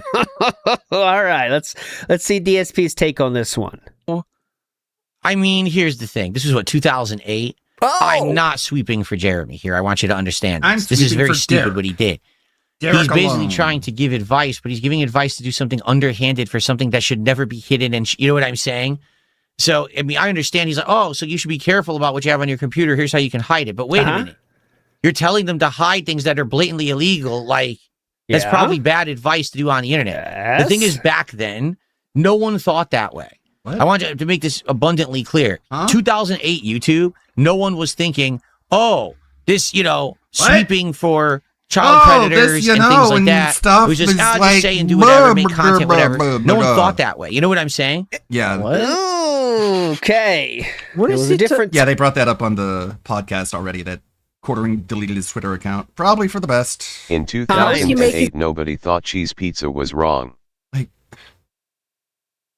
All right, let's see DSP's take on this one. I mean, here's the thing. This is what, 2008? Oh! I'm not sweeping for Jeremy here. I want you to understand. I'm This is sweeping very for stupid Derek. what he did. Derek He's basically alone. trying to give advice, but he's giving advice to do something underhanded for something that should never be hidden. And you know what I'm saying? So, I mean, I understand. He's like, oh, so you should be careful about what you have on your computer. Here's how you can hide it. But wait a minute. You're telling them to hide things that are blatantly illegal. Like, that's Yeah. probably bad advice to do on the internet. The thing is, back then, no one thought that way. What? I want you to make this abundantly clear. 2008 YouTube, no one was thinking, oh, this, sweeping for child predators and things like that. Stuff It was just, is just like say and do whatever, make blah, content, blah, whatever. blah, No one blah. thought that way. You know what I'm saying? Yeah. Okay. What It was a different. Yeah, they brought that up on the podcast already, that Quartering deleted his Twitter account. Probably for the best. In 2008, nobody thought cheese pizza was wrong.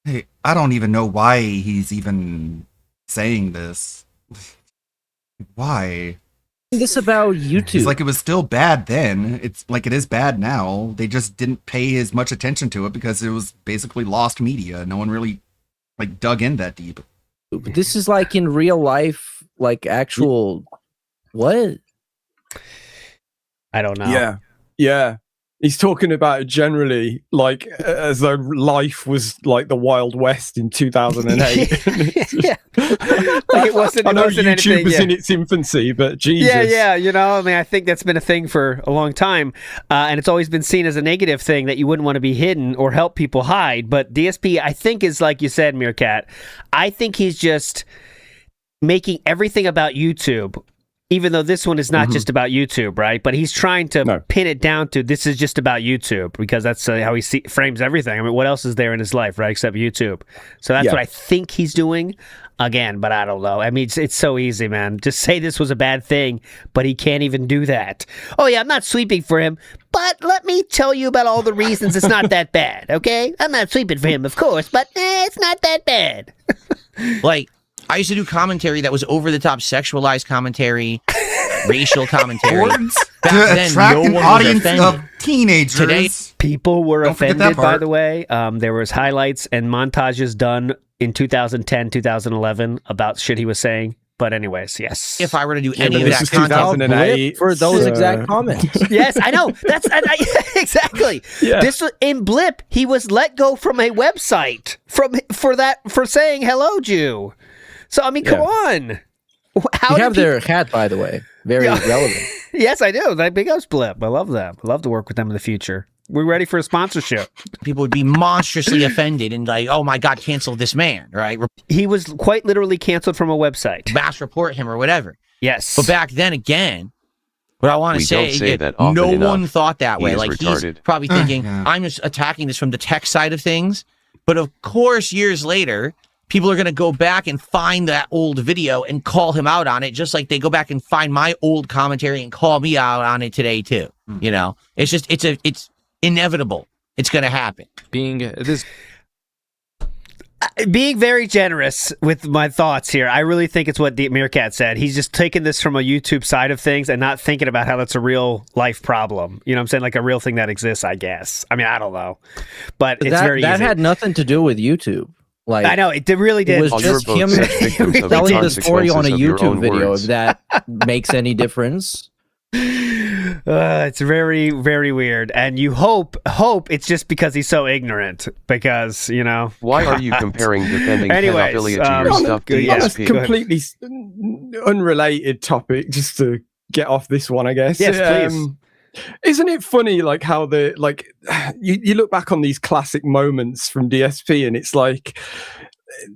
Hey, I don't even know why he's even saying this. Why? This about YouTube. It's like it was still bad then. It's like it is bad now. They just didn't pay as much attention to it because it was basically lost media. No one really dug in that deep. This is like in real life, like actual. What? I don't know. Yeah. Yeah. He's talking about it generally, like as though life was like the Wild West in 2008. Yeah. Like it wasn't. I know wasn't YouTube anything, was yeah. in its infancy, but Jesus. Yeah. I mean, I think that's been a thing for a long time, and it's always been seen as a negative thing that you wouldn't want to be hidden or help people hide. But DSP, I think, is like you said, Meerkat. I think he's just making everything about YouTube. Even though this one is not just about YouTube, right? But he's trying to pin it down to this is just about YouTube because that's how he frames everything. I mean, what else is there in his life, right? Except YouTube. So that's what I think he's doing. Again, but I don't know. I mean, it's so easy, man. Just say this was a bad thing, but he can't even do that. Oh, yeah, I'm not sweeping for him, but let me tell you about all the reasons it's not that bad, okay? I'm not sweeping for him, of course, but it's not that bad. Like, I used to do commentary that was over-the-top sexualized commentary, racial commentary. Back to then, attract no an one audience was of offended. teenagers. Today, people were Don't forget that offended, by part. the way. There was highlights and montages done in 2010, 2011 about shit he was saying. But anyways, yes. if I were to do Yeah, any but of this that is content, 2008 for those so- exact comments. Yes, I know. That's exactly. Yeah. This was, in Blip, he was let go from a website for saying hello, Jew. So I mean, come on. How You do have people- their hat, by the way. Very relevant. Yes, I do. That big ups Blip. I love them. I love to work with them in the future. We're ready for a sponsorship. people would be monstrously offended and like, oh my God, cancel this man, right? He was quite literally canceled from a website. Mass report him or whatever. Yes. But back then, again, what I want to We say, don't say is that often no enough. one thought that He way. is Like retarded. he's probably thinking, I'm just attacking this from the tech side of things. But of course, years later, people are going to go back and find that old video and call him out on it, just like they go back and find my old commentary and call me out on it today too. You know, it's just it's inevitable. It's going to happen. Being this. Being very generous with my thoughts here, I really think it's what Meerkat said. He's just taking this from a YouTube side of things and not thinking about how that's a real life problem. You know what I'm saying? Like a real thing that exists, I guess. I mean, I don't know. But it's very That easy. had nothing to do with YouTube. Like, I know, it really did. It was just him telling the story on a YouTube video, if that makes any difference. It's very, very weird, and you hope it's just because he's so ignorant. Because why are you comparing defending Anyways, pedophilia to your stuff? On a completely unrelated topic, just to get off this one, I guess. Yes, please. Isn't it funny, like how you look back on these classic moments from DSP, and it's like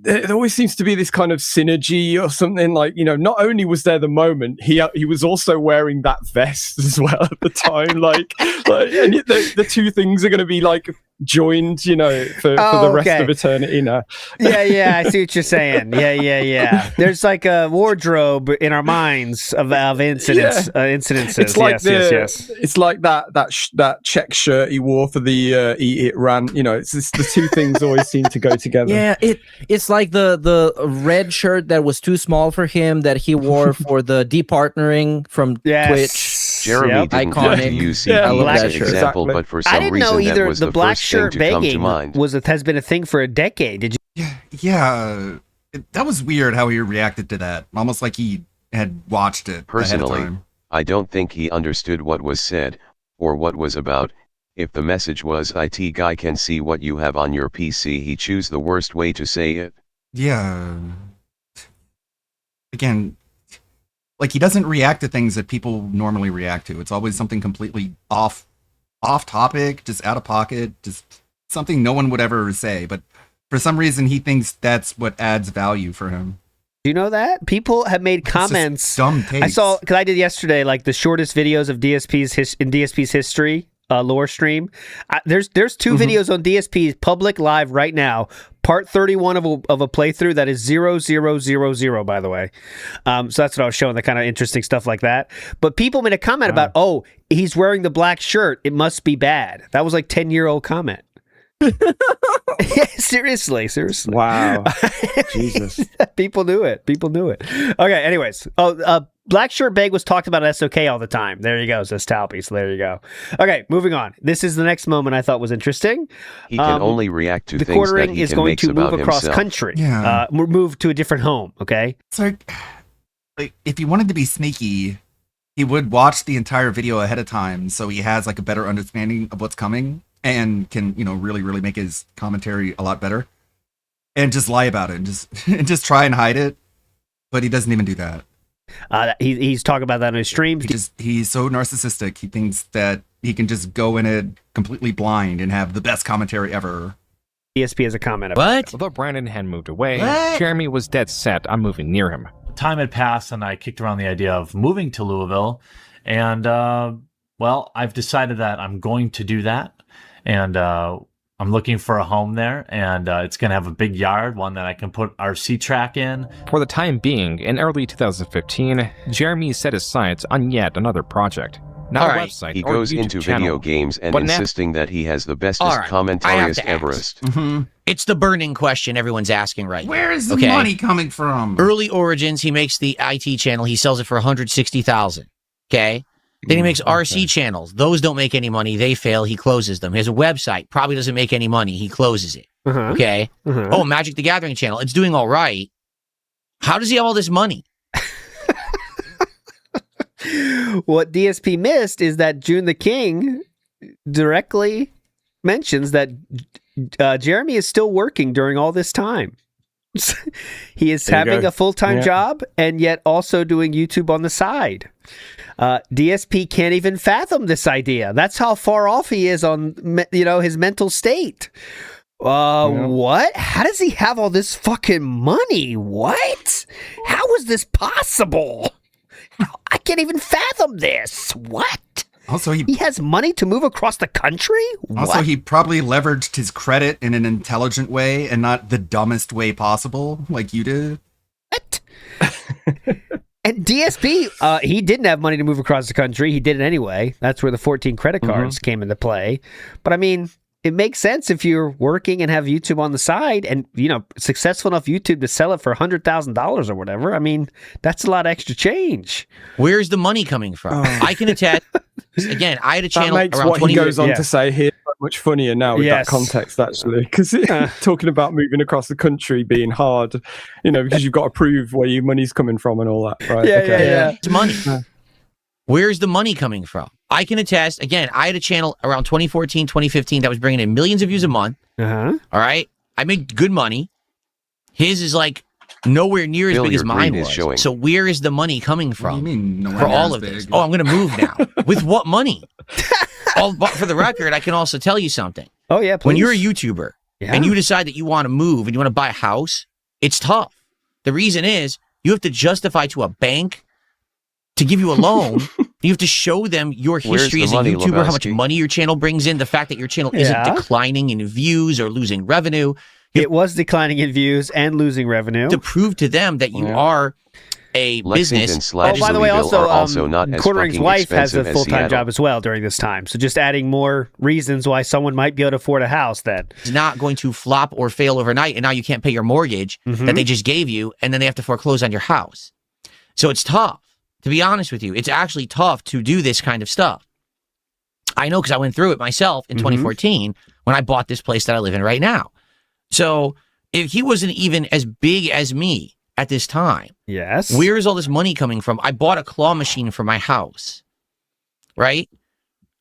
there always seems to be this kind of synergy or something. Like, not only was there the moment, he was also wearing that vest as well at the time. like and the two things are going to be like joined, for the rest of eternity now. Yeah, I see what you're saying. Yeah. There's like a wardrobe in our minds of incidences. It's like yes. It's like that check shirt he wore for the Eat It rant. It's just, the two things always seem to go together. Yeah, it's like the red shirt that was too small for him that he wore for the departnering from Twitch. Jeremy didn't use CP as an example, but for some reason that was the black first shirt thing to come to begging mind. has been a thing for a decade. Did you? Yeah. That was weird how he reacted to that. Almost like he had watched it Personally, ahead of time. I don't think he understood what was said, or what was about. If the message was IT guy can see what you have on your PC, he choose the worst way to say it. Yeah. Again, like, he doesn't react to things that people normally react to. It's always something completely off topic, just out of pocket, just something no one would ever say. But for some reason, he thinks that's what adds value for him. Do you know that? People have made comments. Dumb takes. I saw, because I did yesterday, like the shortest videos of DSP's history. Lore stream. There's two videos on DSP's public live right now. Part 31 of a playthrough that is 0000, by the way. So that's what I was showing, the kind of interesting stuff like that. But people made a comment about, he's wearing the black shirt, it must be bad. That was like 10-year-old comment. Yeah, seriously. Wow. Jesus. People knew it. Okay, anyways. Black shirt bag was talked about at SOK all the time. There you go, says Talpy. So there you go. Okay, moving on. This is the next moment I thought was interesting. He can only react to the things quartering that he is can going make to about move across himself. country. Yeah. Move to a different home, okay? It's like if he wanted to be sneaky, he would watch the entire video ahead of time so he has like a better understanding of what's coming and can, really, really make his commentary a lot better. And just lie about it and just try and hide it. But he doesn't even do that. He's talking about that on his stream. He's so narcissistic. He thinks that he can just go in it completely blind and have the best commentary ever. DSP has a comment about it. Although Brandon had moved away, Jeremy was dead set on moving near him. Time had passed and I kicked around the idea of moving to Louisville. And, I've decided that I'm going to do that. And I'm looking for a home there, and it's going to have a big yard, one that I can put RC track in. For the time being, in early 2015, Jeremy set his sights on yet another project. Not a website He or goes YouTube into channel, video games and but insisting that he has the bestest I have commentarius to Everest. It's the burning question everyone's asking right now. Where is the money coming from? Early Origins, he makes the IT channel. He sells it for $160,000. Okay. Then he makes RC channels. Those don't make any money. They fail. He closes them. His website probably doesn't make any money. He closes it. Okay. Oh, Magic the Gathering channel. It's doing all right. How does he have all this money? What DSP missed is that June the King directly mentions that Jeremy is still working during all this time. He is having a full-time job and yet also doing YouTube on the side. DSP can't even fathom this idea. That's how far off he is on, his mental state. What? How does he have all this fucking money? What? How is this possible? I can't even fathom this. What? Also, he has money to move across the country? Also, he probably leveraged his credit in an intelligent way and not the dumbest way possible, like you did. What? And DSP, he didn't have money to move across the country. He did it anyway. That's where the 14 credit cards came into play. But I mean, it makes sense if you're working and have YouTube on the side and, successful enough YouTube to sell it for $100,000 or whatever. I mean, that's a lot of extra change. Where's the money coming from? I can attest. Again, I had a channel that makes around what 20 he goes on years. to say here so much funnier now with that context, actually. Because talking about moving across the country being hard, because you've got to prove where your money's coming from and all that, right? Yeah. It's money. Where's the money coming from? I can attest. Again, I had a channel around 2014, 2015 that was bringing in millions of views a month. Uh-huh. All right. I made good money. His is like nowhere near as Bill, big as your mine green is was. showing. So where is the money coming from? What do you mean nowhere for near all as of this? big? Oh, I'm going to move now. With what money? But for the record, I can also tell you something. Oh, yeah, please. When you're a YouTuber and you decide that you want to move and you want to buy a house, it's tough. The reason is you have to justify to a bank to give you a loan. You have to show them your history as a YouTuber, how much money your channel brings in, the fact that your channel isn't declining in views or losing revenue. It was declining in views and losing revenue. To prove to them that you are a business. Oh, by the way, also not as Quartering's fucking wife has a expensive as full-time Seattle. job as well during this time. So just adding more reasons why someone might be able to afford a house then. It's not going to flop or fail overnight, and now you can't pay your mortgage that they just gave you, and then they have to foreclose on your house. So it's tough. To be honest with you, it's actually tough to do this kind of stuff. I know because I went through it myself in 2014 when I bought this place that I live in right now. So if he wasn't even as big as me at this time, yes, where is all this money coming from? I bought a claw machine for my house, right?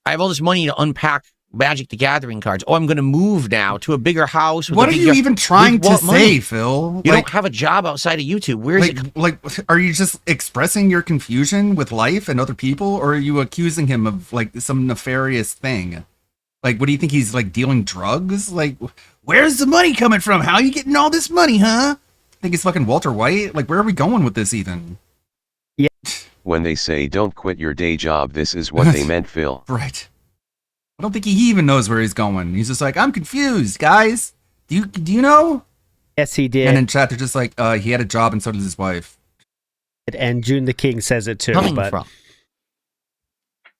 I have all this money to unpack Magic the Gathering cards. Oh, I'm going to move now to a bigger house. With What a are big you yard. even trying With to what money? say, Phil? You don't have a job outside of YouTube. Where is it? Like, are you just expressing your confusion with life and other people, or are you accusing him of like some nefarious thing? Like, what do you think he's like dealing drugs? Like, where's the money coming from? How are you getting all this money, huh? Think he's fucking Walter White? Like, where are we going with this even? When they say don't quit your day job, this is what they meant, Phil. Right. I don't think he even knows where he's going. He's just like, I'm confused, guys. Do you know? Yes, he did. And in chat, they're just like, he had a job and so did his wife. And June the King says it too. Coming but from?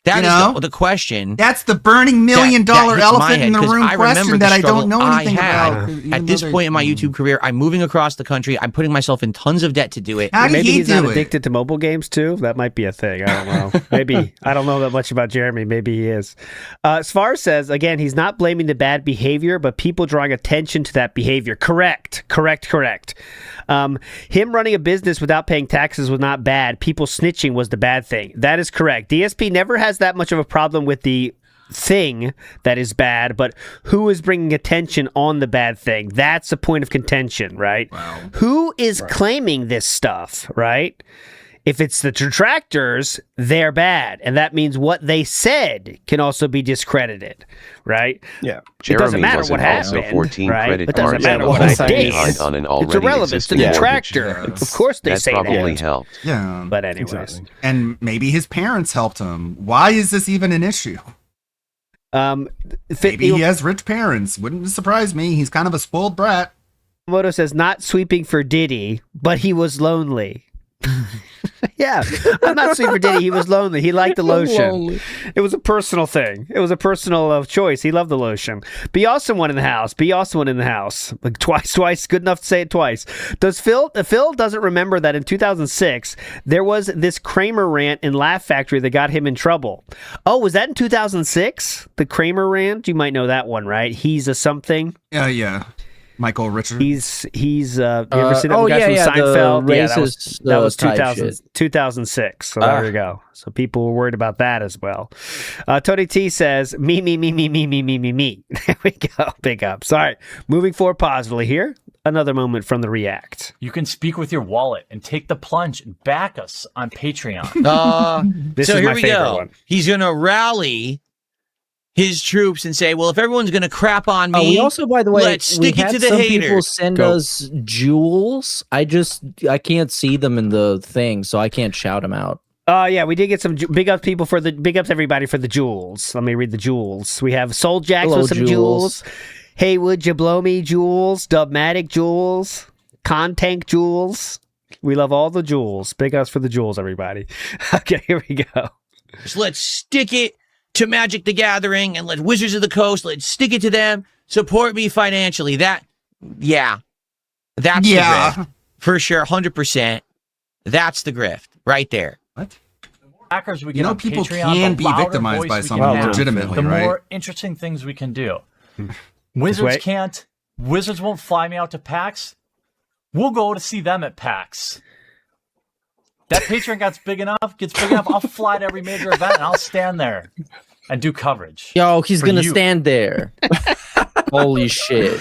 That is the question. That's the burning $1 million elephant in the room question that I don't know anything about. At this point in my YouTube career, I'm moving across the country. I'm putting myself in tons of debt to do it. Maybe he's not addicted to mobile games too. That might be a thing. I don't know. Maybe. I don't know that much about Jeremy. Maybe he is. Sfar says, again, he's not blaming the bad behavior, but people drawing attention to that behavior. Correct. Him running a business without paying taxes was not bad. People snitching was the bad thing. That is correct. DSP never has that much of a problem with the thing that is bad, but who is bringing attention on the bad thing? That's a point of contention, right? Wow. Who is claiming this stuff, right? If it's the detractors, they're bad. And that means what they said can also be discredited, right? Yeah. It doesn't matter what happened, right? It doesn't matter what I did. It's irrelevant. It's the detractor. Of course they say probably that. helped. Yeah. But anyways. And maybe his parents helped him. Why is this even an issue? Maybe he has rich parents. Wouldn't surprise me. He's kind of a spoiled brat. Moto says, not sweeping for Diddy, but he was lonely. Yeah, I'm not sweet for Diddy. He was lonely. He liked the lotion. It was a personal thing. It was a personal choice. He loved the lotion. Be awesome one in the house. Be awesome one in the house. Like twice. Good enough to say it twice. Phil doesn't remember that in 2006 there was this Kramer rant in Laugh Factory that got him in trouble. Oh, was that in 2006? The Kramer rant? You might know that one, right? He's a something. Yeah. Michael Richard. He's you ever seen that guy from Seinfeld? Yeah, that was 2006. So there we go. So people were worried about that as well. Tony T says, me. There we go. Big ups. All right. Moving forward positively here. Another moment from the React. You can speak with your wallet and take the plunge and back us on Patreon. So here we go. He's going to rally his troops and say, well, if everyone's going to crap on me, we also, by the way, let's stick it to the haters. People send us jewels. I can't see them in the thing, so I can't shout them out. Yeah, we did get some big ups everybody for the jewels. Let me read the jewels. We have Soul Jacks with some jewels. Hey, would you blow me jewels? Dubmatic jewels. Contank jewels. We love all the jewels. Big ups for the jewels, everybody. Okay, here we go. Let's stick it to Magic the Gathering and let Wizards of the Coast, let's stick it to them, support me financially. That's the grift. For sure, 100%. That's the grift right there. What? Hackers we You know, on people Patreon, can the be louder victimized voice by we something can have, legitimately, the right? more interesting things we can do. Wizards wait. can't. Wizards won't fly me out to PAX. We'll go to see them at PAX. That Patreon gets big enough, I'll fly to every major event and I'll stand there and do coverage. Yo, he's for gonna you. stand there. Holy shit.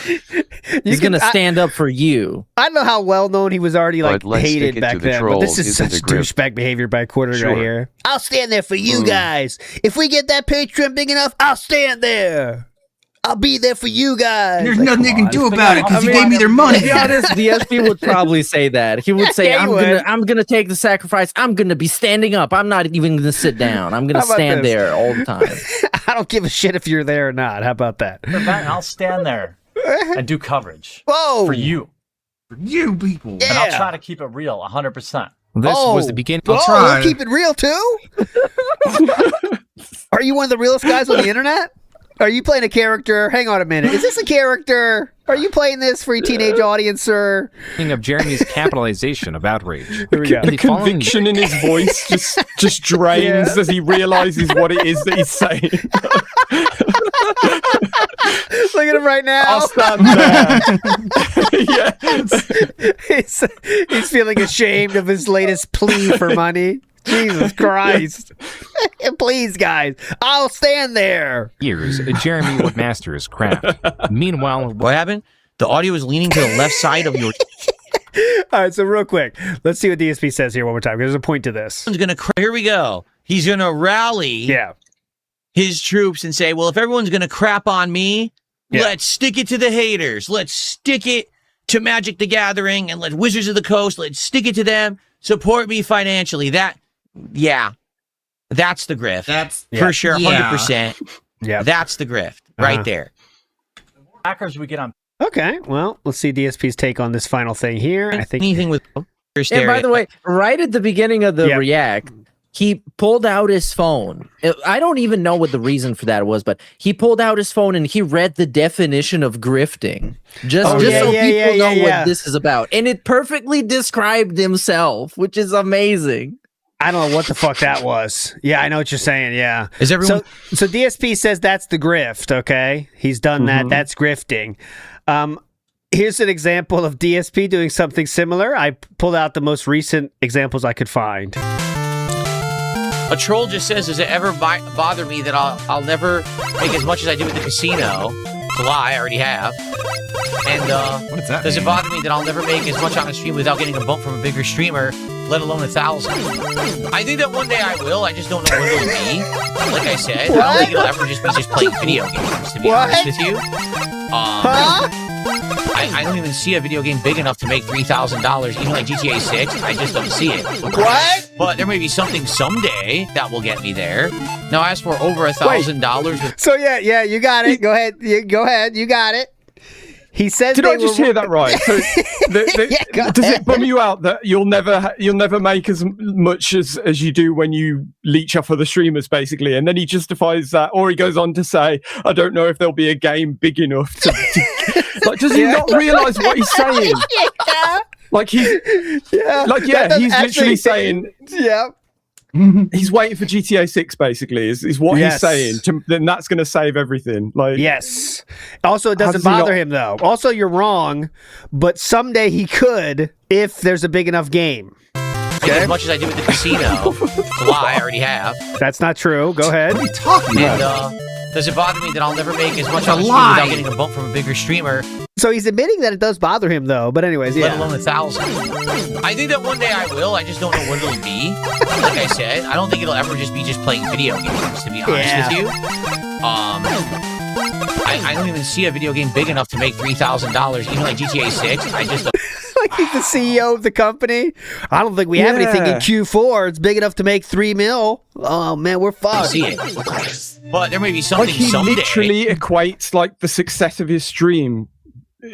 He's gonna stand up for you. I don't know how well known he was already like But let's stick hated it back to the then, but this trolls, is isn't such the grip. douchebag behavior by Quarter Sure. right here. I'll stand there for you guys. If we get that Patreon big enough, I'll stand there. I'll be there for you guys. There's nothing they can do about it because you gave me their To money. be honest, DSP would probably say that. He would say, Yeah, he would. I'm gonna take the sacrifice. I'm gonna be standing up. I'm not even gonna sit down. I'm gonna How about stand this? there all the time. I don't give a shit if you're there or not. How about that? Event, and I'll stand there and do coverage Whoa! for you. For you people. And I'll try to keep it real 100%. This was the beginning. Oh, you'll keep it real too? Are you one of the realest guys on the internet? Are you playing a character? Hang on a minute. Is this a character? Are you playing this for a teenage audience, sir? Speaking of Jeremy's capitalization of outrage. Here we go. In The following- conviction in his voice just drains as he realizes what it is that he's saying. Look at him right now. I'll stand there. He's feeling ashamed of his latest plea for money. Jesus Christ. Please, guys. I'll stand there. years, Jeremy would master his craft. Meanwhile, what happened? The audio is leaning to the left side of your. All right, so real quick, let's see what DSP says here one more time. There's a point to this. Here we go. He's gonna rally his troops and say, well, if everyone's gonna crap on me, let's stick it to the haters. Let's stick it to Magic the Gathering and let Wizards of the Coast, let's stick it to them, support me financially. That's the grift. That's for sure, 100%. Yeah, that's the grift right there. Hackers we get on. Okay, well, let's see DSP's take on this final thing here. I think anything with. And by the way, right at the beginning of the React, he pulled out his phone. I don't even know what the reason for that was, but he pulled out his phone and he read the definition of grifting. Just so people know what this is about. And it perfectly described himself, which is amazing. I don't know what the fuck that was. Yeah, I know what you're saying. Yeah. Is everyone? So DSP says that's the grift. Okay, he's done that. That's grifting. Here's an example of DSP doing something similar. I pulled out the most recent examples I could find. A troll just says, does it ever bother me that I'll never make as much as I do at the casino? It's a lie, I already have. And what does that does mean? it bother me that I'll never make as much on a stream without getting a bump from a bigger streamer, let alone 1,000? I think that one day I will, I just don't know when it'll be. Like I said, I don't think it'll ever just be playing video games, to be honest with you. I don't even see a video game big enough to make $3,000, even like GTA 6. I just don't see it. What? But there may be something someday that will get me there. Now, as for over $1,000, So yeah, you got it. Go ahead. Go ahead. You got it. He says. Did I just hear that right? So does it bum you out that you'll never make as much as you do when you leech off of the streamers, basically? And then he justifies that, or he goes on to say, "I don't know if there'll be a game big enough to like." Does he not realize what he's saying? Like he's he's literally saying, he's waiting for GTA 6, basically, is what he's saying. Then that's going to save everything. Like, yes. Also, it doesn't bother him, though. Also, you're wrong, but someday he could if there's a big enough game. make as much as I do at the casino. It's a lie, I already have. That's not true. Go ahead. What are you talking about? And does it bother me that I'll never make as much on a stream without getting a bump from a bigger streamer? So he's admitting that it does bother him, though. But anyways, Let alone 1,000. I think that one day I will. I just don't know when it'll be. Like I said, I don't think it'll ever just be playing video games, to be honest with you. I don't even see a video game big enough to make $3,000, even like GTA 6. I just don't. Like he's the CEO of the company. I don't think we have anything in Q4. It's big enough to make $3 million. Oh man, we're fucked. See it. But there may be something like he someday. literally equates like the success of his stream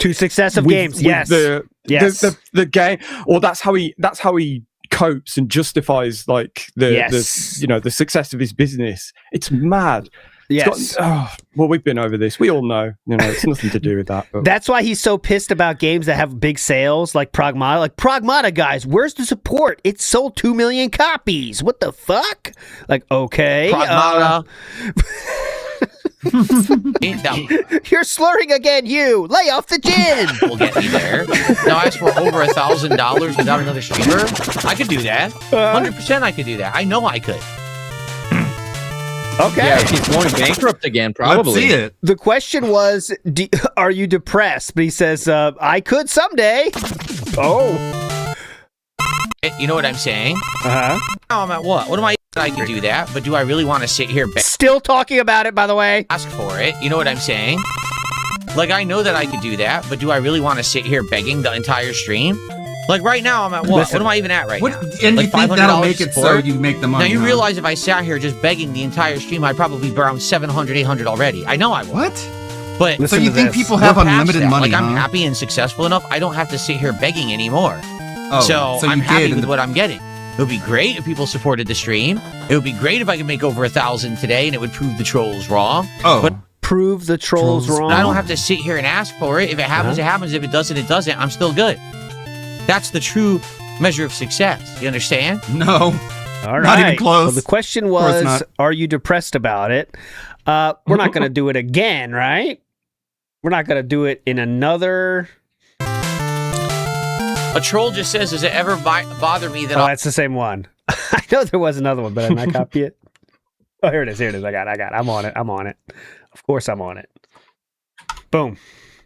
to success of games. Yes. The game, or that's how he copes and justifies like the success of his business. It's mad. Yes. Well, we've been over this. We all know. It's nothing to do with that. But. That's why he's so pissed about games that have big sales, like Pragmata. Like, Pragmata, guys, where's the support? It sold 2 million copies. What the fuck? Like, okay. Pragmata. You're slurring again, you. Lay off the gin. We'll get me there. Now, as for over $1,000 without another streamer, I could do that. 100% I could do that. I know I could. Okay. Yeah, he's going bankrupt again, probably. Let's see it. The question was, are you depressed? But he says, I could someday. Oh. You know what I'm saying? Uh-huh. Now I'm at what? What am I? I can do that, but do I really want to sit here? Still talking about it, by the way. Ask for it. You know what I'm saying? Like, I know that I could do that, but do I really want to sit here begging the entire stream? Like, right now, I'm at what? What am I even at right now? And like you think that'll make it so you make the money? Now, you realize if I sat here just begging the entire stream, I'd probably be around 700, 800 already. I know I would. What? But so you think people have unlimited money? Like, I'm happy and successful enough. I don't have to sit here begging anymore. So I'm happy with what I'm getting. It would be great if people supported the stream. It would be great if I could make over 1,000 today, and it would prove the trolls wrong. But prove the trolls wrong. I don't have to sit here and ask for it. If it happens, it happens. If it doesn't, it doesn't. I'm still good. That's the true measure of success. You understand? No. All right. Not even close. Well, the question was, are you depressed about it? We're not going to do it again, right? We're not going to do it in another... A troll just says, does it ever bother me that... Oh, that's the same one. I know there was another one, but I did not copy it. Oh, here it is. Here it is. I got it. I'm on it. I'm on it. Of course I'm on it. Boom.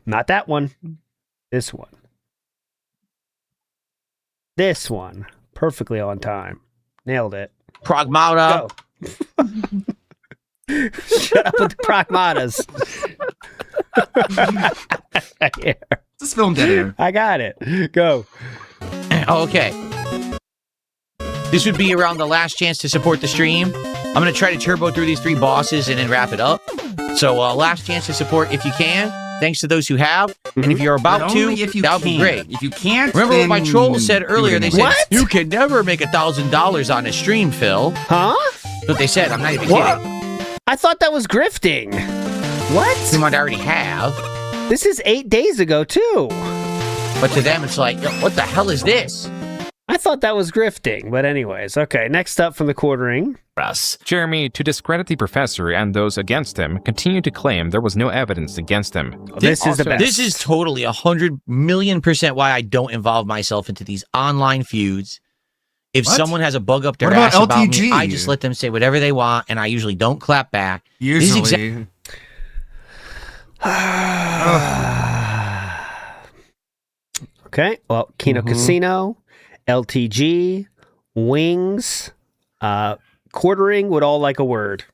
Not that one. This one. This one. Perfectly on time. Nailed it. Pragmata. Shut up with the Pragmatas. Here. Just film dead air. I got it. Go. Okay. This would be around the last chance to support the stream. I'm going to try to turbo through these 3 bosses and then wrap it up. So last chance to support if you can. Thanks to those who have. And if you're about to, that would be great. If you can't, remember what my trolls said earlier? They said, What? you can never make $1,000 on a stream, Phil. Huh? That's what they said. I'm not even kidding. I thought that was grifting. What? You might already have. This is 8 days ago, too. But to them, it's like, what the hell is this? I thought that was grifting, but anyways. Okay, next up from the quartering. Jeremy, to discredit the professor and those against him, continue to claim there was no evidence against him. This is the best. This is totally 100,000,000% why I don't involve myself into these online feuds. If someone has a bug up their ass about me, I just let them say whatever they want, and I usually don't clap back. Usually. Okay, well, Kino Casino, LTG, Wings, quartering would all like a word.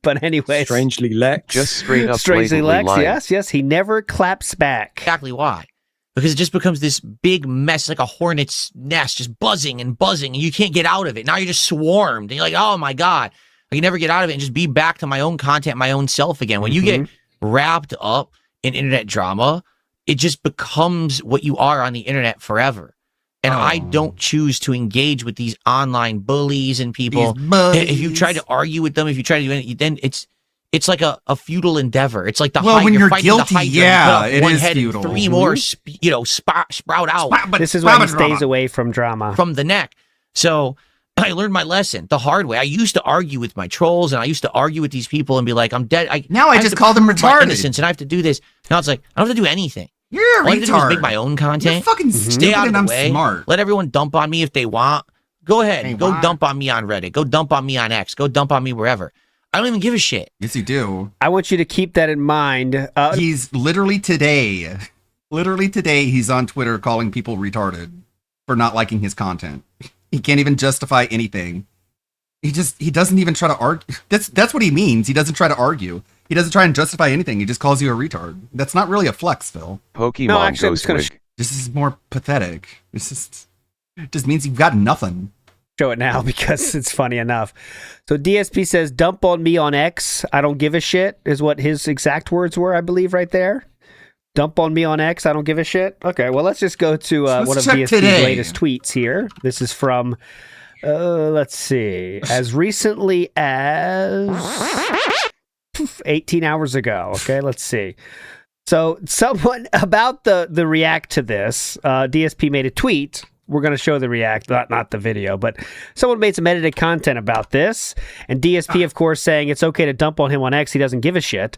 But anyway. Strangely Lex. Just straight up Strangely Lex, lying. yes, he never claps back. Exactly why. Because it just becomes this big mess, like a hornet's nest, just buzzing and buzzing, and you can't get out of it. Now you're just swarmed, and you're like, oh my God. I can never get out of it and just be back to my own content, my own self again. When you get wrapped up in internet drama, it just becomes what you are on the internet forever. And I don't choose to engage with these online bullies and people. If you try to argue with them, if you try to do anything, then it's like a futile endeavor. It's like the when you're guilty, the it is futile. 3 more, sprout out. This is why he stays away from drama. From the neck. So I learned my lesson the hard way. I used to argue with my trolls, and I used to argue with these people and be like, I'm dead. Now I just call them retarded. Innocence, and I have to do this. Now it's like, I don't have to do anything. You're a All I have to do is retard. make my own content. You're fucking Stay out of the and I'm way. smart. Let everyone dump on me if they want. Go ahead. Go dump on me on Reddit. Go dump on me on X. Go dump on me wherever. I don't even give a shit. Yes, you do. I want you to keep that in mind. He's literally today, he's on Twitter calling people retarded for not liking his content. He can't even justify anything. He doesn't even try to argue. That's what he means. He doesn't try to argue. He doesn't try and justify anything. He just calls you a retard. That's not really a flex, Phil. Pokemon goes This is more pathetic. This just means you've got nothing. Show it now because it's funny enough. So DSP says, dump on me on X. I don't give a shit, is what his exact words were, I believe, right there. Dump on me on X. I don't give a shit. Okay, well, let's just go to one of DSP's latest tweets here. This is from, let's see, as recently as 18 hours ago. Okay, let's see. So someone about the react to this, DSP made a tweet. We're going to show the react, not the video, but someone made some edited content about this. And DSP, of course, saying it's okay to dump on him on X. He doesn't give a shit.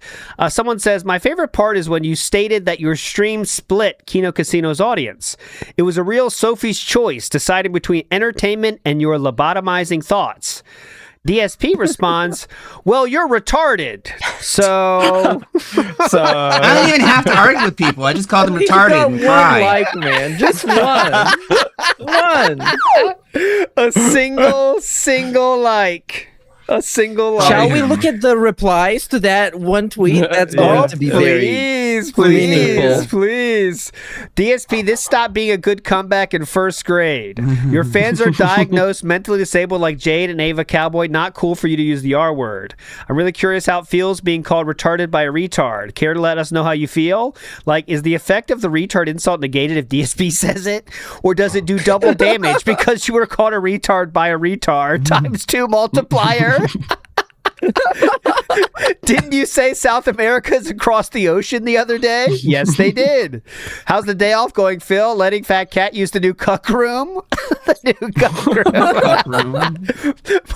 Someone says, my favorite part is when you stated that your stream split Kino Casino's audience. It was a real Sophie's choice, deciding between entertainment and your lobotomizing thoughts. DSP responds, well, you're retarded. So I don't even have to argue with people. I just call them retarded and cry. Like, man, just one. A single like. A single like. Shall we look at the replies to that one tweet? That's going to be please. DSP, this stopped being a good comeback in first grade. Your fans are diagnosed mentally disabled like Jade and Ava Cowboy. Not cool for you to use the R word. I'm really curious how it feels being called retarded by a retard. Care to let us know how you feel? Like, is the effect of the retard insult negated if DSP says it? Or does it do double damage because you were called a retard by a retard times 2 multiplier? Didn't you say South America is across the ocean the other day? Yes, they did. How's the day off going, Phil? Letting Fat Cat use the new cuck room? The new cuck room.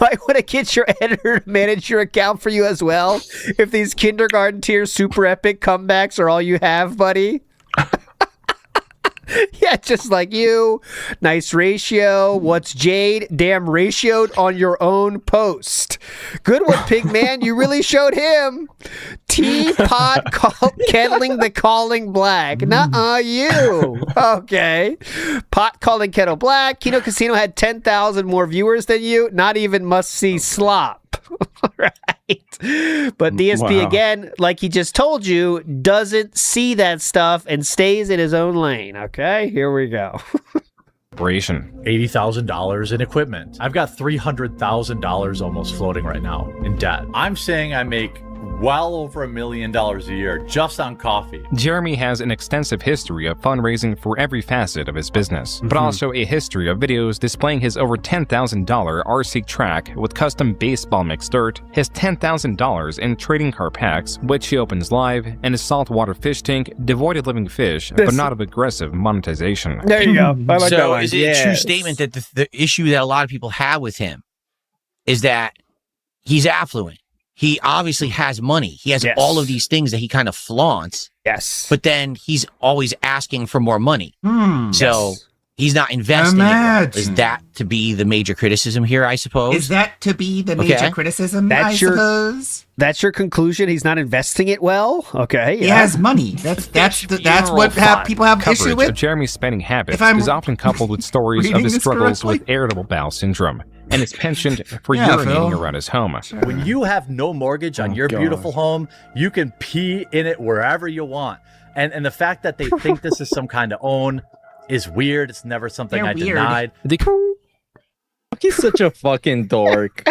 Might want to get your editor to manage your account for you as well. If these kindergarten tier super epic comebacks are all you have, buddy. Yeah, just like you. Nice ratio. What's Jade? Damn ratioed on your own post. Good one, Pigman. You really showed him. Teapot kettling the calling black. Nuh-uh, you. Okay. Pot calling kettle black. Kino Casino had 10,000 more viewers than you. Not even must-see slop. Right. But DSP, again, like he just told you, doesn't see that stuff and stays in his own lane. Okay, here we go. $80,000 in equipment. I've got $300,000 almost floating right now in debt. I'm saying I make well over $1 million a year just on coffee. Jeremy has an extensive history of fundraising for every facet of his business, but also a history of videos displaying his over $10,000 RC track with custom baseball mixed dirt, his $10,000 in trading card packs, which he opens live, and his saltwater fish tank devoid of living fish, but not of aggressive monetization. There you go. I like that one. Is it a true statement that the issue that a lot of people have with him is that he's affluent? He obviously has money. He has all of these things that he kind of flaunts. Yes. But then he's always asking for more money. So he's not investing. Is that to be the major criticism here, I suppose? Is that to be the major criticism, I suppose? That's your conclusion? He's not investing it well? Okay. He has money. That's what people have issue Coverage with. of Jeremy's spending habits is often coupled with stories of his struggles with irritable bowel syndrome and his penchant for urinating around his home. When you have no mortgage on your beautiful home, you can pee in it wherever you want. And the fact that they think this is some kind of own is weird. It's never something I denied. He's such a fucking dork.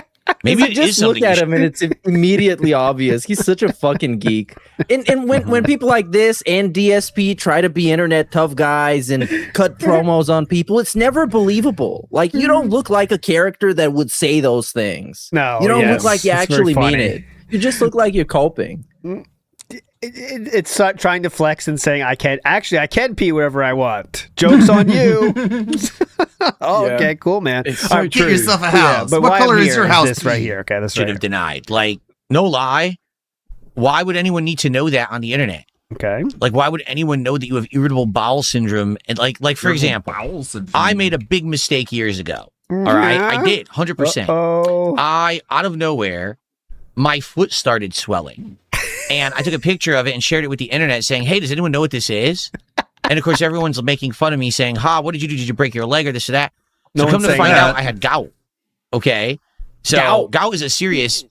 Maybe you just look at him and it's immediately obvious. He's such a fucking geek. And when people like this and DSP try to be internet tough guys and cut promos on people, it's never believable. Like, you don't look like a character that would say those things. No, you don't look like you actually mean it. You just look like you're coping. It's trying to flex and saying, I can pee wherever I want. Joke's on you. Okay, cool, man. It's so Get yourself a house. But what color is your house? This right here. Okay, this should have denied. Like, no lie. Why would anyone need to know that on the internet? Okay. Like, why would anyone know that you have irritable bowel syndrome? And like for example, I made a big mistake years ago. All right, I did 100%. I out of nowhere, my foot started swelling. And I took a picture of it and shared it with the internet saying, hey, does anyone know what this is? And of course, everyone's making fun of me saying, what did you do? Did you break your leg or this or that? So come to find out I had gout. Okay. So gout is a serious,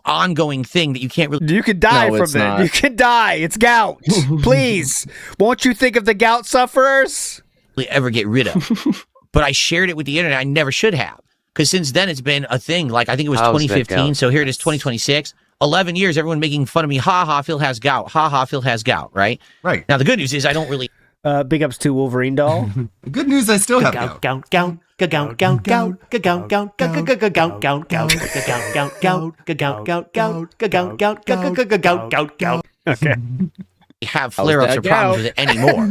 ongoing thing that you can't really. You could die from it. You could die. It's gout. Please. Won't you think of the gout sufferers? Ever get rid of. But I shared it with the internet. I never should have. Because since then, it's been a thing. Like, I think it was 2015. So here it is, 2026. 11 years, everyone making fun of me. Ha ha, Phil has gout. Ha ha, Phil has gout. Right. Right. Now the good news is I don't really. Big ups to Wolverine Doll. The good news, I still have gout. Okay. Have flare-ups or problems with it anymore.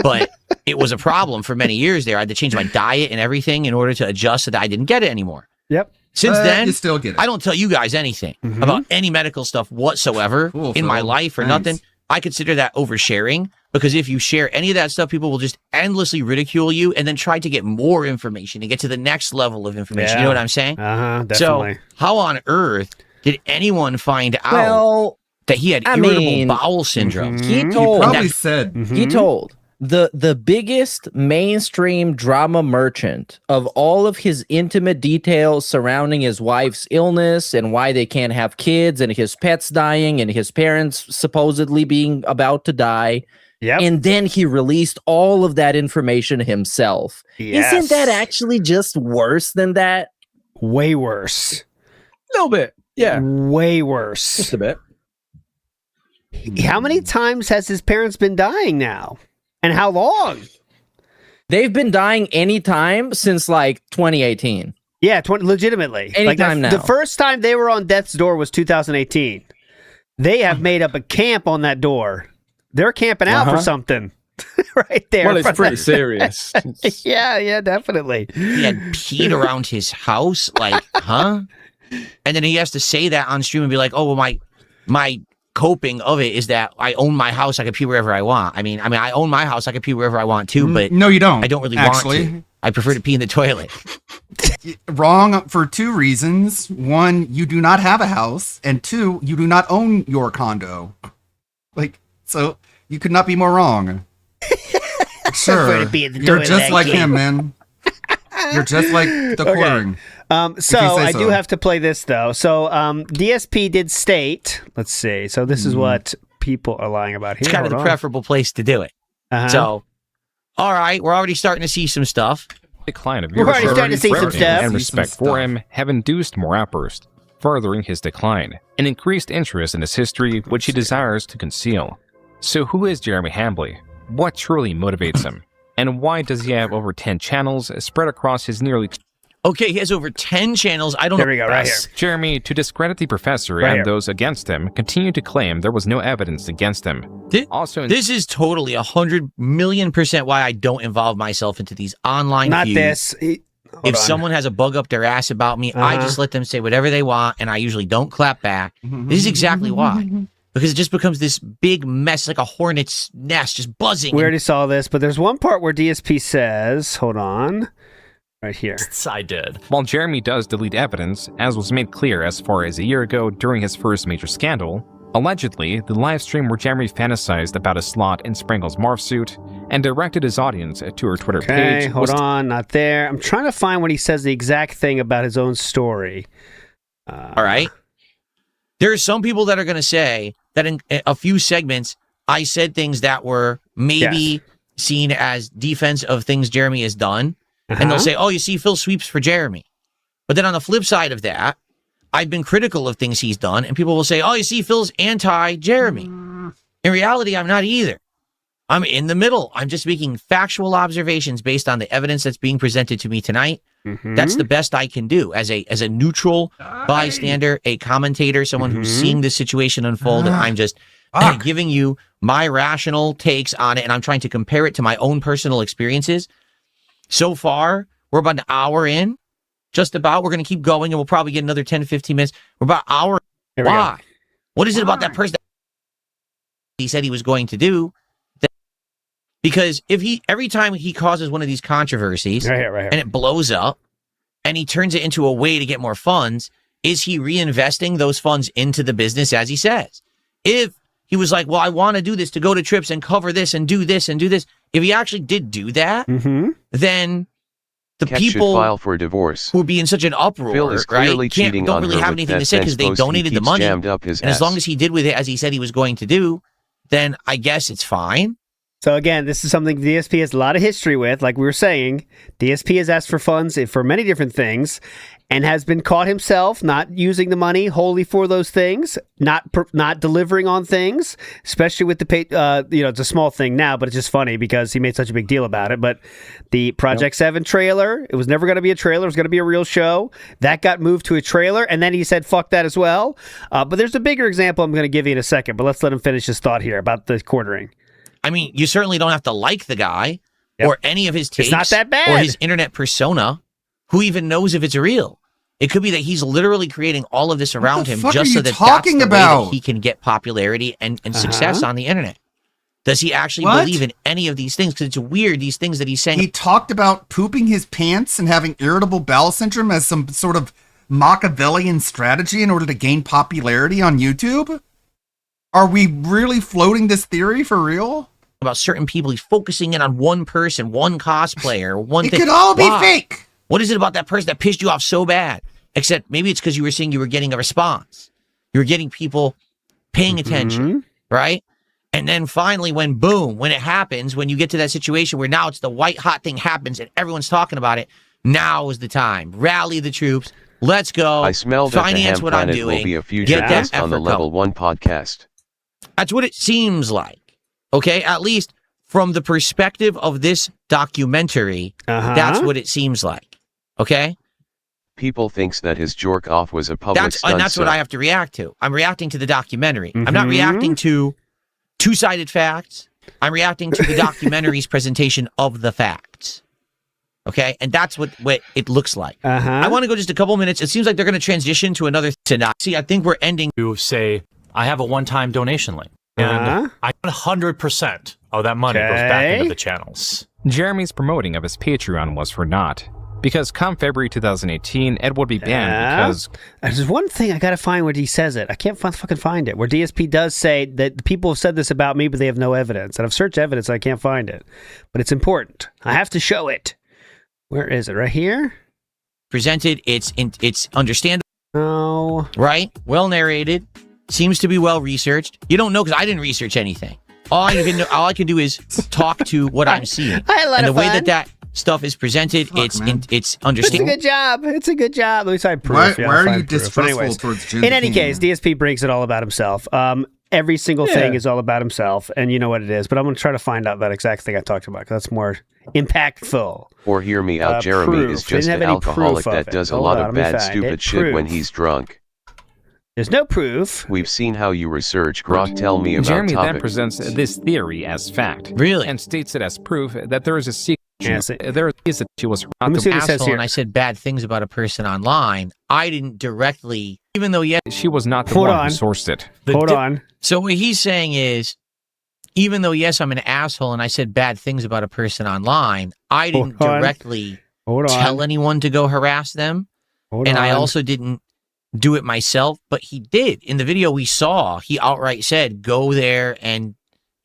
But it was a problem for many years there. I had to change my diet and everything in order to adjust so that I didn't get it anymore. Yep. Since then, you still get it. I don't tell you guys anything about any medical stuff whatsoever in my life or nothing. I consider that oversharing, because if you share any of that stuff, people will just endlessly ridicule you and then try to get more information and get to the next level of information. Yeah. You know what I'm saying? Definitely. So how on earth did anyone find out that he had irritable bowel syndrome? He told. Probably said. He told. The biggest mainstream drama merchant of all of his intimate details surrounding his wife's illness and why they can't have kids and his pets dying and his parents supposedly being about to die. Yep. And then he released all of that information himself. Yes. Isn't that actually just worse than that? Way worse. A little bit. Yeah. Way worse. Just a bit. How many times has his parents been dying now? And how long? They've been dying anytime since like 2018. Yeah, legitimately. Anytime now. The first time they were on death's door was 2018. They have made up a camp on that door. They're camping out for something. Right there. Well, it's pretty serious. Yeah, definitely. He had peed around his house, like, huh? And then he has to say that on stream and be like, "Oh, well, my coping of it is that I own my house. I can pee wherever I want. I mean, I own my house. I can pee wherever I want too, but no, you don't. I don't really want to. I prefer to pee in the toilet." Wrong for two reasons. One, you do not have a house, and two, you do not own your condo. Like, so you could not be more wrong. Sure, you're just like him, man. You're just like the quartering. So I do have to play this though. So DSP did state. Let's see. So this is what people are lying about here. It's kind of the preferable place to do it. So, all right, we're already starting to see some stuff. Decline of We're already starting to see some stuff. and respect for him have induced more outbursts, furthering his decline, and increased interest in his history, which he desires to conceal. So who is Jeremy Hambley? What truly motivates him? And why does he have over 10 channels spread across his nearly... Okay, he has over 10 channels. I don't know. There we go, right here. Jeremy, to discredit the professor and those against him, continue to claim there was no evidence against him. This is totally 100,000,000% why I don't involve myself into these online feuds. If someone has a bug up their ass about me, I just let them say whatever they want, and I usually don't clap back. This is exactly why. Because it just becomes this big mess, like a hornet's nest, just buzzing. We already saw this, but there's one part where DSP says, hold on, right here. I did. While Jeremy does delete evidence, as was made clear as far as a year ago during his first major scandal, allegedly, the live stream where Jeremy fantasized about a slot in Sprangle's morph suit and directed his audience to her Twitter page. Okay, hold on, not there. I'm trying to find when he says the exact thing about his own story. All right. There are some people that are going to say that in a few segments, I said things that were maybe seen as defense of things Jeremy has done. And they'll say, oh, you see, Phil sweeps for Jeremy. But then on the flip side of that, I've been critical of things he's done. And people will say, oh, you see, Phil's anti-Jeremy. In reality, I'm not either. I'm in the middle. I'm just making factual observations based on the evidence that's being presented to me tonight. That's the best I can do as a neutral bystander, a commentator, someone who's seeing this situation unfold, and I'm just giving you my rational takes on it, and I'm trying to compare it to my own personal experiences. So far, we're about an hour in, just about. We're going to keep going, and we'll probably get another 10 to 15 minutes. We're about an hour. Why? What is it about that person that he said he was going to do? Because if every time he causes one of these controversies and it blows up and he turns it into a way to get more funds, is he reinvesting those funds into the business as he says? If he was like, well, I want to do this to go to trips and cover this and do this and do this. If he actually did do that, then the Cat people should file for divorce. who would be in such an uproar, Phil is clearly cheating don't on really her have with anything that to say because they fence post he donated the keeps money. jammed up his And as ass. long as he did with it as he said he was going to do, then I guess it's fine. So again, this is something DSP has a lot of history with. Like we were saying, DSP has asked for funds for many different things and has been caught himself not using the money wholly for those things, not delivering on things, especially with the it's a small thing now, but it's just funny because he made such a big deal about it. But the Project 7 trailer, it was never going to be a trailer. It was going to be a real show. That got moved to a trailer, and then he said, fuck that as well. But there's a bigger example I'm going to give you in a second, but let's let him finish his thought here about the quartering. I mean, you certainly don't have to like the guy or any of his takes. It's not that bad. Or his internet persona. Who even knows if it's real? It could be that he's literally creating all of this around him just so that that's the way that he can get popularity and success on the internet. Does he actually believe in any of these things? Because it's weird, these things that he's saying. He talked about pooping his pants and having irritable bowel syndrome as some sort of Machiavellian strategy in order to gain popularity on YouTube? Are we really floating this theory for real? About certain people, he's focusing in on one person, one cosplayer, one thing. It could all be fake. What is it about that person that pissed you off so bad? Except maybe it's because you were saying you were getting a response. You were getting people paying attention, right? And then finally, when it happens, when you get to that situation where now it's the white hot thing happens and everyone's talking about it, now is the time. Rally the troops. Let's go. I smell that the Ham Planet will be a future guest on the Level 1 podcast. That's what it seems like. Okay, at least from the perspective of this documentary, that's what it seems like. Okay? People thinks that his jerk off was a public stunt. And that's what I have to react to. I'm reacting to the documentary. I'm not reacting to two-sided facts. I'm reacting to the documentary's presentation of the facts. Okay? And that's what it looks like. I want to go just a couple minutes. It seems like they're going to transition to another tonight. See, I think we're ending to say, I have a one-time donation link. And 100% of that money goes back into the channels. Jeremy's promoting of his Patreon was for naught. Because come February 2018, Ed would be banned because... There's one thing I gotta find where he says it. I can't fucking find it. Where DSP does say that the people have said this about me, but they have no evidence. And I've searched evidence, and I can't find it. But it's important. I have to show it. Where is it? Right here? Presented. It's understandable. Oh. Right? Well narrated. Seems to be well researched. You don't know because I didn't research anything. All I can do is talk to what I'm seeing. I had a lot and of the way fun. that stuff is presented, it's understandable. It's a good job. It's a good job. At least I proof. Why are you distrustful towards Jim? In any case, DSP brings it all about himself. Every single thing is all about himself, and you know what it is. But I'm going to try to find out that exact thing I talked about because that's more impactful. Or hear me out, Jeremy is just an alcoholic that does a lot of bad, stupid shit when he's drunk. There's no proof. We've seen how you research. Grok, tell me about Jeremy topics. then presents this theory as fact. Really? And states it as proof that there is a secret. There is that she was Let me see what it says here. And I said bad things about a person online. I didn't directly, even though she was not the one who sourced it. Hold on. So what he's saying is, even though yes, I'm an asshole and I said bad things about a person online, I didn't directly tell anyone to go harass them. I also didn't do it myself, but he did. In the video we saw, he outright said, go there, and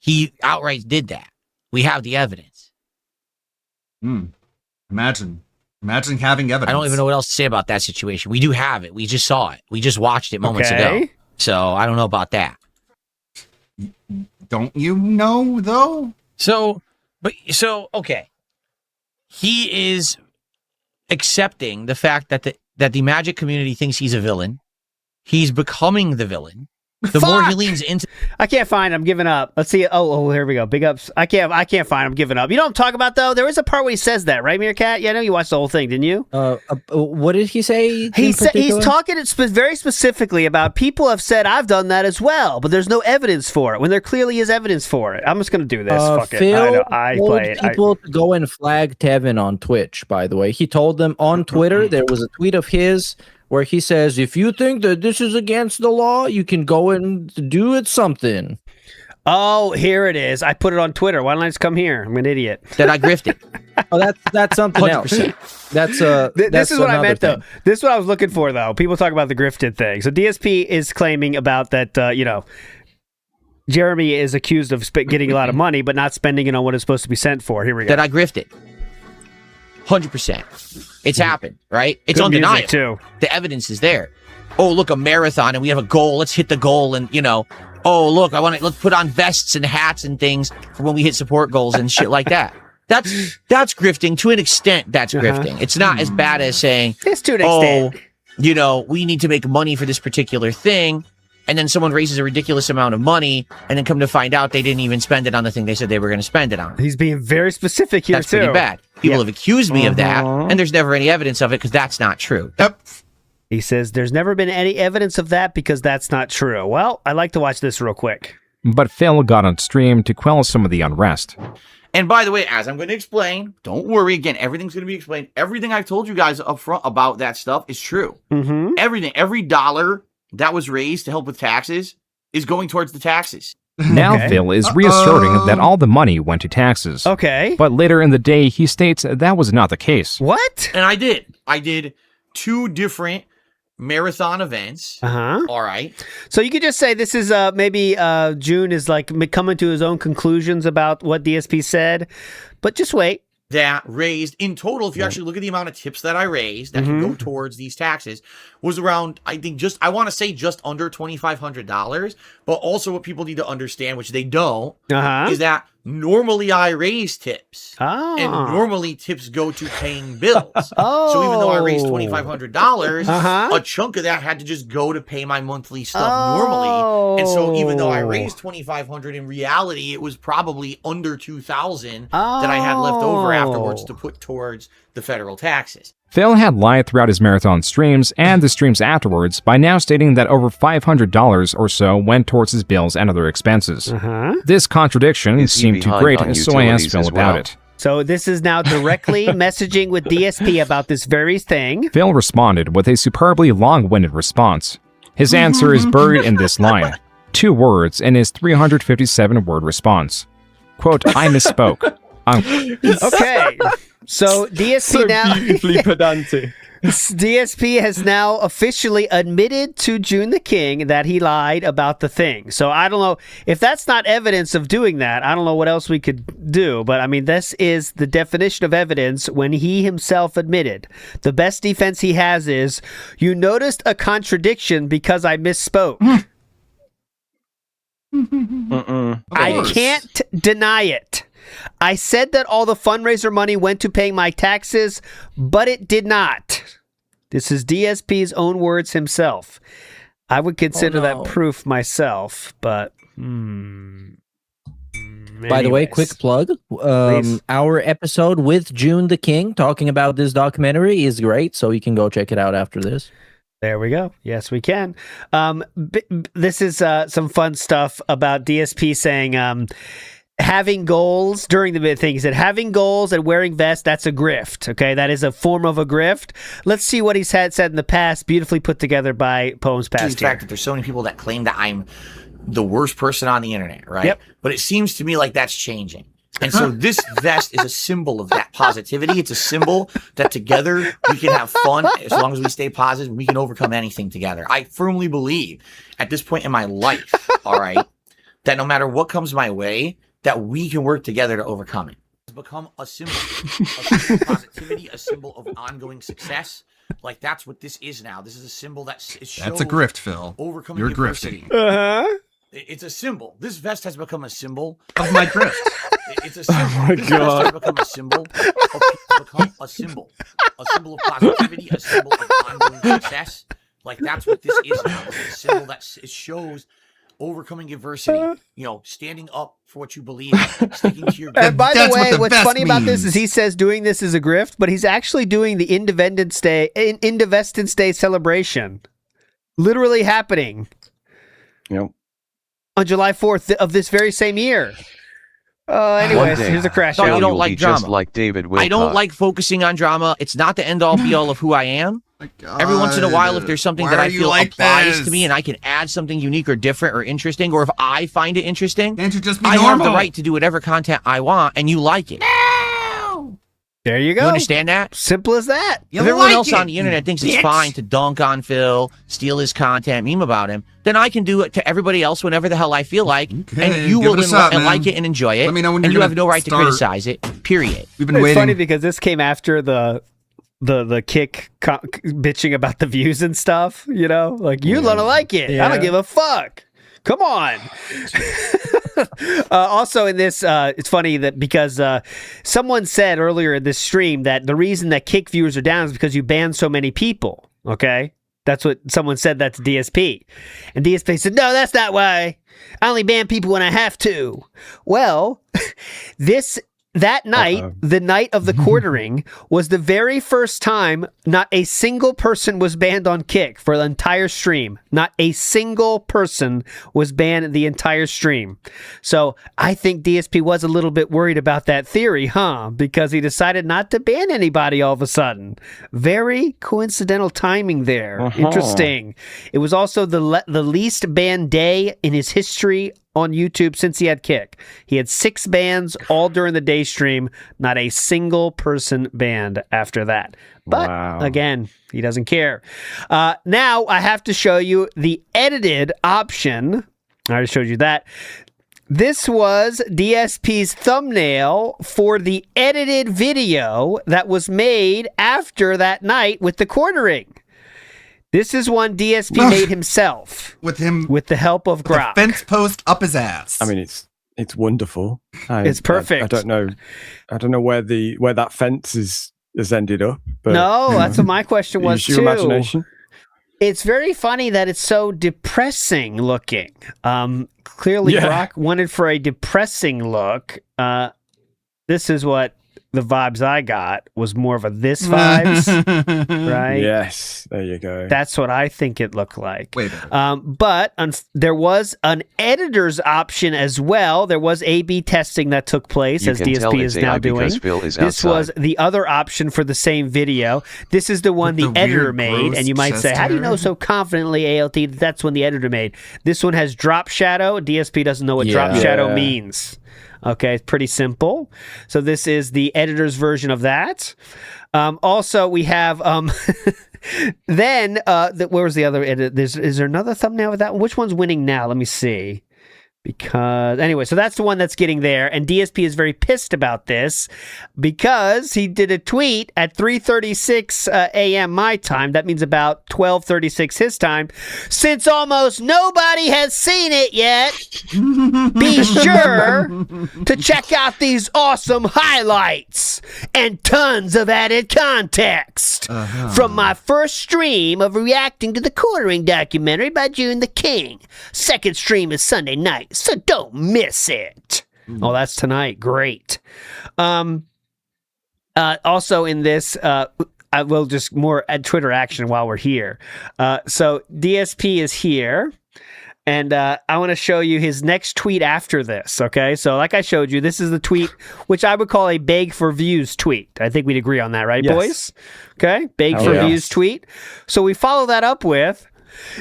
he outright did that. We have the evidence. Imagine having evidence. I don't even know what else to say about that situation. We do have it. We just saw it. We just watched it moments ago. So I don't know about that. Don't you know, though? So, okay. He is accepting the fact that the Magic community thinks he's a villain. He's becoming the villain. The more he leans into... I can't find. I'm giving up. Let's see. Oh, here we go. Big ups. I can't find. I'm giving up. You know what I'm talking about, though? There is a part where he says that, right, Meerkat? Yeah, I know you watched the whole thing, didn't you? What did he say? He's talking very specifically about people have said I've done that as well, but there's no evidence for it when there clearly is evidence for it. I'm just going to do this. Fuck Phil it. I play it. People to go and flag Tevin on Twitch, by the way. He told them on Twitter, there was a tweet of his where he says, if you think that this is against the law, you can go and do it something. Oh, here it is. I put it on Twitter. Why don't I just come here? I'm an idiot. That I grifted. That's something 100%. Else. This is what I meant, though. This is what I was looking for, though. People talk about the grifted thing. So DSP is claiming about that, Jeremy is accused of getting a lot of money, but not spending it on what it's supposed to be sent for. Here we go. That I grifted. 100%. It's happened, right? It's Good undeniable. music, too. The evidence is there. Oh, look, a marathon, and we have a goal. Let's hit the goal. And, oh, look, let's put on vests and hats and things for when we hit support goals and shit like that. That's grifting to an extent. That's grifting. It's not as bad as saying, it's to an extent. You know, we need to make money for this particular thing. And then someone raises a ridiculous amount of money, and then come to find out they didn't even spend it on the thing they said they were going to spend it on. He's being very specific here, That's pretty bad. People have accused me of that, and there's never any evidence of it because that's not true. Yep. He says there's never been any evidence of that because that's not true. Well, I'd like to watch this real quick. But Phil got on stream to quell some of the unrest. And by the way, as I'm going to explain, don't worry. Again, everything's going to be explained. Everything I've told you guys up front about that stuff is true. Mm-hmm. Everything, every dollar that was raised to help with taxes is going towards the taxes. Now Phil is reasserting that all the money went to taxes. Okay. But later in the day, he states that was not the case. What? And I did 2 different marathon events. Uh-huh. All right. So you could just say this is maybe June is like coming to his own conclusions about what DSP said, but just wait. That raised in total, if you actually look at the amount of tips that I raised that can go towards these taxes, was around, I think, I want to say just under $2,500. But also what people need to understand, which they don't, is that normally I raise tips. Oh. And normally tips go to paying bills. So even though I raised $2,500, a chunk of that had to just go to pay my monthly stuff normally. And so even though I raised $2,500, in reality, it was probably under $2,000 that I had left over afterwards to put towards the federal taxes. Phil had lied throughout his marathon streams and the streams afterwards by now stating that over $500 or so went towards his bills and other expenses. This contradiction seemed too great, so I asked Phil about it. So this is now directly messaging with DSP about this very thing. Phil responded with a superbly long-winded response. His answer is buried in this line, 2 words in his 357-word response. Quote, I misspoke. Okay. So DSP so now beautifully pedantic. DSP has now officially admitted to June the King that he lied about the thing. So I don't know if that's not evidence of doing that. I don't know what else we could do, but I mean, this is the definition of evidence when he himself admitted. The best defense he has is, you noticed a contradiction because I misspoke. I can't deny it. I said that all the fundraiser money went to paying my taxes, but it did not. This is DSP's own words himself. I would consider that proof myself, but... By the way, quick plug. Our episode with June the King talking about this documentary is great, so you can go check it out after this. There we go. Yes, we can. This is some fun stuff about DSP saying... having goals during the thing. He said, having goals and wearing vests, that's a grift. Okay, that is a form of a grift. Let's see what he's said in the past, beautifully put together by Poems Past. The fact that there's so many people that claim that I'm the worst person on the internet, right? Yep. But it seems to me like that's changing. And so this vest is a symbol of that positivity. It's a symbol that together we can have fun as long as we stay positive. We can overcome anything together. I firmly believe at this point in my life, all right, that no matter what comes my way, that we can work together to overcome it. It's become a symbol of positivity, a symbol of ongoing success. Like, that's what this is now. This is a symbol that shows... That's a grift, Phil. Overcoming You're adversity. grifting. It's a symbol. This vest has become a symbol of my grift. It's a symbol. Oh my this God. vest has become a symbol a symbol of positivity, a symbol of ongoing success. Like, that's what this is now. It's a symbol that shows overcoming adversity, you know, standing up for what you believe in, sticking to your... And by the way, what's funny about this is he says doing this is a grift, but he's actually doing the Independence Day celebration. Literally happening. Yep. On July 4th of this very same year. Anyways, here's a crash No, out. you don't like drama. Just like David Wilcock. I don't like focusing on drama. It's not the end all be all of who I am. Every once in a while, if there's something that I feel applies to me and I can add something unique or different or interesting, or if I find it interesting, Can't you just be I have the normal? right to do whatever content I want, and you like it. There you go. You understand that? Simple as that. If everyone else on the internet thinks it's fine to dunk on Phil, steal his content, meme about him, then I can do it to everybody else whenever the hell I feel like, and you will then like it and enjoy it, Let me know when and you're you have gonna no right to start. criticize it, period. We've been It's waiting. funny because this came after the kick bitching about the views and stuff, you know? Like, you don't like it. I don't give a fuck. Come on. Also in this, it's funny that because someone said earlier in this stream that the reason that Kick viewers are down is because you ban so many people. Okay? That's what someone said. That's DSP. And DSP said, no, that's not why. I only ban people when I have to. Well, that night, the night of the quartering, was the very first time not a single person was banned on Kick for the entire stream. Not a single person was banned the entire stream. So I think DSP was a little bit worried about that theory, because he decided not to ban anybody all of a sudden. Very coincidental timing there. Interesting. It was also the least banned day in his history on YouTube since he had Kick. He had 6 bans all during the day stream, not a single person banned after that. But again, he doesn't care. Now I have to show you the edited option. I already showed you that. This was DSP's thumbnail for the edited video that was made after that night with the quartering. This is one DSP made himself with the help of Grok. Fence post up his ass. I mean, it's wonderful. It's perfect. I don't know where that fence has ended up. But, no, that's what my question was use too. your imagination. It's very funny that it's so depressing looking. Clearly, Grok wanted for a depressing look. This is what the vibes I got was more of a this vibes, right? Yes, there you go. That's what I think it looked like. But there was an editor's option as well. There was A/B testing that took place, as DSP is now doing. This was the other option for the same video. This is the one the editor made, and you might say, how do you know so confidently, ALT, that that's one the editor made? This one has drop shadow. DSP doesn't know what drop shadow means. Okay, it's pretty simple. So this is the editor's version of that. Also, we have then where was the other edit? Is there another thumbnail with that one? Which one's winning now? Let me see. Because anyway, so that's the one that's getting there, and DSP is very pissed about this because he did a tweet at 3:36 a.m. my time. That means about 12:36 his time. Since almost nobody has seen it yet, be sure to check out these awesome highlights and tons of added context from my first stream of reacting to the quartering documentary by June the King. Second stream is Sunday night, so don't miss it. Oh, that's tonight. Great. Also in this, I will just more add Twitter action while we're here. So DSP is here, and I want to show you his next tweet after this, okay? So like I showed you, this is the tweet, which I would call a beg for views tweet. I think we'd agree on that, right, boys? Okay, beg for views tweet. So we follow that up with,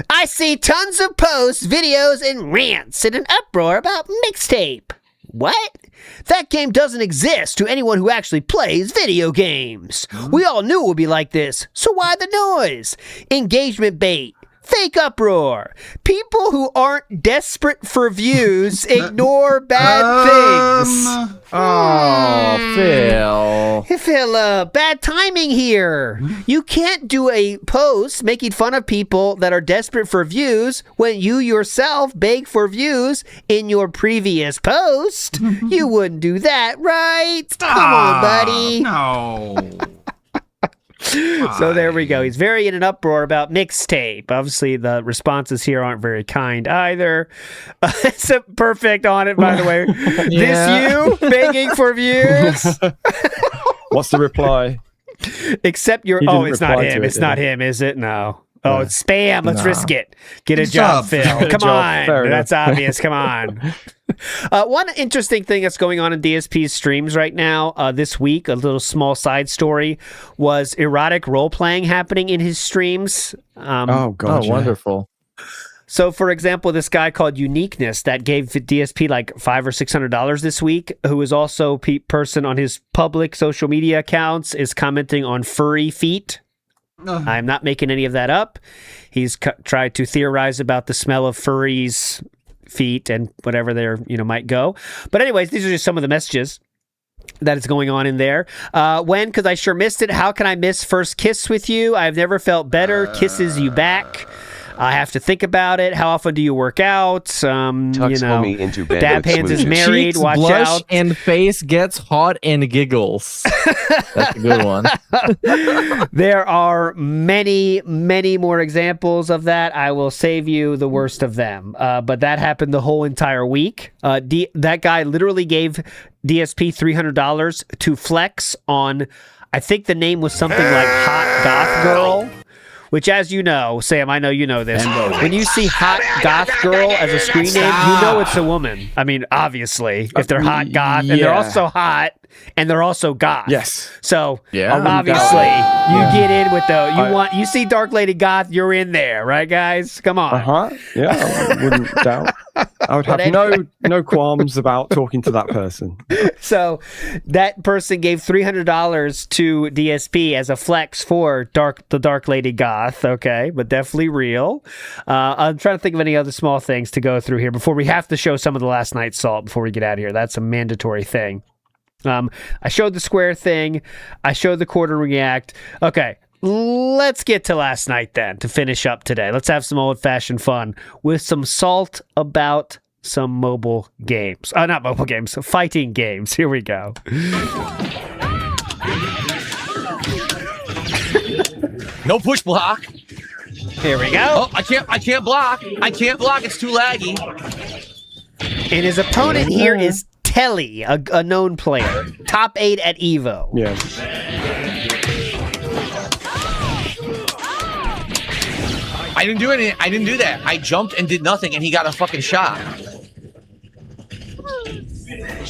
I see tons of posts, videos, and rants in an uproar about Mixtape. What? That game doesn't exist to anyone who actually plays video games. We all knew it would be like this, so why the noise? Engagement bait. Fake uproar. People who aren't desperate for views ignore bad things. Oh, Phil. Phil, bad timing here. You can't do a post making fun of people that are desperate for views when you yourself beg for views in your previous post. You wouldn't do that, right? Stop. Come on, buddy. No. So there we go. He's very in an uproar about Mixtape. Obviously, the responses here aren't very kind either. It's a perfect on it, by the way. This you begging for views. What's the reply? Except your. Oh, it's not him. It's not him, is it? No. Oh, it's spam. Let's risk it. Get a job, Phil. Come on. That's obvious. Come on. One interesting thing that's going on in DSP's streams right now, this week, a little small side story, was erotic role-playing happening in his streams. Wonderful. So, for example, this guy called Uniqueness that gave DSP like $500 or $600 this week, who is also a person on his public social media accounts, is commenting on furry feet. I'm not making any of that up. He's tried to theorize about the smell of furries' feet and whatever there might go. But anyways, these are just some of the messages that is going on in there. When? Because I sure missed it. How can I miss first kiss with you? I've never felt better. Kisses you back. I have to think about it. How often do you work out? Tucks homie into bed Dab with Hands is smooches. married. Cheeks Watch blush out. and face gets hot and giggles. That's a good one. There are many, many more examples of that. I will save you the worst of them. But that happened the whole entire week. That guy literally gave DSP $300 to flex on, I think the name was something like Hot Goth Girl. Which, as you know, Sam, I know you know this. When you see Hot Goth Girl as a screen name, you know it's a woman. I mean, obviously, if they're hot goth, and they're also hot, and they're also goth. Yes. So, obviously, you get in with the, you see Dark Lady Goth, you're in there, right, guys? Come on. Yeah, I wouldn't doubt. I would have no qualms about talking to that person. So that person gave $300 to DSP as a flex for the Dark Lady Goth, okay, but definitely real. I'm trying to think of any other small things to go through here before we have to show some of the last night's salt before we get out of here. That's a mandatory thing. I showed the square thing. I showed the quarter react. Okay. Let's get to last night then to finish up today. Let's have some old-fashioned fun with some salt about some mobile games. Not mobile games, fighting games. Here we go. No push block. Here we go. Oh, I can't block. I can't block. It's too laggy. And his opponent here is Telly, a known player. Top 8 at EVO. Yeah. I didn't do anything. I didn't do that. I jumped and did nothing, and he got a fucking shot.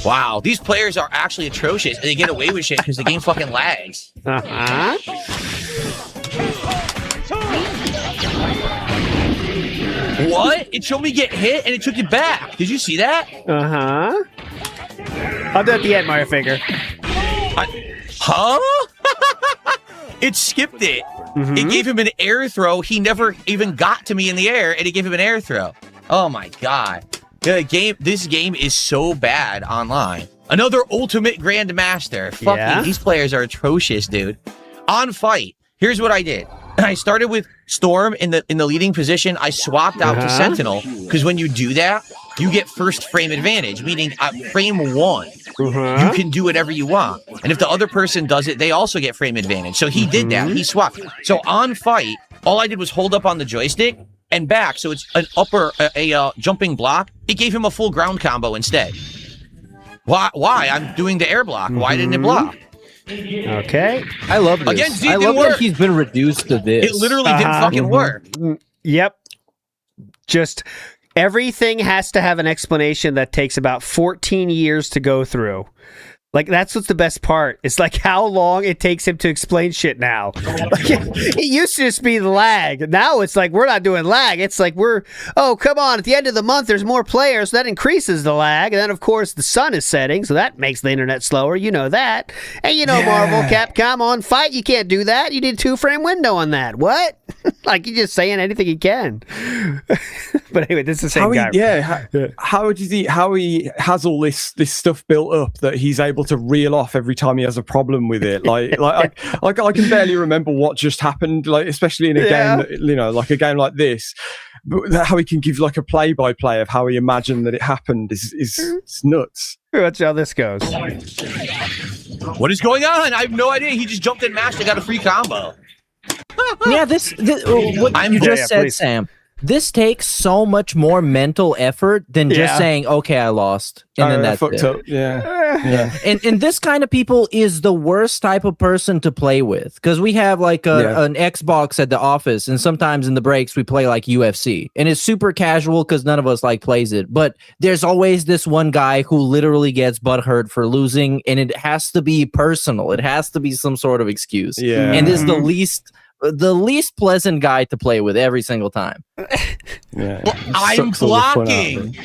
Wow, these players are actually atrocious, and they get away with shit because the game fucking lags. What? It showed me get hit, and it took it back. Did you see that? I'll do it at the end, Mario Finger. Huh? It skipped it. It gave him an air throw. He never even got to me in the air, and it gave him an air throw. Oh my god. This game is so bad online. Another ultimate grandmaster. Fucking these players are atrocious, dude. On fight, here's what I did. I started with Storm in the leading position. I swapped out to Sentinel because when you do that, you get first frame advantage, meaning at frame 1, you can do whatever you want. And if the other person does it, they also get frame advantage. So he did that. He swapped. So on fight, all I did was hold up on the joystick and back. So it's an jumping block. It gave him a full ground combo instead. Why? I'm doing the air block. Why didn't it block? Okay. I love this. Again, I love that he's been reduced to this. It literally didn't fucking work. Yep. Just everything has to have an explanation that takes about 14 years to go through. Like, that's what's the best part. It's like how long it takes him to explain shit now. It used to just be the lag. Now it's like, we're not doing lag. It's like oh, come on. At the end of the month, there's more players. So that increases the lag. And then, of course, the sun is setting. So that makes the internet slower. You know that. And you know, Marvel, Capcom, on fight, you can't do that. You need a 2-frame window on that. What? Like, you're just saying anything you can. But anyway, this is the same guy. How he has all this stuff built up that he's able to reel off every time he has a problem with it. I can barely remember what just happened, like especially in a game that, you know, like a game like this. But how he can give like a play-by-play of how he imagined that it happened is nuts. Let's see how this goes. What is going on? I have no idea. He just jumped and mashed and got a free combo. Yeah, what you just said, please. Sam. This takes so much more mental effort than just saying, "Okay, I lost," and then that's it. Up. Yeah. And this kind of people is the worst type of person to play with, because we have like an Xbox at the office, and sometimes in the breaks we play like UFC, and it's super casual because none of us like plays it. But there's always this one guy who literally gets butthurt for losing, and it has to be personal. It has to be some sort of excuse. Yeah. And this is the least pleasant guy to play with every single time. Yeah. I'm blocking.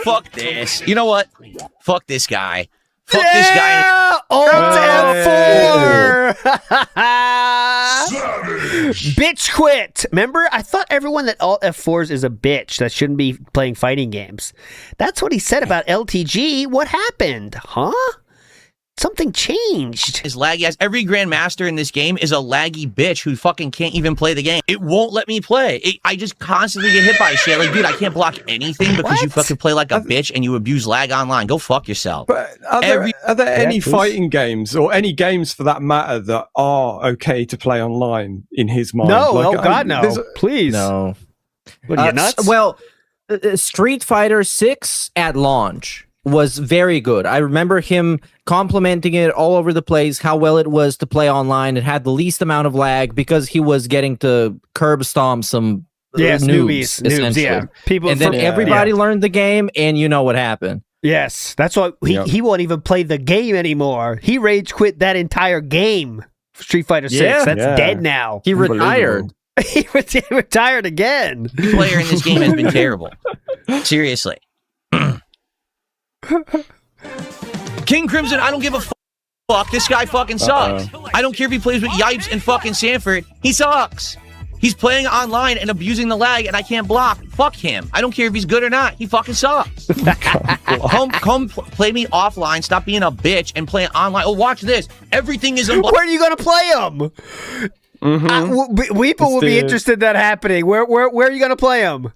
Fuck this. You know what? Fuck this guy. Fuck this guy. Alt F4! Bitch quit. Remember? I thought everyone that Alt F4s is a bitch that shouldn't be playing fighting games. That's what he said about LTG. What happened? Huh? Something changed. Is laggy as every grandmaster in this game is a laggy bitch who fucking can't even play the game. It won't let me play. I just constantly get hit by shit. Like, dude, I can't block anything because you fucking play like a bitch and you abuse lag online. Go fuck yourself. But are there any fighting games or any games for that matter that are okay to play online in his mind? No, like, oh God, no. Please. No. What are you nuts? Well, Street Fighter 6 at launch was very good. I remember him complimenting it all over the place, how well it was to play online. It had the least amount of lag because he was getting to curb stomp some noobs, essentially. Yeah. People and then everybody learned the game, and you know what happened. Yes, that's why he won't even play the game anymore. He rage quit that entire game. Street Fighter 6. That's dead now. He retired. He retired again. The player in this game has been terrible. Seriously. King Crimson, I don't give a fuck. This guy fucking sucks. I don't care if he plays with Yipes and fucking Sanford. He sucks. He's playing online and abusing the lag, and I can't block. Fuck him. I don't care if he's good or not. He fucking sucks. Come play me offline. Stop being a bitch and play online. Oh, watch this. Everything is unblocked. Where are you going to play him? Weeple will be interested in that happening. Where are you going to play him?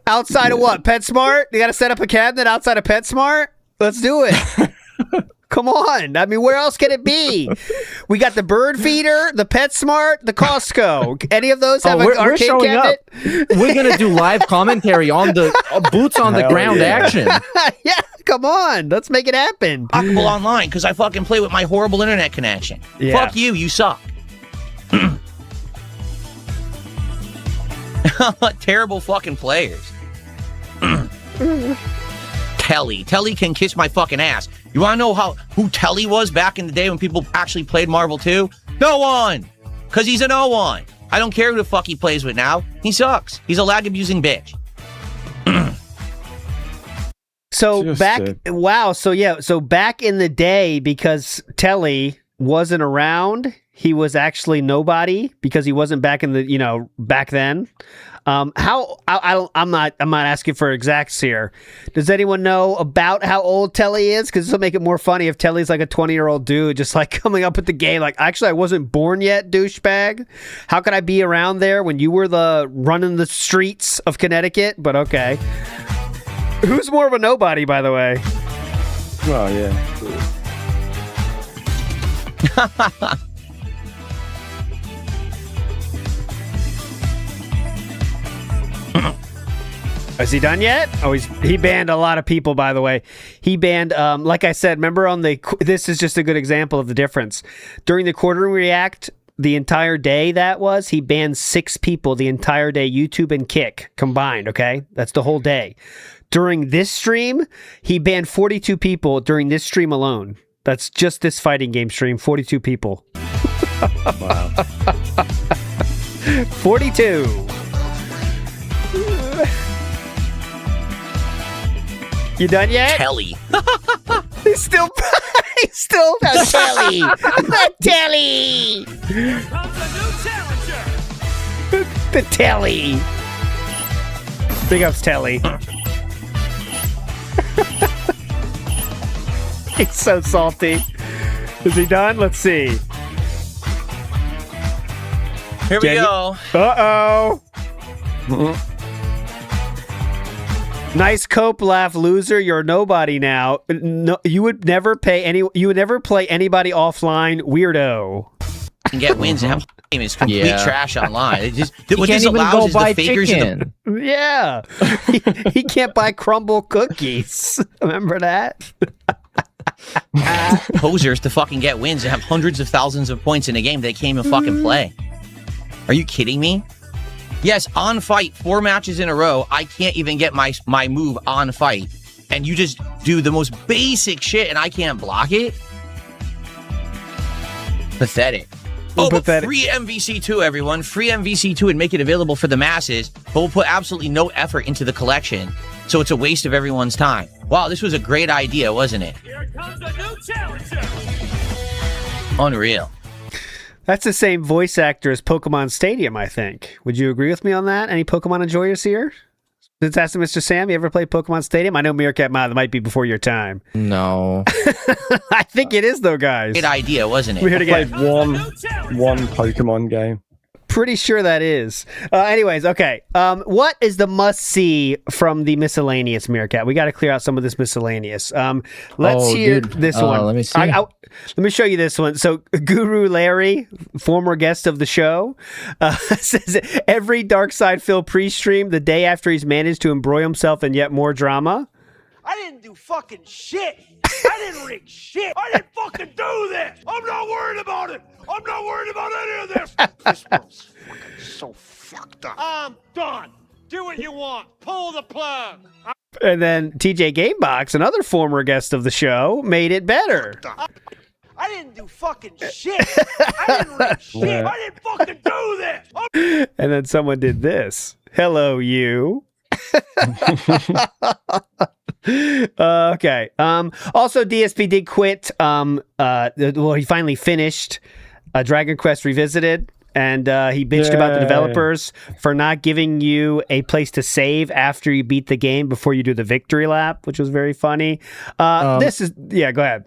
Outside of what? PetSmart? You got to set up a cabinet outside of PetSmart? Let's do it. Come on. I mean, where else can it be? We got the Bird Feeder, the PetSmart, the Costco. Any of those have an arcade cabinet? We're going to do live commentary on the boots on the ground action. Yeah, come on. Let's make it happen. Unblockable online because I fucking play with my horrible internet connection. Yeah. Fuck you. You suck. Terrible fucking players. Telly can kiss my fucking ass. You want to know who Telly was back in the day when people actually played Marvel 2? No one! Because he's a no one. I don't care who the fuck he plays with now. He sucks. He's a lag-abusing bitch. So back in the day, because Telly wasn't around, he was actually nobody because he wasn't back in the, back then. I'm not asking for exacts here. Does anyone know about how old Telly is? Because this will make it more funny if Telly's like a 20-year-old dude just like coming up with the game. Like, actually, I wasn't born yet, douchebag. How could I be around there when you were running the streets of Connecticut? But okay. Who's more of a nobody, by the way? Oh, yeah. Is he done yet? Oh, he banned a lot of people, by the way. He banned, like I said, remember this is just a good example of the difference. During the Quartering React, the entire day he banned 6 people the entire day, YouTube and Kick combined, okay? That's the whole day. During this stream, he banned 42 people during this stream alone. That's just this fighting game stream, 42 people. Wow. 42. You done yet? Telly. He's still has Telly. Telly. The Telly. Big ups, Telly. He's so salty. Is he done? Let's see. Here we go. Uh-oh. Nice cope laugh, loser. You're nobody now. No, you would never play anybody offline, weirdo. And get wins and have game is complete trash online. It just what this allows is the fakers of the yeah. He can't buy crumble cookies. Remember that? Posers to fucking get wins and have hundreds of thousands of points in a game they can't even fucking play. Are you kidding me? Yes, on fight, 4 matches in a row, I can't even get my move on fight. And you just do the most basic shit and I can't block it? Pathetic. Oh, but free MVC2, everyone. Free MVC2 and make it available for the masses, but we'll put absolutely no effort into the collection, so it's a waste of everyone's time. Wow, this was a great idea, wasn't it? Here comes a new challenger. Unreal. That's the same voice actor as Pokemon Stadium, I think. Would you agree with me on that? Any Pokemon enjoyers here? Let's ask Mr. Sam, you ever played Pokemon Stadium? I know Meerkat might be before your time. No. I think it is, though, guys. Great idea, wasn't it? I played one Pokemon game. Pretty sure that is. Anyways, okay. What is the must-see from the miscellaneous, Meerkat? We got to clear out some of this miscellaneous. Let's hear this one. Let me see. Let me show you this one. So, Guru Larry, former guest of the show, says every Dark Side Phil pre-stream the day after he's managed to embroil himself in yet more drama. I didn't do fucking shit. I didn't rig shit. I didn't fucking do this. I'm not worried about it. I'm not worried about any of this. This world's fucking so fucked up. I'm done. Do what you want. Pull the plug. And then TJ Gamebox, another former guest of the show, made it better. I didn't do fucking shit. I didn't rig shit. I didn't fucking do this. And then someone did this. Hello, you. Okay. Also, DSP did quit. Well, he finally finished Dragon Quest Revisited, and he bitched about the developers for not giving you a place to save after you beat the game before you do the victory lap, which was very funny. Go ahead.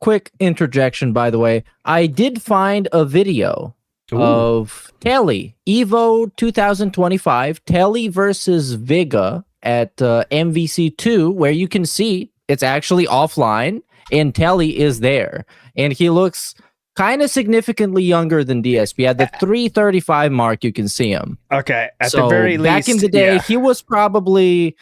Quick interjection, by the way. I did find a video of Telly, Evo 2025, Telly versus Viga at MVC2, where you can see it's actually offline and Telly is there. And he looks kind of significantly younger than DSP. At the 335 mark, you can see him. Okay. At the very least. Back in the day, he was probably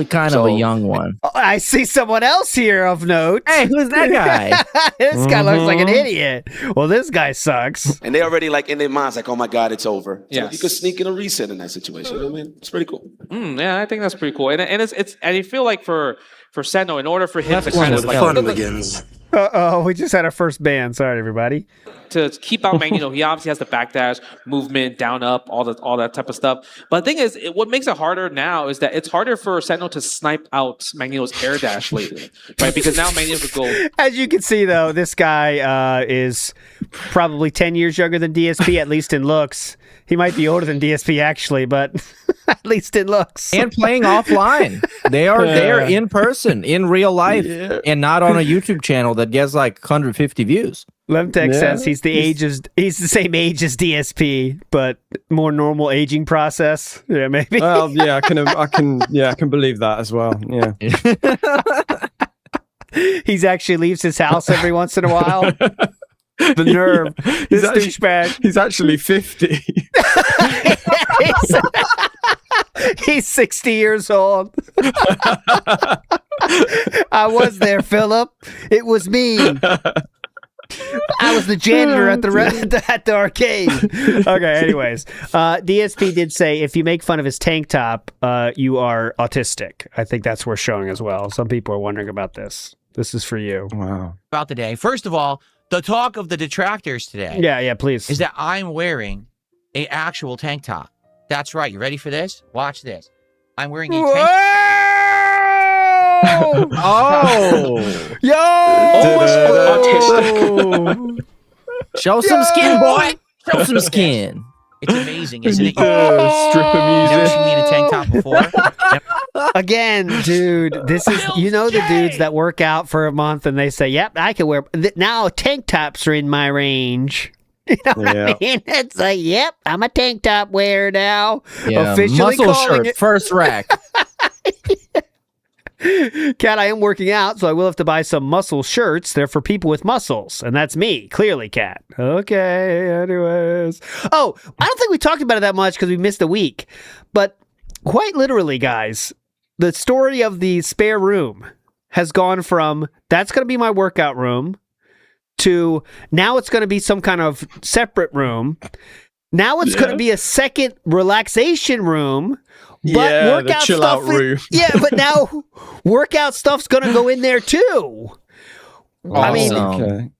kind of a young one. I see someone else here of note. Hey, who's that guy? This guy looks like an idiot. Well, this guy sucks. And they already like in their minds like, oh my God, it's over. So Yes. you could sneak in a reset in that situation. I mean, it's pretty cool. Yeah, I think that's pretty cool. And it's and I feel like for Senno, in order for him to kind of like fun begins. Uh-oh, we just had our first ban. Sorry, everybody. to keep out Magneto, he obviously has the backdash, movement, down, up, all that type of stuff. But the thing is, what makes it harder now is that it's harder for Sentinel to snipe out Magneto's air dash lately, right? Because now Magneto could go. As you can see, though, this guy is probably 10 years younger than DSP, at least in looks. He might be older than DSP, actually, but at least in looks. And playing offline. They are there in person, in real life, and not on a YouTube channel that gets like 150 views. Lemtech says he's the same age as DSP, but more normal aging process. Yeah, maybe. Well, yeah, I can believe that as well. Yeah. He's actually leaves his house every once in a while. The nerve. This douchebag. He's actually 50. He's 60 years old. I was there, Philip. It was me. I was the janitor at the arcade. Okay, anyways. DSP did say if you make fun of his tank top, you are autistic. I think that's worth showing as well. Some people are wondering about this. This is for you. Wow. About the day. First of all, the talk of the detractors today. Yeah, please. Is that I'm wearing a actual tank top. That's right. You ready for this? Watch this. I'm wearing a tank top. Oh. Yo! Autistic. Show some skin, boy. Show some skin. It's amazing, isn't it? Stripper music. Never seen me in a tank top before. Again, dude, this is, you know, the dudes that work out for a month and they say, yep, I can wear, now tank tops are in my range. You know what I mean? It's like, yep, I'm a tank top wearer now. Yeah, officially muscle calling shirt, it. first rack. Cat, I am working out, so I will have to buy some muscle shirts. They're for people with muscles, and that's me, clearly, Cat. Okay, anyways. Oh, I don't think we talked about it that much because we missed a week. But quite literally, guys, the story of the spare room has gone from, that's going to be my workout room, to now it's going to be some kind of separate room. Now it's going to be a second relaxation room. But workout the chill stuff out room. but now workout stuff's gonna go in there too. Awesome. I mean, Okay.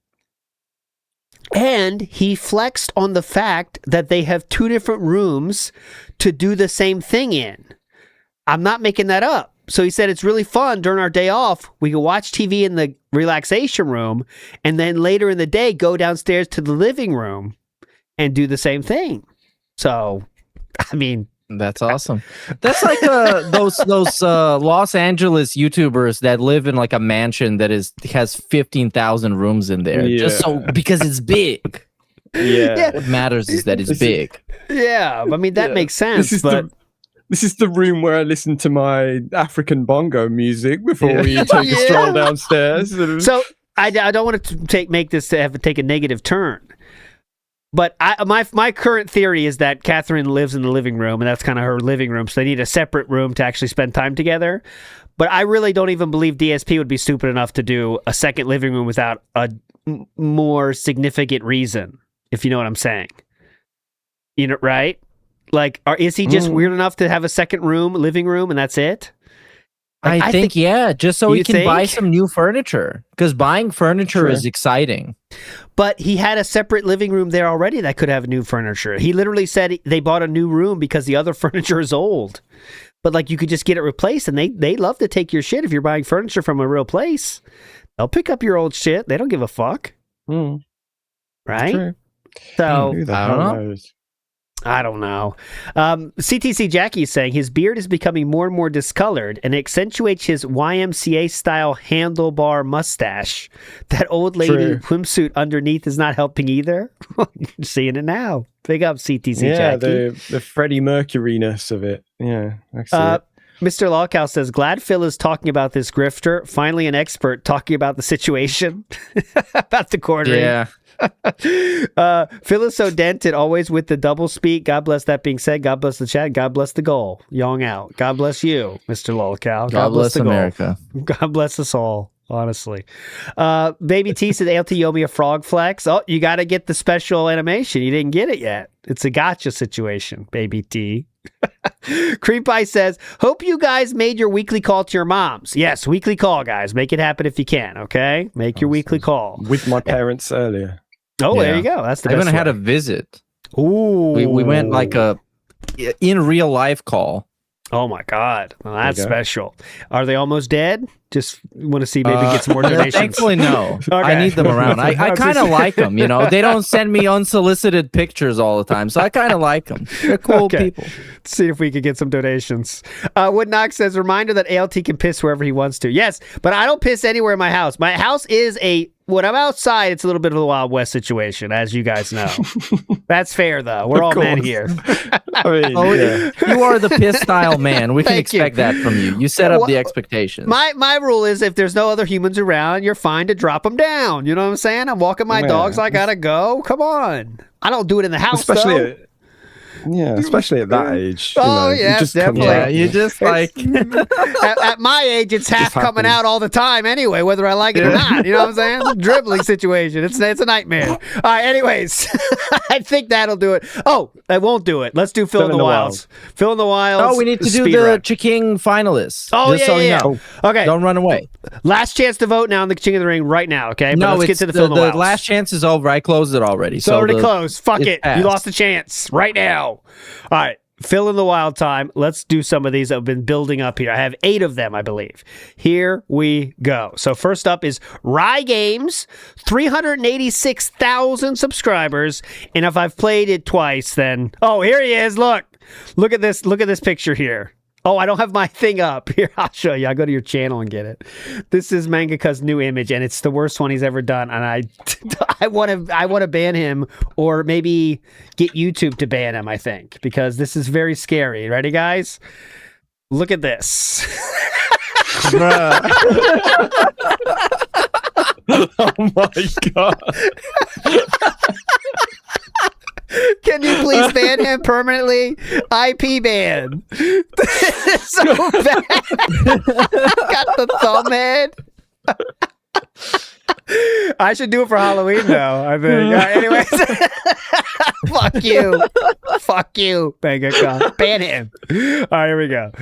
and he flexed on the fact that they have two different rooms to do the same thing in. I'm not making that up. So he said it's really fun during our day off. We can watch TV in the relaxation room, and then later in the day go downstairs to the living room and do the same thing. So, I mean, That's awesome. That's like those Los Angeles YouTubers that live in like a mansion that has 15,000 rooms in there, just so because it's big. Yeah. What matters is that it's big. Yeah, I mean that makes sense. This is the room where I listen to my African bongo music before we take a stroll downstairs. So I don't want to take a negative turn. But my current theory is that Catherine lives in the living room, and that's kind of her living room, so they need a separate room to actually spend time together. But I really don't even believe DSP would be stupid enough to do a second living room without a more significant reason, if you know what I'm saying. You know, right? Like, is he just weird enough to have a second living room, and that's it? Like, I think just so he can buy some new furniture, because buying furniture is exciting. But he had a separate living room there already that could have new furniture. He literally said they bought a new room because the other furniture is old. But like you could just get it replaced, and they love to take your shit if you're buying furniture from a real place. They'll pick up your old shit. They don't give a fuck. Right? True. So Who the hell knows? I don't know. CTC Jackie is saying his beard is becoming more and more discolored and accentuates his YMCA-style handlebar mustache. That old lady swimsuit underneath is not helping either. Seeing it now. Big up, CTC Jackie. Yeah, the Freddie Mercury-ness of it. Yeah, I see it. Mr. Lockout says, glad Phil is talking about this grifter. Finally an expert talking about the situation. About the quartering. Yeah. Phil is so dented, always with the double speak. God bless. That being said, God bless the chat. God bless the goal. Yong out. God bless you, Mr. Lolcow. God bless America. God bless us all. Honestly, Baby T said, ALT, you owe me a frog flex. Oh, you got to get the special animation. You didn't get it yet. It's a gotcha situation, Baby T. Creep Eye says, hope you guys made your weekly call to your moms. Yes, weekly call, guys. Make it happen if you can, okay? Make your weekly call. With my parents earlier. Oh, there you go. That's the best. I even had way. a visit. Ooh. We went like a in real life call. Oh my God. Well, that's special. Are they almost dead? Just want to see maybe get some more donations. Thankfully, no. Okay. I need them around. I kind of like them, you know. They don't send me unsolicited pictures all the time, so I kind of like them. They're cool people. Let's see if we can get some donations. Woodknock says, reminder that ALT can piss wherever he wants to. Yes, but I don't piss anywhere in my house. My house is when I'm outside, it's a little bit of a Wild West situation, as you guys know. That's fair, though. We're all men here. I mean, you are the piss style man. We can expect that from you. You set up the expectations. My rule is if there's no other humans around, you're fine to drop them down. You know what I'm saying? I'm walking my dogs. I gotta go. Come on. I don't do it in the house, though. Especially at that age. Yeah, definitely. Yeah, you just like at my age, it's half coming out all the time anyway, whether I like it or not. You know what I'm saying? It's a dribbling situation. It's a nightmare. All right. Anyways, I think that'll do it. Oh, I won't do it. Let's do Phil in the Wilds. Phil in the Wilds. Oh, we need to do the Chiking finalists. Oh, just yeah. So you know. Okay. Don't run away. Last chance to vote now in the King of the Ring right now. Okay. But let's get to the Phil in the Wilds. The last chance is over. I closed it already. It's already closed. Fuck it. Passed. You lost the chance right now. All right. Phil in the Wild time. Let's do some of these that have been building up here. I have 8 of them, I believe. Here we go. So first up is Rye Games, 386,000 subscribers. And if I've played it twice, then... Oh, here he is. Look at this. Look at this picture here. Oh, I don't have my thing up. Here, I'll show you. I'll go to your channel and get it. This is Mangaka's new image, and it's the worst one he's ever done. And I want to ban him, or maybe get YouTube to ban him, I think, because this is very scary. Ready, guys? Look at this. Oh, my God. Can you please ban him permanently? IP ban. This is so bad. Got the thumb head. I should do it for Halloween, though, I think. Anyways. Fuck you. Fuck you, Mangaka. Ban him. All right, here we go.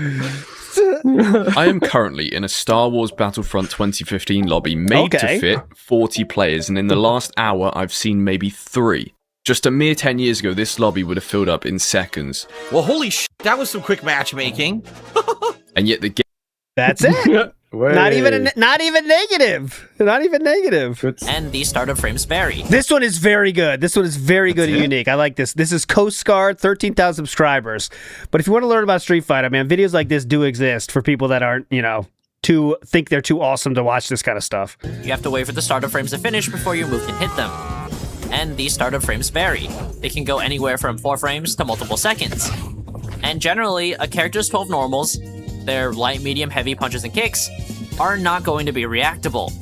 I am currently in a Star Wars Battlefront 2015 lobby made to fit 40 players, and in the last hour, I've seen maybe 3. Just a mere 10 years ago, this lobby would have filled up in seconds. Well, holy shit, that was some quick matchmaking. And yet the game... That's it. Not even negative. Not even negative. And these startup frames vary. This one is very good. This one is very good and unique. I like this. This is Coast Guard, 13,000 subscribers. But if you want to learn about Street Fighter, man, videos like this do exist for people that aren't, think they're too awesome to watch this kind of stuff. You have to wait for the startup frames to finish before your move can hit them. And these startup frames vary. They can go anywhere from 4 frames to multiple seconds. And generally, a character's 12 normals, their light, medium, heavy punches and kicks, are not going to be reactable.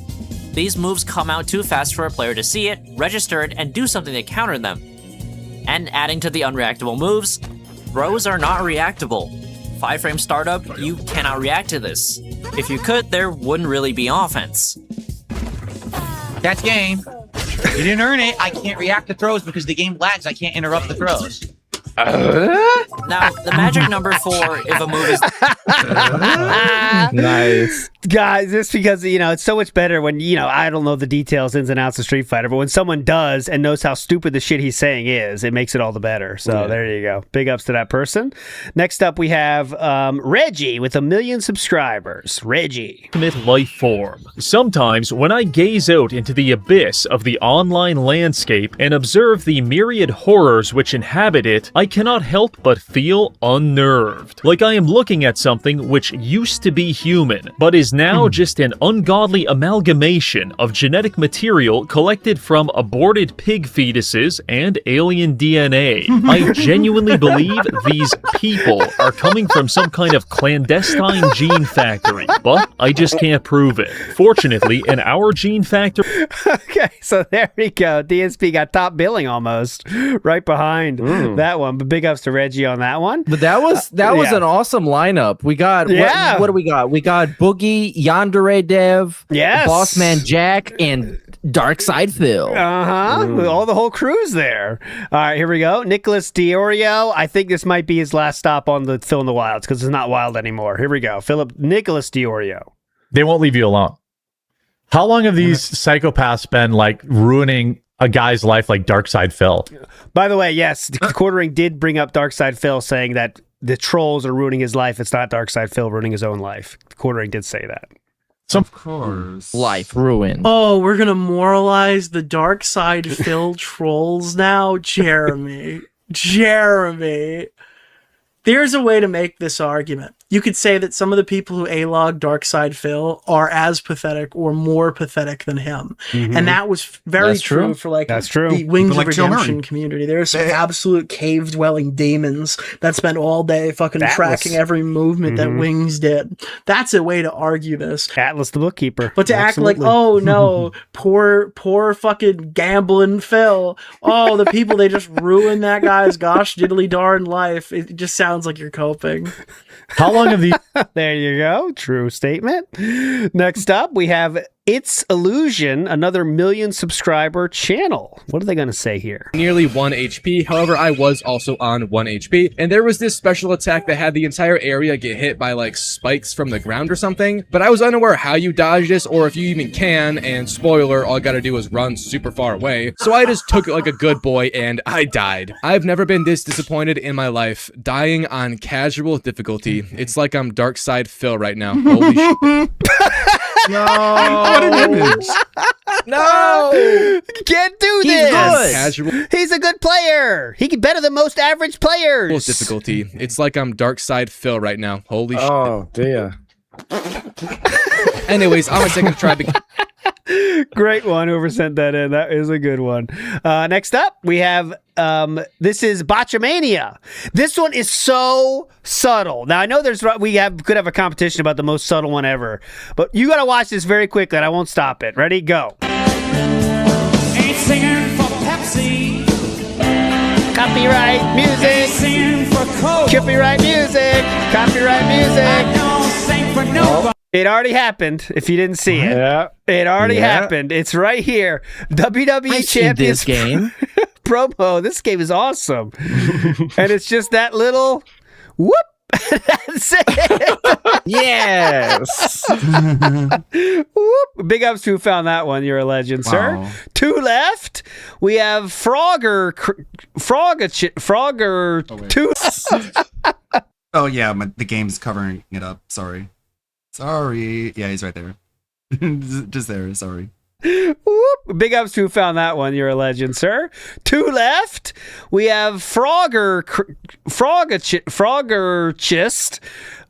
These moves come out too fast for a player to see it, register it, and do something to counter them. And adding to the unreactable moves, throws are not reactable. 5-frame startup, you cannot react to this. If you could, there wouldn't really be offense. That's game. You didn't earn it. I can't react to throws because the game lags. I can't interrupt the throws. Now, the magic number for if a move is... Nice. Guys, just because, it's so much better when, I don't know the details, ins and outs of Street Fighter, but when someone does and knows how stupid the shit he's saying is, it makes it all the better. So there you go. Big ups to that person. Next up, we have Reggie with 1 million subscribers. Reggie. Life form. Sometimes when I gaze out into the abyss of the online landscape and observe the myriad horrors which inhabit it, I cannot help but feel unnerved. Like I am looking at something which used to be human, but is now just an ungodly amalgamation of genetic material collected from aborted pig fetuses and alien DNA. I genuinely believe these people are coming from some kind of clandestine gene factory, but I just can't prove it. Fortunately, in our gene factory... Okay, so there we go. DSP got top billing almost, right behind that one. But big ups to Reggie on that one. But that was an awesome lineup. We got what do we got? We got Boogie, Yandere Dev, Bossman Jack, and Darkside Phil. All the whole crew's there. All right, here we go. Nicholas Diorio. I think this might be his last stop on the Phil in the Wilds because it's not wild anymore. Here we go. Nicholas Diorio. They won't leave you alone. How long have these psychopaths been ruining a guy's life like Darkside Phil? By the way, yes, Quartering did bring up Darkside Phil, saying that the trolls are ruining his life. It's not Darkside Phil ruining his own life. Quartering did say that. Of course. Life ruined. Oh, we're going to moralize the Darkside Phil trolls now? Jeremy. There's a way to make this argument. You could say that some of the people who A-log Darkside Phil are as pathetic or more pathetic than him. And that was very true for the Wings of Redemption community. There are some absolute cave-dwelling demons that spent all day fucking tracking every movement that Wings did. That's a way to argue this. Atlas the bookkeeper. But to act like, oh no, poor fucking gambling Phil. Oh, the people, they just ruined that guy's gosh diddly darn life. It just sounds like you're coping. How long have these... There you go. True statement. Next up, we have It's Illusion, another 1 million subscriber channel. What are they going to say here? Nearly 1 HP. However, I was also on 1 HP. And there was this special attack that had the entire area get hit by spikes from the ground or something. But I was unaware how you dodge this or if you even can. And spoiler, all I got to do is run super far away. So I just took it like a good boy and I died. I've never been this disappointed in my life. Dying on casual difficulty. It's like I'm Darkside Phil right now. Holy shit. No. What an image. No. You can't do this. Casual. He's a good player. He can better than most average players. Difficulty. It's like I'm Darkside Phil right now. Holy shit. Oh, dear. Anyways, I'm going to try to... Great one, whoever sent that in. That is a good one. Next up, we have, this is Botchamania. This one is so subtle. Now, I know could have a competition about the most subtle one ever, but you got to watch this very quickly, and I won't stop it. Ready? Go. Ain't singing for Pepsi. Copyright music. Ain't singing for Coke. Copyright music. Copyright music. I don't sing for nobody. It already happened, if you didn't see it. Yeah. It already happened. It's right here. WWE Champions game promo. This game is awesome. And it's just that little whoop. That's it. Yes. Whoop. Big ups to who found that one. You're a legend, sir. 2 left. We have Frogger 2. Oh yeah, the game's covering it up. Sorry. Sorry. Yeah, he's right there. Just there. Sorry. Whoop. Big ups to who found that one. You're a legend, sir. 2 left. We have Froggerchist.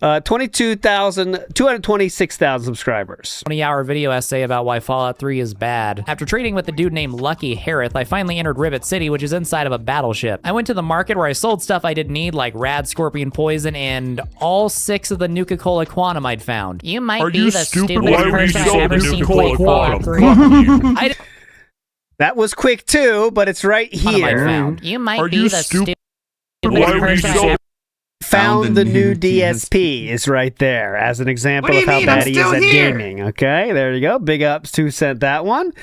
226,000 subscribers. 20-hour video essay about why Fallout 3 is bad. After trading with a dude named Lucky Harith, I finally entered Rivet City, which is inside of a battleship. I went to the market where I sold stuff I didn't need, like Rad Scorpion Poison and all 6 of the Nuka-Cola Quantum I'd found. You might be the stupidest person I've ever seen play Fallout 3. That was quick too, but it's right here. Found. You might be the stupidest Found the new DSP is right there as an example of how bad he is at gaming. Okay, there you go. Big ups to sent that one.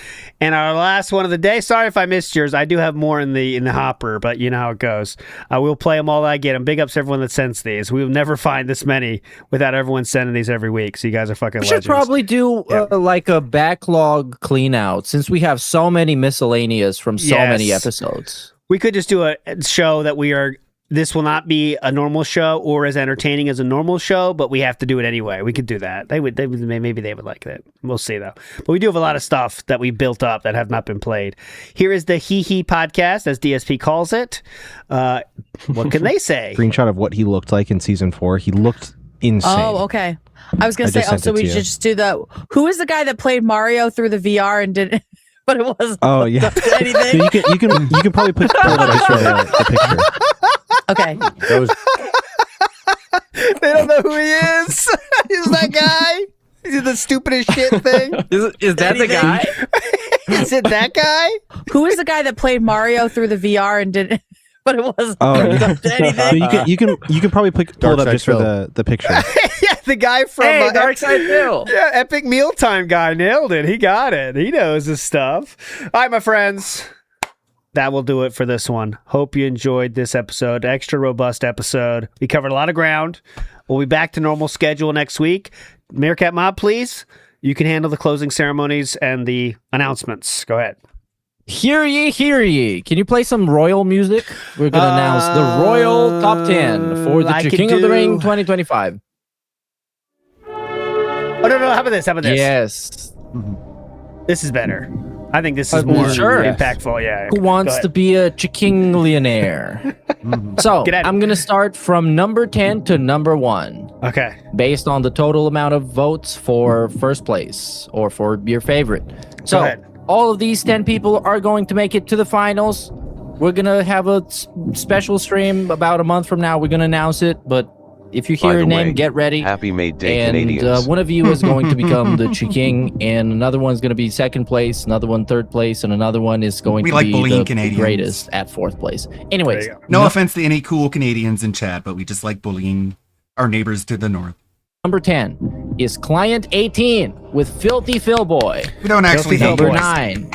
And our last one of the day. Sorry if I missed yours. I do have more in the hopper, but you know how it goes. I will play them all that I get them. Big ups to everyone that sends these. We will never find this many without everyone sending these every week. So you guys are fucking legends. We should probably do like a backlog clean out since we have so many miscellaneous from so many episodes. We could just do a show that we are. This will not be a normal show or as entertaining as a normal show, but we have to do it anyway. We could do that. Maybe they would like that. We'll see though. But we do have a lot of stuff that we built up that have not been played. Here is the Hee Hee podcast, as DSP calls it. What can they say? Screenshot of what he looked like in season 4. He looked insane. Oh, okay. I was gonna say. Oh, so we just do the. Who is the guy that played Mario through the VR and did? But it wasn't. Oh yeah. Anything. So you can probably put the picture. Okay. They don't know who he is. Is that guy? Is it the stupidest shit thing? Is that the guy? Is it that guy? Who is the guy that played Mario through the VR and did? But it wasn't. Oh yeah. Anything. So you can probably pull it up just for the picture. Yeah, the guy from Dark Side Phil. Yeah, Epic Mealtime guy nailed it. He got it. He knows his stuff. All right, my friends. That will do it for this one. Hope you enjoyed this episode. Extra robust episode. We covered a lot of ground. We'll be back to normal schedule next week. Meerkat Mob, please. You can handle the closing ceremonies and the announcements. Go ahead. Hear ye, hear ye. Can you play some royal music? We're going to announce the Royal Top 10 for the King of the Ring 2025. Oh, no. How about this? Yes. This is better. I think this is more impactful. Yeah. Who wants to be a Chikingillionaire? So, I'm going to start from number 10 to number 1. Okay. Based on the total amount of votes for first place or for your favorite. So, all of these 10 people are going to make it to the finals. We're going to have a special stream about a month from now. We're going to announce it, but if you hear a name, get ready. Happy Made Day, and Canadians. One of you is going to become the Chiking, and another one's going to be second place, another one third place, and another one is going to be the greatest at fourth place. Anyways. No offense to any cool Canadians in chat, but we just like bullying our neighbors to the north. Number 10 is Client 18 with Filthy Phil Boy. We don't actually hate Number boys. 9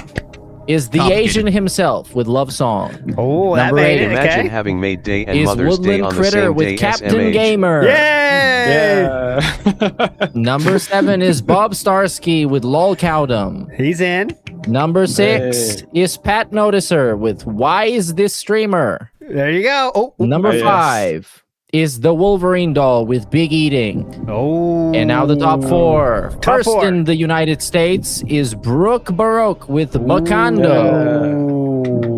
is the Asian himself with Love Song. Oh, Number 8 Imagine having Made Day and is Mother's Day Woodland on the Critter same with day Captain as MH. Gamer. Yay! Number 7 is Bob Starsky with Lol Cowdom. He's in. Number 6 is Pat Noticer with Why Is This Streamer? There you go. Number 5 is the Wolverine doll with Big Eating. Oh. And now the top 4. First in the United States is Brooke Baroque with Bakando.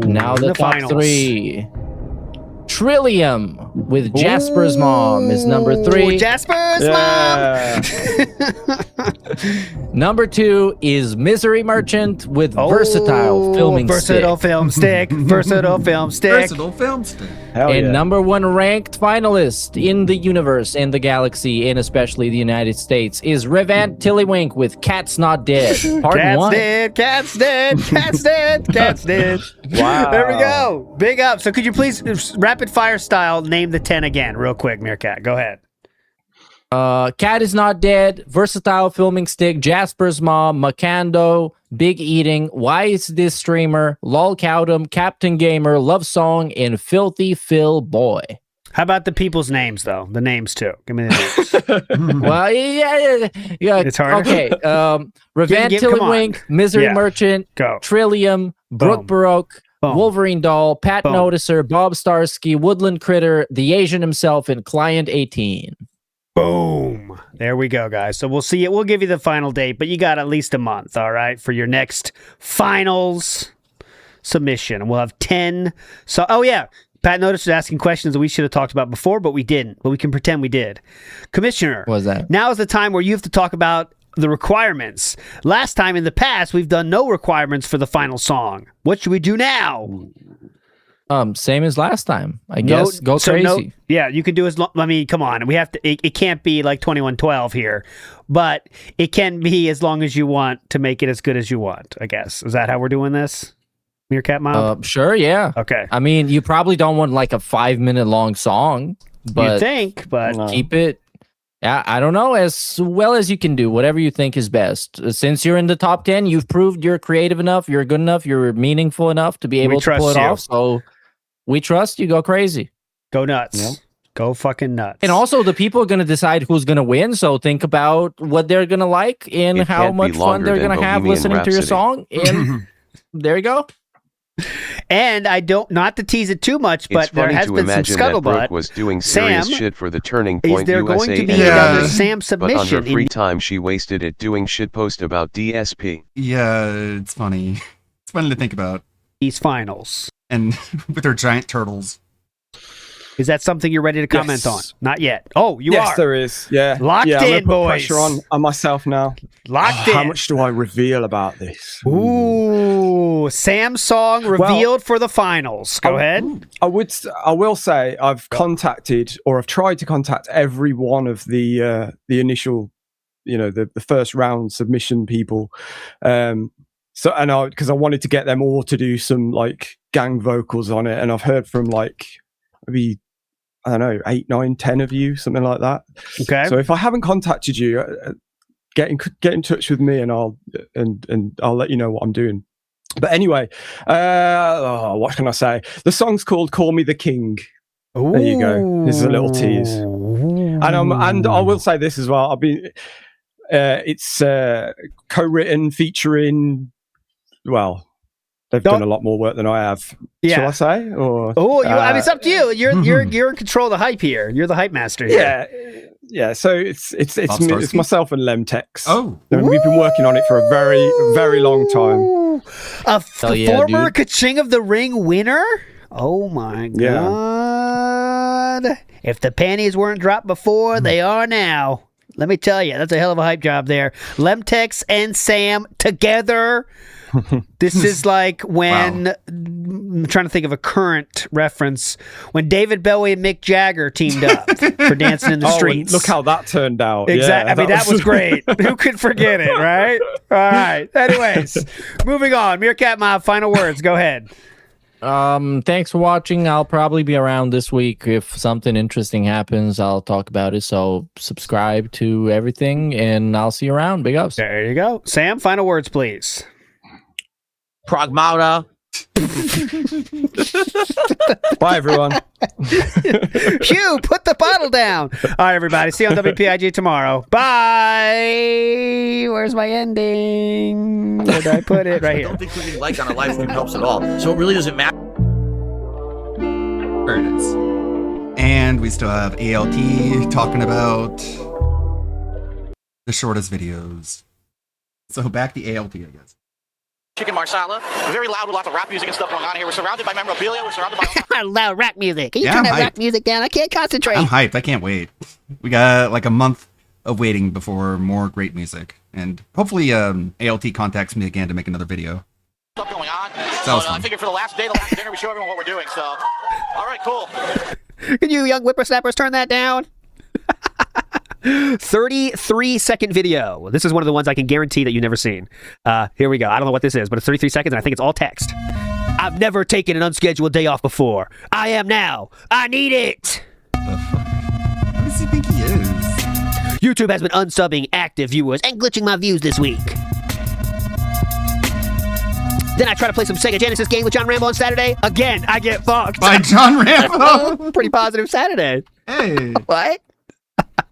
Now the top finals. 3. Trillium with Jasper's mom is number 3. Jasper's mom. Number 2 is Misery Merchant with Versatile Filming Versatile Film Stick. Versatile Film Stick. Versatile Film Stick. And number 1 ranked finalist in the universe and the galaxy, and especially the United States, is Revant Tillywink with Cat's Not Dead. Part Cat's 1. dead. Cat's dead. Cat's dead. Cat's dead. Wow. There we go. Big up. So could you please, rapid fire style, name the 10 again, real quick, Meerkat. Go ahead. Cat is Not Dead, Versatile Filming Stick, Jasper's Mom, Makando, Big Eating, Why Is This Streamer, Lol Cowdom, Captain Gamer, Love Song, and Filthy Phil Boy. How about the people's names, though? The names, too. Give me the names. Well, yeah. It's hard. Okay. Revant come on. Tillywink, Misery Merchant, Trillium, Brooke Baroque, Wolverine Doll, Pat Noticer, Bob Starsky, Woodland Critter, the Asian himself, and Client 18. Boom. There we go, guys. So we'll see it. We'll give you the final date, but you got at least a month, all right, for your next finals submission. And we'll have 10. So, oh, yeah. Pat Notice was asking questions that we should have talked about before, but we didn't. But we can pretend we did. Commissioner. What was that? Now is the time where you have to talk about the requirements. Last time in the past, we've done no requirements for the final song. What should we do now? Same as last time, I guess. Go crazy. Yeah, you can do as long. I mean, come on. We have to. It can't be like 2112 here, but it can be as long as you want to make it as good as you want. I guess is that how we're doing this, Meerkat Mob? Sure. Yeah. Okay. I mean, you probably don't want like a 5-minute long song, but you think, but keep it. Yeah, I don't know, as well as you can do, whatever you think is best. Since you're in the top 10, you've proved you're creative enough, you're good enough, you're meaningful enough to be able to pull it off. So we trust you. Go crazy. Go nuts. Yep. Go fucking nuts. And also, the people are going to decide who's going to win. So think about what they're going to like and how much fun they're going to have listening to your song. And there you go. And I don't, not to tease it too much, but there has been some scuttlebutt. Was doing serious shit for the Turning Point is there USA going to be another Sam submission? But on her free time, she wasted it doing shitpost about DSP. Yeah, it's funny. It's funny to think about. These finals. And with their giant turtles. Is that something you're ready to comment on? Not yet. Oh, you are. Yes, there is. Yeah. Locked I'm in, put boys. Pressure on myself now. Locked in. How much do I reveal about this? Ooh, Sam's song revealed for the finals. Go ahead. I will say I've contacted, or I've tried to contact every one of the initial, the first round submission people. Because I wanted to get them all to do some like gang vocals on it, and I've heard from like maybe, I don't know, 8, 9, 10 of you, something like that. Okay. So if I haven't contacted you, get in touch with me, and I'll let you know what I'm doing. But anyway, what can I say? The song's called "Call Me the King." Ooh. There you go. This is a little tease. And I will say this as well. It's co-written, featuring. Well, they've done a lot more work than I have. Yeah. Shall I say? Or I mean, it's up to you. You're in control of the hype here. You're the hype master here. Yeah. So it's myself and Lemtex. Oh, we've been working on it for a very, very long time. A former Ka-Ching of the Ring winner. Oh my god! Yeah. If the panties weren't dropped before, they are now. Let me tell you, that's a hell of a hype job there. Lemtex and Sam together. This is like when, I'm trying to think of a current reference, when David Bowie and Mick Jagger teamed up for Dancing in the Streets. Look how that turned out. Exactly. Yeah, I mean, that was great. Who could forget it, right? All right. Anyways, moving on. Meerkat Mob, final words. Go ahead. Thanks for watching. I'll probably be around this week. If something interesting happens, I'll talk about it. So subscribe to everything, and I'll see you around. Big ups. There you go. Sam, final words, please. Pragmata. Bye, everyone. Hugh, put the bottle down. All right, everybody. See you on WPIG tomorrow. Bye. Where's my ending? Where did I put it? Right here. I don't think clicking like on a live stream helps at all. So it really doesn't matter. There it is. And we still have ALT talking about the shortest videos. So back to ALT, I guess. Chicken Marsala. Very loud with lots of rap music and stuff going on here. We're surrounded by memorabilia. We're surrounded by loud rap music. Can you Yeah, turn I'm that hyped. rap music down? I can't concentrate. I'm hyped. I can't wait. We got like a month of waiting before more great music. And hopefully ALT contacts me again to make another video. stuff going on. So I figured for the last day, the last dinner, we show everyone what we're doing. So, all right, cool. Can you young whippersnappers turn that down? 33-second video. This is one of the ones I can guarantee that you've never seen. Here we go. I don't know what this is, but it's 33 seconds, and I think it's all text. I've never taken an unscheduled day off before. I am now. I need it. What does he think he is? YouTube has been unsubbing active viewers and glitching my views this week. Then I try to play some Sega Genesis game with John Rambo on Saturday. Again, I get fucked. By John Rambo? Pretty positive Saturday. Hey. What?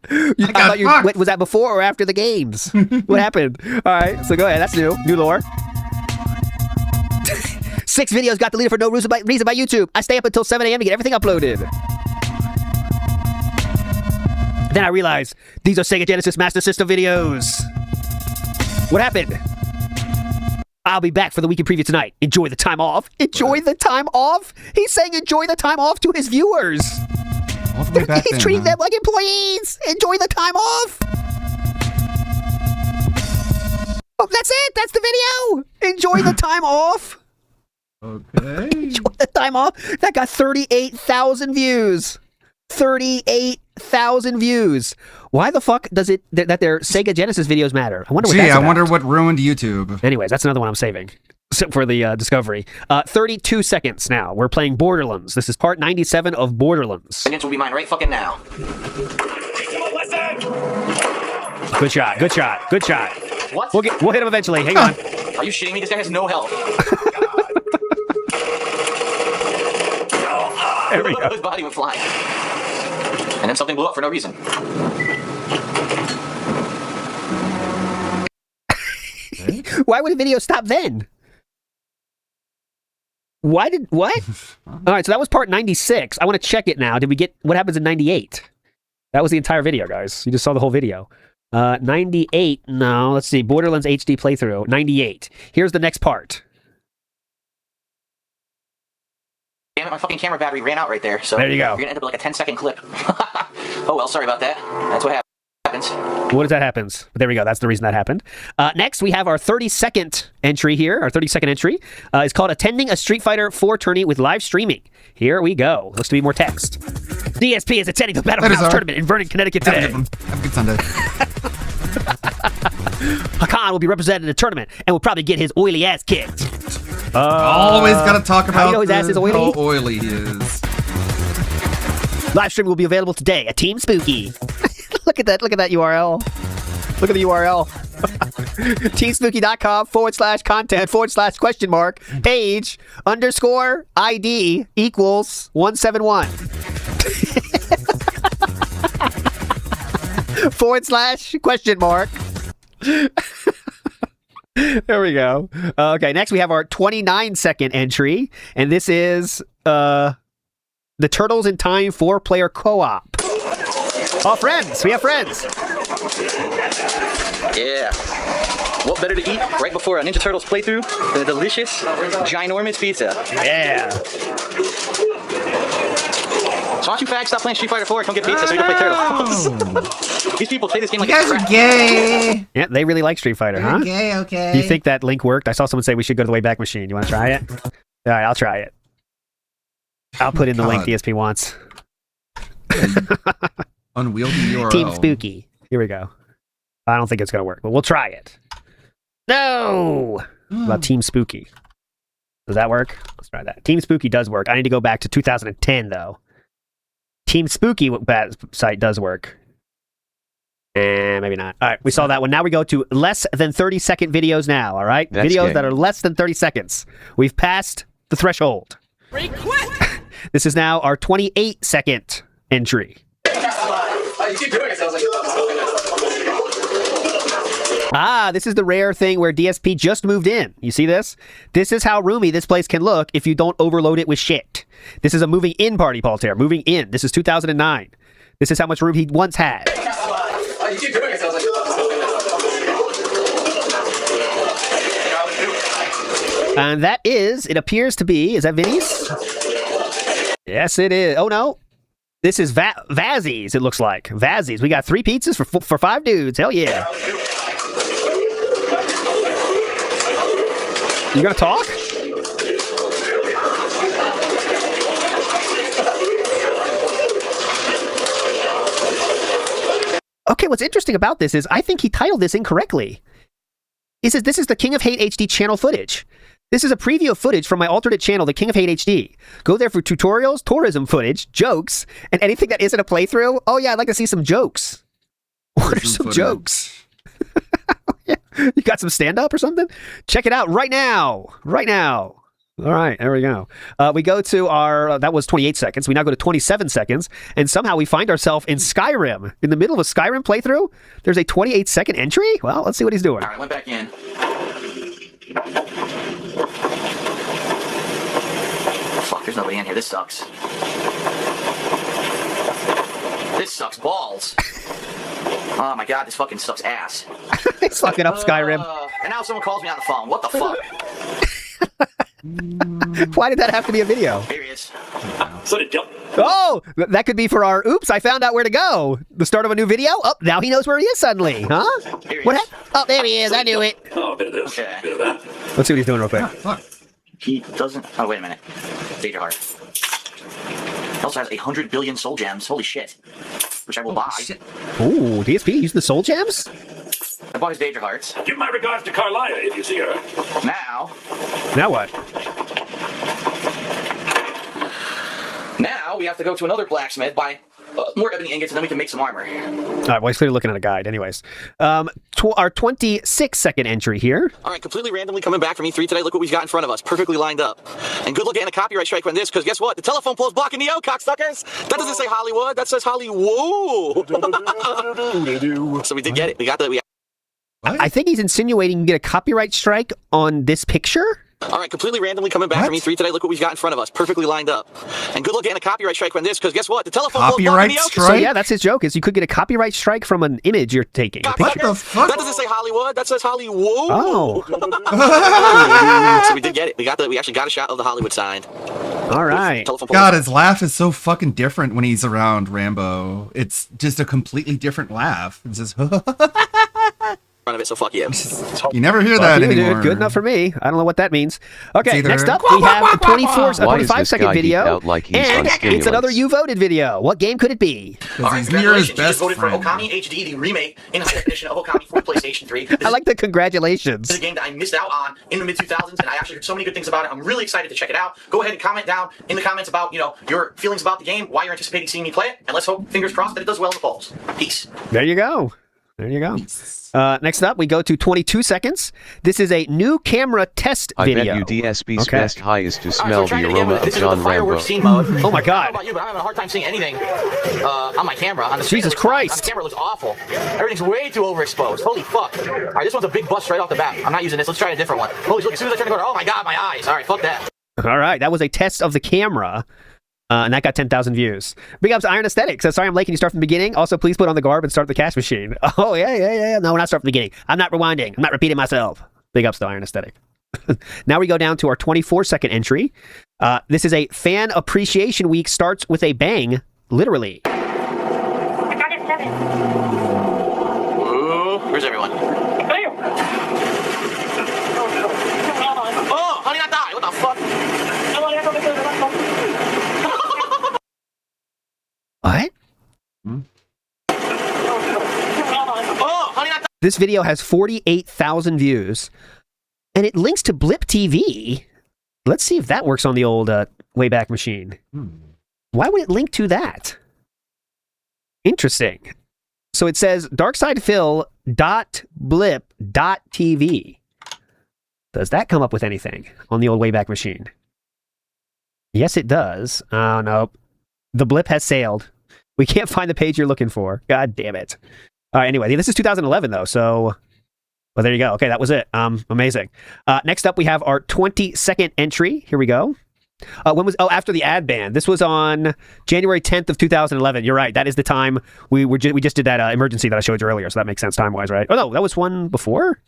Was that before or after the games? What happened? All right, so go ahead. That's new. New lore. 6 videos got deleted for no reason by YouTube. I stay up until 7 a.m. to get everything uploaded. Then I realized these are Sega Genesis Master System videos. What happened? I'll be back for the weekend preview tonight. Enjoy the time off. Enjoy the time off? He's saying enjoy the time off to his viewers. All the way back He's treating them like employees. Enjoy the time off. Oh, that's it. That's the video. Enjoy the time off. Okay. Enjoy the time off. That got 38,000 views. 38,000 views. Why the fuck does it that their Sega Genesis videos matter? I wonder what that's about. I wonder what ruined YouTube. Anyways, that's another one I'm saving for the Discovery. 32 seconds now. We're playing Borderlands. This is part 97 of Borderlands. Seconds will be mine right fucking now. Good shot. Good shot. Good shot. What? We'll hit him eventually. Hang on. Are you shitting me? This guy has no health. There we go. His body went flying. And then something blew up for no reason. Why would a video stop then? What? All right, so that was part 96. I want to check it now. Did we get what happens in 98? That was the entire video, guys. You just saw the whole video. 98. No, let's see. Borderlands HD playthrough. 98. Here's the next part. Damn it, my fucking camera battery ran out right there. So there you go. You're gonna end up with like a 10-second clip. Oh well, sorry about that. That's what happens. What does that happens? There we go. That's the reason that happened. Next, we have our 30-second entry here. Our 30-second entry is called Attending a Street Fighter 4 Tourney with Live Streaming. Here we go. Looks to be more text. DSP is attending the Battlegrounds tournament in Vernon, Connecticut today. Have a good Sunday. Hakan will be represented in the tournament and will probably get his oily ass kicked. Always got to talk about how you know his ass is oily? How oily he is. Live streaming will be available today at Team Spooky. Look at that URL. Look at the URL. teamspooky.com/content/? page _ID equals 171. /? There we go. Okay, next we have our 29-second entry, and this is the Turtles in Time 4-player co-op. Oh, friends! We have friends! Yeah. What better to eat right before a Ninja Turtles playthrough than a delicious, ginormous pizza? Yeah. So why don't you fags stop playing Street Fighter 4 and come get pizza so you don't play Turtles? These people play this game like you guys are gay. Yeah, they really like Street Fighter, huh? Okay, okay. Do you think that link worked? I saw someone say we should go to the Wayback Machine. You want to try it? All right, I'll try it. I'll put in the link DSP wants. Unwieldy URL. Team Spooky. Here we go. I don't think it's going to work, but we'll try it. No! What about Team Spooky? Does that work? Let's try that. Team Spooky does work. I need to go back to 2010, though. Team Spooky site does work. Maybe not. All right, we saw that one. Now we go to less than 30-second videos now, all right? That's videos gay. that are less than 30 seconds. We've passed the threshold. This is now our 28-second entry. You keep doing it, sounds like... This is the rare thing where DSP just moved in. You see this? This is how roomy this place can look if you don't overload it with shit. This is a moving in party, Paultair. Moving in. This is 2009. This is how much room he once had. You keep doing it, sounds like... And that is, it appears to be, is that Vinny's? Yes, it is. Oh, no. This is Vazzies, it looks like. Vazzies. We got 3 pizzas for 5 dudes. Hell yeah. You gonna talk? Okay, what's interesting about this is I think he titled this incorrectly. He says, this is the King of Hate HD channel footage. This is a preview of footage from my alternate channel, the King of Hate HD. Go there for tutorials, tourism footage, jokes, and anything that isn't a playthrough. Oh yeah, I'd like to see some jokes. What are some jokes? You got some stand-up or something? Check it out right now. Right now. All right, there we go. We go to our, that was 28 seconds. We now go to 27 seconds, and somehow we find ourselves in Skyrim. In the middle of a Skyrim playthrough, there's a 28-second entry? Well, let's see what he's doing. All right, went back in. Fuck, there's nobody in here. This sucks. This sucks balls. Oh my god, this fucking sucks ass. It's fucking up Skyrim. And now someone calls me on the phone. What the fuck? Why did that have to be a video? Here he is. Oh, that could be for our oops, I found out where to go. The start of a new video? Oh, now he knows where he is suddenly. Huh? What happened? Oh, there he is. I knew it. Oh, a bit of this. Okay. Bit of that. Let's see what he's doing real quick. He doesn't. Oh, wait a minute. Danger Heart. He also has 100 billion soul gems. Holy shit. Which I will buy. Ooh, DSP using the soul gems? I bought his Danger Hearts. Give my regards to Carlia if you see her. Now what? Now we have to go to another blacksmith, buy more ebony ingots, and then we can make some armor. All right, well, he's clearly looking at a guide. Anyways, our 26-second entry here. All right, completely randomly coming back from E3 today. Look what we've got in front of us, perfectly lined up. And good luck getting a copyright strike on this, because guess what? The telephone pole's blocking the O, cocksuckers. That doesn't say Hollywood. That says Hollywood. So we did get it. We got the. I think he's insinuating you get a copyright strike on this picture. All right, completely randomly coming back from E3 today. Look what we've got in front of us, perfectly lined up. And good luck getting a copyright strike on this, because guess what? The telephone pole's blocking the O. So yeah, that's his joke. Is you could get a copyright strike from an image you're taking. What the fuck? That doesn't say Hollywood. That says Hollywood. Oh. So we did get it. We actually got a shot of the Hollywood sign. All right. God, his laugh is so fucking different when he's around Rambo. It's just a completely different laugh. It's just Front of it, so fuck you. You never hear that anymore. Dude, good enough for me. I don't know what that means. Okay, next up we have a 25-second video, and it's another You Voted video. What game could it be? All right, congratulations. You just voted for Okami HD, the remake in high definition of Okami for PlayStation 3. I like the congratulations. This is a game that I missed out on in the mid-2000s, and I actually heard so many good things about it. I'm really excited to check it out. Go ahead and comment down in the comments about, your feelings about the game, why you're anticipating seeing me play it, and let's hope, fingers crossed, that it does well in the polls. Peace. There you go. There you go. Next up, we go to 22 seconds. This is a new camera test video. I bet you DSP's best high is to smell the aroma of John Rambo. Oh my god. I don't know about you, but I'm having a hard time seeing anything on my camera. On the Jesus Christ. On the camera looks awful. Everything's way too overexposed. Holy fuck. All right, this one's a big bust right off the bat. I'm not using this. Let's try a different one. Holy look, as soon as I turn the corner, oh my god, my eyes. All right, fuck that. All right, that was a test of the camera. And that got 10,000 views. Big ups to Iron Aesthetics. Sorry, I'm late. Can you start from the beginning? Also, please put on the garb and start the cash machine. Oh, yeah. No, we're not starting from the beginning. I'm not rewinding. I'm not repeating myself. Big ups to Iron Aesthetic. Now we go down to our 24-second entry. This is a Fan Appreciation Week starts with a bang, literally. Ooh, where's everyone? Oh, honey, not die. What the fuck? What? This video has 48,000 views, and it links to Blip TV. Let's see if that works on the old Wayback Machine. Why would it link to that? Interesting. So it says darksidephil.blip.tv. Does that come up with anything on the old Wayback Machine? Yes, it does. Oh, no. The blip has sailed. We can't find the page you're looking for. God damn it. Anyway, this is 2011, though, so... Well, there you go. Okay, that was it. Amazing. Next up, we have our 22nd entry. Here we go. After the ad ban. This was on January 10th of 2011. You're right. That is the time we just did that emergency that I showed you earlier, so that makes sense time-wise, right? Oh, no, that was one before?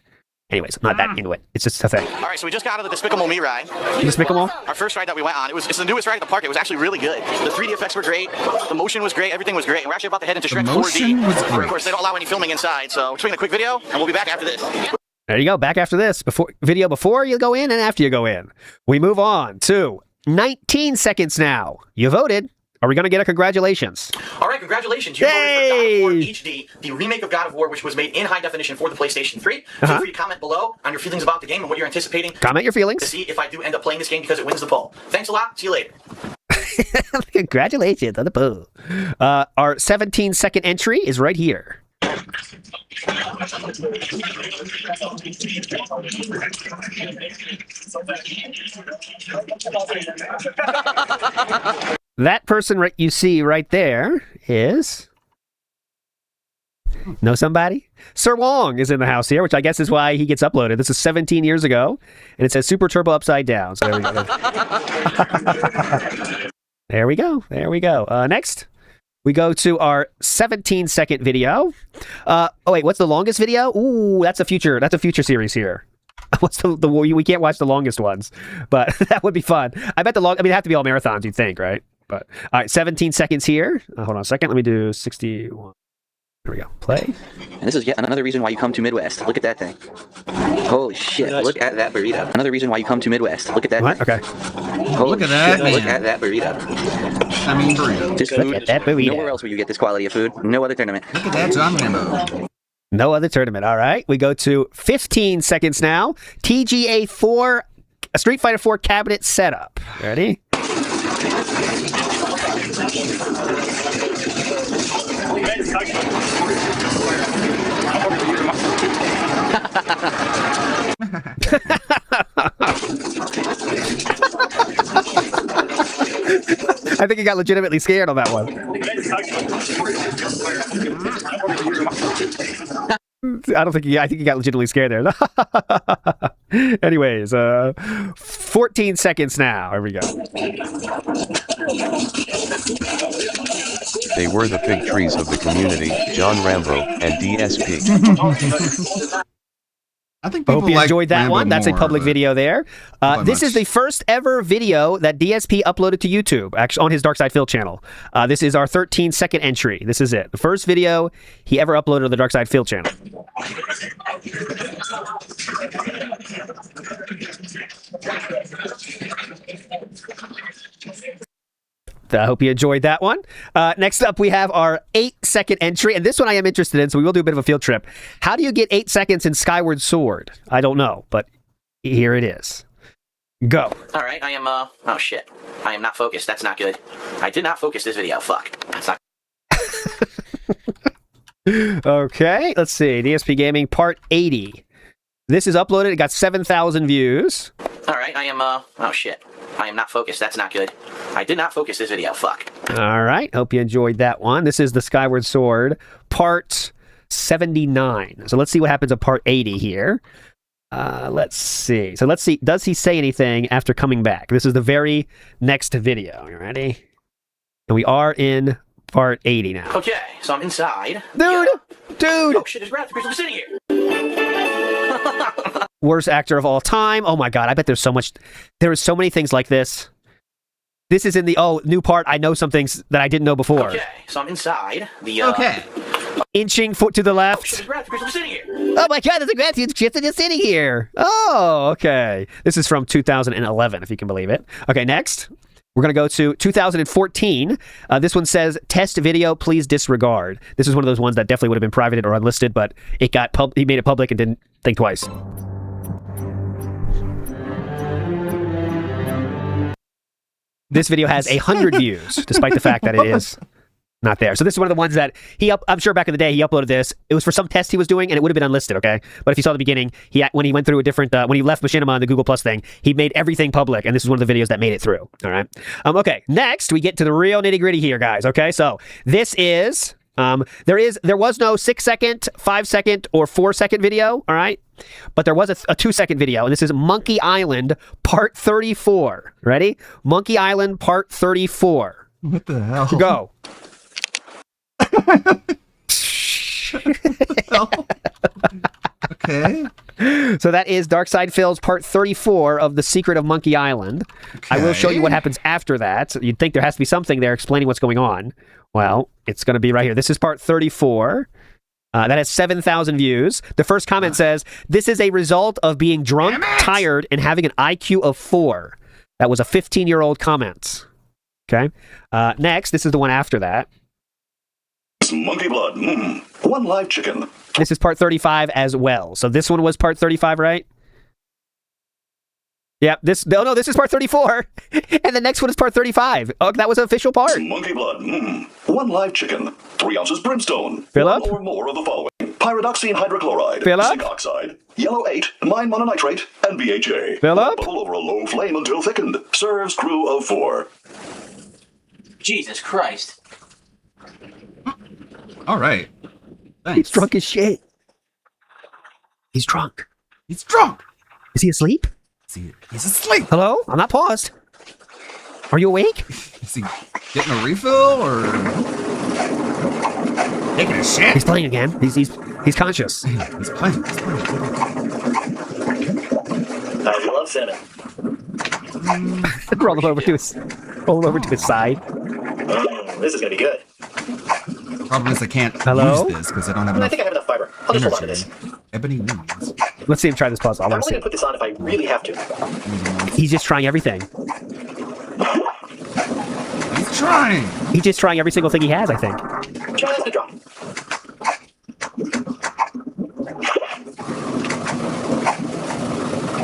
Anyways, I'm not that into it. It's just a thing. All right, so we just got out of the Despicable Me ride. Despicable? Our first ride that we went on. It's the newest ride at the park. It was actually really good. The 3D effects were great. The motion was great. Everything was great. And we're actually about to head into Shrek 4D. Of course, they don't allow any filming inside, so we're taking a quick video, and we'll be back after this. There you go. Back after this. Before you go in and after you go in. We move on to 19 seconds now. You voted. Are we going to get a congratulations? All right, congratulations. You voted for God of War HD, the remake of God of War, which was made in high definition for the PlayStation 3. Feel free to comment below on your feelings about the game and what you're anticipating. Comment your feelings. To see if I do end up playing this game because it wins the poll. Thanks a lot. See you later. Congratulations on the poll. Our 17-second entry is right here. That person you see right there is... Know somebody? Sir Wong is in the house here, which I guess is why he gets uploaded. This is 17 years ago, and it says Super Turbo Upside Down. So there we go. There we go. Next, We go to our 17-second video. Oh wait, what's the longest video? Ooh, that's a future series here. What's the we can't watch the longest ones, but that would be fun. I bet it'd have to be all marathons, you'd think, right? But all right, 17 seconds here. Hold on a second. Let me do 61. Here we go. Play. And this is yet another reason why you come to Midwest. Look at that thing. Holy shit! Look at that burrito. Another reason why you come to Midwest. Look at that. What? Thing. Okay. Holy look at that. Shit, look at that burrito. I mean burrito. This look food, at that burrito. Nowhere else will you get this quality of food. No other tournament. Look at that John Rambo. No other tournament. All right. We go to 15 seconds now. TGA 4, Street Fighter 4 cabinet setup. Ready? I think he got legitimately scared on that one. I think he got legitimately scared there. Anyways, 14 seconds now. Here we go. They were the fig trees of the community, John Rambo and DSP. I think I hope you enjoyed that Rambo one. That's a more, public but video there. This is the first ever video that DSP uploaded to YouTube, actually on his Dark Side Phil channel. This is our 13-second entry. This is it. The first video he ever uploaded to the Dark Side Phil channel. I hope you enjoyed that one. Next up, we have our 8-second entry, and this one I am interested in, so we will do a bit of a field trip. How do you get 8 seconds in Skyward Sword? I don't know, but here it is. Go. All right, I am. Oh shit! I am not focused. That's not good. I did not focus this video. Fuck. That's not. Okay, let's see. DSP Gaming Part 80. This is uploaded. It got 7,000 views. All right, I am. Oh shit! I am not focused. That's not good. I did not focus this video. Fuck. All right. Hope you enjoyed that one. This is the Skyward Sword, Part 79. So let's see what happens at Part 80 here. Let's see. So let's see. Does he say anything after coming back? This is the very next video. You ready? And we are in Part 80 now. Okay, so I'm inside. Dude! Oh shit! There's Brad Christopher sitting here. Worst actor of all time. Oh my god, I bet there's so much. There is so many things like this. This is in the new part. I know some things that I didn't know before. Okay, so I'm inside the. Okay. Inching foot to the left. There's Brad Christopher sitting here. Oh my god, there's a Grand Theft Auto just sitting here. Oh, okay. This is from 2011, if you can believe it. Okay, next. We're going to go to 2014. This one says, test video, please disregard. This is one of those ones that definitely would have been privated or unlisted, but it got he made it public and didn't think twice. This video has 100 views, despite the fact that it is not there. So this is one of the ones that I'm sure back in the day he uploaded this. It was for some test he was doing, and it would have been unlisted, okay? But if you saw the beginning, when he went through a different, when he left Machinima and the Google Plus thing, he made everything public, and this is one of the videos that made it through, all right? Okay, next we get to the real nitty gritty here, guys, okay? So this is, there was no 6-second, 5-second, or 4-second video, all right? But there was a 2-second video, and this is Monkey Island Part 34. Ready? Monkey Island Part 34. What the hell? Go. Okay. So that is Darkside Phil's Part 34 of The Secret of Monkey Island. Okay. I will show you what happens after that. You'd think there has to be something there explaining what's going on. Well, it's going to be right here. This is Part 34. That has 7,000 views. The first comment says, this is a result of being drunk, tired, and having an IQ of 4. That was a 15-year-old comment. Okay. Next, this is the one after that. Monkey blood. One live chicken. This is Part 35 as well. So this one was Part 35, right? Yeah, this is Part 34. And the next one is Part 35. Oh, that was an official part. Monkey blood. One live chicken. 3 ounces brimstone. Fill up. 1 or more of the following. Pyridoxine hydrochloride. Fill up. Zinc oxide. Yellow 8. Mine mononitrate. And BHA. Fill up. Bubble over a low flame until thickened. Serves crew of 4. Jesus Christ. All right. Thanks. He's drunk as shit. He's drunk. He's drunk. Is he asleep? He's asleep. Hello? I'm not paused. Are you awake? Is he getting a refill or? Taking a shit. He's playing again. He's conscious. He's playing. I love cinnamon. roll him over to his side. This is gonna be good. Problem is I can't Hello? use this because I don't have I enough think I have enough fiber. I'll just hold on to this. ebony wings. Let's see him try this puzzle. I I'm want only to gonna put this on if I really have to. see. He's just trying everything. He's trying. He's just trying every single thing he has, I think. Just a drop.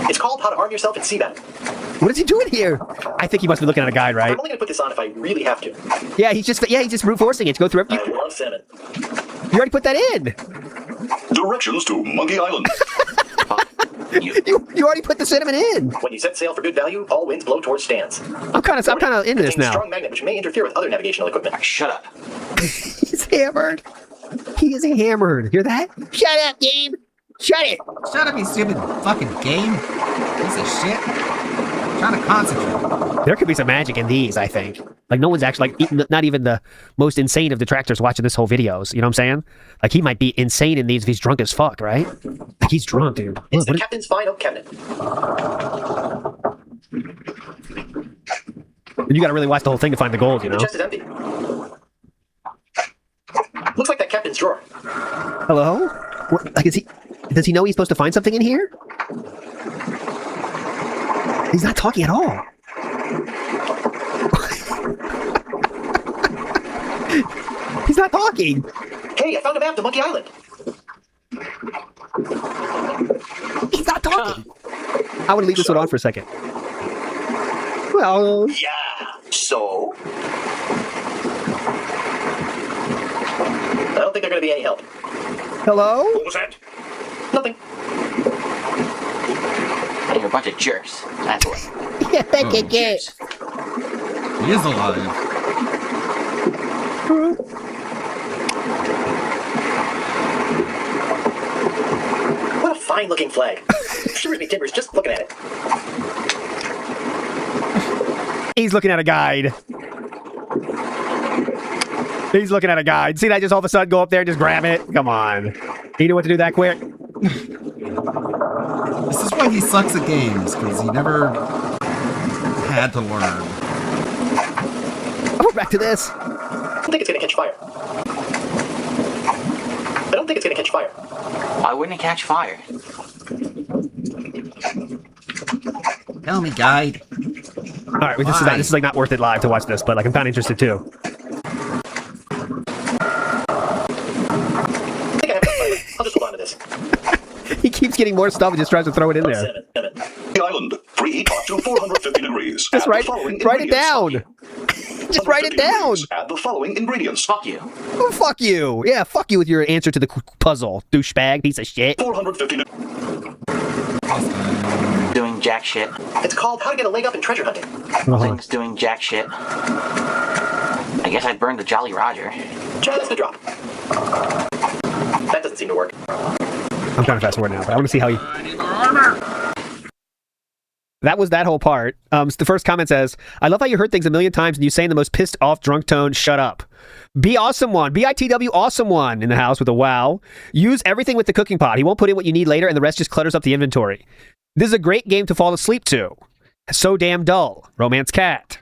It's called How to Arm Yourself in Seabat. What is he doing here? I think he must be looking at a guide, right? I'm only gonna put this on if I really have to. Yeah, he's just brute forcing it to go through. I love cinnamon. You already put that in. Directions to Monkey Island. You already put the cinnamon in. When you set sail for good value, all winds blow towards stands. I'm kind of into this Contains now. strong magnet which may interfere with other navigational equipment. Shut up. He's hammered. He is hammered. Hear that? Shut up, game. Shut it. Shut up, you stupid fucking game. Piece of shit. I'm trying to concentrate. There could be some magic in these, I think. Like, no one's actually, like, not even the most insane of detractors watching this whole videos. You know what I'm saying? Like, he might be insane in these if he's drunk as fuck, right? Like, he's drunk, dude. It's the captain's final cabinet. You gotta really watch the whole thing to find the gold, you know? The chest is empty. Looks like that captain's drawer. Hello? What, like, does he know he's supposed to find something in here? He's not talking at all. He's not talking. Hey, I found a map to Monkey Island. He's not talking. I want to leave this one on for a second. Well, yeah. So? I don't think they're going to be any help. Hello? What was that? Nothing. You're a bunch of jerks. That's what. Yeah, jerks. He is alive. What a fine-looking flag. Shivers me timbers just looking at it. He's looking at a guide. He's looking at a guide. See that just all of a sudden go up there and just grab it? Come on. He knew what to do that quick. This is why he sucks at games, because he never had to learn. We're back to this. I don't think it's going to catch fire. I don't think it's going to catch fire. Why wouldn't it catch fire? Tell me, guide. All right, this is like not worth it live to watch this, but like I'm kind of interested too. I think I have enough fire. I'll just hold on to this. He keeps getting more stuff and just tries to throw it in there. The island, preheat up to 450 degrees. Just write it down. Just write it down. Add the following ingredients. Fuck you. Oh, fuck you. Yeah, fuck you with your answer to the puzzle, douchebag, piece of shit. 450 Doing jack shit. It's called How to Get a Leg Up in Treasure Hunting. Things doing jack shit. I guess I'd burn the Jolly Roger. Just a drop. That doesn't seem to work. I'm trying to fast forward now, but I want to see how he... That was that whole part. The first comment says, I love how you heard things a million times and you say in the most pissed off drunk tone, shut up. Be awesome one. BITW awesome one in the house with a wow. Use everything with the cooking pot. He won't put in what you need later and the rest just clutters up the inventory. This is a great game to fall asleep to. So damn dull. Romance cat.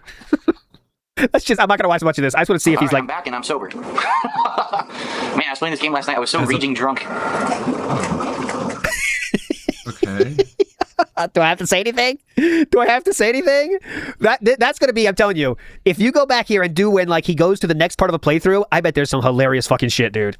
That's just, I'm not going to watch much of this. I just want to see if he's like... I'm back and I'm sober. Man, I was playing this game last night. I was so raging drunk. Okay. Do I have to say anything? Do I have to say anything? That's going to be, I'm telling you, if you go back here and do when like he goes to the next part of a playthrough, I bet there's some hilarious fucking shit, dude.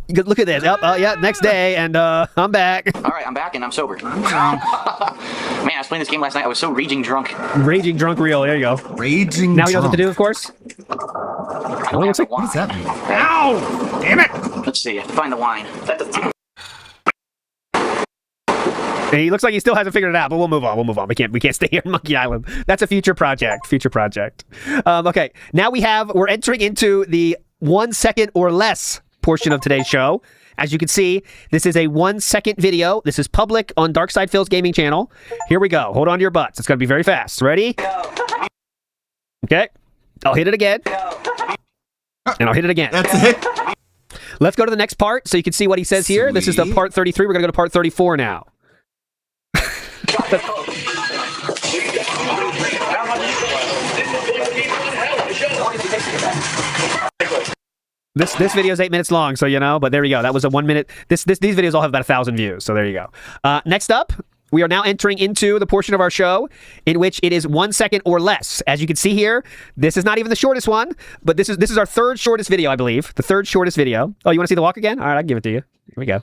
Look at this. Yeah, next day, and I'm back. All right, I'm back and I'm sober. Man, I was playing this game last night. I was so raging drunk. Raging drunk real. There you go. Raging Now he knows what to do, of course. What does that mean? Ow! Damn it! Let's see. I have to find the wine. That doesn't seem... He looks like he still hasn't figured it out, but we'll move on. We can't stay here in Monkey Island. That's a future project. Okay, now we're entering into the 1 second or less portion of today's show. As you can see, this is a 1 second video. This is public on Darkside Phil's gaming channel. Here we go. Hold on to your butts. It's going to be very fast. Ready? Okay. I'll hit it again. And I'll hit it again. That's it. Let's go to the next part so you can see what he says here. This is the part 33. We're going to go to part 34 now. This video is 8 minutes long, so you know, but there we go. That was a 1 minute. These videos all have about 1,000 views, so there you go. Next up, we are now entering into the portion of our show in which it is 1 second or less. As you can see here, this is not even the shortest one, but this is our third shortest video, I believe. The third shortest video. Oh, you want to see the walk again? All right, I can give it to you. Here we go.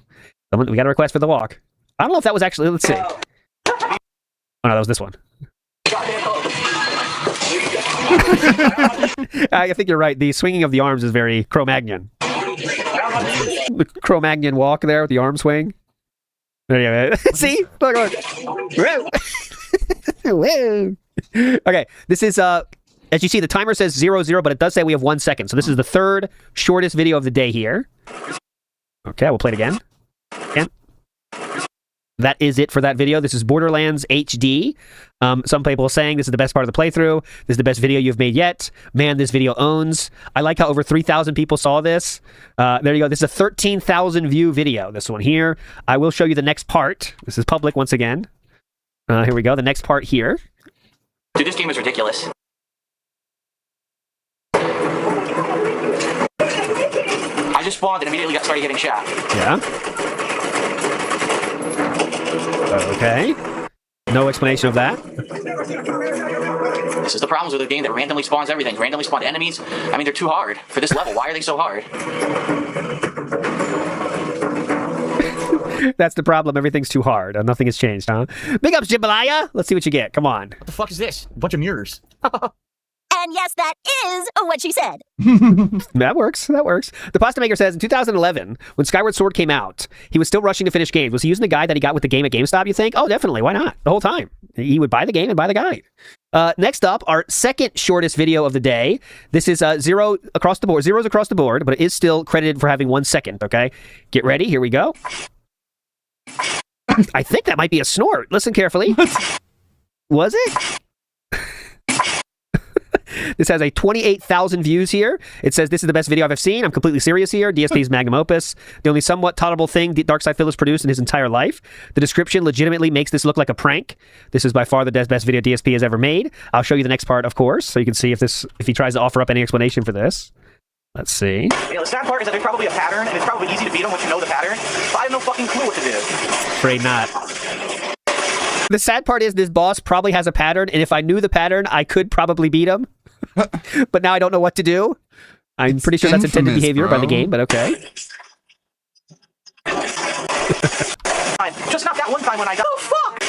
We got a request for the walk. I don't know if that was actually. Let's see. Oh no, that was this one. I think you're right. The swinging of the arms is very Cro-Magnon. The Cro-Magnon walk there with the arm swing. There you go. See? Look. Okay, this is as you see, the timer says 00, but it does say we have 1 second. So this is the third shortest video of the day here. Okay, we'll play it again. That is it for that video. This is Borderlands HD. Some people are saying this is the best part of the playthrough. This is the best video you've made yet. Man, this video owns. I like how over 3,000 people saw this. There you go. This is a 13,000 view video, this one here. I will show you the next part. This is public once again. Here we go. The next part here. Dude, this game is ridiculous. I just spawned and immediately started getting shot. Yeah. Okay. No explanation of that. This is the problems with a game that randomly spawns everything. Randomly spawned enemies. I mean, they're too hard for this level. Why are they so hard? That's the problem. Everything's too hard. Nothing has changed, huh? Big ups, Jambalaya. Let's see what you get. Come on. What the fuck is this? A bunch of mirrors. And yes, that is what she said. That works. That works. The Pasta Maker says, in 2011, when Skyward Sword came out, he was still rushing to finish games. Was he using the guide that he got with the game at GameStop, you think? Oh, definitely. Why not? The whole time. He would buy the game and buy the guide. Next up, our second shortest video of the day. This is zeros across the board, but it is still credited for having 1 second, okay? Get ready. Here we go. I think that might be a snort. Listen carefully. Was it? This has a 28,000 views here. It says, this is the best video I've ever seen. I'm completely serious here. DSP's magnum opus. The only somewhat tolerable thing Darkside Phil has produced in his entire life. The description legitimately makes this look like a prank. This is by far the best video DSP has ever made. I'll show you the next part, of course, so you can see if he tries to offer up any explanation for this. Let's see. You know, the sad part is that there's probably a pattern, and it's probably easy to beat them once you know the pattern, but I have no fucking clue what to do. Afraid not. The sad part is this boss probably has a pattern, and if I knew the pattern, I could probably beat him. But now I don't know what to do. I'm pretty sure that's intended behavior by the game, but okay. Just not that one time when I got... Oh, fuck!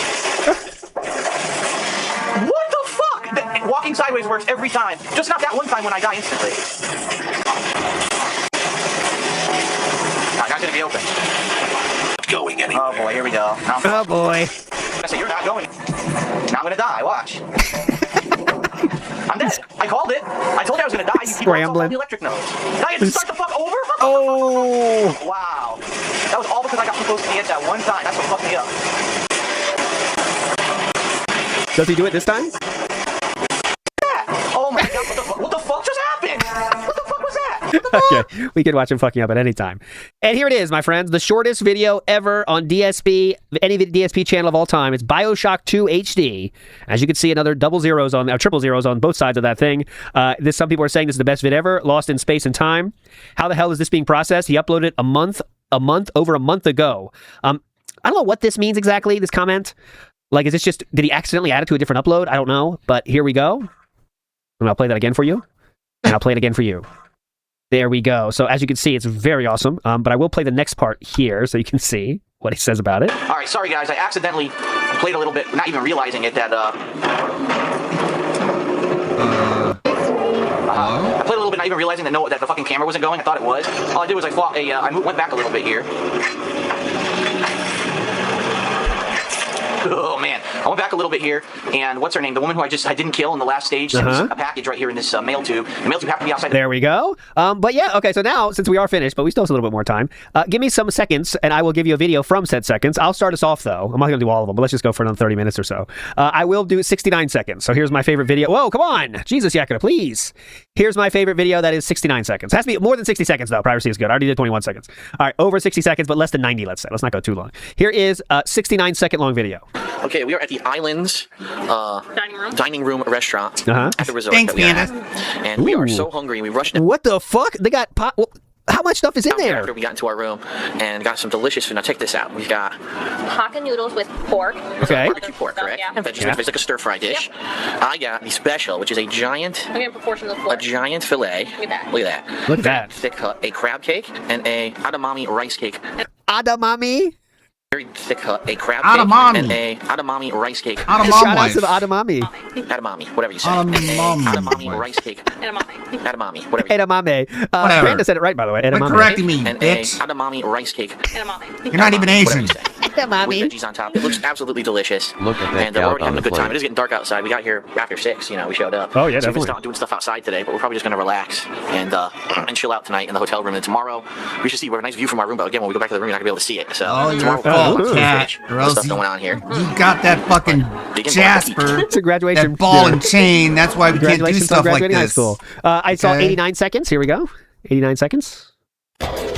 What the fuck? Walking sideways works every time. Just not that one time when I die instantly. That guy's gonna be open. Going anywhere. Oh boy, here we go. Oh boy. I say, you're not going. Now I'm gonna die. Watch. I'm dead. I called it. I told you I was gonna die. You keep scrambling. The electric nose. Now you have to start the fuck over? Oh! Wow. That was all because I got too close to the edge that one time. That's what fucked me up. Does he do it this time? Yeah. Oh my god, what the fuck just happened? What the fuck was that? Okay, we can watch him fucking up at any time. And here it is, my friends, the shortest video ever on DSP, any DSP channel of all time. It's BioShock 2 HD. As you can see, another triple zeros on both sides of that thing. Some people are saying this is the best vid ever, lost in space and time. How the hell is this being processed? He uploaded it over a month ago. I don't know what this means exactly, this comment. Like, is this just, did he accidentally add it to a different upload? I don't know, but here we go. And I'll play that again for you. And I'll play it again for you. There we go. So as you can see, it's very awesome. But I will play the next part here so you can see what he says about it. All right, sorry guys. I accidentally played a little bit, not even realizing it, that I played a little bit, not even realizing that the fucking camera wasn't going. I thought it was. All I did was I went back a little bit here. Oh man, I went back a little bit here, and what's her name? The woman who I didn't kill in the last stage sends a package right here in this mail tube. The mail tube happened to be outside. There we go. But yeah, okay, so now, since we are finished, but we still have a little bit more time, give me some seconds, and I will give you a video from said seconds. I'll start us off, though. I'm not going to do all of them, but let's just go for another 30 minutes or so. I will do 69 seconds. So here's my favorite video. Whoa, come on! Jesus, Yakuna, please! Here's my favorite video that is 69 seconds. It has to be more than 60 seconds, though. Privacy is good. I already did 21 seconds. All right, over 60 seconds, but less than 90, let's say. Let's not go too long. Here is a 69-second long video. Okay, we are at the Islands dining room restaurant at the resort. Thanks, that we Panda. have. And we are so hungry. We rushed in. What the fuck? They got pot. How much stuff is in there? After we got into our room and got some delicious food. Now check this out. We've got Hakka noodles with pork. Okay. Barbecue pork, correct? And vegetables. It's like a stir-fry dish. Yep. I got the special, which is a giant, a giant fillet. Look at that. Look at that. Look at that. Thick cut, a crab cake, and a edamame rice cake. Edamame? Very thick cut, a crab Edamame. cake, and a edamame rice cake. Shout out to the edamame. Edamame, whatever you say. Edamame rice cake. Edamame, whatever. Edamame. Whatever. Brenda said it right, by the way. Edamame. Quit correcting me, And bitch. a edamame rice cake. You're not even Asian. With veggies on top. It looks absolutely delicious. Look at that And we're gout already on having a the good time. plate. It is getting dark outside. We got here after 6, we showed up. Oh, yeah, so we're definitely. just doing stuff outside today, but we're probably just going to relax and chill out tonight in the hotel room. And tomorrow, we should see. We have a nice view from our room, but again, when we go back to the room, you're not going to be able to see it. So Oh, you're tomorrow, a fault, we'll cat. Or the else stuff you, going on here. you got that fucking Jasper. It's a graduation. That ball and chain. That's why we can't do Congratulations on stuff like graduating high this. school. I saw Okay. 89 seconds. Here we go. 89 seconds.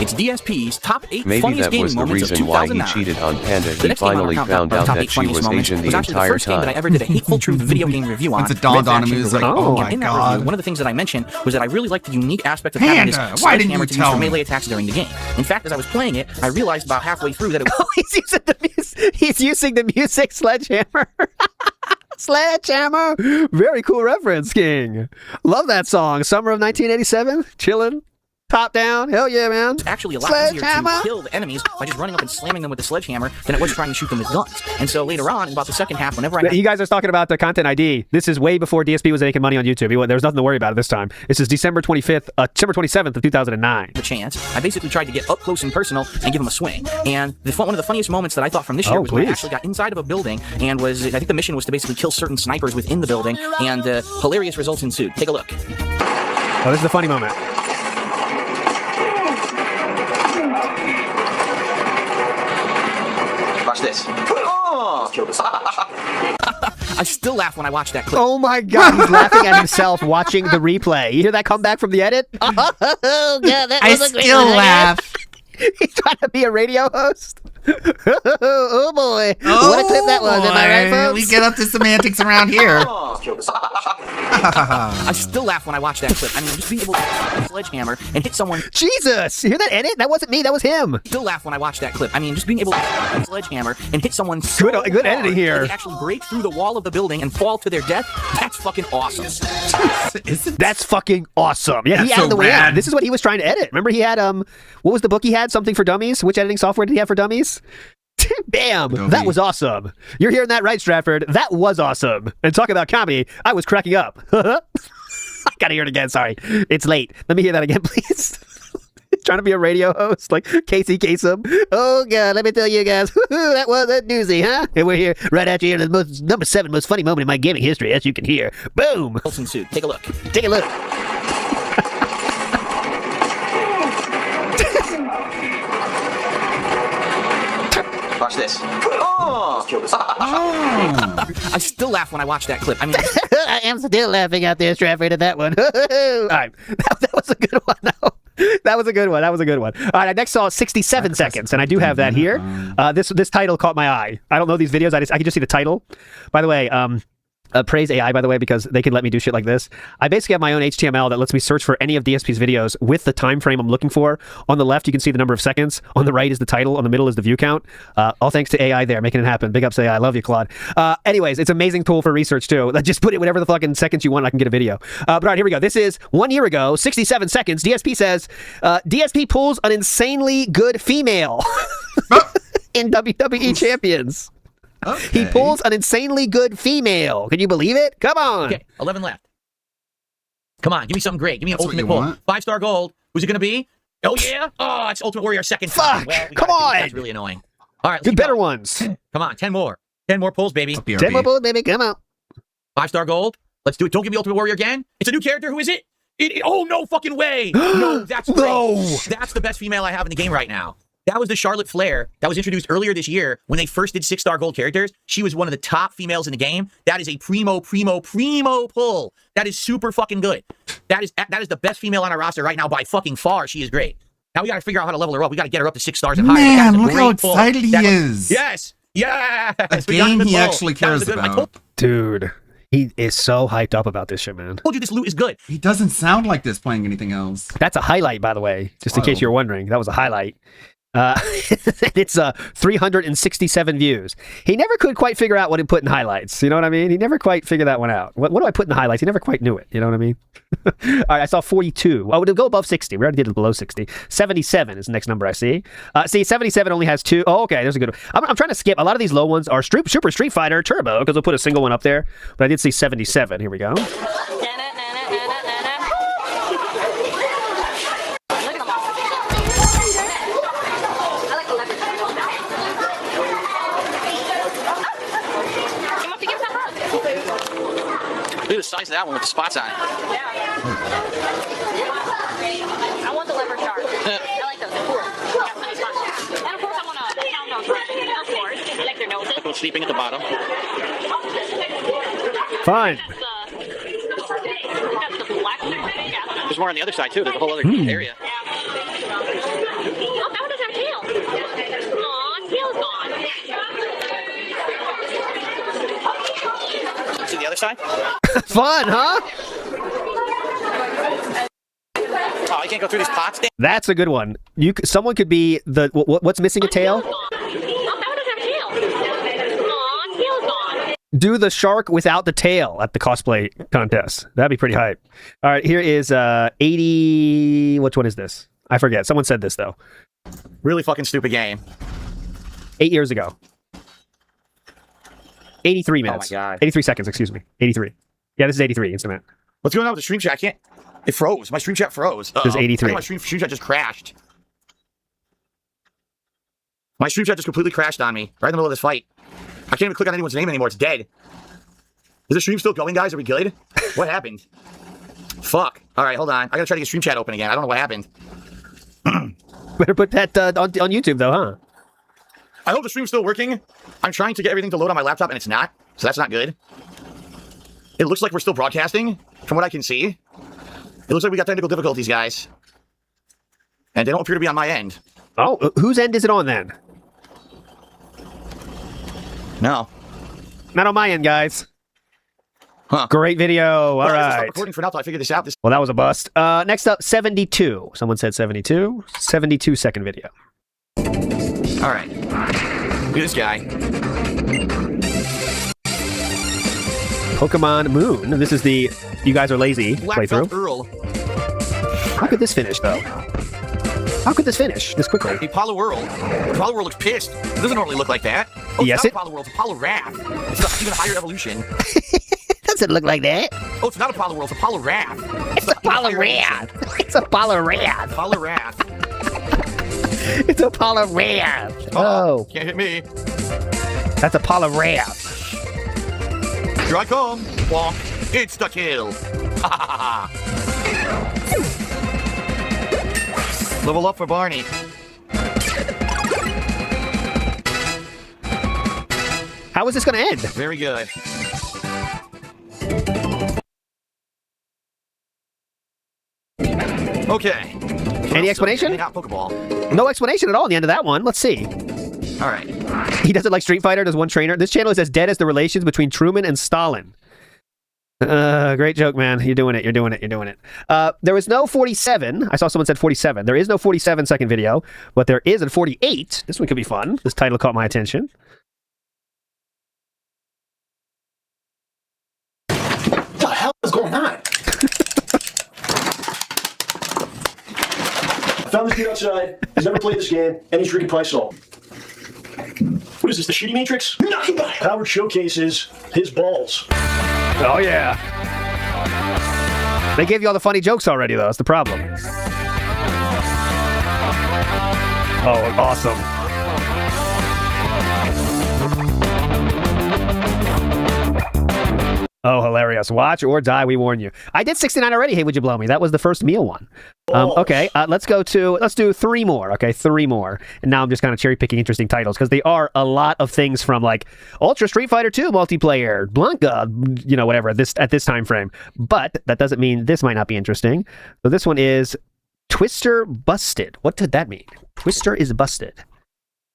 It's DSP's top 8 Maybe funniest that gaming was the moments of reason why he 2009. cheated on Panda. The He next game on our finally countdown found of out top that 8 she funniest was moments Asian was the actually the entire first game that I time. ever did a Hateful Truth video game review on. Once it dawned on him, he was like, oh my in that God. review, one of the things that I mentioned was that I really liked the unique aspect of having Panda, this why didn't sledgehammer you to use tell for me? melee attacks during the game. In fact, as I was playing it, I realized about halfway through that it was Oh, he's using the music sledgehammer. Sledgehammer. Very cool reference, King. Love that song. Summer of 1987. Chillin'. Top down. Hell yeah, man. actually a lot easier to kill the enemies by just running up and slamming them with the sledgehammer than it was trying to shoot them with guns. And so later on, in about the second half, whenever I You guys are talking about the content ID. This is way before DSP was making money on YouTube. There was nothing to worry about at this time. This is December 27th of 2009. the chance, I basically tried to get up close and personal and give him a swing. And one of the funniest moments that I thought from this year was when I actually got inside of a building and I think the mission was to basically kill certain snipers within the building, and hilarious results ensued. Take a look. Oh, this is the funny moment. Watch this. Oh! I still laugh when I watch that clip. Oh my God, he's laughing at himself watching the replay. You hear that comeback from the edit? Oh, God, that I was a great still one. laugh. He's trying to be a radio host. Oh boy. What a clip that was, am I right, folks? We get up to semantics around here. I still laugh when I watch that clip. I mean, just being able to use a sledgehammer and hit someone. Jesus! You hear that edit? That wasn't me, that was him. Still laugh when I watch that clip. I mean, just being able to use a sledgehammer and hit someone so Good editing hard here. that they actually break through the wall of the building and fall to their death. That's fucking awesome. That's fucking awesome. Yeah, he That's added so the way rad. out. This is what he was trying to edit. Remember he had what was the book he had? Something for Dummies? Which editing software did he have for dummies? Bam! Adobe. That was awesome. You're hearing that right, Stratford. That was awesome. And talking about comedy, I was cracking up. I gotta hear it again, sorry. It's late. Let me hear that again, please. Trying to be a radio host like Casey Kasem. Oh God, let me tell you guys, that was a doozy, huh? And we're here right after here, the number 7 most funny moment in my gaming history, as you can hear. Boom! Ensued. Take a look. Take a look. Watch this. Oh! I still laugh when I watch that clip. I mean, I am still laughing out there, Stratford, at that one. All right. That was a good one, though. That was a good one. All right, I next saw 67 seconds, and I do have that here. This title caught my eye. I don't know these videos. I can just see the title. By the way, praise AI, by the way, because they can let me do shit like this. I basically have my own HTML that lets me search for any of DSP's videos with the time frame I'm looking for. On the left, you can see the number of seconds. On the right is the title. On the middle is the view count. All thanks to AI there, making it happen. Big ups AI. I love you, Claude. Anyways, it's an amazing tool for research, too. Just put it whatever the fucking seconds you want, and I can get a video. But all right, here we go. This is 1 year ago, 67 seconds. DSP says, DSP pulls an insanely good female in WWE Champions. Okay. He pulls an insanely good female. Can you believe it? Come on. okay, 11 left. Come on, give me something great. Give me an That's what ultimate you pull. want. 5-star gold. Who's it going to be? Oh, yeah? Oh, it's Ultimate Warrior second Fuck, time. Well, come on. That's really annoying. All right, let's Good keep better going. ones. Come on, 10 more. 10 more pulls, baby. 10 more pulls, baby. Come on. 5-star gold. Let's do it. Don't give me Ultimate Warrior again. It's a new character. Who is it? Oh, no fucking way. No, that's great. No. That's the best female I have in the game right now. That was the Charlotte Flair that was introduced earlier this year when they first did 6-star gold characters. She was one of the top females in the game. That is a primo pull. That is super fucking good. That is the best female on our roster right now by fucking far. She is great. Now we got to figure out how to level her up. We got to get her up to 6 stars and higher. Man, look how excited he is. Yes. Yes. A game he actually cares about. Dude, he is so hyped up about this shit, man. I told you this loot is good. He doesn't sound like this playing anything else. That's a highlight, by the way, just in case you're wondering. That was a highlight. It's 367 views. He never could quite figure out what he put in highlights. You know what I mean? He never quite figured that one out. What do I put in highlights? He never quite knew it. You know what I mean? All right, I saw 42. Oh, it'll go above 60. We already did it below 60. 77 is the next number I see. See, 77 only has 2. Oh, okay, there's a good one. I'm trying to skip. A lot of these low ones are Super Street Fighter Turbo because we'll put a single one up there. But I did see 77. Here we go. Look at the size of that one with the spots on it. Yeah. I want the leopard shark. I like those. They're cool. Got funny spots. And of course I want to count those rushes. Of course. Like their noses. People sleeping at the bottom. Fine. That's the black thing. Yeah. There's more on the other side too. There's a whole other area. Oh, that one doesn't have tail. Aw, tail's gone. See the other side? Fun, huh? Oh, you can't go through these pots. That's a good one. Someone could be the what's missing a tail? Do the shark without the tail at the cosplay contest. That'd be pretty hype. All right, here is 80. Which one is this? I forget. Someone said this though. Really fucking stupid game. 8 years ago. 83 minutes. Oh my god. 83 seconds. Excuse me. 83. Yeah, this is 83. Instant. What's going on with the stream chat? I can't. It froze. My stream chat froze. This is 83. My stream chat just crashed. My stream chat just completely crashed on me right in the middle of this fight. I can't even click on anyone's name anymore. It's dead. Is the stream still going, guys? Are we good? What happened? Fuck. All right, hold on. I gotta try to get stream chat open again. I don't know what happened. Better put that on YouTube though, huh? I hope the stream's still working. I'm trying to get everything to load on my laptop and it's not. So that's not good. It looks like we're still broadcasting from what I can see. It looks like we got technical difficulties, guys. And they don't appear to be on my end. Oh, whose end is it on then? No. Not on my end, guys. Huh. Great video. All right. Stop recording for now till I figure this out. Well, that was a bust. Next up, 72. Someone said 72. 72 second video. All right. Look at this guy. Pokemon Moon. This is the You Guys Are Lazy playthrough. Earl. How could this finish, though? How could this finish this quickly? Hey, Apollo Whirl. Apollo Whirl looks pissed. It doesn't normally look like that. Oh, yes, it's not Apollo Whirl. It's Apollo Wrath. It's an even higher evolution. Doesn't look like that. Oh, it's not Apollo Whirl. It's Apollo Wrath. It's Apollo Wrath. It's Apollo Wrath. Apollo Wrath. It's Apollo Wrath. Oh. Can't hit me. That's Apollo Wrath. Here I come. Bonk. It's the kill. Level up for Barney. How is this going to end? Very good. Okay. Any explanation? Pokeball. No explanation at all in the end of that one. Let's see. All right. He does it like Street Fighter. Does one trainer. This channel is as dead as the relations between Truman and Stalin. Great joke, man. You're doing it. You're doing it. You're doing it. There was no 47. I saw someone said 47. There is no 47 second video, but there is a 48. This one could be fun. This title caught my attention. What the hell is going on? I found this dude outside. He's never played this game, and he's drinking Pricol. What is this, the Shitty Matrix? Howard showcases his balls. Oh, yeah. They gave you all the funny jokes already, though. That's the problem. Oh, awesome. Oh, hilarious. Watch or die, we warn you. I did 69 already, Hey Would You Blow Me? That was the first meal one. Okay, let's do 3 more. Okay, 3 more. And now I'm just kind of cherry picking interesting titles because they are a lot of things from like Ultra Street Fighter 2 multiplayer, Blanca, whatever, at this time frame. But that doesn't mean this might not be interesting. So this one is Twister Busted. What did that mean? Twister is busted.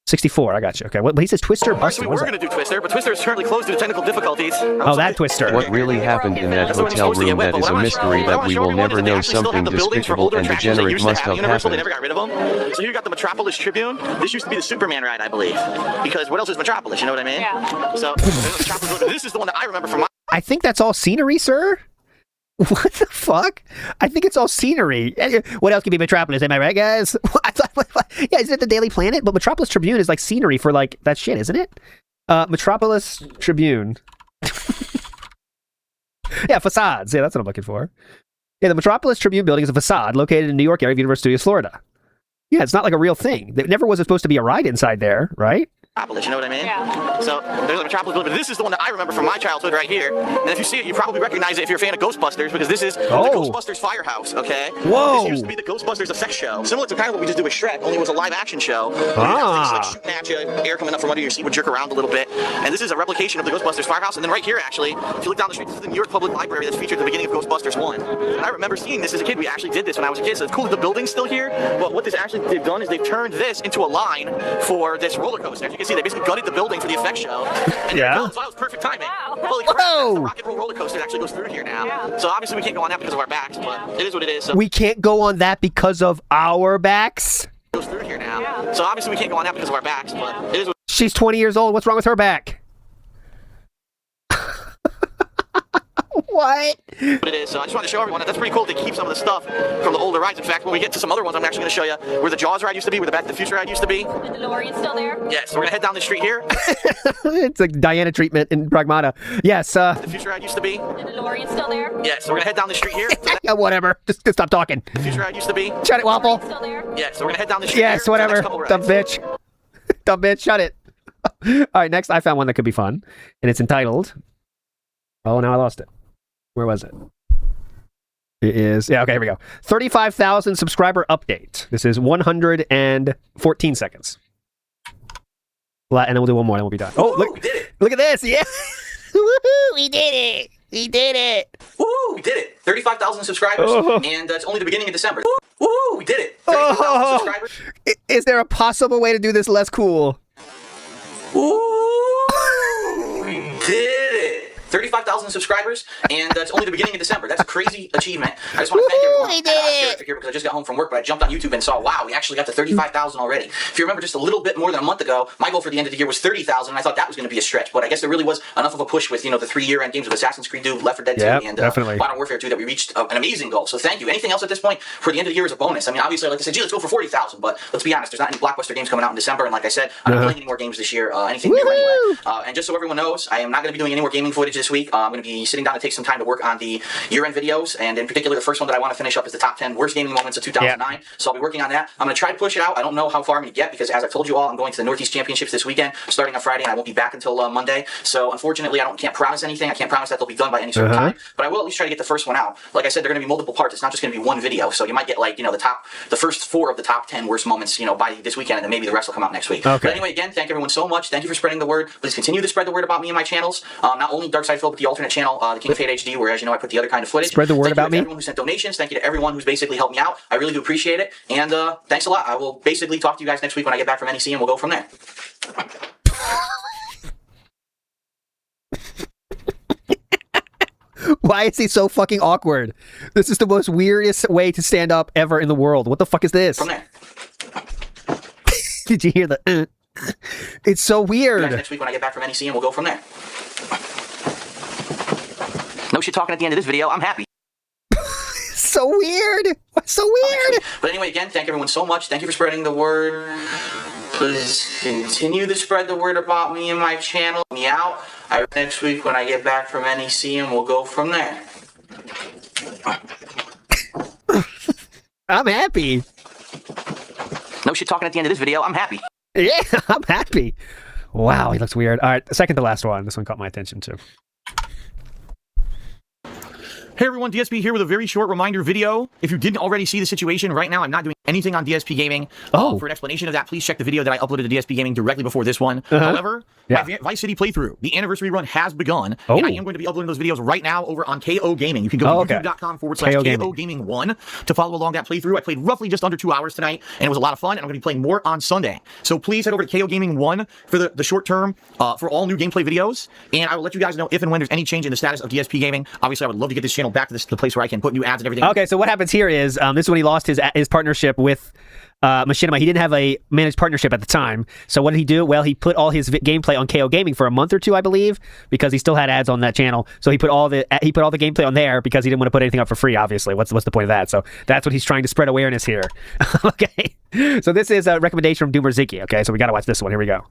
64, I got you. Okay, he says Twister busted. We were going to do Twister, but Twister is currently closed due to technical difficulties. Oh, that Twister. What really happened in that hotel room, that is a mystery that we will never know. Something despicable and degenerate must have happened. They never got rid of them. So here you got the Metropolis Tribune. This used to be the Superman ride, I believe. Because what else is Metropolis, you know what I mean? Yeah. So this is the one that I remember from my... I think that's all scenery, sir. What the fuck? I think it's all scenery. What else could be Metropolis? Am I right, guys? I thought, yeah, isn't it the Daily Planet? But Metropolis Tribune is like scenery for like that shit, isn't it? Metropolis Tribune. Yeah, facades. Yeah, that's what I'm looking for. Yeah, the Metropolis Tribune building is a facade located in New York area of Universal Studios, Florida. Yeah, it's not like a real thing. There never was supposed to be a ride inside there, right? Metropolis, you know what I mean? Yeah. So there's a Metropolis building, but this is the one that I remember from my childhood right here. And if you see it, you probably recognize it if you're a fan of Ghostbusters, because this is the Ghostbusters Firehouse, okay? Whoa! This used to be the Ghostbusters effect show. Similar to kind of what we just did with Shrek, only it was a live action show. Like shooting at you, air coming up from under your seat would jerk around a little bit. And this is a replication of the Ghostbusters Firehouse. And then right here, actually, if you look down the street, this is the New York Public Library that's featured at the beginning of Ghostbusters 1. And I remember seeing this as a kid. We actually did this when I was a kid, so it's cool that the building's still here. But what they've done is they've turned this into a line for this roller coaster. As you can see, they basically gutted the building for the effect show. And yeah. So that was perfect timing. Holy crap, that's the Rock and Roll roller coaster that actually goes through here now. Yeah. So obviously we can't go on that because of our backs, but it is what it is. So we can't go on that because of our backs? Goes through here now. Yeah. So obviously we can't go on that because of our backs, but it is what She's 20 years old. What's wrong with her back? What? It is. So I just wanted to show everyone that that's pretty cool to keep some of the stuff from the older rides. In fact, when we get to some other ones, I'm actually going to show you where the Jaws ride used to be, where the Back to the Future ride used to be. The DeLorean's still there? Yes, we're going to head down the street here. It's like Diana treatment in Pragmata. Yes. The Future ride used to be. The DeLorean's still there? Yes, we're going to head down the street here. Yeah, whatever. Just stop talking. The Future ride used to be. Shut it, Waffle. Still there? Yes, we're going to head down the street yes, here. Whatever. Dumb bitch. Dumb bitch. Shut it. All right, next I found one that could be fun, and it's entitled. Oh, now I lost it. Where was it? It is, yeah, okay, here we go. 35,000 subscriber update. This is 114 seconds. And then we'll do one more and we'll be done. Oh, look at this. Yeah. Woohoo, we did it. We did it. Woo, we did it. 35,000 subscribers. And it's only the beginning of December. Woo, we did it. 35,000 subscribers. Is there a possible way to do this less cool? Ooh, we did it. 35,000 subscribers, and it's only the beginning of December. That's a crazy achievement. I just want to thank everyone. We did it. Here because I just got home from work, but I jumped on YouTube and saw, wow, we actually got to 35,000 already. If you remember, just a little bit more than a month ago, my goal for the end of the year was 30,000, and I thought that was going to be a stretch. But I guess there really was enough of a push with the 3 year-end games of Assassin's Creed 2, Left 4 Dead 2, and Modern Warfare 2 that we reached an amazing goal. So thank you. Anything else at this point for the end of the year is a bonus. I mean, obviously, like I said, gee, let's go for 40,000. But let's be honest, there's not any blockbuster games coming out in December, and like I said, I'm not playing any more games this year. Anything new anyway. And just so everyone knows, I am not going to be doing any more gaming footage this week. I'm going to be sitting down to take some time to work on the year-end videos, and in particular, the first one that I want to finish up is the top 10 worst gaming moments of 2009. So I'll be working on that. I'm going to try to push it out. I don't know how far I'm going to get because, as I told you all, I'm going to the Northeast Championships this weekend, starting on Friday, and I won't be back until Monday. So unfortunately, I can't promise anything. I can't promise that they'll be done by any certain time, but I will at least try to get the first one out. Like I said, they're going to be multiple parts. It's not just going to be one video. So you might get the first 4 of the top 10 worst moments, by this weekend, and then maybe the rest will come out next week. Okay. But anyway, again, thank everyone so much. Thank you for spreading the word. Please continue to spread the word about me and my channels. Not only Dark Side Phil, but the alternate channel, the King of Fate HD, where, as you know, I put the other kind of footage. Spread the word about me. Thank you to everyone who sent donations. Thank you to everyone who's basically helped me out. I really do appreciate it. And thanks a lot. I will basically talk to you guys next week when I get back from NEC, and we'll go from there. Why is he so fucking awkward? This is the most weirdest way to stand up ever in the world. What the fuck is this? From there. Did you hear the? It's so weird. You guys next week when I get back from NEC, and we'll go from there. No shit talking at the end of this video. I'm happy. So weird. What's so weird? But anyway, again, thank everyone so much. Thank you for spreading the word. Please continue to spread the word about me and my channel. Me out. Next week when I get back from NEC, and we'll go from there. I'm happy. No shit talking at the end of this video. I'm happy. Yeah, I'm happy. Wow, he looks weird. All right, second to last one. This one caught my attention too. Hey everyone, DSP here with a very short reminder video. If you didn't already see the situation, right now I'm not doing anything on DSP Gaming. For an explanation of that, please check the video that I uploaded to DSP Gaming directly before this one. However, my Vice City playthrough, the anniversary run has begun, and I am going to be uploading those videos right now over on KO Gaming. You can go to youtube.com/KO Gaming 1 to follow along that playthrough. I played roughly just under 2 hours tonight, and it was a lot of fun, and I'm going to be playing more on Sunday. So please head over to KO Gaming 1 for the short term for all new gameplay videos, and I will let you guys know if and when there's any change in the status of DSP Gaming. Obviously, I would love to get this channel back to the place where I can put new ads and everything. Okay, so what happens here is this is when he lost his partnership with Machinima. He didn't have a managed partnership at the time. So what did he do? Well, he put all his gameplay on KO Gaming for a month or two, I believe, because he still had ads on that channel. So he put all the gameplay on there because he didn't want to put anything up for free. Obviously, what's the point of that? So that's what he's trying to spread awareness here. Okay, so this is a recommendation from Doomer Ziki. Okay, so we got to watch this one. Here we go.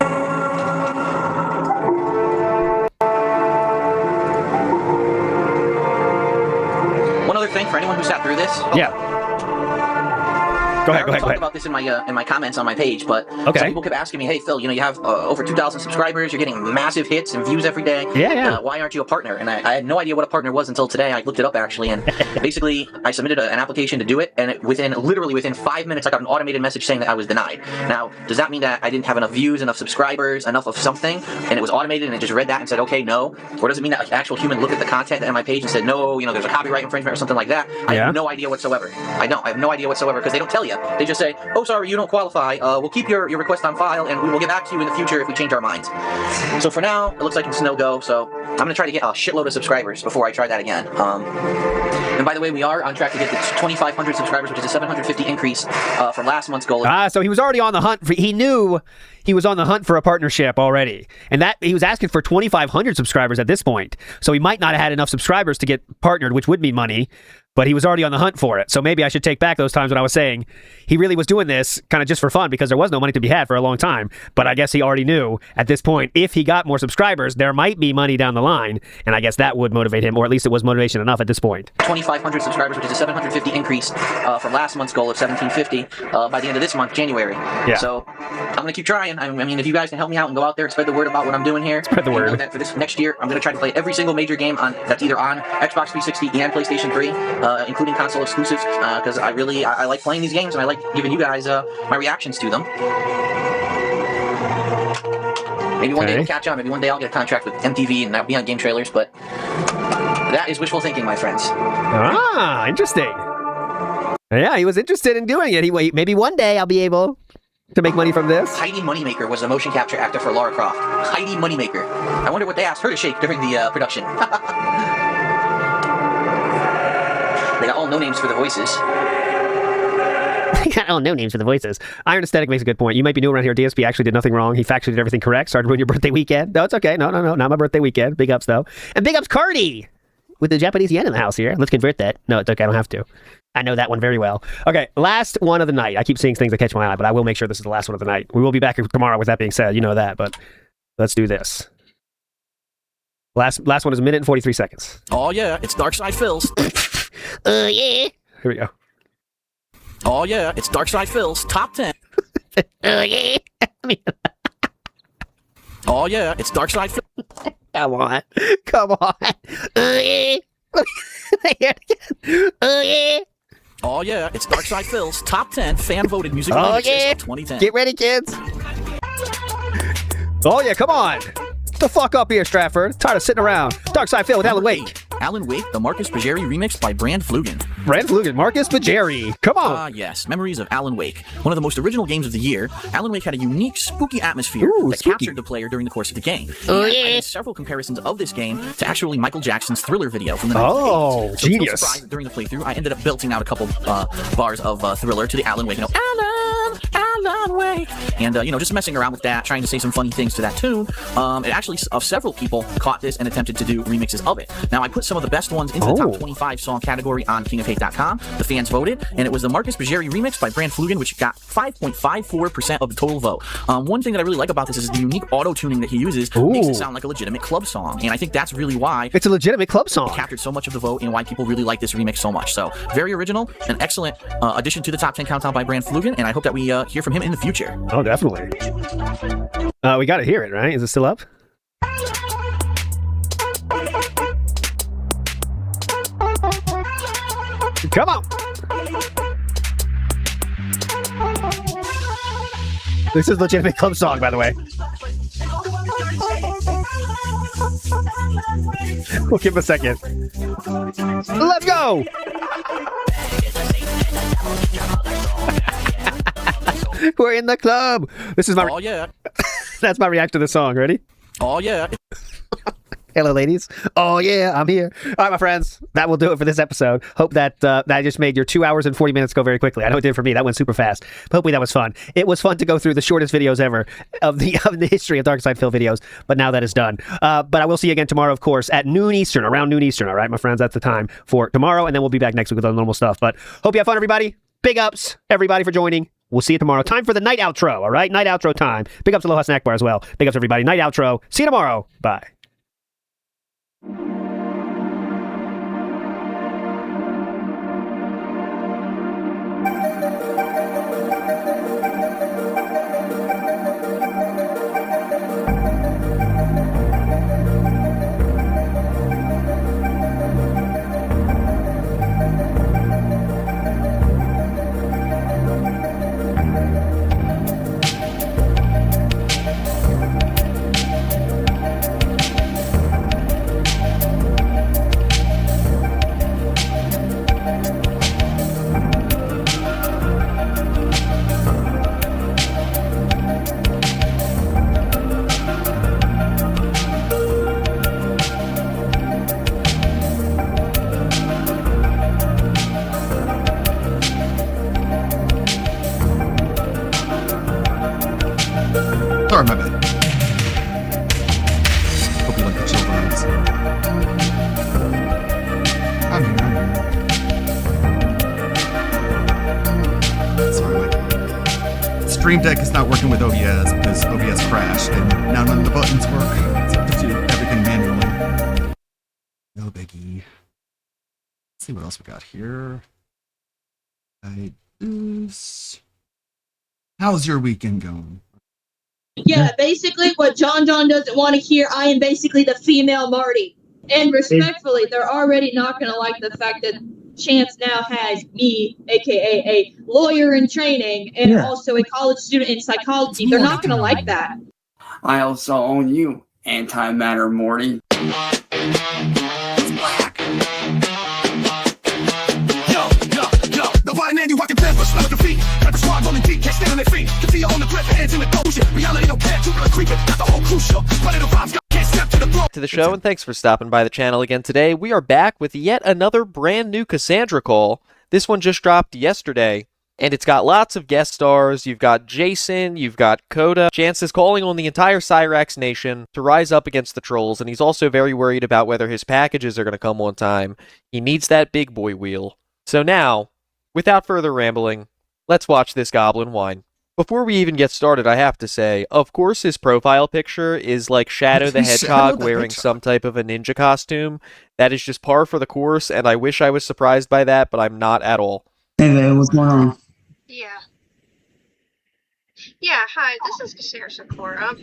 One other thing for anyone who sat through this. Go ahead. I talked about this in my comments on my page, but some people kept asking me, "Hey Phil, you have over 2,000 subscribers. You're getting massive hits and views every day. Why aren't you a partner?" And I had no idea what a partner was until today. I looked it up actually, and basically I submitted an application to do it, and literally within 5 minutes, I got an automated message saying that I was denied. Now, does that mean that I didn't have enough views, enough subscribers, enough of something, and it was automated and it just read that and said, "Okay, no"? Or does it mean that an actual human looked at the content on my page and said, "No, there's a copyright infringement or something like that"? I have no idea whatsoever. I have no idea whatsoever because they don't tell you. They just say, "Oh, sorry, you don't qualify. We'll keep your request on file, and we will get back to you in the future if we change our minds." So for now, it looks like it's no-go, so I'm going to try to get a shitload of subscribers before I try that again. And by the way, we are on track to get the 2,500 subscribers, which is a 750 increase from last month's goal. So he was already on the hunt. He knew he was on the hunt for a partnership already. And that he was asking for 2,500 subscribers at this point. So he might not have had enough subscribers to get partnered, which would mean money. But he was already on the hunt for it. So maybe I should take back those times when I was saying he really was doing this kind of just for fun because there was no money to be had for a long time. But I guess he already knew at this point, if he got more subscribers, there might be money down the line. And I guess that would motivate him, or at least it was motivation enough at this point. 2,500 subscribers, which is a 750 increase from last month's goal of 1,750 by the end of this month, January. So I'm going to keep trying. I mean, if you guys can help me out and go out there and spread the word about what I'm doing here. Spread the word. Know that for this next year, I'm going to try to play every single major game that's either on Xbox 360 and PlayStation 3. Including console exclusives, because I like playing these games and I like giving you guys my reactions to them. Maybe one day we'll catch on. Maybe one day I'll get a contract with MTV and I'll be on game trailers, but that is wishful thinking, my friends. Ah, interesting. Yeah, he was interested in doing it. Maybe one day I'll be able to make money from this. Heidi Moneymaker was a motion capture actor for Lara Croft. Heidi Moneymaker. I wonder what they asked her to shake during the production. They got all no names for the voices. They got all no names for the voices. Iron Aesthetic makes a good point. You might be new around here. DSP actually did nothing wrong. He factually did everything correct. Sorry to ruin your birthday weekend. No, it's okay. No, not my birthday weekend. Big ups, though. And big ups, Cardi! With the Japanese yen in the house here. Let's convert that. No, it's okay. I don't have to. I know that one very well. Okay, last one of the night. I keep seeing things that catch my eye, but I will make sure this is the last one of the night. We will be back tomorrow with that being said. You know that, but let's do this. Last one is a minute and 43 seconds. Oh, yeah. It's Darkside Phil's. Yeah. Here we go. Oh yeah, it's Darkside Phil's top 10. Yeah. Oh yeah, it's Darkside Phil. Come on. Yeah. Yeah. Oh yeah, it's Darkside Phil's top 10 fan voted music remixes of 2010. Get ready, kids. Oh yeah, come on. Get the fuck up here, Stratford. Tired of sitting around. Darkside Phil with Alan Wake. Alan Wake, the Marcus Bajeri remix by Brand Flugen. Brand Flugen, Marcus Bajeri. Come on. Yes, memories of Alan Wake. One of the most original games of the year, Alan Wake had a unique, spooky atmosphere that captured the player during the course of the game. I made several comparisons of this game to actually Michael Jackson's Thriller video from the 1980s. So genius. No surprise, during the playthrough, I ended up belting out a couple bars of Thriller to the Alan Wake. Alan Wake. And, just messing around with that, trying to say some funny things to that tune. It actually, several people caught this and attempted to do remixes of it. Now, I put some of the best ones into the top 25 song category on KingOfHate.com. The fans voted, and it was the Marcus Bajeri remix by Brand Flugen, which got 5.54% of the total vote. One thing that I really like about this is the unique auto-tuning that he uses makes it sound like a legitimate club song, and I think that's really why it's a legitimate club song. It captured so much of the vote and why people really like this remix so much. So, very original, an excellent addition to the top 10 countdown by Brand Flugen, and I hope that we hear from him in the future. Oh, definitely. We got to hear it, right? Is it still up? Come on. This is a legitimate club song, by the way. We'll give him a second. Let's go! We're in the club. This is my. Oh yeah. That's my reaction to the song. Ready? Oh yeah. Hello, ladies. Oh yeah, I'm here. All right, my friends. That will do it for this episode. Hope that that just made your 2 hours and 40 minutes go very quickly. I know it did for me. That went super fast. But hopefully that was fun. It was fun to go through the shortest videos ever of the history of Darkside Phil videos. But now that is done. But I will see you again tomorrow, of course, at noon Eastern, around noon Eastern. All right, my friends. That's the time for tomorrow, and then we'll be back next week with all the normal stuff. But hope you have fun, everybody. Big ups, everybody, for joining. We'll see you tomorrow. Time for the night outro. All right, night outro time. Big ups to Aloha Snack Bar as well. Big ups, everybody. Night outro. See you tomorrow. Bye. Sorry, my bad. Hope you like the chill vibes. I'm here. Sorry, my Stream Deck is not working with OBS because OBS crashed and now none of the buttons work. So I have to do everything manually. No biggie. Let's see what else we got here. How's your weekend going? Yeah, basically what John doesn't want to hear, I am basically the female Marty. And respectfully, they're already not going to like the fact that Chance now has me, aka a lawyer in training, and also a college student in psychology. They're not going to like that. I also own you, antimatter Morty. Nobody you walking peppers, smell the feet. Got the squad rolling deep, can't stand on their feet. Can see you on the grip, hands in the ocean. Reality don't care, too really creeping. Got the whole crucial. Running the vibes, can't step to the floor. To the show, and thanks for stopping by the channel again today. We are back with yet another brand new Cassandra call. This one just dropped yesterday, and it's got lots of guest stars. You've got Jason, you've got Coda. Chance is calling on the entire Cyrax nation to rise up against the trolls, and he's also very worried about whether his packages are going to come on time. He needs that big boy wheel. So now, without further rambling, let's watch this goblin whine. Before we even get started, I have to say, of course his profile picture is like Shadow the Hedgehog wearing some type of a ninja costume. That is just par for the course, and I wish I was surprised by that, but I'm not at all. Hey there, what's going on? Yeah. Yeah, hi, this is Cassandra Sakura.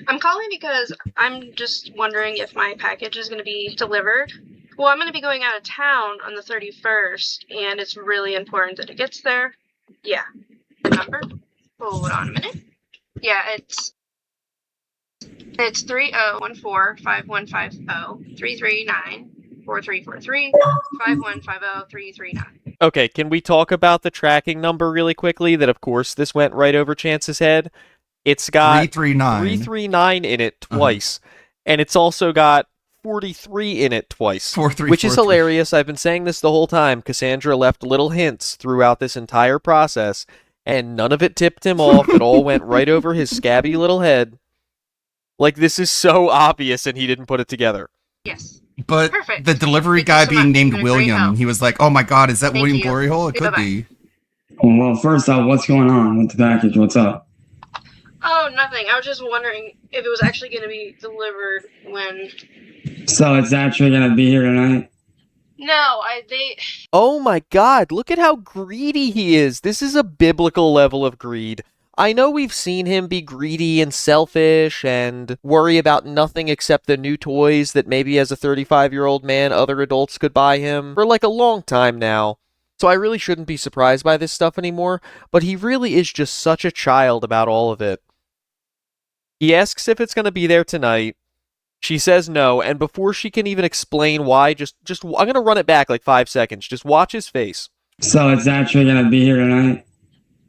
I'm calling because I'm just wondering if my package is going to be delivered. Well, I'm going to be going out of town on the 31st, and it's really important that it gets there. Yeah. The number? Hold on a minute. Yeah, it's 30145150-339-4343-5150-339. Okay, can we talk about the tracking number really quickly? That, of course, this went right over Chance's head. It's got 339 in it twice, and it's also got 43 in it twice, which is hilarious. I've been saying this the whole time. Cassandra left little hints throughout this entire process, and none of it tipped him off. It all went right over his scabby little head. Like, this is so obvious, and he didn't put it together. Yes. But perfect. The delivery guy being named William, he was like, oh my god, is that William Gloryhole? It could be. Well, first off, what's going on with the package? What's up? Oh, nothing. I was just wondering if it was actually going to be delivered when... So it's actually going to be here tonight? No, Oh my god, look at how greedy he is. This is a biblical level of greed. I know we've seen him be greedy and selfish and worry about nothing except the new toys that maybe as a 35-year-old man other adults could buy him for like a long time now. So I really shouldn't be surprised by this stuff anymore, but he really is just such a child about all of it. He asks if it's going to be there tonight. She says no, and before she can even explain why, just I'm going to run it back like 5 seconds. Just watch his face. So it's actually gonna be here tonight?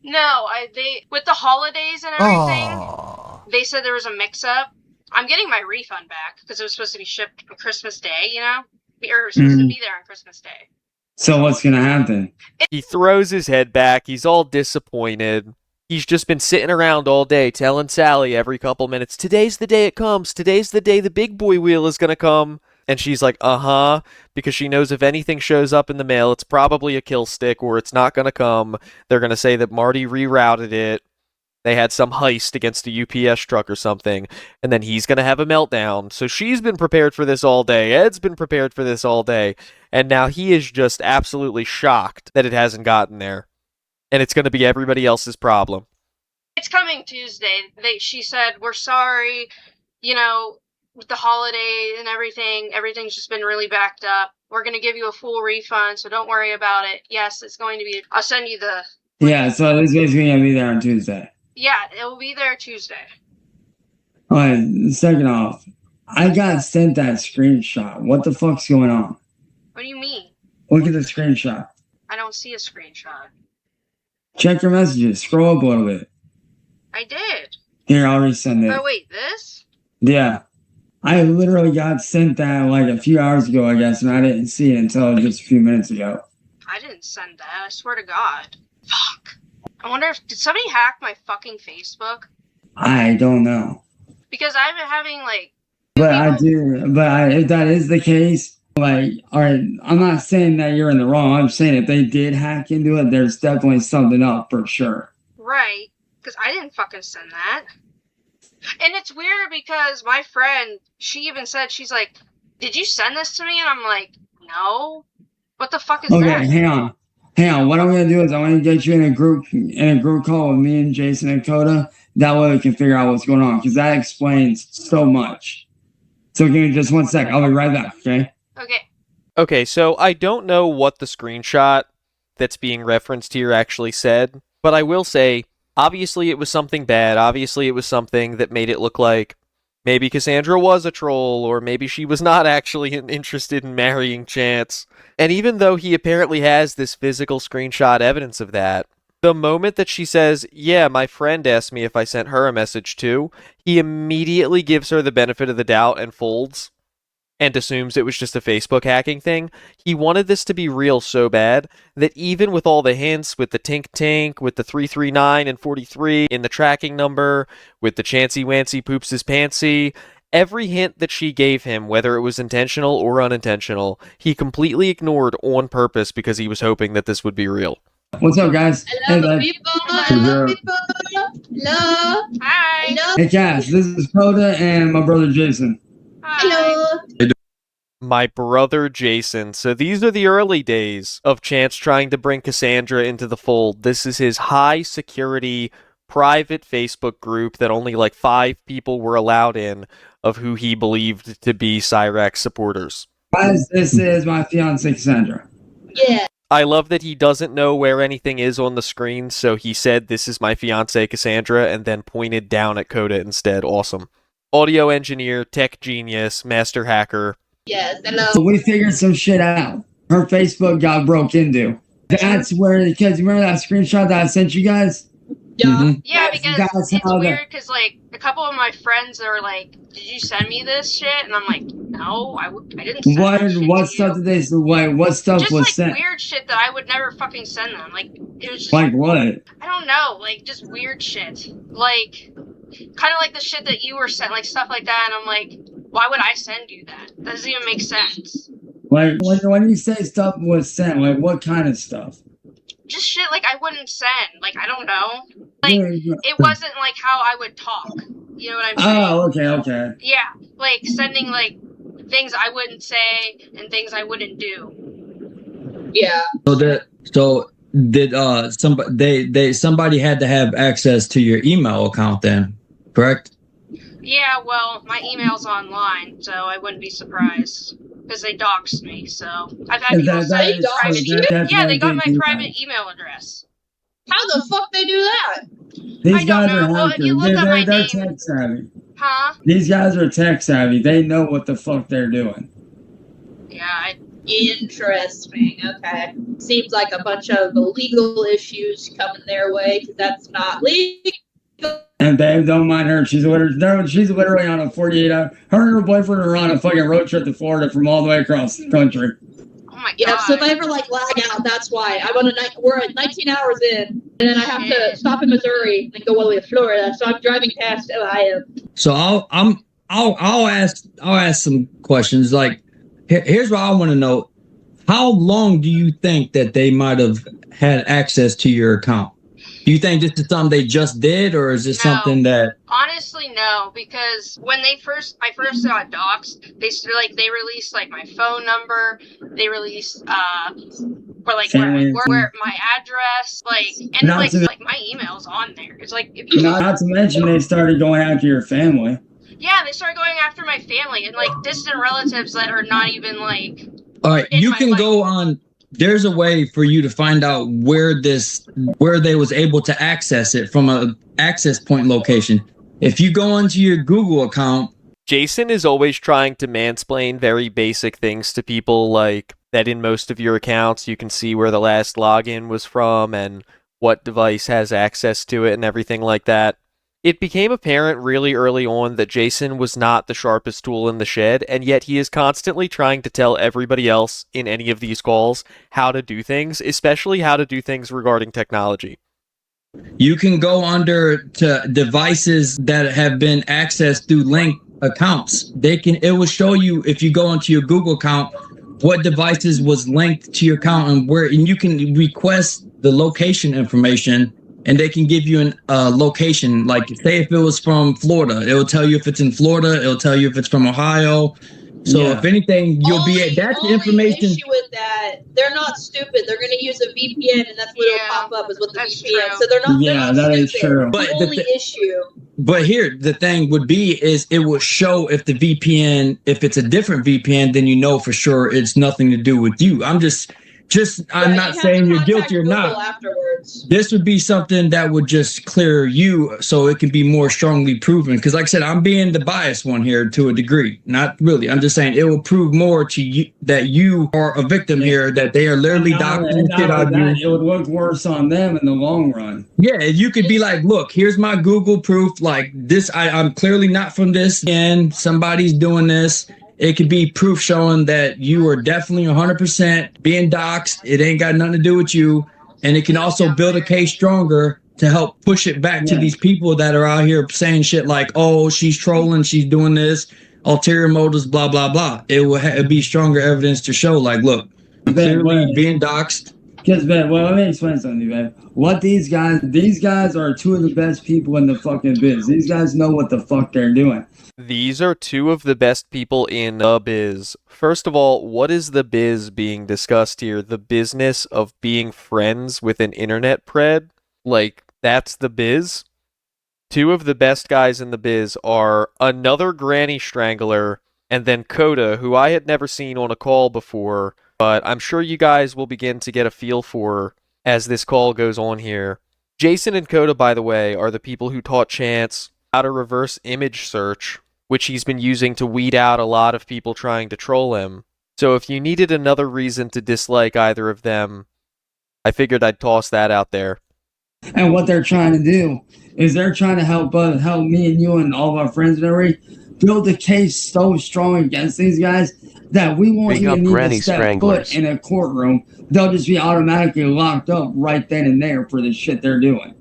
No, they with the holidays and everything, they said there was a mix-up. I'm getting my refund back because it was supposed to be shipped on Christmas Day, you know? Or it was supposed to be there on Christmas Day. So what's gonna happen? He throws his head back. He's all disappointed. He's just been sitting around all day telling Sally every couple minutes, today's the day it comes. Today's the day the big boy wheel is going to come. And she's like, uh-huh, because she knows if anything shows up in the mail, it's probably a kill stick or it's not going to come. They're going to say that Marty rerouted it. They had some heist against a UPS truck or something, and then he's going to have a meltdown. So she's been prepared for this all day. Ed's been prepared for this all day. And now he is just absolutely shocked that it hasn't gotten there. And it's going to be everybody else's problem. It's coming Tuesday. She said, we're sorry, you know, with the holiday and everything's just been really backed up. We're going to give you a full refund, so don't worry about it. Yes, it's going to be, I'll send you the... Yeah, so this is gonna be there on Tuesday. Yeah, it will be there Tuesday. Alright, second off, I got sent that screenshot. What the fuck's going on? What do you mean? Look at the screenshot. I don't see a screenshot. Check your messages. Scroll up a little bit. I did. Here, I'll resend it. Oh, wait, this? Yeah. I literally got sent that like a few hours ago, I guess, and I didn't see it until just a few minutes ago. I didn't send that. I swear to God. Fuck. I wonder did somebody hack my fucking Facebook? I don't know. Because I've been having, like... If that is the case, like, alright, I'm not saying that you're in the wrong. I'm saying if they did hack into it, there's definitely something up for sure. Right. Because I didn't fucking send that. And it's weird because my friend, she even said, she's like, did you send this to me? And I'm like, no. What the fuck is that? Okay, hang on. What I'm gonna do is I'm gonna get you in a group call with me and Jason and Coda. That way we can figure out what's going on, because that explains so much. So give me just 1 sec. I'll be right back, okay? Okay. Okay, so I don't know what the screenshot that's being referenced here actually said, but I will say, obviously it was something bad. Obviously it was something that made it look like maybe Cassandra was a troll, or maybe she was not actually interested in marrying Chance. And even though he apparently has this physical screenshot evidence of that, the moment that she says, yeah, my friend asked me if I sent her a message too, he immediately gives her the benefit of the doubt and folds and assumes it was just a Facebook hacking thing. He wanted this to be real so bad that even with all the hints, with the tink, with the 339 and 43 in the tracking number, with the Chancy Wancy poops his pantsy, every hint that she gave him, whether it was intentional or unintentional, he completely ignored on purpose because he was hoping that this would be real. What's up, guys? Hello, people. Hello, people. Hello. Hi. Hello. Hey, Cass, this is Coda and my brother Jason. Hello. My brother Jason. So these are the early days of Chance trying to bring Cassandra into the fold. This is his high security private Facebook group that only like 5 people were allowed in, of who he believed to be Cyrax supporters. Guys, this is my fiance Cassandra. Yeah. I love that he doesn't know where anything is on the screen, so he said, this is my fiance Cassandra, and then pointed down at Coda instead. Awesome. Audio engineer, tech genius, master hacker. Yes, hello. So we figured some shit out. Her Facebook got broke into. That's where, because remember that screenshot that I sent you guys? Yeah. Yeah, because it's weird because, like, a couple of my friends are like, did you send me this shit? And I'm like, no, I didn't send that shit What to stuff you. did they say? What stuff Just, was like, sent? weird shit that I would never fucking send them. Like, it was just... Like what? I don't know, like, just weird shit. Like, kind of like the shit that you were sent, like, stuff like that, and I'm like, why would I send you that? That doesn't even make sense. Like, when you say stuff was sent, like, what kind of stuff? Just shit, like, I wouldn't send. Like, I don't know. Like, it wasn't, like, how I would talk. You know what I'm saying? Oh, okay. Yeah, like, sending, like, things I wouldn't say and things I wouldn't do. Yeah. So somebody had to have access to your email account then, correct? Yeah, well, my email's online, so I wouldn't be surprised because they doxed me. So I've had people say yeah, they got my private email address. How the fuck they do that? These guys are hackers. They're tech savvy. Huh? These guys are tech savvy. They know what the fuck they're doing. Yeah, Interesting. Okay. Seems like a bunch of legal issues coming their way because that's not legal. And babe, don't mind her. She's literally on a 48-hour. Her and her boyfriend are on a fucking road trip to Florida from all the way across the country. Oh my god. Yeah, so if I ever lag out, that's why. We're at 19 hours in, and then I have to stop in Missouri and go all the way to Florida. So I'm driving past Ohio. So I'll ask some questions. Like, here's what I want to know: how long do you think that they might have had access to your account? Do you think this is something they just did, or is this something that? Honestly, no, because when I first got doxxed, they released like my phone number, they released where my address, and like my email's on there. It's like if you not to mention they started going after your family. Yeah, they started going after my family and like distant relatives that are not even like. All right, you can go on. There's a way for you to find out where they was able to access it from a access point location. If you go onto your Google account. Jason is always trying to mansplain very basic things to people, like that in most of your accounts you can see where the last login was from and what device has access to it and everything like that. It became apparent really early on that Jason was not the sharpest tool in the shed, and yet he is constantly trying to tell everybody else in any of these calls how to do things, especially how to do things regarding technology. You can go under to devices that have been accessed through linked accounts. It will show you, if you go into your Google account, what devices was linked to your account and you can request the location information. And they can give you a location. Like, say if it was from Florida, it will tell you if it's in Florida. It'll tell you if it's from Ohio. So if anything, you'll be at that's the information. Issue with that, they're not stupid. They're going to use a VPN, and that's what it'll pop up is with the VPN. True. So they're not. Yeah, they're not that stupid. is true. But the only issue. But here, the thing would be is it will show if the VPN, if it's a different VPN, then you know for sure it's nothing to do with you. I'm not saying you're guilty or not. Afterwards. This would be something that would just clear you so it can be more strongly proven. Because like I said, I'm being the biased one here to a degree. Not really. I'm just saying it will prove more to you that you are a victim here, that they are literally doxing shit out of you. It would look worse on them in the long run. Yeah, you could be like, look, here's my Google proof. Like this, I'm clearly not from this, and somebody's doing this. It could be proof showing that you are definitely 100% being doxxed. It ain't got nothing to do with you. And it can also build a case stronger to help push it back to these people that are out here saying shit like, oh, she's trolling, she's doing this, ulterior motives, blah, blah, blah. It will be stronger evidence to show, like, look, I'm clearly being doxxed. Because, man, well, let me explain something, man. These guys are two of the best people in the fucking biz. These guys know what the fuck they're doing. These are two of the best people in the biz. First of all, what is the biz being discussed here? The business of being friends with an internet pred? Like, that's the biz? Two of the best guys in the biz are another Granny Strangler and then Coda, who I had never seen on a call before, but I'm sure you guys will begin to get a feel for as this call goes on here. Jason and Coda, by the way, are the people who taught Chance how to reverse image search, which he's been using to weed out a lot of people trying to troll him. So if you needed another reason to dislike either of them, I figured I'd toss that out there. And what they're trying to do is they're trying to help me and you and all of our friends and everything build a case so strong against these guys that we won't even need to step foot in a courtroom. They'll just be automatically locked up right then and there for the shit they're doing.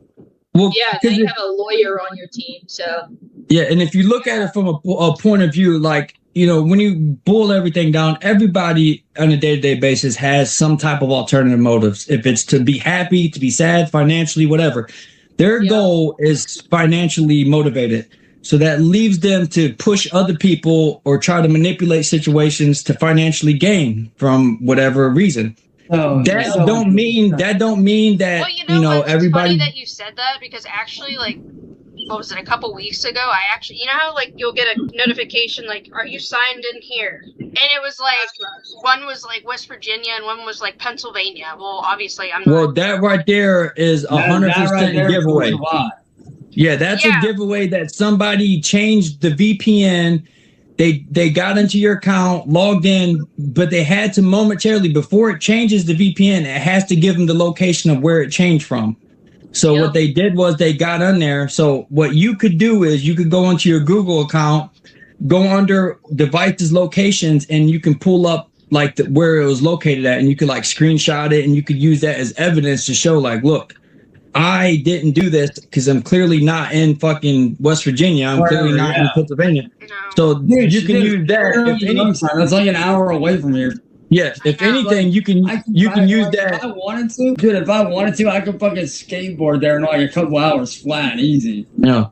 Well, yeah, they have a lawyer on your team, so. Yeah, and if you look at it from a point of view, like, you know, when you boil everything down, everybody on a day-to-day basis has some type of alternative motives. If it's to be happy, to be sad, financially, whatever. Their goal is financially motivated. So that leaves them to push other people or try to manipulate situations to financially gain from whatever reason. That don't mean that Well, you know what? It's everybody. funny that you said that because actually, like, what was it? A couple weeks ago, I actually, you know how like you'll get a notification like, "Are you signed in here?" And it was like one was like West Virginia and one was like Pennsylvania. Well, obviously, I'm not. Well, that right there is 100% giveaway. Yeah, that's a giveaway that somebody changed the VPN. They got into your account, logged in, but they had to momentarily, before it changes the VPN, it has to give them the location of where it changed from. So what they did was they got on there. So what you could do is you could go into your Google account, go under devices locations, and you can pull up like where it was located at, and you could like screenshot it, and you could use that as evidence to show like, look, I didn't do this because I'm clearly not in fucking West Virginia. I'm clearly not in Pennsylvania. So you can use that. That's like an hour away from here. Yes, if anything, you can use that. If I wanted to, dude. If I wanted to, I could fucking skateboard there in like a couple hours flat, easy. Yeah.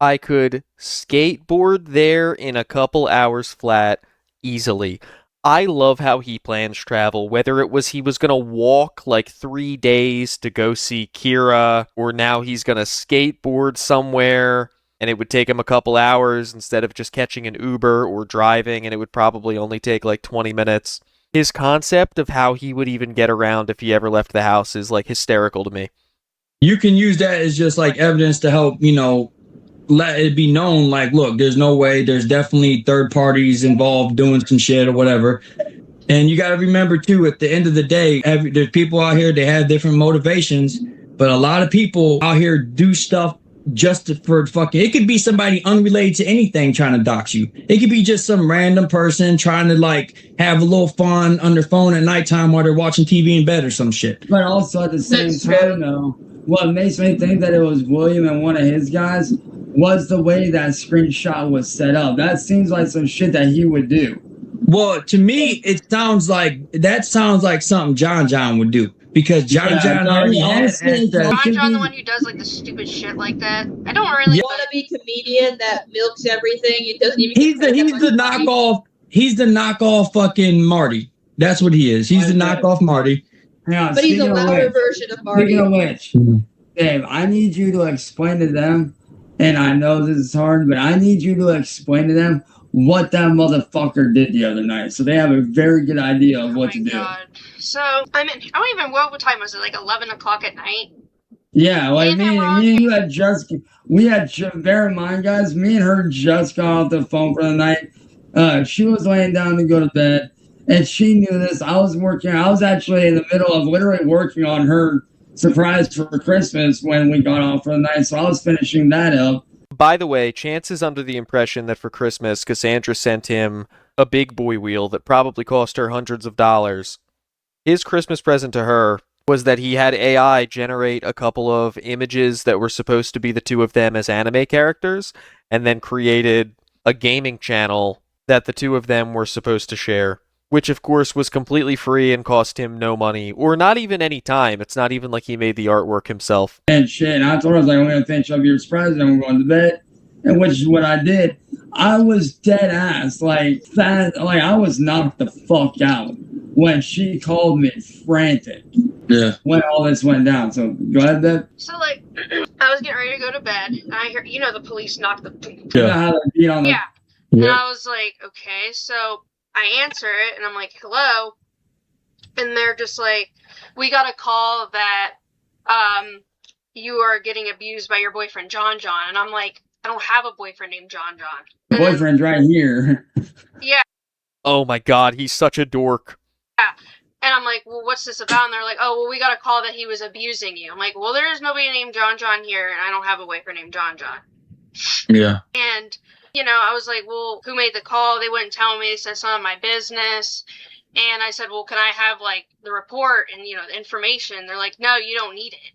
I could skateboard there in a couple hours flat easily. I love how he plans travel, whether it was he was going to walk like 3 days to go see Kira, or now he's going to skateboard somewhere and it would take him a couple hours instead of just catching an Uber or driving, and it would probably only take like 20 minutes. His concept of how he would even get around if he ever left the house is like hysterical to me. You can use that as just like evidence to help, let it be known, like, look, there's no way, there's definitely third parties involved doing some shit or whatever. And you got to remember too, at the end of the day, there's people out here, they have different motivations, but a lot of people out here do stuff just for fucking, it could be somebody unrelated to anything trying to dox you. It could be just some random person trying to like have a little fun on their phone at nighttime while they're watching TV in bed or some shit. But also at the same time, though, what makes me think that it was William and one of his guys was the way that screenshot was set up. That seems like some shit that he would do. Well, to me, it sounds like something John would do. Because John already has John the one who does like the stupid shit like that. I don't really want to be comedian that milks everything. He doesn't even. He's the knockoff. He's the knockoff fucking Marty. That's what he is. He's the knockoff Marty. Yeah, but he's a louder version of Marty. Speaking of which, Dave, I need you to explain to them, and I know this is hard, but I need you to explain to them what that motherfucker did the other night, so they have a very good idea of what to do. So I don't even know what time was it, like 11 o'clock at night. Yeah, like me and you had just bear in mind, guys, me and her just got off the phone for the night. She was laying down to go to bed, and she knew this. I was actually in the middle of literally working on her surprise for Christmas when we got off for the night, so I was finishing that up. By the way, Chance is under the impression that for Christmas, Cassandra sent him a big boy wheel that probably cost her hundreds of dollars. His Christmas present to her was that he had AI generate a couple of images that were supposed to be the two of them as anime characters, and then created a gaming channel that the two of them were supposed to share, which of course was completely free and cost him no money, or not even any time. It's not even like he made the artwork himself. And shit, and I told her, I was like, I'm going to finish up your surprise and we're going to bed, and which is what I did. I was dead ass, like I was knocked the fuck out when she called me frantic. Yeah. When all this went down. So go ahead, Deb. So like, I was getting ready to go to bed, and I hear, the police knocked the. Yeah. And I was like, okay, so I answer it, and I'm like, hello, and they're just like, we got a call that you are getting abused by your boyfriend John, and I'm like, I don't have a boyfriend named John. The boyfriend's right here. Yeah. Oh my god, he's such a dork. Yeah. And I'm like, well, what's this about? And they're like, oh, well, we got a call that he was abusing you. I'm like, well, there is nobody named John here, and I don't have a boyfriend named John. Yeah. And, I was like, well, who made the call? They wouldn't tell me. They said it's none of my business. And I said, well, can I have, like, the report and, the information? They're like, no, you don't need it.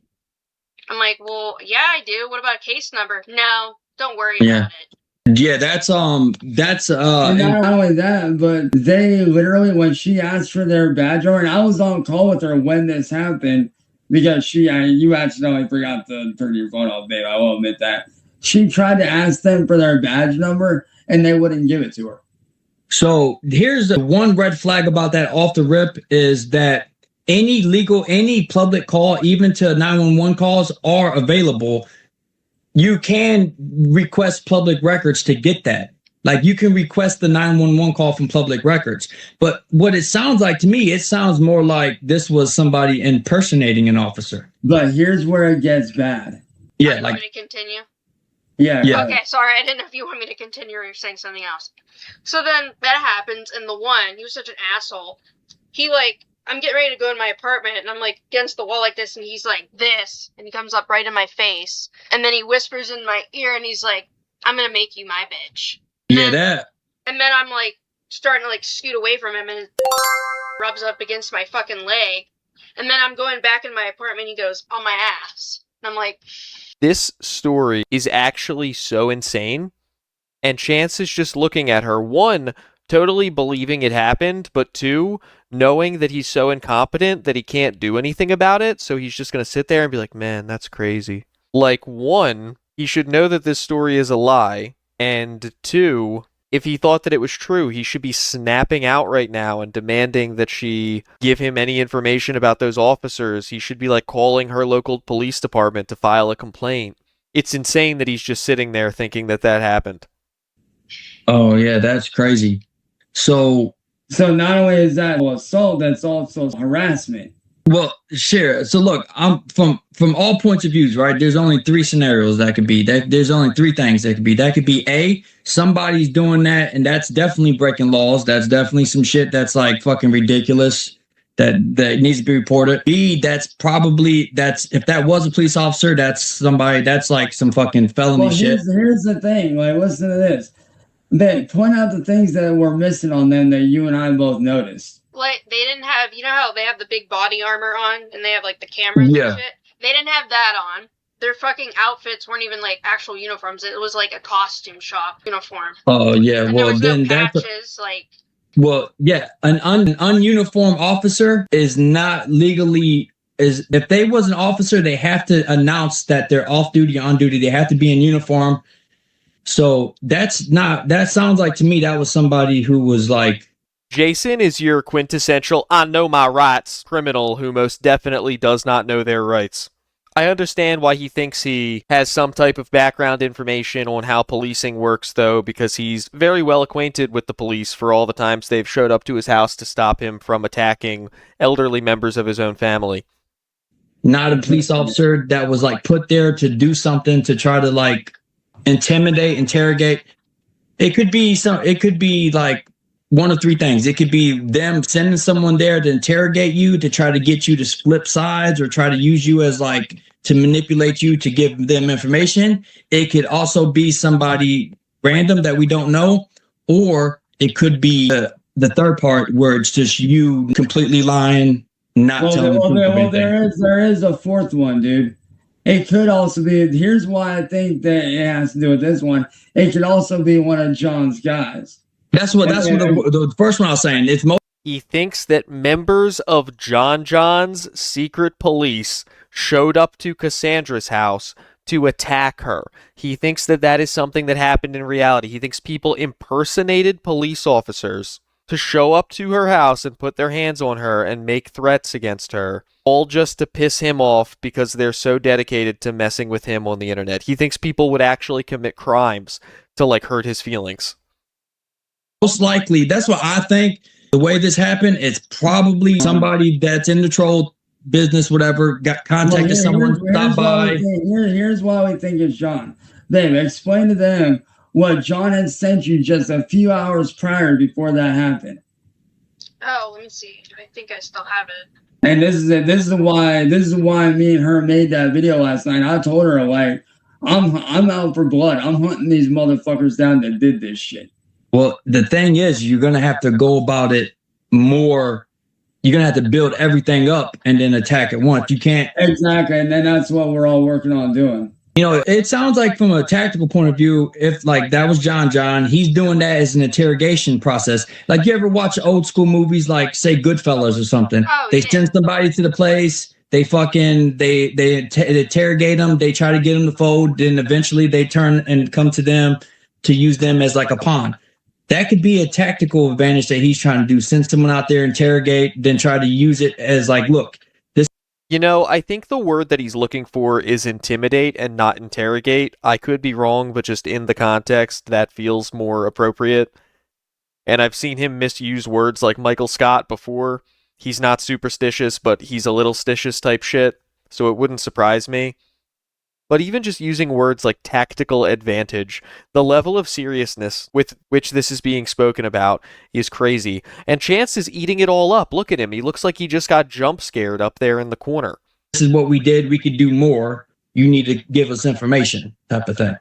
I'm like, well, yeah, I do. What about a case number? No, don't worry about it. Yeah, that's and not only that, but they literally, when she asked for their badge number, and I was on call with her when this happened, because you accidentally forgot to turn your phone off, babe. I will admit that. She tried to ask them for their badge number, and they wouldn't give it to her. So here's the one red flag about that off the rip is that any public call, even to 911 calls, are available. You can request public records to get that. Like, you can request the 911 call from public records. But what it sounds like to me, it sounds more like this was somebody impersonating an officer. But here's where it gets bad. Yeah, You like, want me to continue? yeah. Okay, sorry, I didn't know if you want me to continue or you're saying something else. So then that happens, and the one, he was such an asshole. He, like, I'm getting ready to go in my apartment, and I'm, like, against the wall like this, and he's like, this, and he comes up right in my face, and then he whispers in my ear, and he's like, I'm gonna make you my bitch. Yeah, that. And then I'm, like, starting to, like, scoot away from him, and it rubs up against my fucking leg. And then I'm going back in my apartment, and he goes, on my ass. And I'm like... This story is actually so insane, and Chance is just looking at her, one, totally believing it happened, but two, knowing that he's so incompetent that he can't do anything about it, so he's just going to sit there and be like, man, that's crazy. Like, one, he should know that this story is a lie, and two, if he thought that it was true, he should be snapping out right now and demanding that she give him any information about those officers. He should be, like, calling her local police department to file a complaint. It's insane that he's just sitting there thinking that that happened. Oh, yeah, that's crazy. So not only is that assault, that's also harassment. Well, sure. So look, I'm from all points of views, right? There's only three scenarios that could be. There's only three things that could be. That could be A, somebody's doing that, and that's definitely breaking laws. That's definitely some shit that's like fucking ridiculous that needs to be reported. B, that's if that was a police officer, that's somebody that's like some fucking felony shit. Here's the thing. Like, listen to this. They point out the things that were missing on them that you and I both noticed. Like, they didn't have, you know how they have the big body armor on and they have, like, the cameras and shit? They didn't have that on. Their fucking outfits weren't even, like, actual uniforms. It was, like, a costume shop uniform. Oh, yeah. And Well, there was then no patches, like... Well, yeah. An ununiformed officer is not legally... If they was an officer, they have to announce that they're off duty or on duty. They have to be in uniform. So that sounds like to me that was somebody who was, like... Jason is your quintessential I know my rights criminal who most definitely does not know their rights. I understand why he thinks he has some type of background information on how policing works, though, because he's very well acquainted with the police for all the times they've showed up to his house to stop him from attacking elderly members of his own family. Not a police officer that was like put there to do something to try to like intimidate, interrogate. It could be like one of three things. It could be them sending someone there to interrogate you, to try to get you to flip sides or try to use you as like to manipulate you to give them information. It could also be somebody random that we don't know, or it could be the third part where it's just you completely lying, not telling the truth. Well, there is a fourth one, dude. It could also be, here's why I think that it has to do with this one. It could also be one of John's guys. That's what the first one I was saying. He thinks that members of John John's secret police showed up to Cassandra's house to attack her. He thinks that that is something that happened in reality. He thinks people impersonated police officers to show up to her house and put their hands on her and make threats against her, all just to piss him off because they're so dedicated to messing with him on the internet. He thinks people would actually commit crimes to like hurt his feelings. Most likely, that's what I think. The way this happened, it's probably somebody that's in the troll business, whatever, got contacted someone, stopped by. Here's why we think it's John. Babe, explain to them what John had sent you just a few hours prior before that happened. Oh, let me see. I think I still have it. And this is why me and her made that video last night. I told her, like, I'm out for blood. I'm hunting these motherfuckers down that did this shit. Well, the thing is, you're going to have to go about it more. You're going to have to build everything up and then attack at once. You can't. Exactly. And then that's what we're all working on doing. You know, it sounds like from a tactical point of view, if like that was John, he's doing that as an interrogation process. Like you ever watch old school movies like, say, Goodfellas or something? They send somebody to the place. They interrogate them. They try to get them to fold. Then eventually they turn and come to them to use them as like a pawn. that could be a tactical advantage that he's trying to do. Send someone out there, interrogate, then try to use it as like, look, this. You know, I think the word that he's looking for is intimidate and not interrogate. I could be wrong, but just in the context, that feels more appropriate. And I've seen him misuse words like Michael Scott before. He's not superstitious, but he's a little stitious type shit, so it wouldn't surprise me. But even just using words like tactical advantage, the level of seriousness with which this is being spoken about is crazy. And Chance is eating it all up. Look at him. He looks like he just got jump scared up there in the corner. This is what we did. We could do more. You need to give us information, type of thing.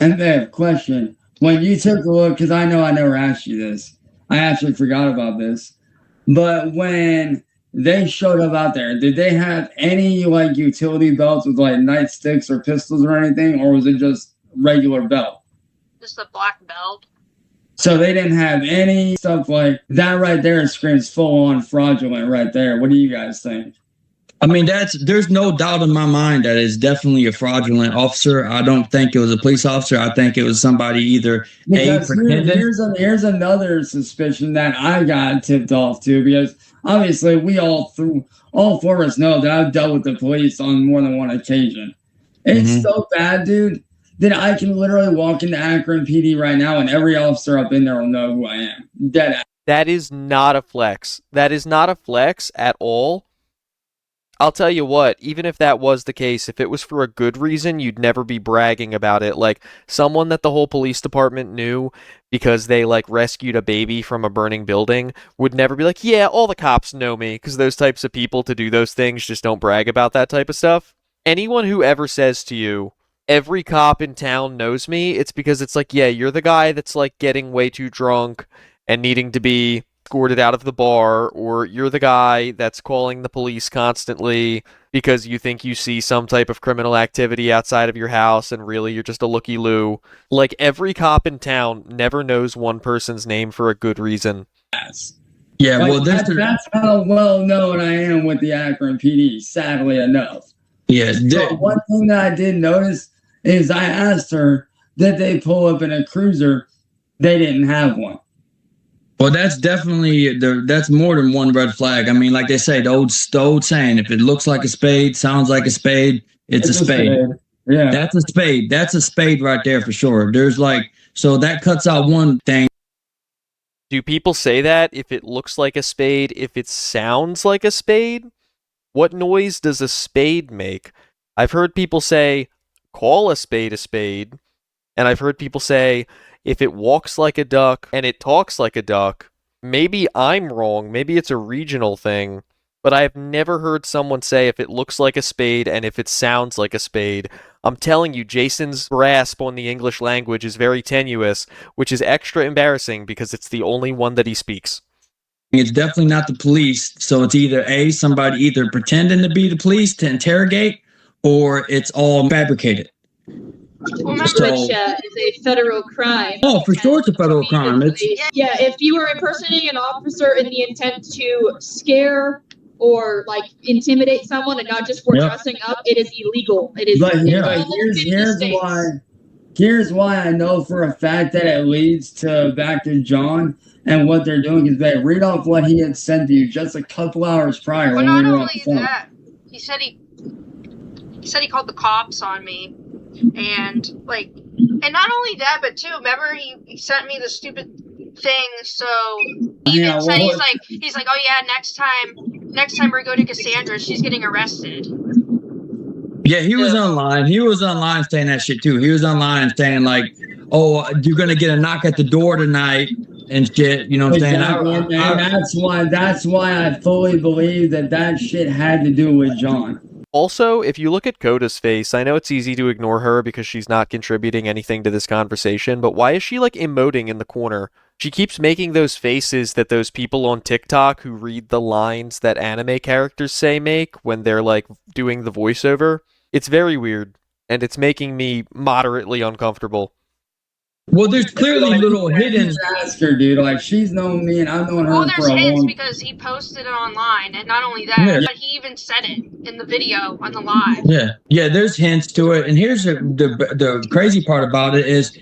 And then, question. When you took a look, because I know I never asked you this. I actually forgot about this. But when they showed up out there, did they have any like utility belts with like nightsticks or pistols or anything, or was it just regular belt? Just a black belt. So they didn't have any stuff like that right there. Screams full on fraudulent right there. What do you guys think? I mean, there's no doubt in my mind that it's definitely a fraudulent officer. I don't think it was a police officer. I think it was somebody either here's another suspicion that I got tipped off to, because obviously we all four of us know that I've dealt with the police on more than one occasion. It's so bad, dude, that I can literally walk into Akron PD right now and every officer up in there will know who I am. Dead ass. That is not a flex. That is not a flex at all. I'll tell you what, even if that was the case, if it was for a good reason, you'd never be bragging about it. Like, someone that the whole police department knew because they, like, rescued a baby from a burning building would never be like, yeah, all the cops know me, because those types of people to do those things just don't brag about that type of stuff. Anyone who ever says to you, every cop in town knows me, it's because it's like, yeah, you're the guy that's, like, getting way too drunk and needing to be escorted out of the bar, or you're the guy that's calling the police constantly because you think you see some type of criminal activity outside of your house and really you're just a looky-loo. Like, every cop in town never knows one person's name for a good reason. Yeah, like, well, that's how well known I am with the Akron PD, sadly enough. Yeah. So one thing that I did notice is I asked her, did they pull up in a cruiser? They didn't have one. Well, that's definitely that's more than one red flag. I mean, like they say, the old saying, if it looks like a spade, sounds like a spade, it's a spade. Yeah, that's a spade. That's a spade right there for sure. There's like, so that cuts out one thing. Do people say that if it looks like a spade, if it sounds like a spade? What noise does a spade make? I've heard people say, call a spade, and I've heard people say, if it walks like a duck and it talks like a duck. Maybe I'm wrong, maybe it's a regional thing, but I have never heard someone say if it looks like a spade and if it sounds like a spade. I'm telling you, Jason's grasp on the English language is very tenuous, which is extra embarrassing because it's the only one that he speaks. It's definitely not the police, so it's either somebody either pretending to be the police to interrogate, or it's all fabricated. Which is a federal crime. Oh, for sure it's a federal crime. Yeah, if you are impersonating an officer in the intent to scare or like intimidate someone and not just for dressing up, it is illegal. It is. But here's why I know for a fact that it leads to back to John and what they're doing is they read off what he had sent to you just a couple hours prior. Well, when not we were on only the phone. that, he said he called the cops on me. And not only that, but too, remember he sent me the stupid thing. So he even said he's like, oh yeah, next time we go to Cassandra, she's getting arrested. Yeah, he was online. He was online saying that shit too. He was online saying like, oh, you're gonna get a knock at the door tonight and shit. You know what I'm saying? And that's why I fully believe that shit had to do with John. Also, if you look at Coda's face, I know it's easy to ignore her because she's not contributing anything to this conversation, but why is she like emoting in the corner? She keeps making those faces that those people on TikTok who read the lines that anime characters say make when they're like doing the voiceover. It's very weird, and it's making me moderately uncomfortable. Well, there's clearly little hidden. Ask her, dude. Like, she's known me, and I've known her for a long time. Because he posted it online, and not only that, but he even said it in the video on the live. Yeah, there's hints to it, and here's the crazy part about it is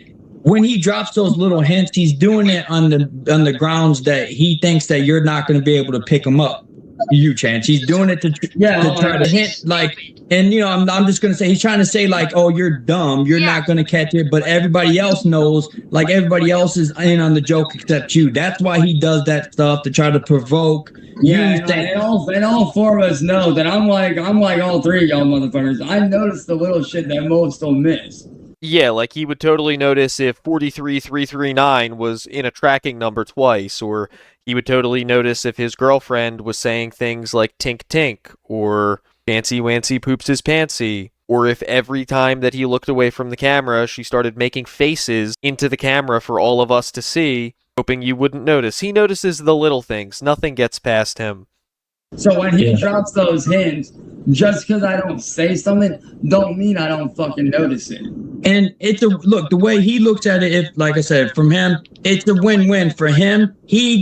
when he drops those little hints, he's doing it on the grounds that he thinks that you're not going to be able to pick him up. You, Chance. He's doing it to try to hint, like, and you know, I'm just gonna say he's trying to say like, oh, you're dumb, you're not gonna catch it, but everybody else knows, like everybody else is in on the joke except you. That's why he does that stuff to try to provoke. And all four of us know that I'm like all three of y'all motherfuckers. I noticed the little shit that most don't miss. Yeah, like he would totally notice if 43339 was in a tracking number twice, or he would totally notice if his girlfriend was saying things like tink tink, or fancy wancy poops his pantsy, or if every time that he looked away from the camera, she started making faces into the camera for all of us to see, hoping you wouldn't notice. He notices the little things. Nothing gets past him. So when he drops those hints, just because I don't say something, don't mean I don't fucking notice it. And it's look, the way he looks at it, if, like I said, from him, it's a win-win for him. He's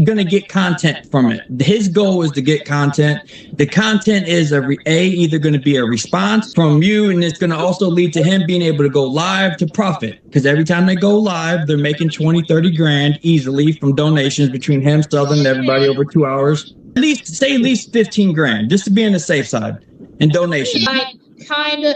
gonna get content from it. His goal is to get content. The content is either gonna be a response from you, and it's gonna also lead to him being able to go live to profit. Because every time they go live, they're making 20-30 grand easily from donations between him, Southern, and everybody over 2 hours. At least 15 grand, just to be on the safe side, in donations. Kind of.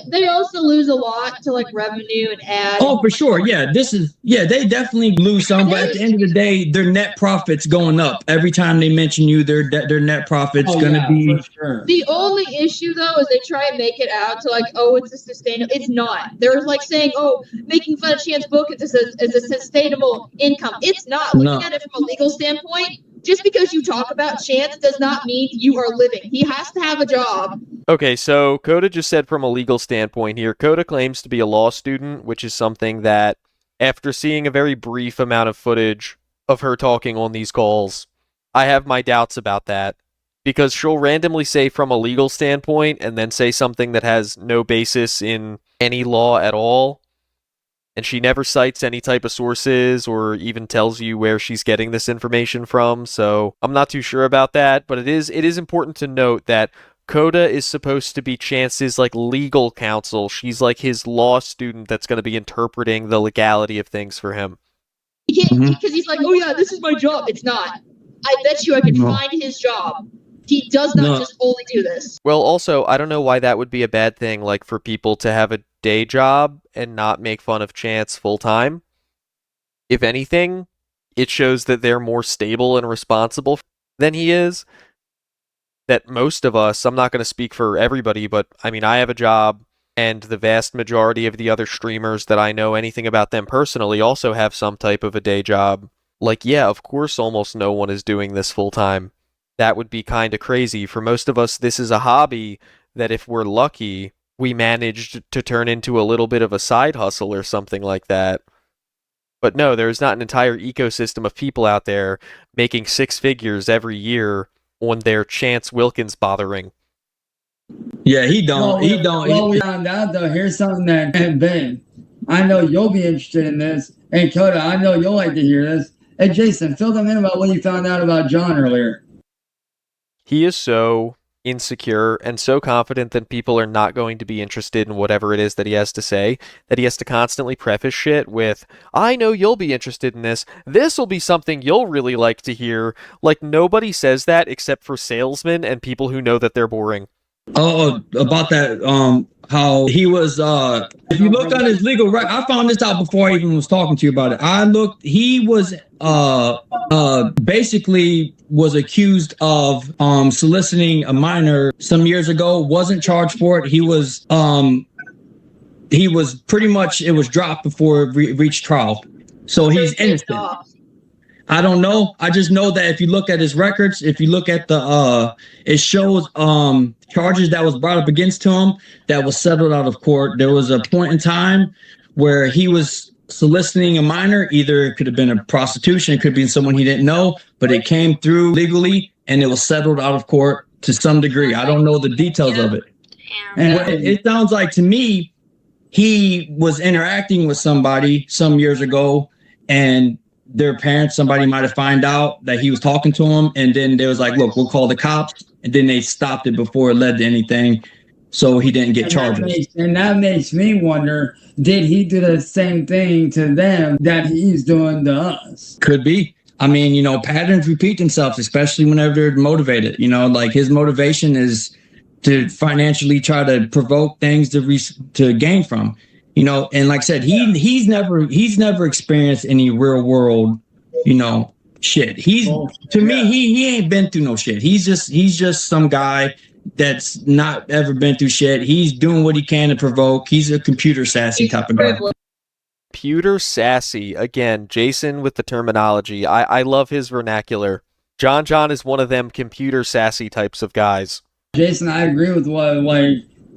They also lose a lot to like revenue and ads. Oh, for sure. Yeah, they definitely lose some, but at the end of the day, their net profit's going up. Every time they mention you, their net profit's gonna be. Sure. The only issue though is they try and make it out to like, oh, it's a sustainable. It's not. They're like saying, oh, making fun of Chance book is a sustainable income. It's not. Looking at it from a legal standpoint, just because you talk about Chance does not mean you are living. He has to have a job. Okay, so Coda just said from a legal standpoint here, Coda claims to be a law student, which is something that, after seeing a very brief amount of footage of her talking on these calls, I have my doubts about that. Because she'll randomly say from a legal standpoint, and then say something that has no basis in any law at all. And she never cites any type of sources or even tells you where she's getting this information from, so I'm not too sure about that, but it is important to note that Coda is supposed to be Chance's like legal counsel. She's like his law student that's going to be interpreting the legality of things for him. He can't, because he's like, oh yeah, this is my job. It's not. I bet you I could find his job. He does not just only do this. Well, also, I don't know why that would be a bad thing, like for people to have a day job and not make fun of Chance full time. If anything, it shows that they're more stable and responsible than he is. That most of us, I'm not going to speak for everybody, but I mean, I have a job, and the vast majority of the other streamers that I know anything about them personally also have some type of a day job. Like, yeah, of course almost no one is doing this full time. That would be kind of crazy. For most of us, this is a hobby that if we're lucky, we managed to turn into a little bit of a side hustle or something like that. But no, there's not an entire ecosystem of people out there making six figures every year on their Chance Wilkins bothering. Yeah, he don't. Well, we found out though. Here's something that Ben, I know you'll be interested in this, and Coda, I know you'll like to hear this. Hey, Jason, fill them in about what you found out about John earlier. He is so insecure and so confident that people are not going to be interested in whatever it is that he has to say, that he has to constantly preface shit with, I know you'll be interested in this. This will be something you'll really like to hear. Like, nobody says that except for salesmen and people who know that they're boring. Oh, about that, how he was, if you look on his legal record, I found this out before I even was talking to you about it. He was, basically was accused of, soliciting a minor some years ago, wasn't charged for it. He was pretty much, it was dropped before it reached trial. So he's innocent. I don't know. I just know that if you look at his records, if you look at the, it shows charges that was brought up against him that was settled out of court. There was a point in time where he was soliciting a minor. Either it could have been a prostitution, it could have been someone he didn't know, but it came through legally and it was settled out of court to some degree. I don't know the details of it. And it sounds like to me, he was interacting with somebody some years ago, and their parents, somebody might have found out that he was talking to him, and then they was like, look, we'll call the cops, and then they stopped it before it led to anything. so he didn't get charges. And that makes me wonder, did he do the same thing to them that he's doing to us? Could be. I mean, you know, patterns repeat themselves, especially whenever they're motivated. You know, like his motivation is to financially try to provoke things to gain from. You know, and like I said, he's never experienced any real world, you know, shit. To me, he ain't been through no shit. He's just some guy that's not ever been through shit. He's doing what he can to provoke. He's a computer sassy type of guy. Computer sassy. Again, Jason with the terminology. I love his vernacular. John is one of them computer sassy types of guys. Jason, I agree with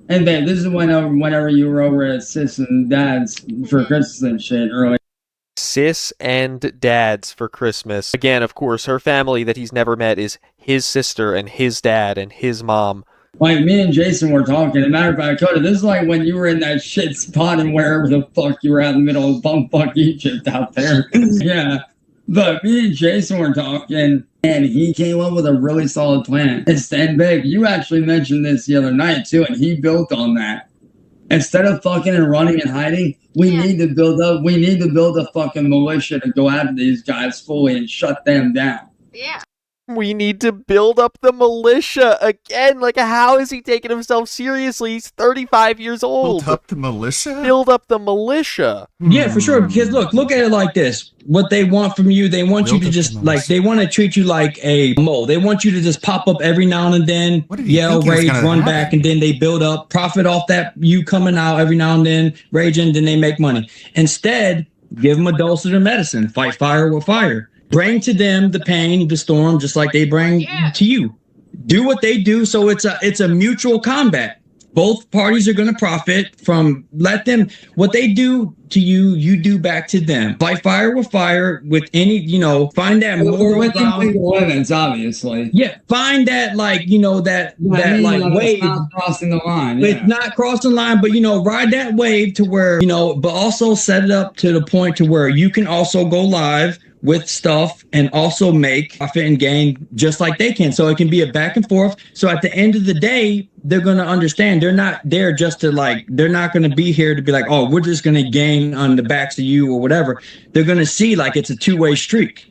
and babe, this is whenever you were over at Sis and Dad's for Christmas and shit earlier. Sis and Dad's for Christmas. Again, of course, her family that he's never met is his sister and his dad and his mom. Like, me and Jason were talking. As a matter of fact, Coda, this is like when you were in that shit spot and wherever the fuck you were out in the middle of bumfuck Egypt out there. Yeah. But me and Jason were talking, and he came up with a really solid plan. And babe, you actually mentioned this the other night, too, and he built on that. Instead of fucking and running and hiding, we need to build a fucking militia to go after these guys fully and shut them down. Yeah. We need to build up the militia again. Like, how is he taking himself seriously? He's 35 years old. Build up the militia? Build up the militia. Yeah, for sure. Because look at it like this. What they want from you, they want you to just, like, they want to treat you like a mole. They want you to just pop up every now and then, yell, rage, run back, and then they build up, profit off that, you coming out every now and then, raging, then they make money. Instead, give them a dose of their medicine. Fight fire with fire. Bring to them the pain, the storm, just like they bring to you. Do what they do, so it's a mutual combat. Both parties are going to profit from, let them, what they do to you, you do back to them. Fight fire with any, you know, find that moral ground. Limits, obviously. Yeah, find that, like, you know, that wave. It's not crossing the line. Yeah. It's not crossing the line, but, you know, ride that wave to where, you know, but also set it up to the point to where you can also go live with stuff and also make profit and gain just like they can. So it can be a back and forth. So at the end of the day, they're going to understand they're not there just to, like, they're not going to be here to be like, oh, we're just going to gain on the backs of you or whatever. They're going to see like it's a two-way streak.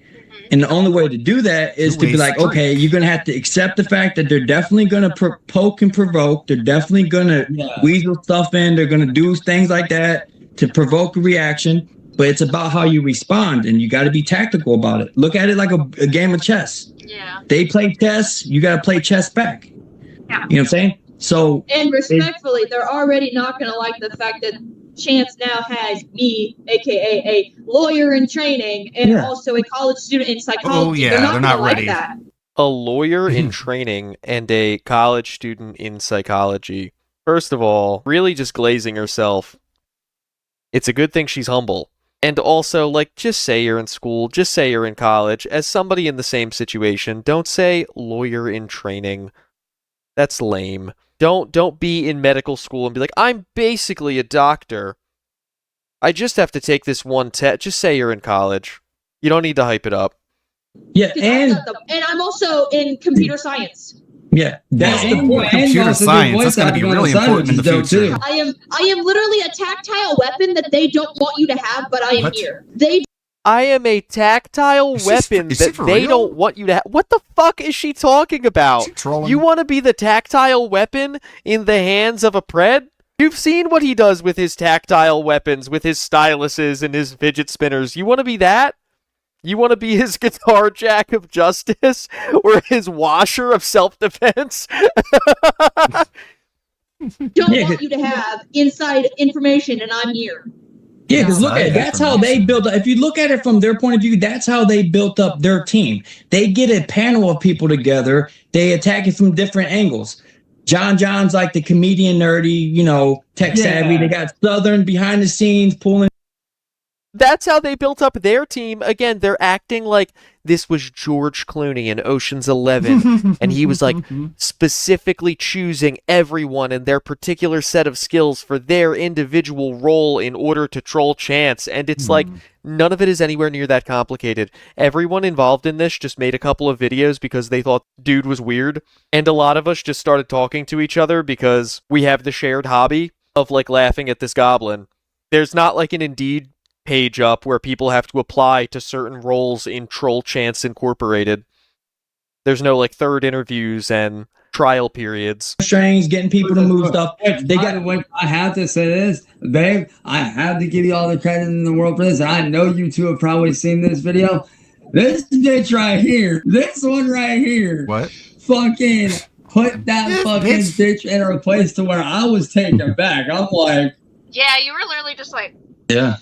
And the only way to do that is to be like, okay, you're going to have to accept the fact that they're definitely going to poke and provoke. They're definitely going to weasel stuff in. They're going to do things like that to provoke a reaction. But it's about how you respond, and you got to be tactical about it. Look at it like a game of chess. Yeah. They play chess, you got to play chess back. Yeah. You know what I'm saying? So, and respectfully, they're already not going to like the fact that Chance now has me, aka a lawyer in training, and also a college student in psychology. Oh yeah, they're not ready. Like that. A lawyer in training and a college student in psychology. First of all, really just glazing herself. It's a good thing she's humble. And also, like, just say you're in school, just say you're in college. As somebody in the same situation, don't say lawyer in training. That's lame. Don't be in medical school and be like, I'm basically a doctor. I just have to take this one test. Just say you're in college. You don't need to hype it up. Yeah, and I'm also in computer science. Yeah, that's the point. Computer science. That's going to be really important in the future. I am literally a tactile weapon that they don't want you to have, but I am here. I am a tactile weapon that they don't want you to have. What the fuck is she talking about? You want to be the tactile weapon in the hands of a pred? You've seen what he does with his tactile weapons, with his styluses and his fidget spinners. You want to be that? You want to be his guitar jack of justice or his washer of self-defense? Don't want you to have inside information, and I'm here. Yeah, because look at it. That's how they built up. If you look at it from their point of view, that's how they built up their team. They get a panel of people together. They attack it from different angles. John's like the comedian nerdy, you know, tech savvy. They got Southern behind the scenes pulling That's how they built up their team. Again, they're acting like this was George Clooney in Ocean's 11, and he was like specifically choosing everyone and their particular set of skills for their individual role in order to troll Chance. And it's like, none of it is anywhere near that complicated. Everyone involved in this just made a couple of videos because they thought dude was weird. And a lot of us just started talking to each other because we have the shared hobby of like laughing at this goblin. There's not like an Indeed page up where people have to apply to certain roles in Troll Chance Incorporated. There's no like third interviews and trial periods. Strings, getting people to move stuff. They got. I have to say this, babe. I have to give you all the credit in the world for this. And I know you two have probably seen this video. This bitch right here, this one right here. What? Fucking put that fucking bitch in her place to where I was taken back. I'm like, Yeah, you were literally just like, Yeah.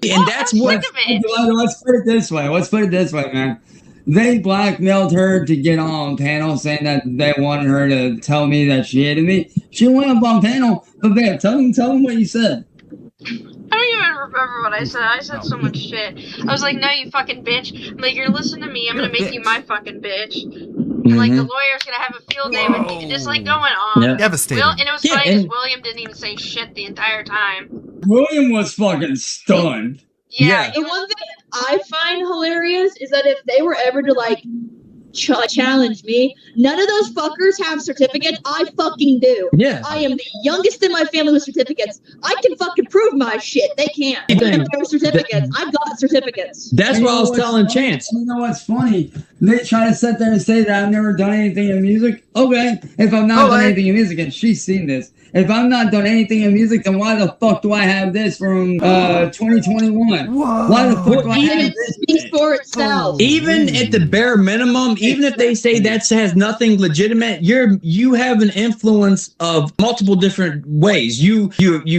And that's what. Let's put it this way, man. They blackmailed her to get on panel, saying that they wanted her to tell me that she hated me. She went up on panel, but babe, tell them what you said. I don't even remember what I said. I said so much shit. I was like, no, you fucking bitch. I'm like, you're listening to me. I'm gonna make you my fucking bitch. And like, the lawyer's gonna have a field day with me. Just like going on. Yeah. Devastating. And it was funny because William didn't even say shit the entire time. William was fucking stunned. Yeah. The one thing I find hilarious is that if they were ever to like challenge me, none of those fuckers have certificates. I fucking do. Yeah. I am the youngest in my family with certificates. I can fucking prove my shit. They can't. They have no certificates. I've got certificates. That's what I was telling Chance. You know what's funny? They try to sit there and say that I've never done anything in music. Okay, if I've not done anything in music, and she's seen this. If I've not done anything in music, then why the fuck do I have this from 2021? Why the fuck do I have this? Speaks for itself. Even at the bare minimum, even if they say that has nothing legitimate, you have an influence of multiple different ways. You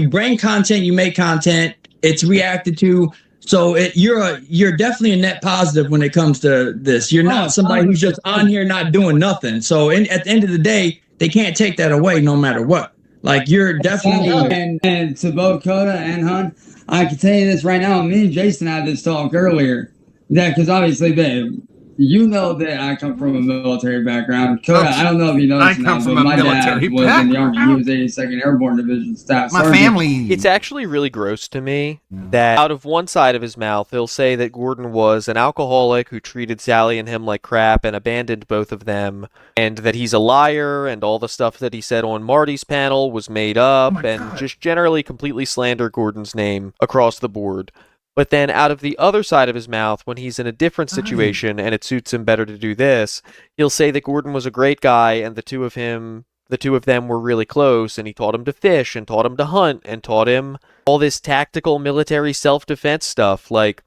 bring content, you make content, it's reacted to. So you're definitely a net positive when it comes to this. You're not somebody who's just on here not doing nothing. So at the end of the day, they can't take that away no matter what. Like, you're definitely... And to both Coda and Hun, I can tell you this right now. Me and Jason had this talk earlier. Yeah, because obviously, babe, you know that I come from a military background. Coda, I don't know if you know this now, but my dad was in the Army. He was 82nd Airborne Division Staff Sergeant. It's actually really gross to me that out of one side of his mouth, he'll say that Gordon was an alcoholic who treated Sally and him like crap and abandoned both of them, and that he's a liar, and all the stuff that he said on Marty's panel was made up, and just generally completely slander Gordon's name across the board. But then out of the other side of his mouth, when he's in a different situation and it suits him better to do this, he'll say that Gordon was a great guy and the two of them were really close, and he taught him to fish and taught him to hunt and taught him all this tactical military self-defense stuff. Like,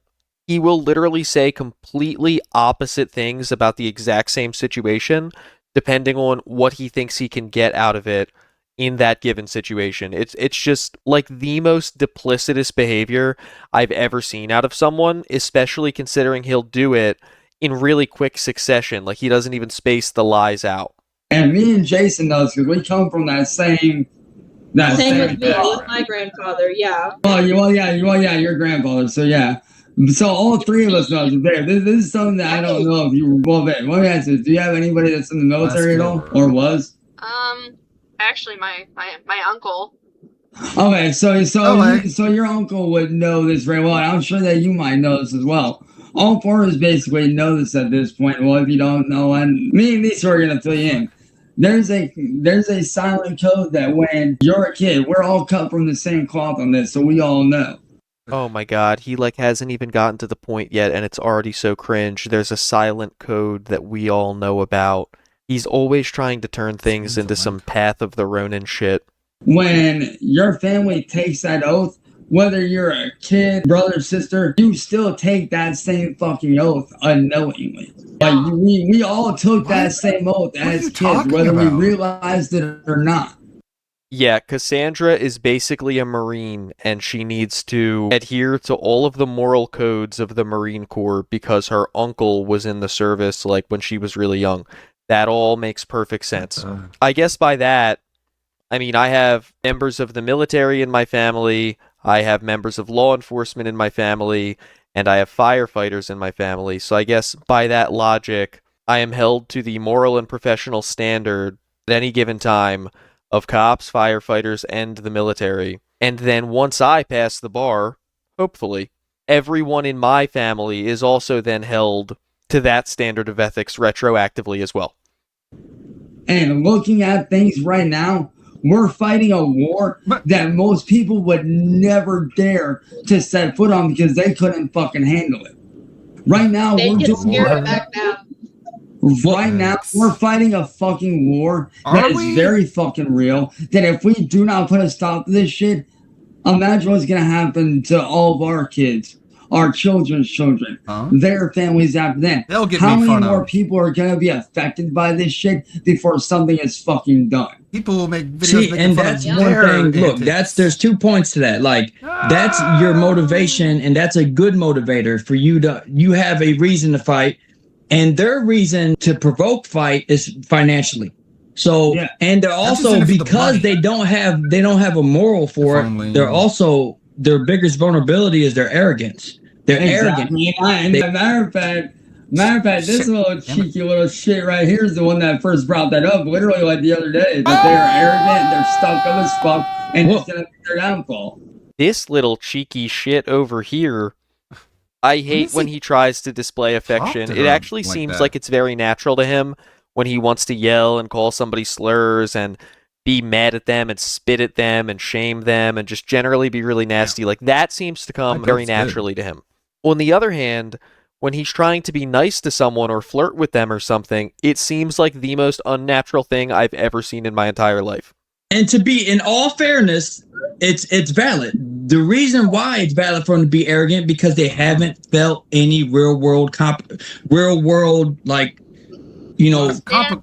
he will literally say completely opposite things about the exact same situation, depending on what he thinks he can get out of it in that given situation. It's just like the most duplicitous behavior I've ever seen out of someone, especially considering he'll do it in really quick succession. Like, he doesn't even space the lies out. And me and Jason knows, because we come from that same... Same with me, with my grandfather, yeah. Your grandfather, so yeah. So all three of us know there. This is something that I don't know if you... Well, let me ask you, do you have anybody that's in the military at all? Or was? Actually, my uncle. Okay, so your uncle would know this very well, and I'm sure that you might know this as well. All four of us basically know this at this point. Well, if you don't know, and me and Lisa are gonna fill you in. There's a silent code that when you're a kid, we're all cut from the same cloth on this, so we all know. Oh my god, he hasn't even gotten to the point yet, and it's already so cringe. There's a silent code that we all know about. He's always trying to turn things into some Path of the Ronin shit. When your family takes that oath, whether you're a kid, brother, sister, you still take that same fucking oath unknowingly. Like, we all took that same oath as kids, whether we realized it or not. Yeah, Cassandra is basically a Marine, and she needs to adhere to all of the moral codes of the Marine Corps because her uncle was in the service, like, when she was really young. That all makes perfect sense. I guess by that, I mean, I have members of the military in my family. I have members of law enforcement in my family, and I have firefighters in my family. So I guess by that logic, I am held to the moral and professional standard at any given time of cops, firefighters, and the military. And then once I pass the bar, hopefully, everyone in my family is also then held to that standard of ethics retroactively as well. And looking at things right now, we're fighting a war that most people would never dare to set foot on because they couldn't fucking handle it. Right now, They we're get doing scared war. back now. Right now, we're fighting a fucking war that Are is we? very fucking real. That if we do not put a stop to this shit, imagine what's gonna happen to all of our kids, our children's children, their families after that. They'll get How made many fun more of. people are gonna be affected by this shit before something is fucking done? People will make videos See, making and fun that's of one their thing. Look, antics. there's 2 points to that. Like, that's your motivation, and that's a good motivator for you to. You have a reason to fight, and their reason to provoke fight is financially. So, and they're That's just also in it for the because money. they don't have a moral for it. They're also their biggest vulnerability is their arrogance. They're arrogant. And matter of fact, this little cheeky little shit right here is the one that first brought that up, literally like the other day, that they're arrogant, they're stuck up as fuck, and it's gonna be their downfall. This little cheeky shit over here, I hate when he tries to display affection. to It her actually like seems that? like it's very natural to him when he wants to yell and call somebody slurs and be mad at them and spit at them and shame them and just generally be really nasty. Like, that seems to come That very goes good. naturally to him. On the other hand, when he's trying to be nice to someone or flirt with them or something, it seems like the most unnatural thing I've ever seen in my entire life. And to be, in all fairness, it's valid. The reason why it's valid for them to be arrogant because they haven't felt any real world like, you know,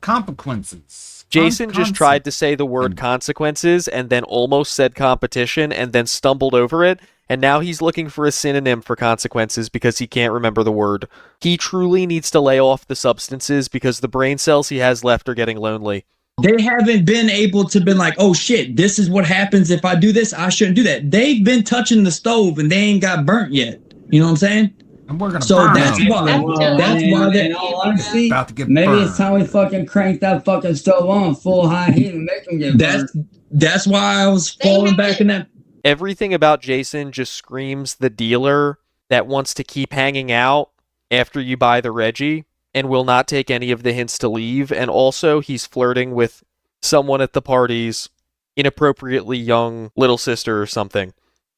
consequences. Jason just tried to say the word consequences and then almost said competition and then stumbled over it, and now he's looking for a synonym for consequences because he can't remember the word. He truly needs to lay off the substances because the brain cells he has left are getting lonely. they haven't been able to been like, oh shit, this is what happens if I do this. I shouldn't do that. They've been touching the stove and they ain't got burnt yet. You know what I'm saying? And we're gonna so burn that's them. why. That's And why in all honesty, About to get maybe burned. it's time we fucking crank that fucking stove on full high heat and make them get burned. That's why I was falling back in that. Everything about Jason just screams the dealer that wants to keep hanging out after you buy the Reggie and will not take any of the hints to leave. And also, he's flirting with someone at the party's inappropriately young little sister or something.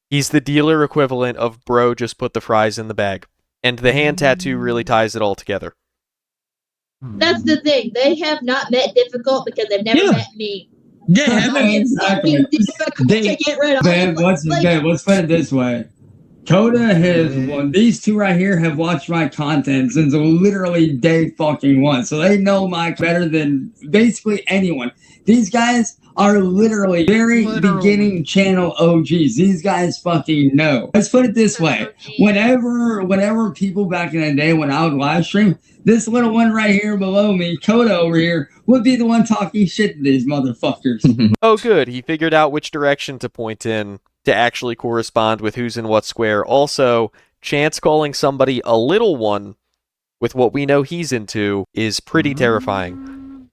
He's the dealer equivalent of bro just put the fries in the bag. And the hand tattoo really ties it all together. That's the thing. They have not met difficult because they've never met me. Yeah, It's fucking difficult to get rid of. Babe, let's put it this way. Coda has these two right here have watched my content since literally day fucking one. So they know Mike better than basically anyone. These guys are literally very beginning channel OGs. These guys fucking know. Let's put it this way. Whenever people back in the day when I would live stream, this little one right here below me, Coda over here, would be the one talking shit to these motherfuckers. Oh good, he figured out which direction to point in to actually correspond with who's in what square. Also, Chance calling somebody a little one with what we know he's into is pretty terrifying.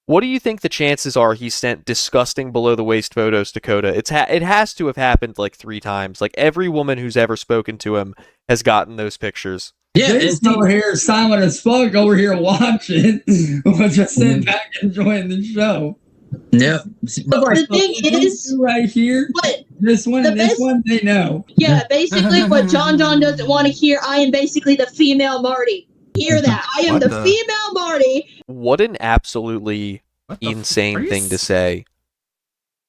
What do you think the chances are he sent disgusting below-the-waist photos to Coda? It has to have happened like 3 times. Like, every woman who's ever spoken to him has gotten those pictures. Yeah, it's over here silent as fuck over here watching. We're just sitting back enjoying the show. Yeah. But the thing is, right here, this one and this one, they know. Yeah, basically what John doesn't want to hear, I am basically the female Marty. Hear that? I am What the the- female Marty. What an absolutely insane thing to say.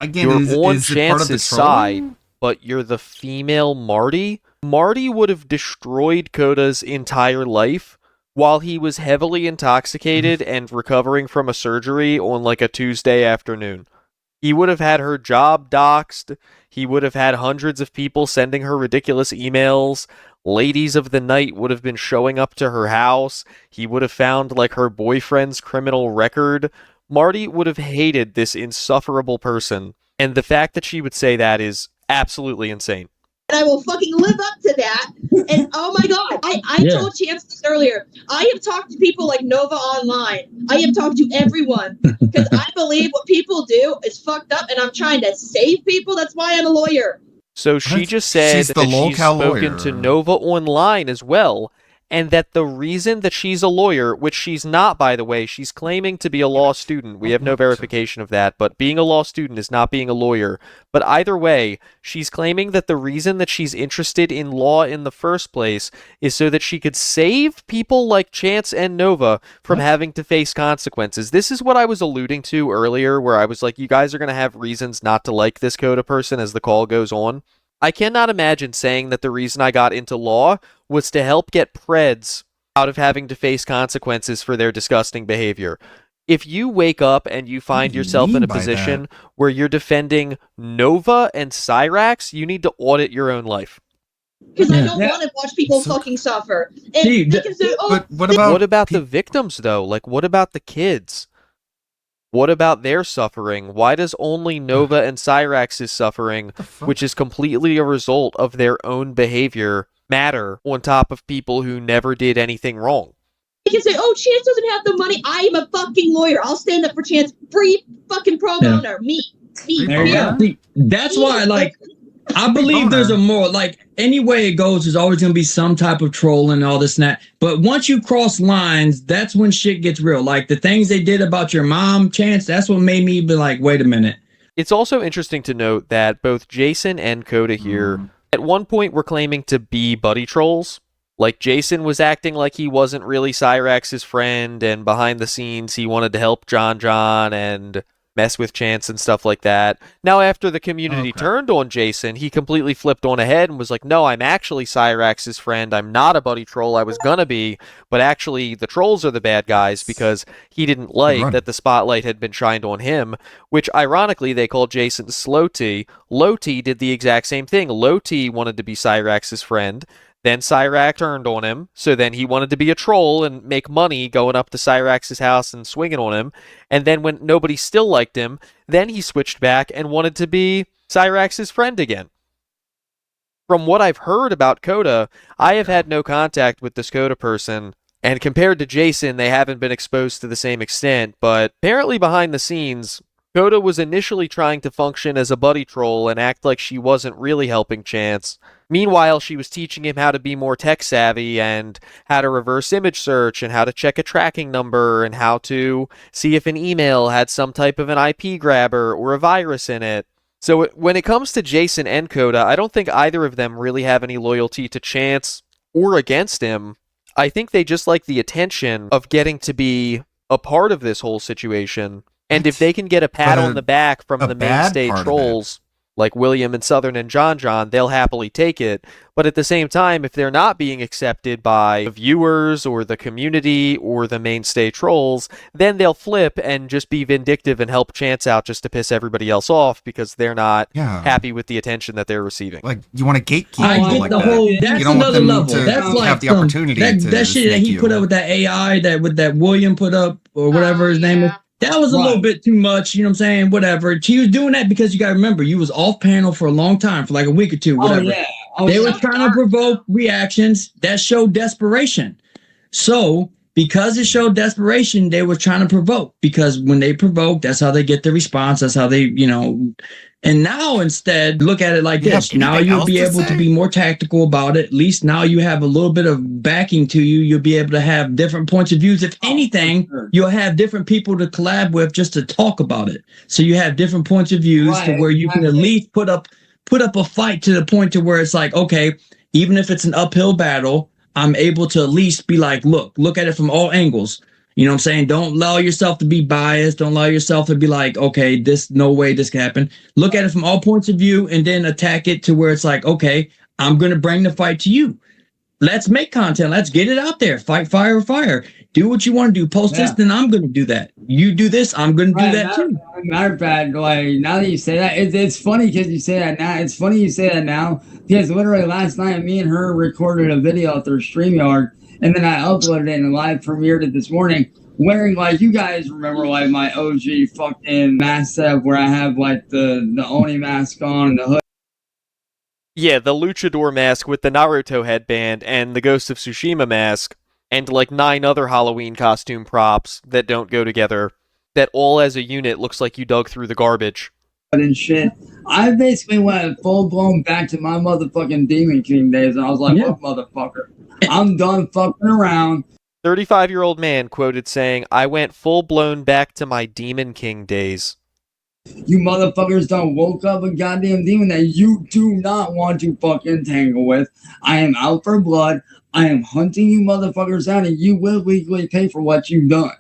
Again, You're is on it part of the Chance's trolling? side, but you're the female Marty? Marty would have destroyed Coda's entire life while he was heavily intoxicated and recovering from a surgery on like a Tuesday afternoon. He would have had her job doxxed. He would have had hundreds of people sending her ridiculous emails. Ladies of the night would have been showing up to her house. He would have found like her boyfriend's criminal record. Marty would have hated this insufferable person. And the fact that she would say that is absolutely insane. and I will fucking live up to that. And oh my god, I told Chance this earlier. I have talked to people like Nova Online. I have talked to everyone because I believe what people do is fucked up, and I'm trying to save people. That's why I'm a lawyer. So she just said She's the that she's locale spoken lawyer. to Nova Online as well, and that the reason that she's a lawyer, which she's not, by the way, she's claiming to be a law student. We have no verification of that, but being a law student is not being a lawyer. But either way, she's claiming that the reason that she's interested in law in the first place is so that she could save people like Chance and Nova from having to face consequences. This is what I was alluding to earlier, where I was like, you guys are going to have reasons not to like this Coda person as the call goes on. I cannot imagine saying that the reason I got into law was to help get Preds out of having to face consequences for their disgusting behavior. If you wake up and you find yourself in a position where you're defending Nova and Cyrax, you need to audit your own life. Because I don't want to watch people fucking suffer. And they can say, oh, What about the victims, though? Like, what about the kids? What about their suffering? Why does only Nova and Cyrax's suffering, which is completely a result of their own behavior, matter on top of people who never did anything wrong? they can say, oh, Chance doesn't have the money. I am a fucking lawyer. I'll stand up for Chance. Free fucking pro bono. Me. There you go. See, that's why, like, I believe there's a more, like, any way it goes, there's always going to be some type of troll and all this and that. But once you cross lines, that's when shit gets real. Like, the things they did about your mom, Chance, that's what made me be like, wait a minute. It's also interesting to note that both Jason and Coda here, at one point, were claiming to be buddy trolls. Like, Jason was acting like he wasn't really Cyrax's friend, and behind the scenes, he wanted to help John and mess with Chance and stuff like that. Now, after the community turned on Jason, he completely flipped on ahead and was like, no, I'm actually Cyrax's friend. I'm not a buddy troll. I was gonna be, but actually the trolls are the bad guys because he didn't like that the spotlight had been shined on him, which ironically they called Jason Slow T. Low T did the exact same thing. Low T wanted to be Cyrax's friend. Then Cyrax turned on him, so then he wanted to be a troll and make money going up to Cyrax's house and swinging on him. And then when nobody still liked him, then he switched back and wanted to be Cyrax's friend again. From what I've heard about Coda, I have had no contact with this Coda person, and compared to Jason, they haven't been exposed to the same extent, but apparently behind the scenes, Coda was initially trying to function as a buddy troll and act like she wasn't really helping Chance. Meanwhile, she was teaching him how to be more tech savvy and how to reverse image search and how to check a tracking number and how to see if an email had some type of an IP grabber or a virus in it. So when it comes to Jason and Coda, I don't think either of them really have any loyalty to Chance or against him. I think they just like the attention of getting to be a part of this whole situation. And if they can get a pat on the back from the mainstay trolls, like William and Southern and John, they'll happily take it. But at the same time, if they're not being accepted by the viewers or the community or the mainstay trolls, then they'll flip and just be vindictive and help Chance out just to piss everybody else off because they're not happy with the attention that they're receiving. Like, you want to gatekeep I people get like the that. whole. You That's don't want another them level. to That's like have the opportunity that to shit that he snake put you. up with that AI that William put up or whatever his name is. That was a little bit too much, you know what I'm saying? Whatever. She was doing that because you got to remember, you was off panel for a long time, for like a week or two, whatever. They were trying to provoke reactions that showed desperation. So, because it showed desperation, they were trying to provoke. Because when they provoke, that's how they get the response. That's how they, you know. And now instead, look at it like this. Now you'll be able to be more tactical about it. At least now you have a little bit of backing to you. You'll be able to have different points of views. If anything, you'll have different people to collab with just to talk about it. So you have different points of views to where you can at least put up a fight to the point to where it's like, okay, even if it's an uphill battle, I'm able to at least be like, look at it from all angles. You know what I'm saying? Don't allow yourself to be biased. Don't allow yourself to be like, okay, no way this can happen. Look at it from all points of view and then attack it to where it's like, okay, I'm going to bring the fight to you. Let's make content. Let's get it out there. Fight fire with fire. Do what you want to do. Post this, then I'm going to do that. You do this, I'm going to do that too. Matter of fact, like, now that you say that, it's funny because you say that now. It's funny you say that now because literally last night, me and her recorded a video through StreamYard. And then I uploaded it and live premiered it this morning wearing, like, you guys remember, like, my OG fucking mask setup where I have, like, the Oni mask on and the hood. Yeah, the luchador mask with the Naruto headband and the Ghost of Tsushima mask, and like 9 other Halloween costume props that don't go together, that all as a unit looks like you dug through the garbage. And shit. I basically went full blown back to my motherfucking Demon King days, and I was like, "Look, motherfucker, I'm done fucking around." 35-year-old man quoted saying, "I went full-blown back to my Demon King days." You motherfuckers done woke up a goddamn demon that you do not want to fucking tangle with. I am out for blood. I am hunting you motherfuckers out, and you will legally pay for what you've done.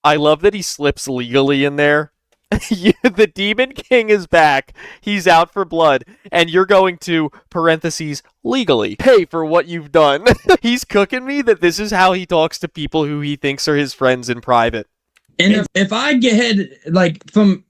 I love that he slips legally in there. The Demon King is back. He's out for blood. And you're going to, parentheses, legally pay for what you've done. He's cooking me that this is how he talks to people who he thinks are his friends in private. And if I get ahead, like from,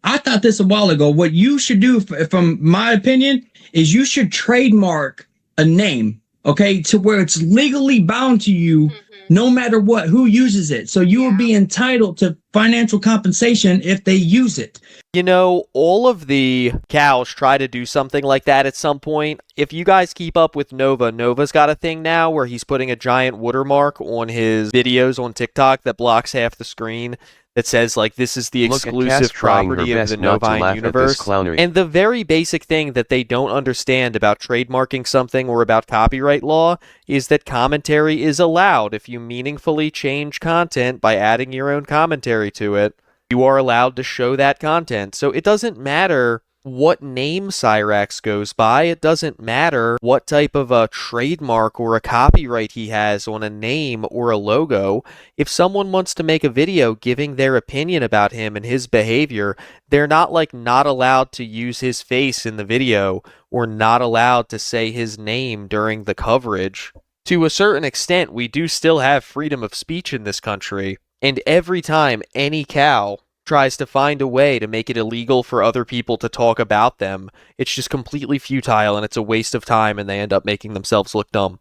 I thought this a while ago, what you should do, from my opinion, is you should trademark a name, okay, to where it's legally bound to you no matter what, who uses it. So you will be entitled to financial compensation if they use it. You know, all of the cows try to do something like that at some point. If you guys keep up with Nova, Nova's got a thing now where he's putting a giant watermark on his videos on TikTok that blocks half the screen that says, like, this is the exclusive property of the Novine universe. And the very basic thing that they don't understand about trademarking something or about copyright law is that commentary is allowed. If you meaningfully change content by adding your own commentary to it, you are allowed to show that content. So it doesn't matter what name Cyrax goes by. It doesn't matter what type of a trademark or a copyright he has on a name or a logo. If someone wants to make a video giving their opinion about him and his behavior, they're not not allowed to use his face in the video or not allowed to say his name during the coverage. To a certain extent, we do still have freedom of speech in this country, and every time any cow tries to find a way to make it illegal for other people to talk about them, it's just completely futile and it's a waste of time, and they end up making themselves look dumb.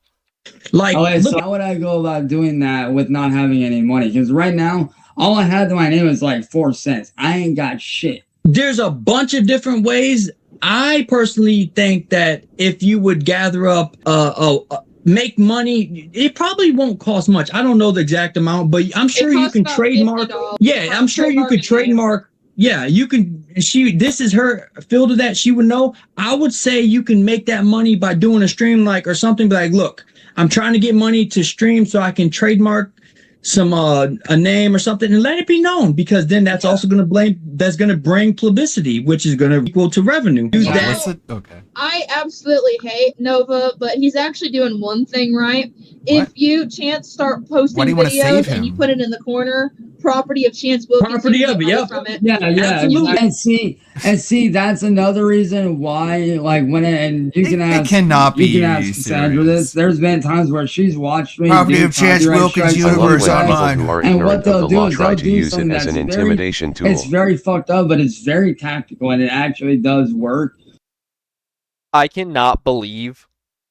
Like, so how would I go about doing that with not having any money? Because right now, all I had to my name is like 4 cents. I ain't got shit. There's a bunch of different ways. I personally think that if you would gather up make money, it probably won't cost much. I don't know the exact amount, but I'm sure you can trademark. Yeah, I'm sure you could trademark. Yeah, you can. This is her field of that. She would know. I would say you can make that money by doing a stream or something. Like, look, I'm trying to get money to stream so I can trademark some a name or something and let it be known, because then that's also going to bring publicity, which is going to equal to revenue. Use that. Okay. I absolutely hate Nova, but he's actually doing one thing right. If you Chance start posting videos and you put it in the corner, property of Chance will property of it, yep. from it. Yeah, absolutely. And see, that's another reason why, like, when you can ask, cannot be Cassandra this. There's been times where she's watched me. Property of Chance Wilkins Universe Online. And what they'll do is they'll do use it something as that's an intimidation tool. It's very fucked up, but it's very tactical, and it actually does work. I cannot believe,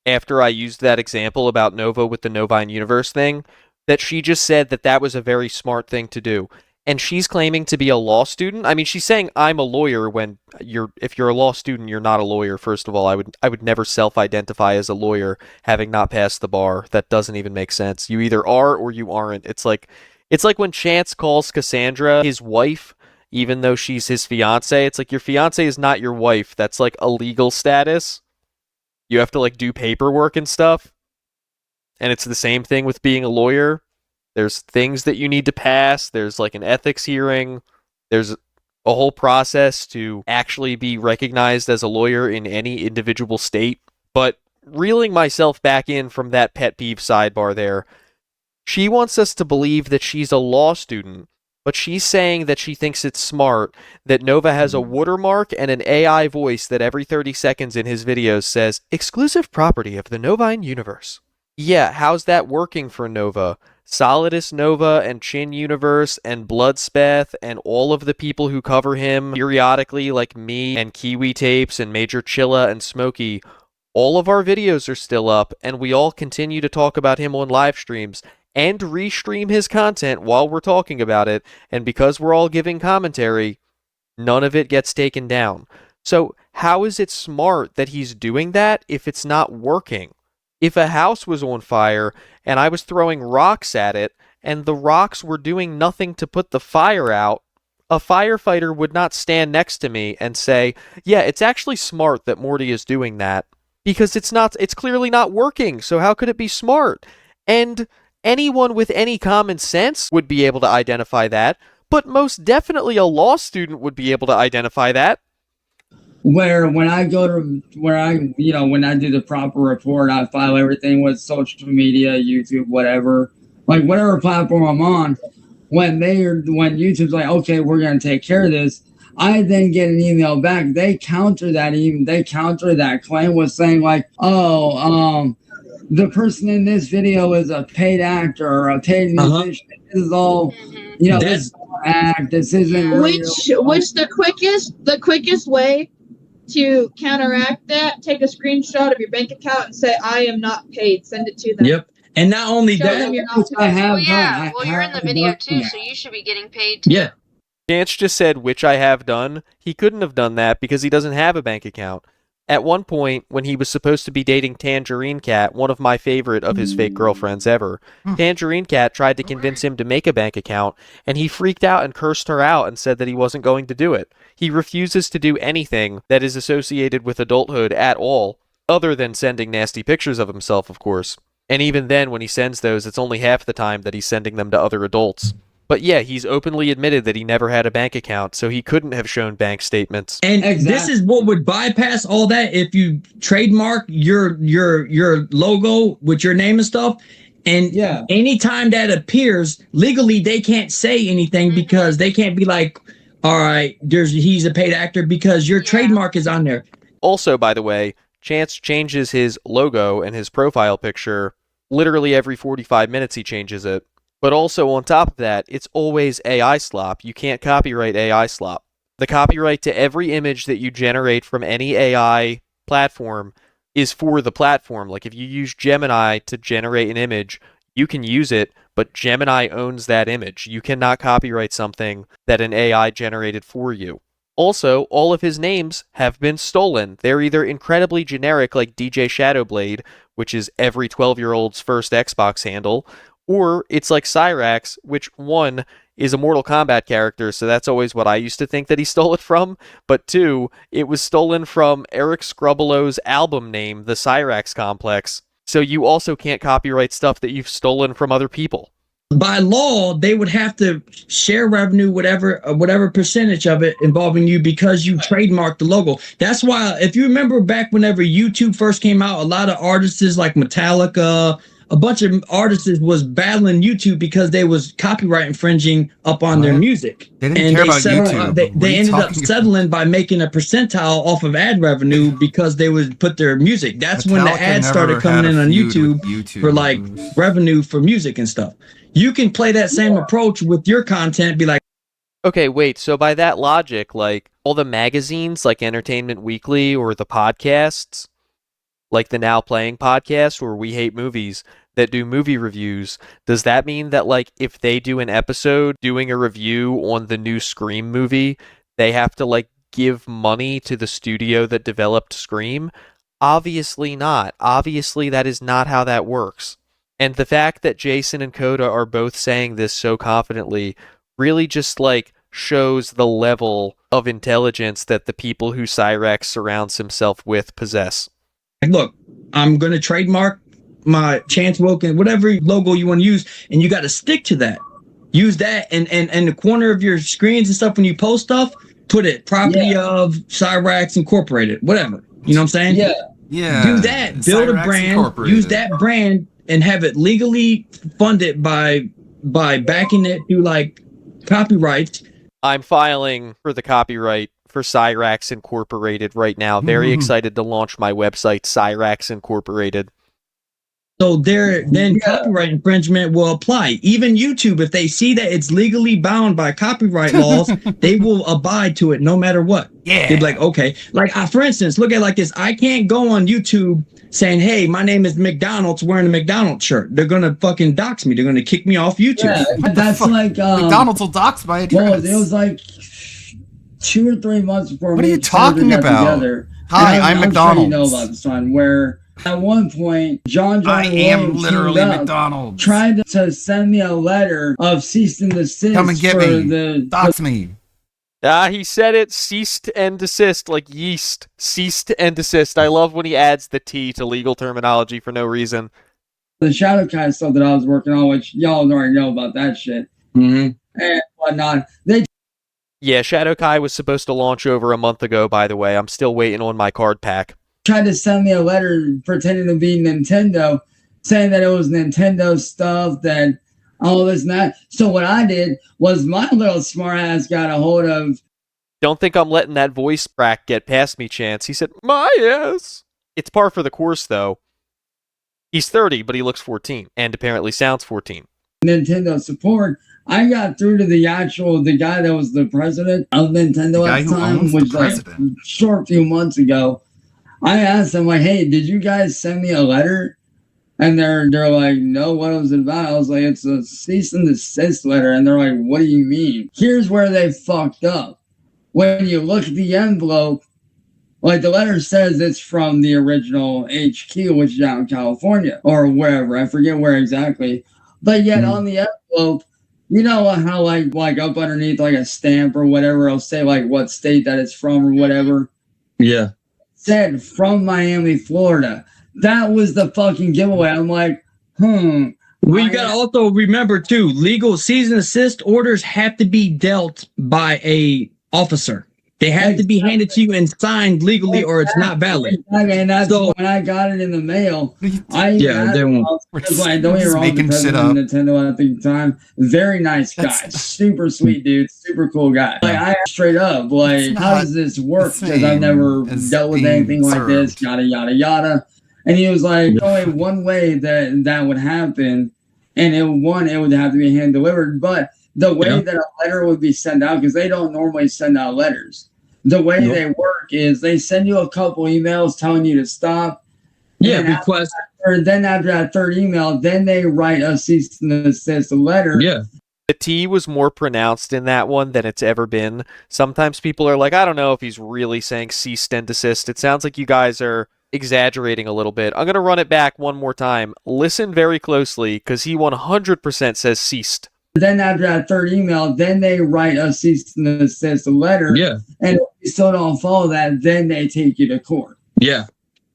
after I used that example about Nova with the Novine Universe thing, that she just said that that was a very smart thing to do. And she's claiming to be a law student. I mean, she's saying I'm a lawyer when if you're a law student, you're not a lawyer. First of all, I would never self-identify as a lawyer having not passed the bar. That doesn't even make sense. You either are or you aren't. It's like when Chance calls Cassandra his wife, even though she's his fiance. It's like, your fiance is not your wife. That's like a legal status. You have to like do paperwork and stuff. And it's the same thing with being a lawyer. There's things that you need to pass. There's like an ethics hearing. There's a whole process to actually be recognized as a lawyer in any individual state. But reeling myself back in from that pet peeve sidebar there, she wants us to believe that she's a law student, but she's saying that she thinks it's smart that Nova has a watermark and an AI voice that every 30 seconds in his videos says, exclusive property of the Novine universe. Yeah, how's that working for Nova? Solidus Nova and Chin Universe and Bloodspeth and all of the people who cover him periodically, like me and Kiwi Tapes and Major Chilla and Smokey, all of our videos are still up, and we all continue to talk about him on live streams and restream his content while we're talking about it, and because we're all giving commentary, none of it gets taken down. So how is it smart that he's doing that if it's not working? If a house was on fire and I was throwing rocks at it and the rocks were doing nothing to put the fire out, a firefighter would not stand next to me and say, yeah, it's actually smart that Morty is doing that because it's clearly not working. So how could it be smart? And anyone with any common sense would be able to identify that, but most definitely a law student would be able to identify that. Where when I do the proper report, I file everything with social media, YouTube, whatever, like whatever platform I'm on. When YouTube's like, okay, we're gonna take care of this, I then get an email back. They counter that claim with saying like, the person in this video is a paid actor or a paid musician. This is all, this is all act. This isn't real. Which the quickest way to counteract that, take a screenshot of your bank account and say, I am not paid. Send it to them. Yep. And not only Show that, them you're not paid. You're in the video too, so you should be getting paid too. Yeah. Chance just said, which I have done. He couldn't have done that because he doesn't have a bank account. At one point, when he was supposed to be dating Tangerine Cat, one of my favorite of his fake girlfriends ever, Tangerine Cat tried to convince him to make a bank account, and he freaked out and cursed her out and said that he wasn't going to do it. He refuses to do anything that is associated with adulthood at all, other than sending nasty pictures of himself, of course. And even then, when he sends those, it's only half the time that he's sending them to other adults. But yeah, he's openly admitted that he never had a bank account, so he couldn't have shown bank statements. And this is what would bypass all that if you trademark your logo with your name and stuff. And anytime that appears, legally they can't say anything because they can't be like, all right, he's a paid actor because your trademark is on there. Also, by the way, Chance changes his logo and his profile picture literally every 45 minutes he changes it. But also on top of that, it's always AI slop. You can't copyright AI slop. The copyright to every image that you generate from any AI platform is for the platform. Like if you use Gemini to generate an image, you can use it, but Gemini owns that image. You cannot copyright something that an AI generated for you. Also, all of his names have been stolen. They're either incredibly generic like DJ Shadowblade, which is every 12-year-old's first Xbox handle, or it's like Cyrax, which one is a Mortal Kombat character, so that's always what I used to think that he stole it from, but two, it was stolen from Eric Scrubbelo's album name, the Cyrax Complex, so you also can't copyright stuff that you've stolen from other people. By law, they would have to share revenue, whatever percentage of it involving you because you trademarked the logo. That's why, if you remember back whenever YouTube first came out, a lot of artists like Metallica, a bunch of artists was battling YouTube because they was copyright infringing up on their music. They didn't care about YouTube. They ended up settling by making a percentile off of ad revenue because they would put their music. That's when the ads started coming in on YouTube for like revenue for music and stuff. You can play that same approach with your content, be like, okay, wait, so by that logic, like all the magazines like Entertainment Weekly or the podcasts, like the Now Playing podcast or We Hate Movies that do movie reviews, does that mean that like if they do an episode doing a review on the new Scream movie, they have to like give money to the studio that developed Scream? Obviously not. Obviously that is not how that works. And the fact that Jason and Coda are both saying this so confidently really just like shows the level of intelligence that the people who Cyrax surrounds himself with possess. Look, I'm going to trademark my Chance Woken, whatever logo you want to use, and you got to stick to that. Use that, and the corner of your screens and stuff when you post stuff, put it property of Cyrax Incorporated, whatever. You know what I'm saying? Yeah. Do that. Build a brand. Use that brand and have it legally funded by backing it through like copyrights. I'm filing for the copyright for Cyrax Incorporated right now. Very excited to launch my website, Cyrax Incorporated. So then copyright infringement will apply. Even YouTube, if they see that it's legally bound by copyright laws, they will abide to it no matter what. Yeah. They'll be like, okay. Like, for instance, look at it like this. I can't go on YouTube saying, hey, my name is McDonald's wearing a McDonald's shirt. They're going to fucking dox me. They're going to kick me off YouTube. Yeah, that's like... McDonald's will dox my address. Well, it was like 2 or 3 months before What are me you and Sandra talking got about? together. Hi, And I'm sure McDonald's. you know about this one, where at one point, John I am Williams literally teamed up, McDonald's. tried to send me a letter of cease and desist Come and get for me. the Dox me. He said it, ceased and desist, like yeast. Ceased and desist. I love when he adds the T to legal terminology for no reason. the Shadow Kai stuff that I was working on, which y'all already know about that shit and whatnot. They Yeah, Shadow Kai was supposed to launch over a month ago, by the way. I'm still waiting on my card pack. tried to send me a letter pretending to be Nintendo, saying that it was Nintendo stuff, that all this and that. So what I did was my little smart ass got a hold of. Don't think I'm letting that voice crack get past me, Chance. He said, my ass. It's par for the course, though. He's 30, but he looks 14, and apparently sounds 14. Nintendo support. I got through to the guy that was the president of Nintendo at the time, which like a short few months ago. I asked them like, "Hey, did you guys send me a letter?" And they're like, "No, what was it about?" I was like, "It's a cease and desist letter." And they're like, "What do you mean?" Here's where they fucked up. When you look at the envelope, like the letter says it's from the original HQ, which is out in California or wherever. I forget where exactly. But yet on the envelope, you know how like up underneath like a stamp or whatever, it'll say like what state that it's from or whatever. Yeah. Said from Miami, Florida. That was the fucking giveaway. I'm like, We got to also remember too, legal cease and desist orders have to be dealt by a officer. They have to be handed to you and signed legally, or it's not valid. And that's when I got it in the mail. they won't. Don't get me wrong, the president of Nintendo at the time, very nice guy, super sweet dude, super cool guy. Like I asked straight up, like, how does this work? Because I've never dealt with anything like this, yada yada yada. And he was like, only one way that would happen, and it would have to be hand delivered. But the way that a letter would be sent out, because they don't normally send out letters. The way they work is they send you a couple emails telling you to stop. Yeah, request. Then after that third email, then they write a cease and desist letter. Yeah. The T was more pronounced in that one than it's ever been. Sometimes people are like, I don't know if he's really saying cease and desist. It sounds like you guys are exaggerating a little bit. I'm going to run it back one more time. Listen very closely, because he 100% says ceased. Then after that third email, then they write a cease and desist letter. Yeah. And if you still don't follow that, then they take you to court. Yeah.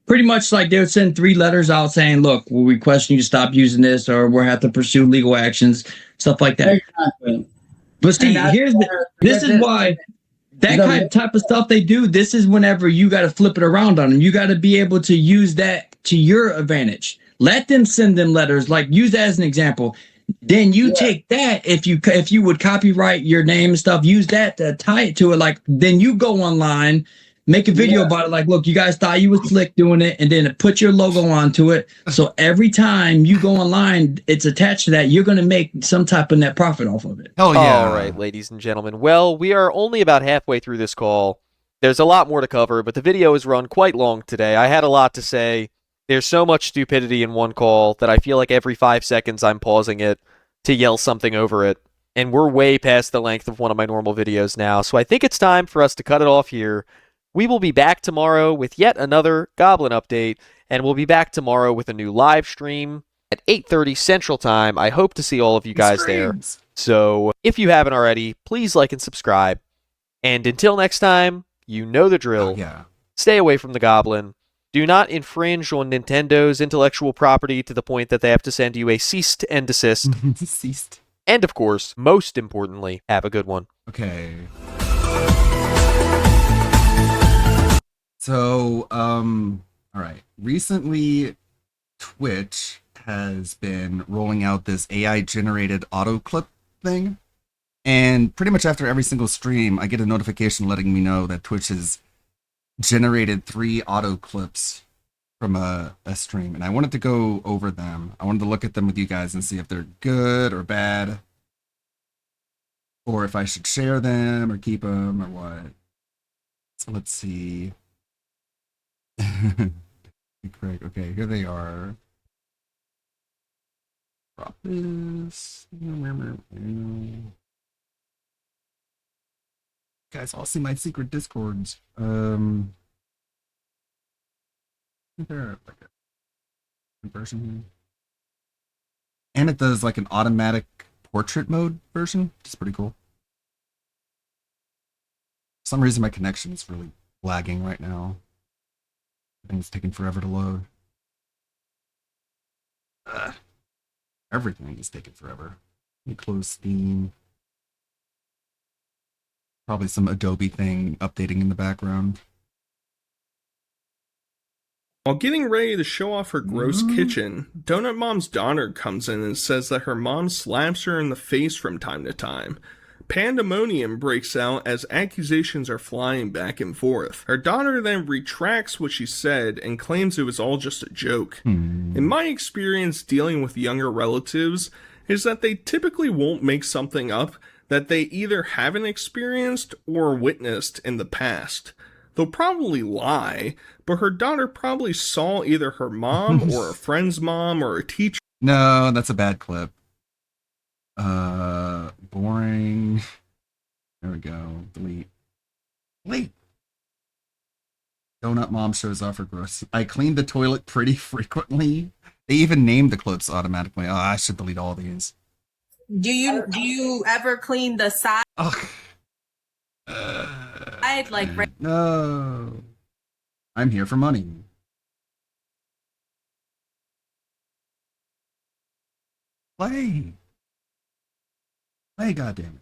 Pretty much like they would send 3 letters out saying, look, we're requesting you to stop using this, or we'll have to pursue legal kind stuff like that. Exactly. But see, this is why that kind of type of stuff they do, this is whenever you got to flip it around on them. You got to be able to use that to your advantage. Let them send them letters, like use that as an example. Then you take that, if you would copyright your name and stuff, use that to tie it to it. Like, then you go online, make a video about it. Like, look, you guys thought you was slick doing it, and then put your logo onto it. So every time you go online, it's attached to that. You're going to make some type of net profit off of it. Oh, yeah. All right, ladies and gentlemen. Well, we are only about halfway through this call. There's a lot more to cover, but the video is run quite long today. I had a lot to say. There's so much stupidity in one call that I feel like every 5 seconds I'm pausing it to yell something over it. And we're way past the length of one of my normal videos now, so I think it's time for us to cut it off here. We will be back tomorrow with yet another Goblin update, and we'll be back tomorrow with a new live stream at 8:30 Central Time. I hope to see all of you guys there. So if you haven't already, please like and subscribe. And until next time, you know the drill. Stay away from the Goblin. Do not infringe on Nintendo's intellectual property to the point that they have to send you a cease and desist. Ceased. And of course, most importantly, have a good one. Okay. So, all right. Recently, Twitch has been rolling out this AI-generated auto clip thing. And pretty much after every single stream, I get a notification letting me know that Twitch has generated 3 auto clips from a stream. And I wanted to go over them. I wanted to look at them with you guys and see if they're good or bad. Or if I should share them or keep them or what. So let's see. Correct. Okay, here they are. Drop this. Guys, all see my secret discords. Is there like a version here? And it does like an automatic portrait mode version, which is pretty cool. For some reason my connection is really lagging right now. Everything's taking forever to load. Everything is taking forever. Let me close Steam. Probably some Adobe thing updating in the background. While getting ready to show off her gross kitchen, Donut Mom's daughter comes in and says that her mom slaps her in the face from time to time. Pandemonium breaks out as accusations are flying back and forth. Her daughter then retracts what she said and claims it was all just a joke. In my experience dealing with younger relatives is that they typically won't make something up that they either haven't experienced or witnessed in the past. They'll probably lie, but her daughter probably saw either her mom or a friend's mom or a teacher. No, that's a bad clip. Boring. There we go. Delete. Delete. Donut Mom shows off her gross. I clean the toilet pretty frequently. They even named the clips automatically. Oh, I should delete all these. Do you ever clean the side? Like right? No. I'm here for money. Play. Play, goddammit.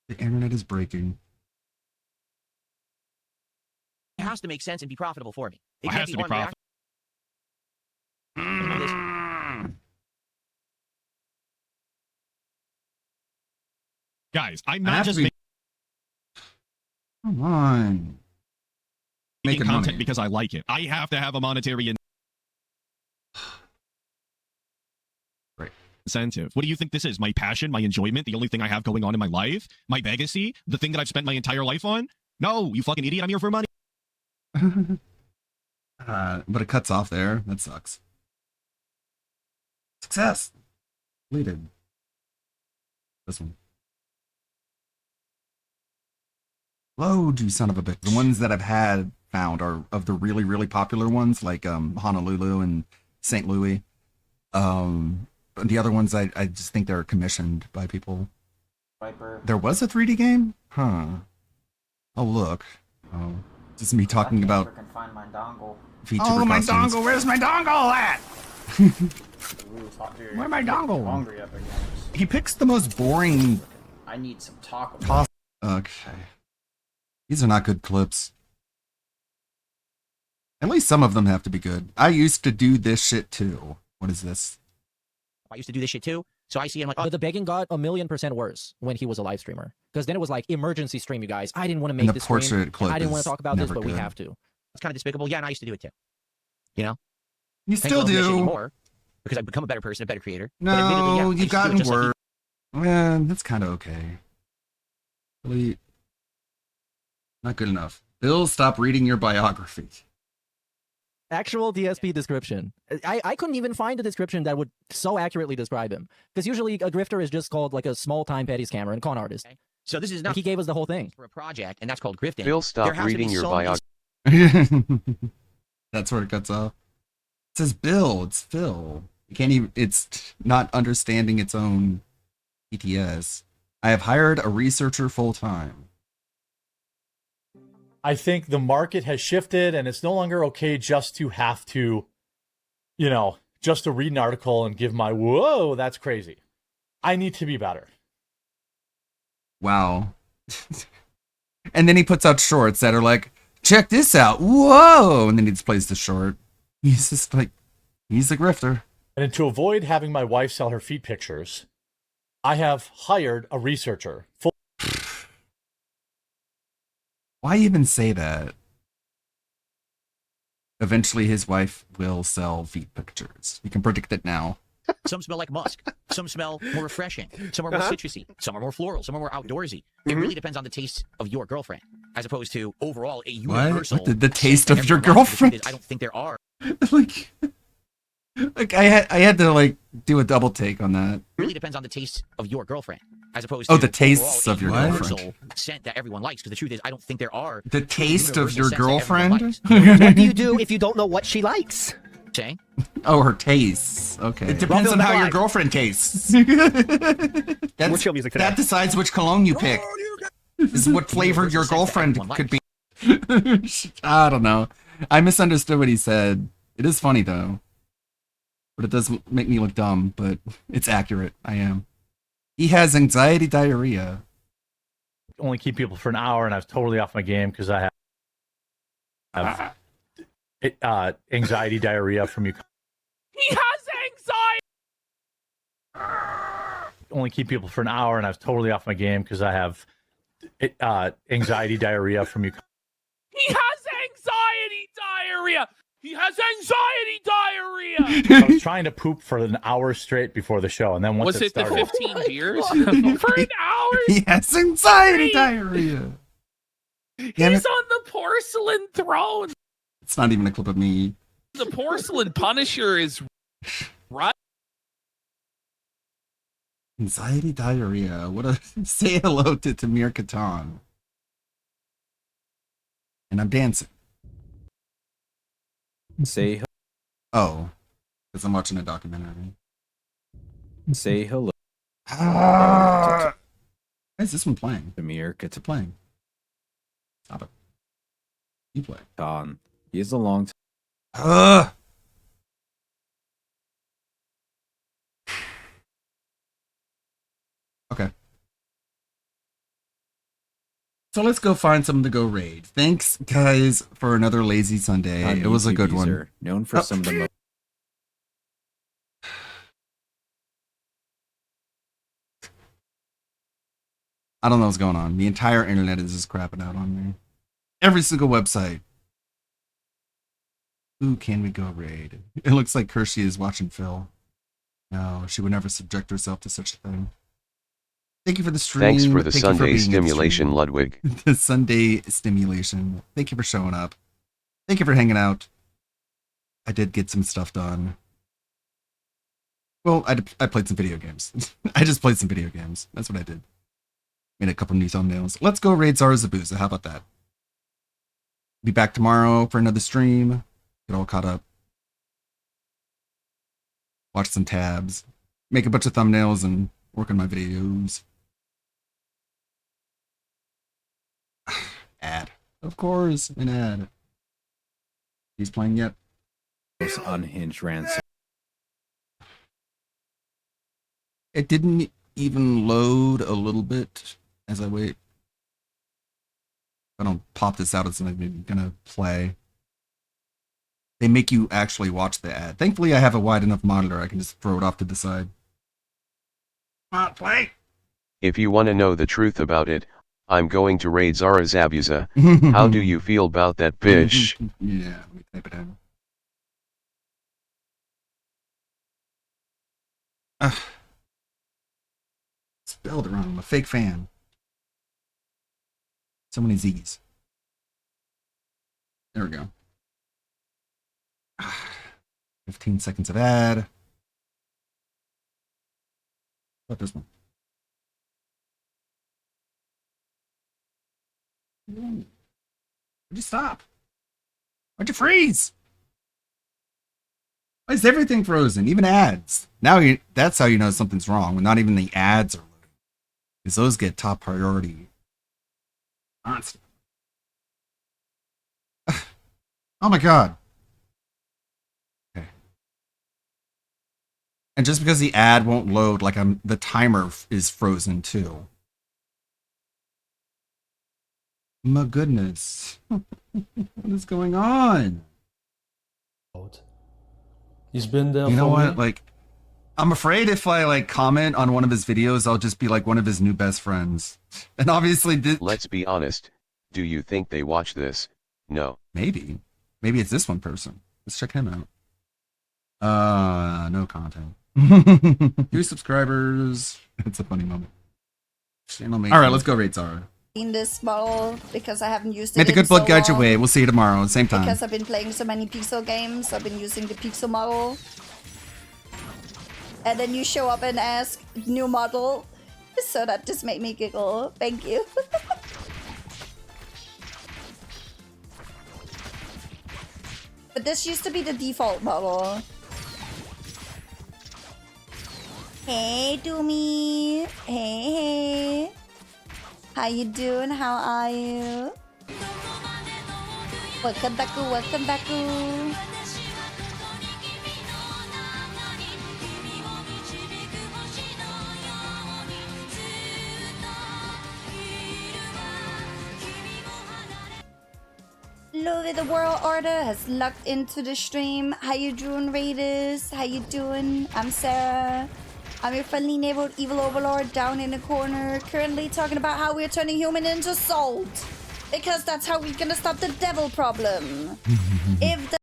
The internet is breaking. It has to make sense and be profitable for me. It has to be profitable. Guys, I'm not just Come on. making content money. because I like it. I have to have a monetary incentive. What do you think this is? My passion, my enjoyment, the only thing I have going on in my life? My legacy? The thing that I've spent my entire life on? No, you fucking idiot. I'm here for money. But it cuts off there. That sucks. Success. Completed. This one. Load, you son of a bitch. The ones that I've had found are of the really, really popular ones, like Honolulu and St. Louis. The other ones, I just think they're commissioned by people. Viper. There was a 3D game? Huh. Oh, look. Oh, just me talking about... I can find my dongle. Oh, my dongle! Where's my dongle at? Where's my dongle? Hungry up again. He picks the most boring... I need some taco. Okay. These are not good clips. At least some of them have to be good. I used to do this shit too. What is this? I used to do this shit too. So I see him like, But the begging got 1,000,000% worse when he was a live streamer. Because then it was like, emergency stream, you guys. I didn't want to And make the this stream. portrait clip I didn't want is to talk about this, never but we good. have to. it's kind of despicable. Yeah, and I used to do it too. You know? You Thankfully, still I don't this do. anymore because I've become a better person, a better creator. But admittedly, yeah, I No, used you've to do it gotten just like worse. Man, that's kind of okay. Really, not good enough. Bill, stop reading your biography. Actual DSP description. I couldn't even find a description that would so accurately describe him. Because usually a grifter is just called like a small-time petty scammer and con artist. Okay. So this is Like, not he gave us the whole thing. for a project, and that's called grifting. Bill, stop There has to be reading your so many biography. That's where it cuts off. It says Bill, it's Phil. You can't even, it's not understanding its own ETS. I have hired a researcher full-time. I think the market has shifted and it's no longer okay just to have to, just to read an article and give my, whoa, that's crazy. I need to be better. Wow. And then he puts out shorts that are like, check this out. Whoa. And then he just plays the short. He's just like, he's a grifter. And to avoid having my wife sell her feet pictures, I have hired a researcher. Why even say that? Eventually his wife will sell feet pictures. You can predict it now. Some smell like musk. Some smell more refreshing. Some are more citrusy. Some are more floral. Some are more outdoorsy. It really depends on the taste of your girlfriend, as opposed to overall a universal. What? The taste of your girlfriend? I don't think there are. Like, Like I had to like do a double take on that. really depends on the taste of your girlfriend, as opposed Oh, to the tastes overall of your a girlfriend. universal scent that everyone likes. Because the truth is, I don't think there are The taste of universal your scents that everyone girlfriend? likes. What do you do if you don't know what she likes? Saying? Oh, her tastes. Okay. It depends on how your girlfriend tastes. We'll chill music today. That decides which cologne you pick. This is what flavor your girlfriend could be. I don't know. I misunderstood what he said. It is funny though. But it does make me look dumb, but it's accurate. I am. He has anxiety diarrhea. Only keep people for an hour, and I was totally off my game because I have anxiety diarrhea from you. He has anxiety. Only keep people for an hour, and I was totally off my game because I have anxiety diarrhea from you. He has anxiety diarrhea. He has anxiety diarrhea. I was trying to poop for an hour straight before the show, and then once Was it the started, 15 beers? For an hour? He has anxiety diarrhea. Damn He's it. on the porcelain throne. It's not even a clip of me. The porcelain Punisher is right. Anxiety diarrhea. What a say hello to Tamir Katan. And I'm dancing. Say Oh, because I'm watching a documentary. say hello. Why is this one playing? Tamir It's playing. Stop it. You play. Katan. He is a long time. Okay. So let's go find something to go raid. Thanks, guys, for another lazy Sunday. On It was a YouTube good one. user, known for some of the most. I don't know what's going on. The entire internet is just crapping out on me. Every single website. Who can we go raid? It looks like Kershey is watching Phil. No, she would never subject herself to such a thing. Thank you for the stream. Thanks for the Thank you for Sunday being in the stimulation, stream. Ludwig. The Sunday stimulation. Thank you for showing up. Thank you for hanging out. I did get some stuff done. Well, I played some video games. I just played some video games. That's what I did. Made a couple new thumbnails. Let's go raid Zara Zabuza. How about that? Be back tomorrow for another stream. Get all caught up. Watch some tabs. Make a bunch of thumbnails and work on my videos. Ad. Of course, an ad. He's playing yet. Most unhinged ransom. It didn't even load a little bit as I wait. If I don't pop this out, it's not even gonna play. They make you actually watch the ad. Thankfully, I have a wide enough monitor I can just throw it off to the side. Come on, play! If you want to know the truth about it, I'm going to raid Zara Zabuza. How do you feel about that bitch? Yeah, let me type it in. Spelled it wrong. I'm a fake fan. So many Z's. There we go. 15 seconds of ad. How about this one? Why'd you stop? Why'd you freeze? Why is everything frozen? Even ads. Now that's how you know something's wrong. When not even the ads are loading. Because those get top priority. Honestly. Oh my god. Okay. And just because the ad won't load, like the timer is frozen too. My goodness. What is going on? He's been there. You know for what? me. Like, I'm afraid if I like comment on one of his videos, I'll just be like one of his new best friends. And obviously, Let's be honest. Do you think they watch this? No. Maybe it's this one person. Let's check him out. No content. 2 subscribers. It's a funny moment. All right, let's go raid Zara. In this model because I haven't used it. May the in good blood so guide your long. way. We'll see you tomorrow, same time. Because I've been playing so many pixel games, I've been using the pixel model. and then you show up and ask new model. So that just made me giggle. Thank you. But this used to be the default model. Hey, Doomy. Hey. How you doing? How are you? Welcome back. Welcome back. Louis, the World Order has locked into the stream. How you doing, Raiders? How you doing? I'm Sarah. I'm your friendly neighborhood evil overlord down in the corner, currently talking about how we're turning human into salt. Because that's how we're gonna stop the devil problem. If the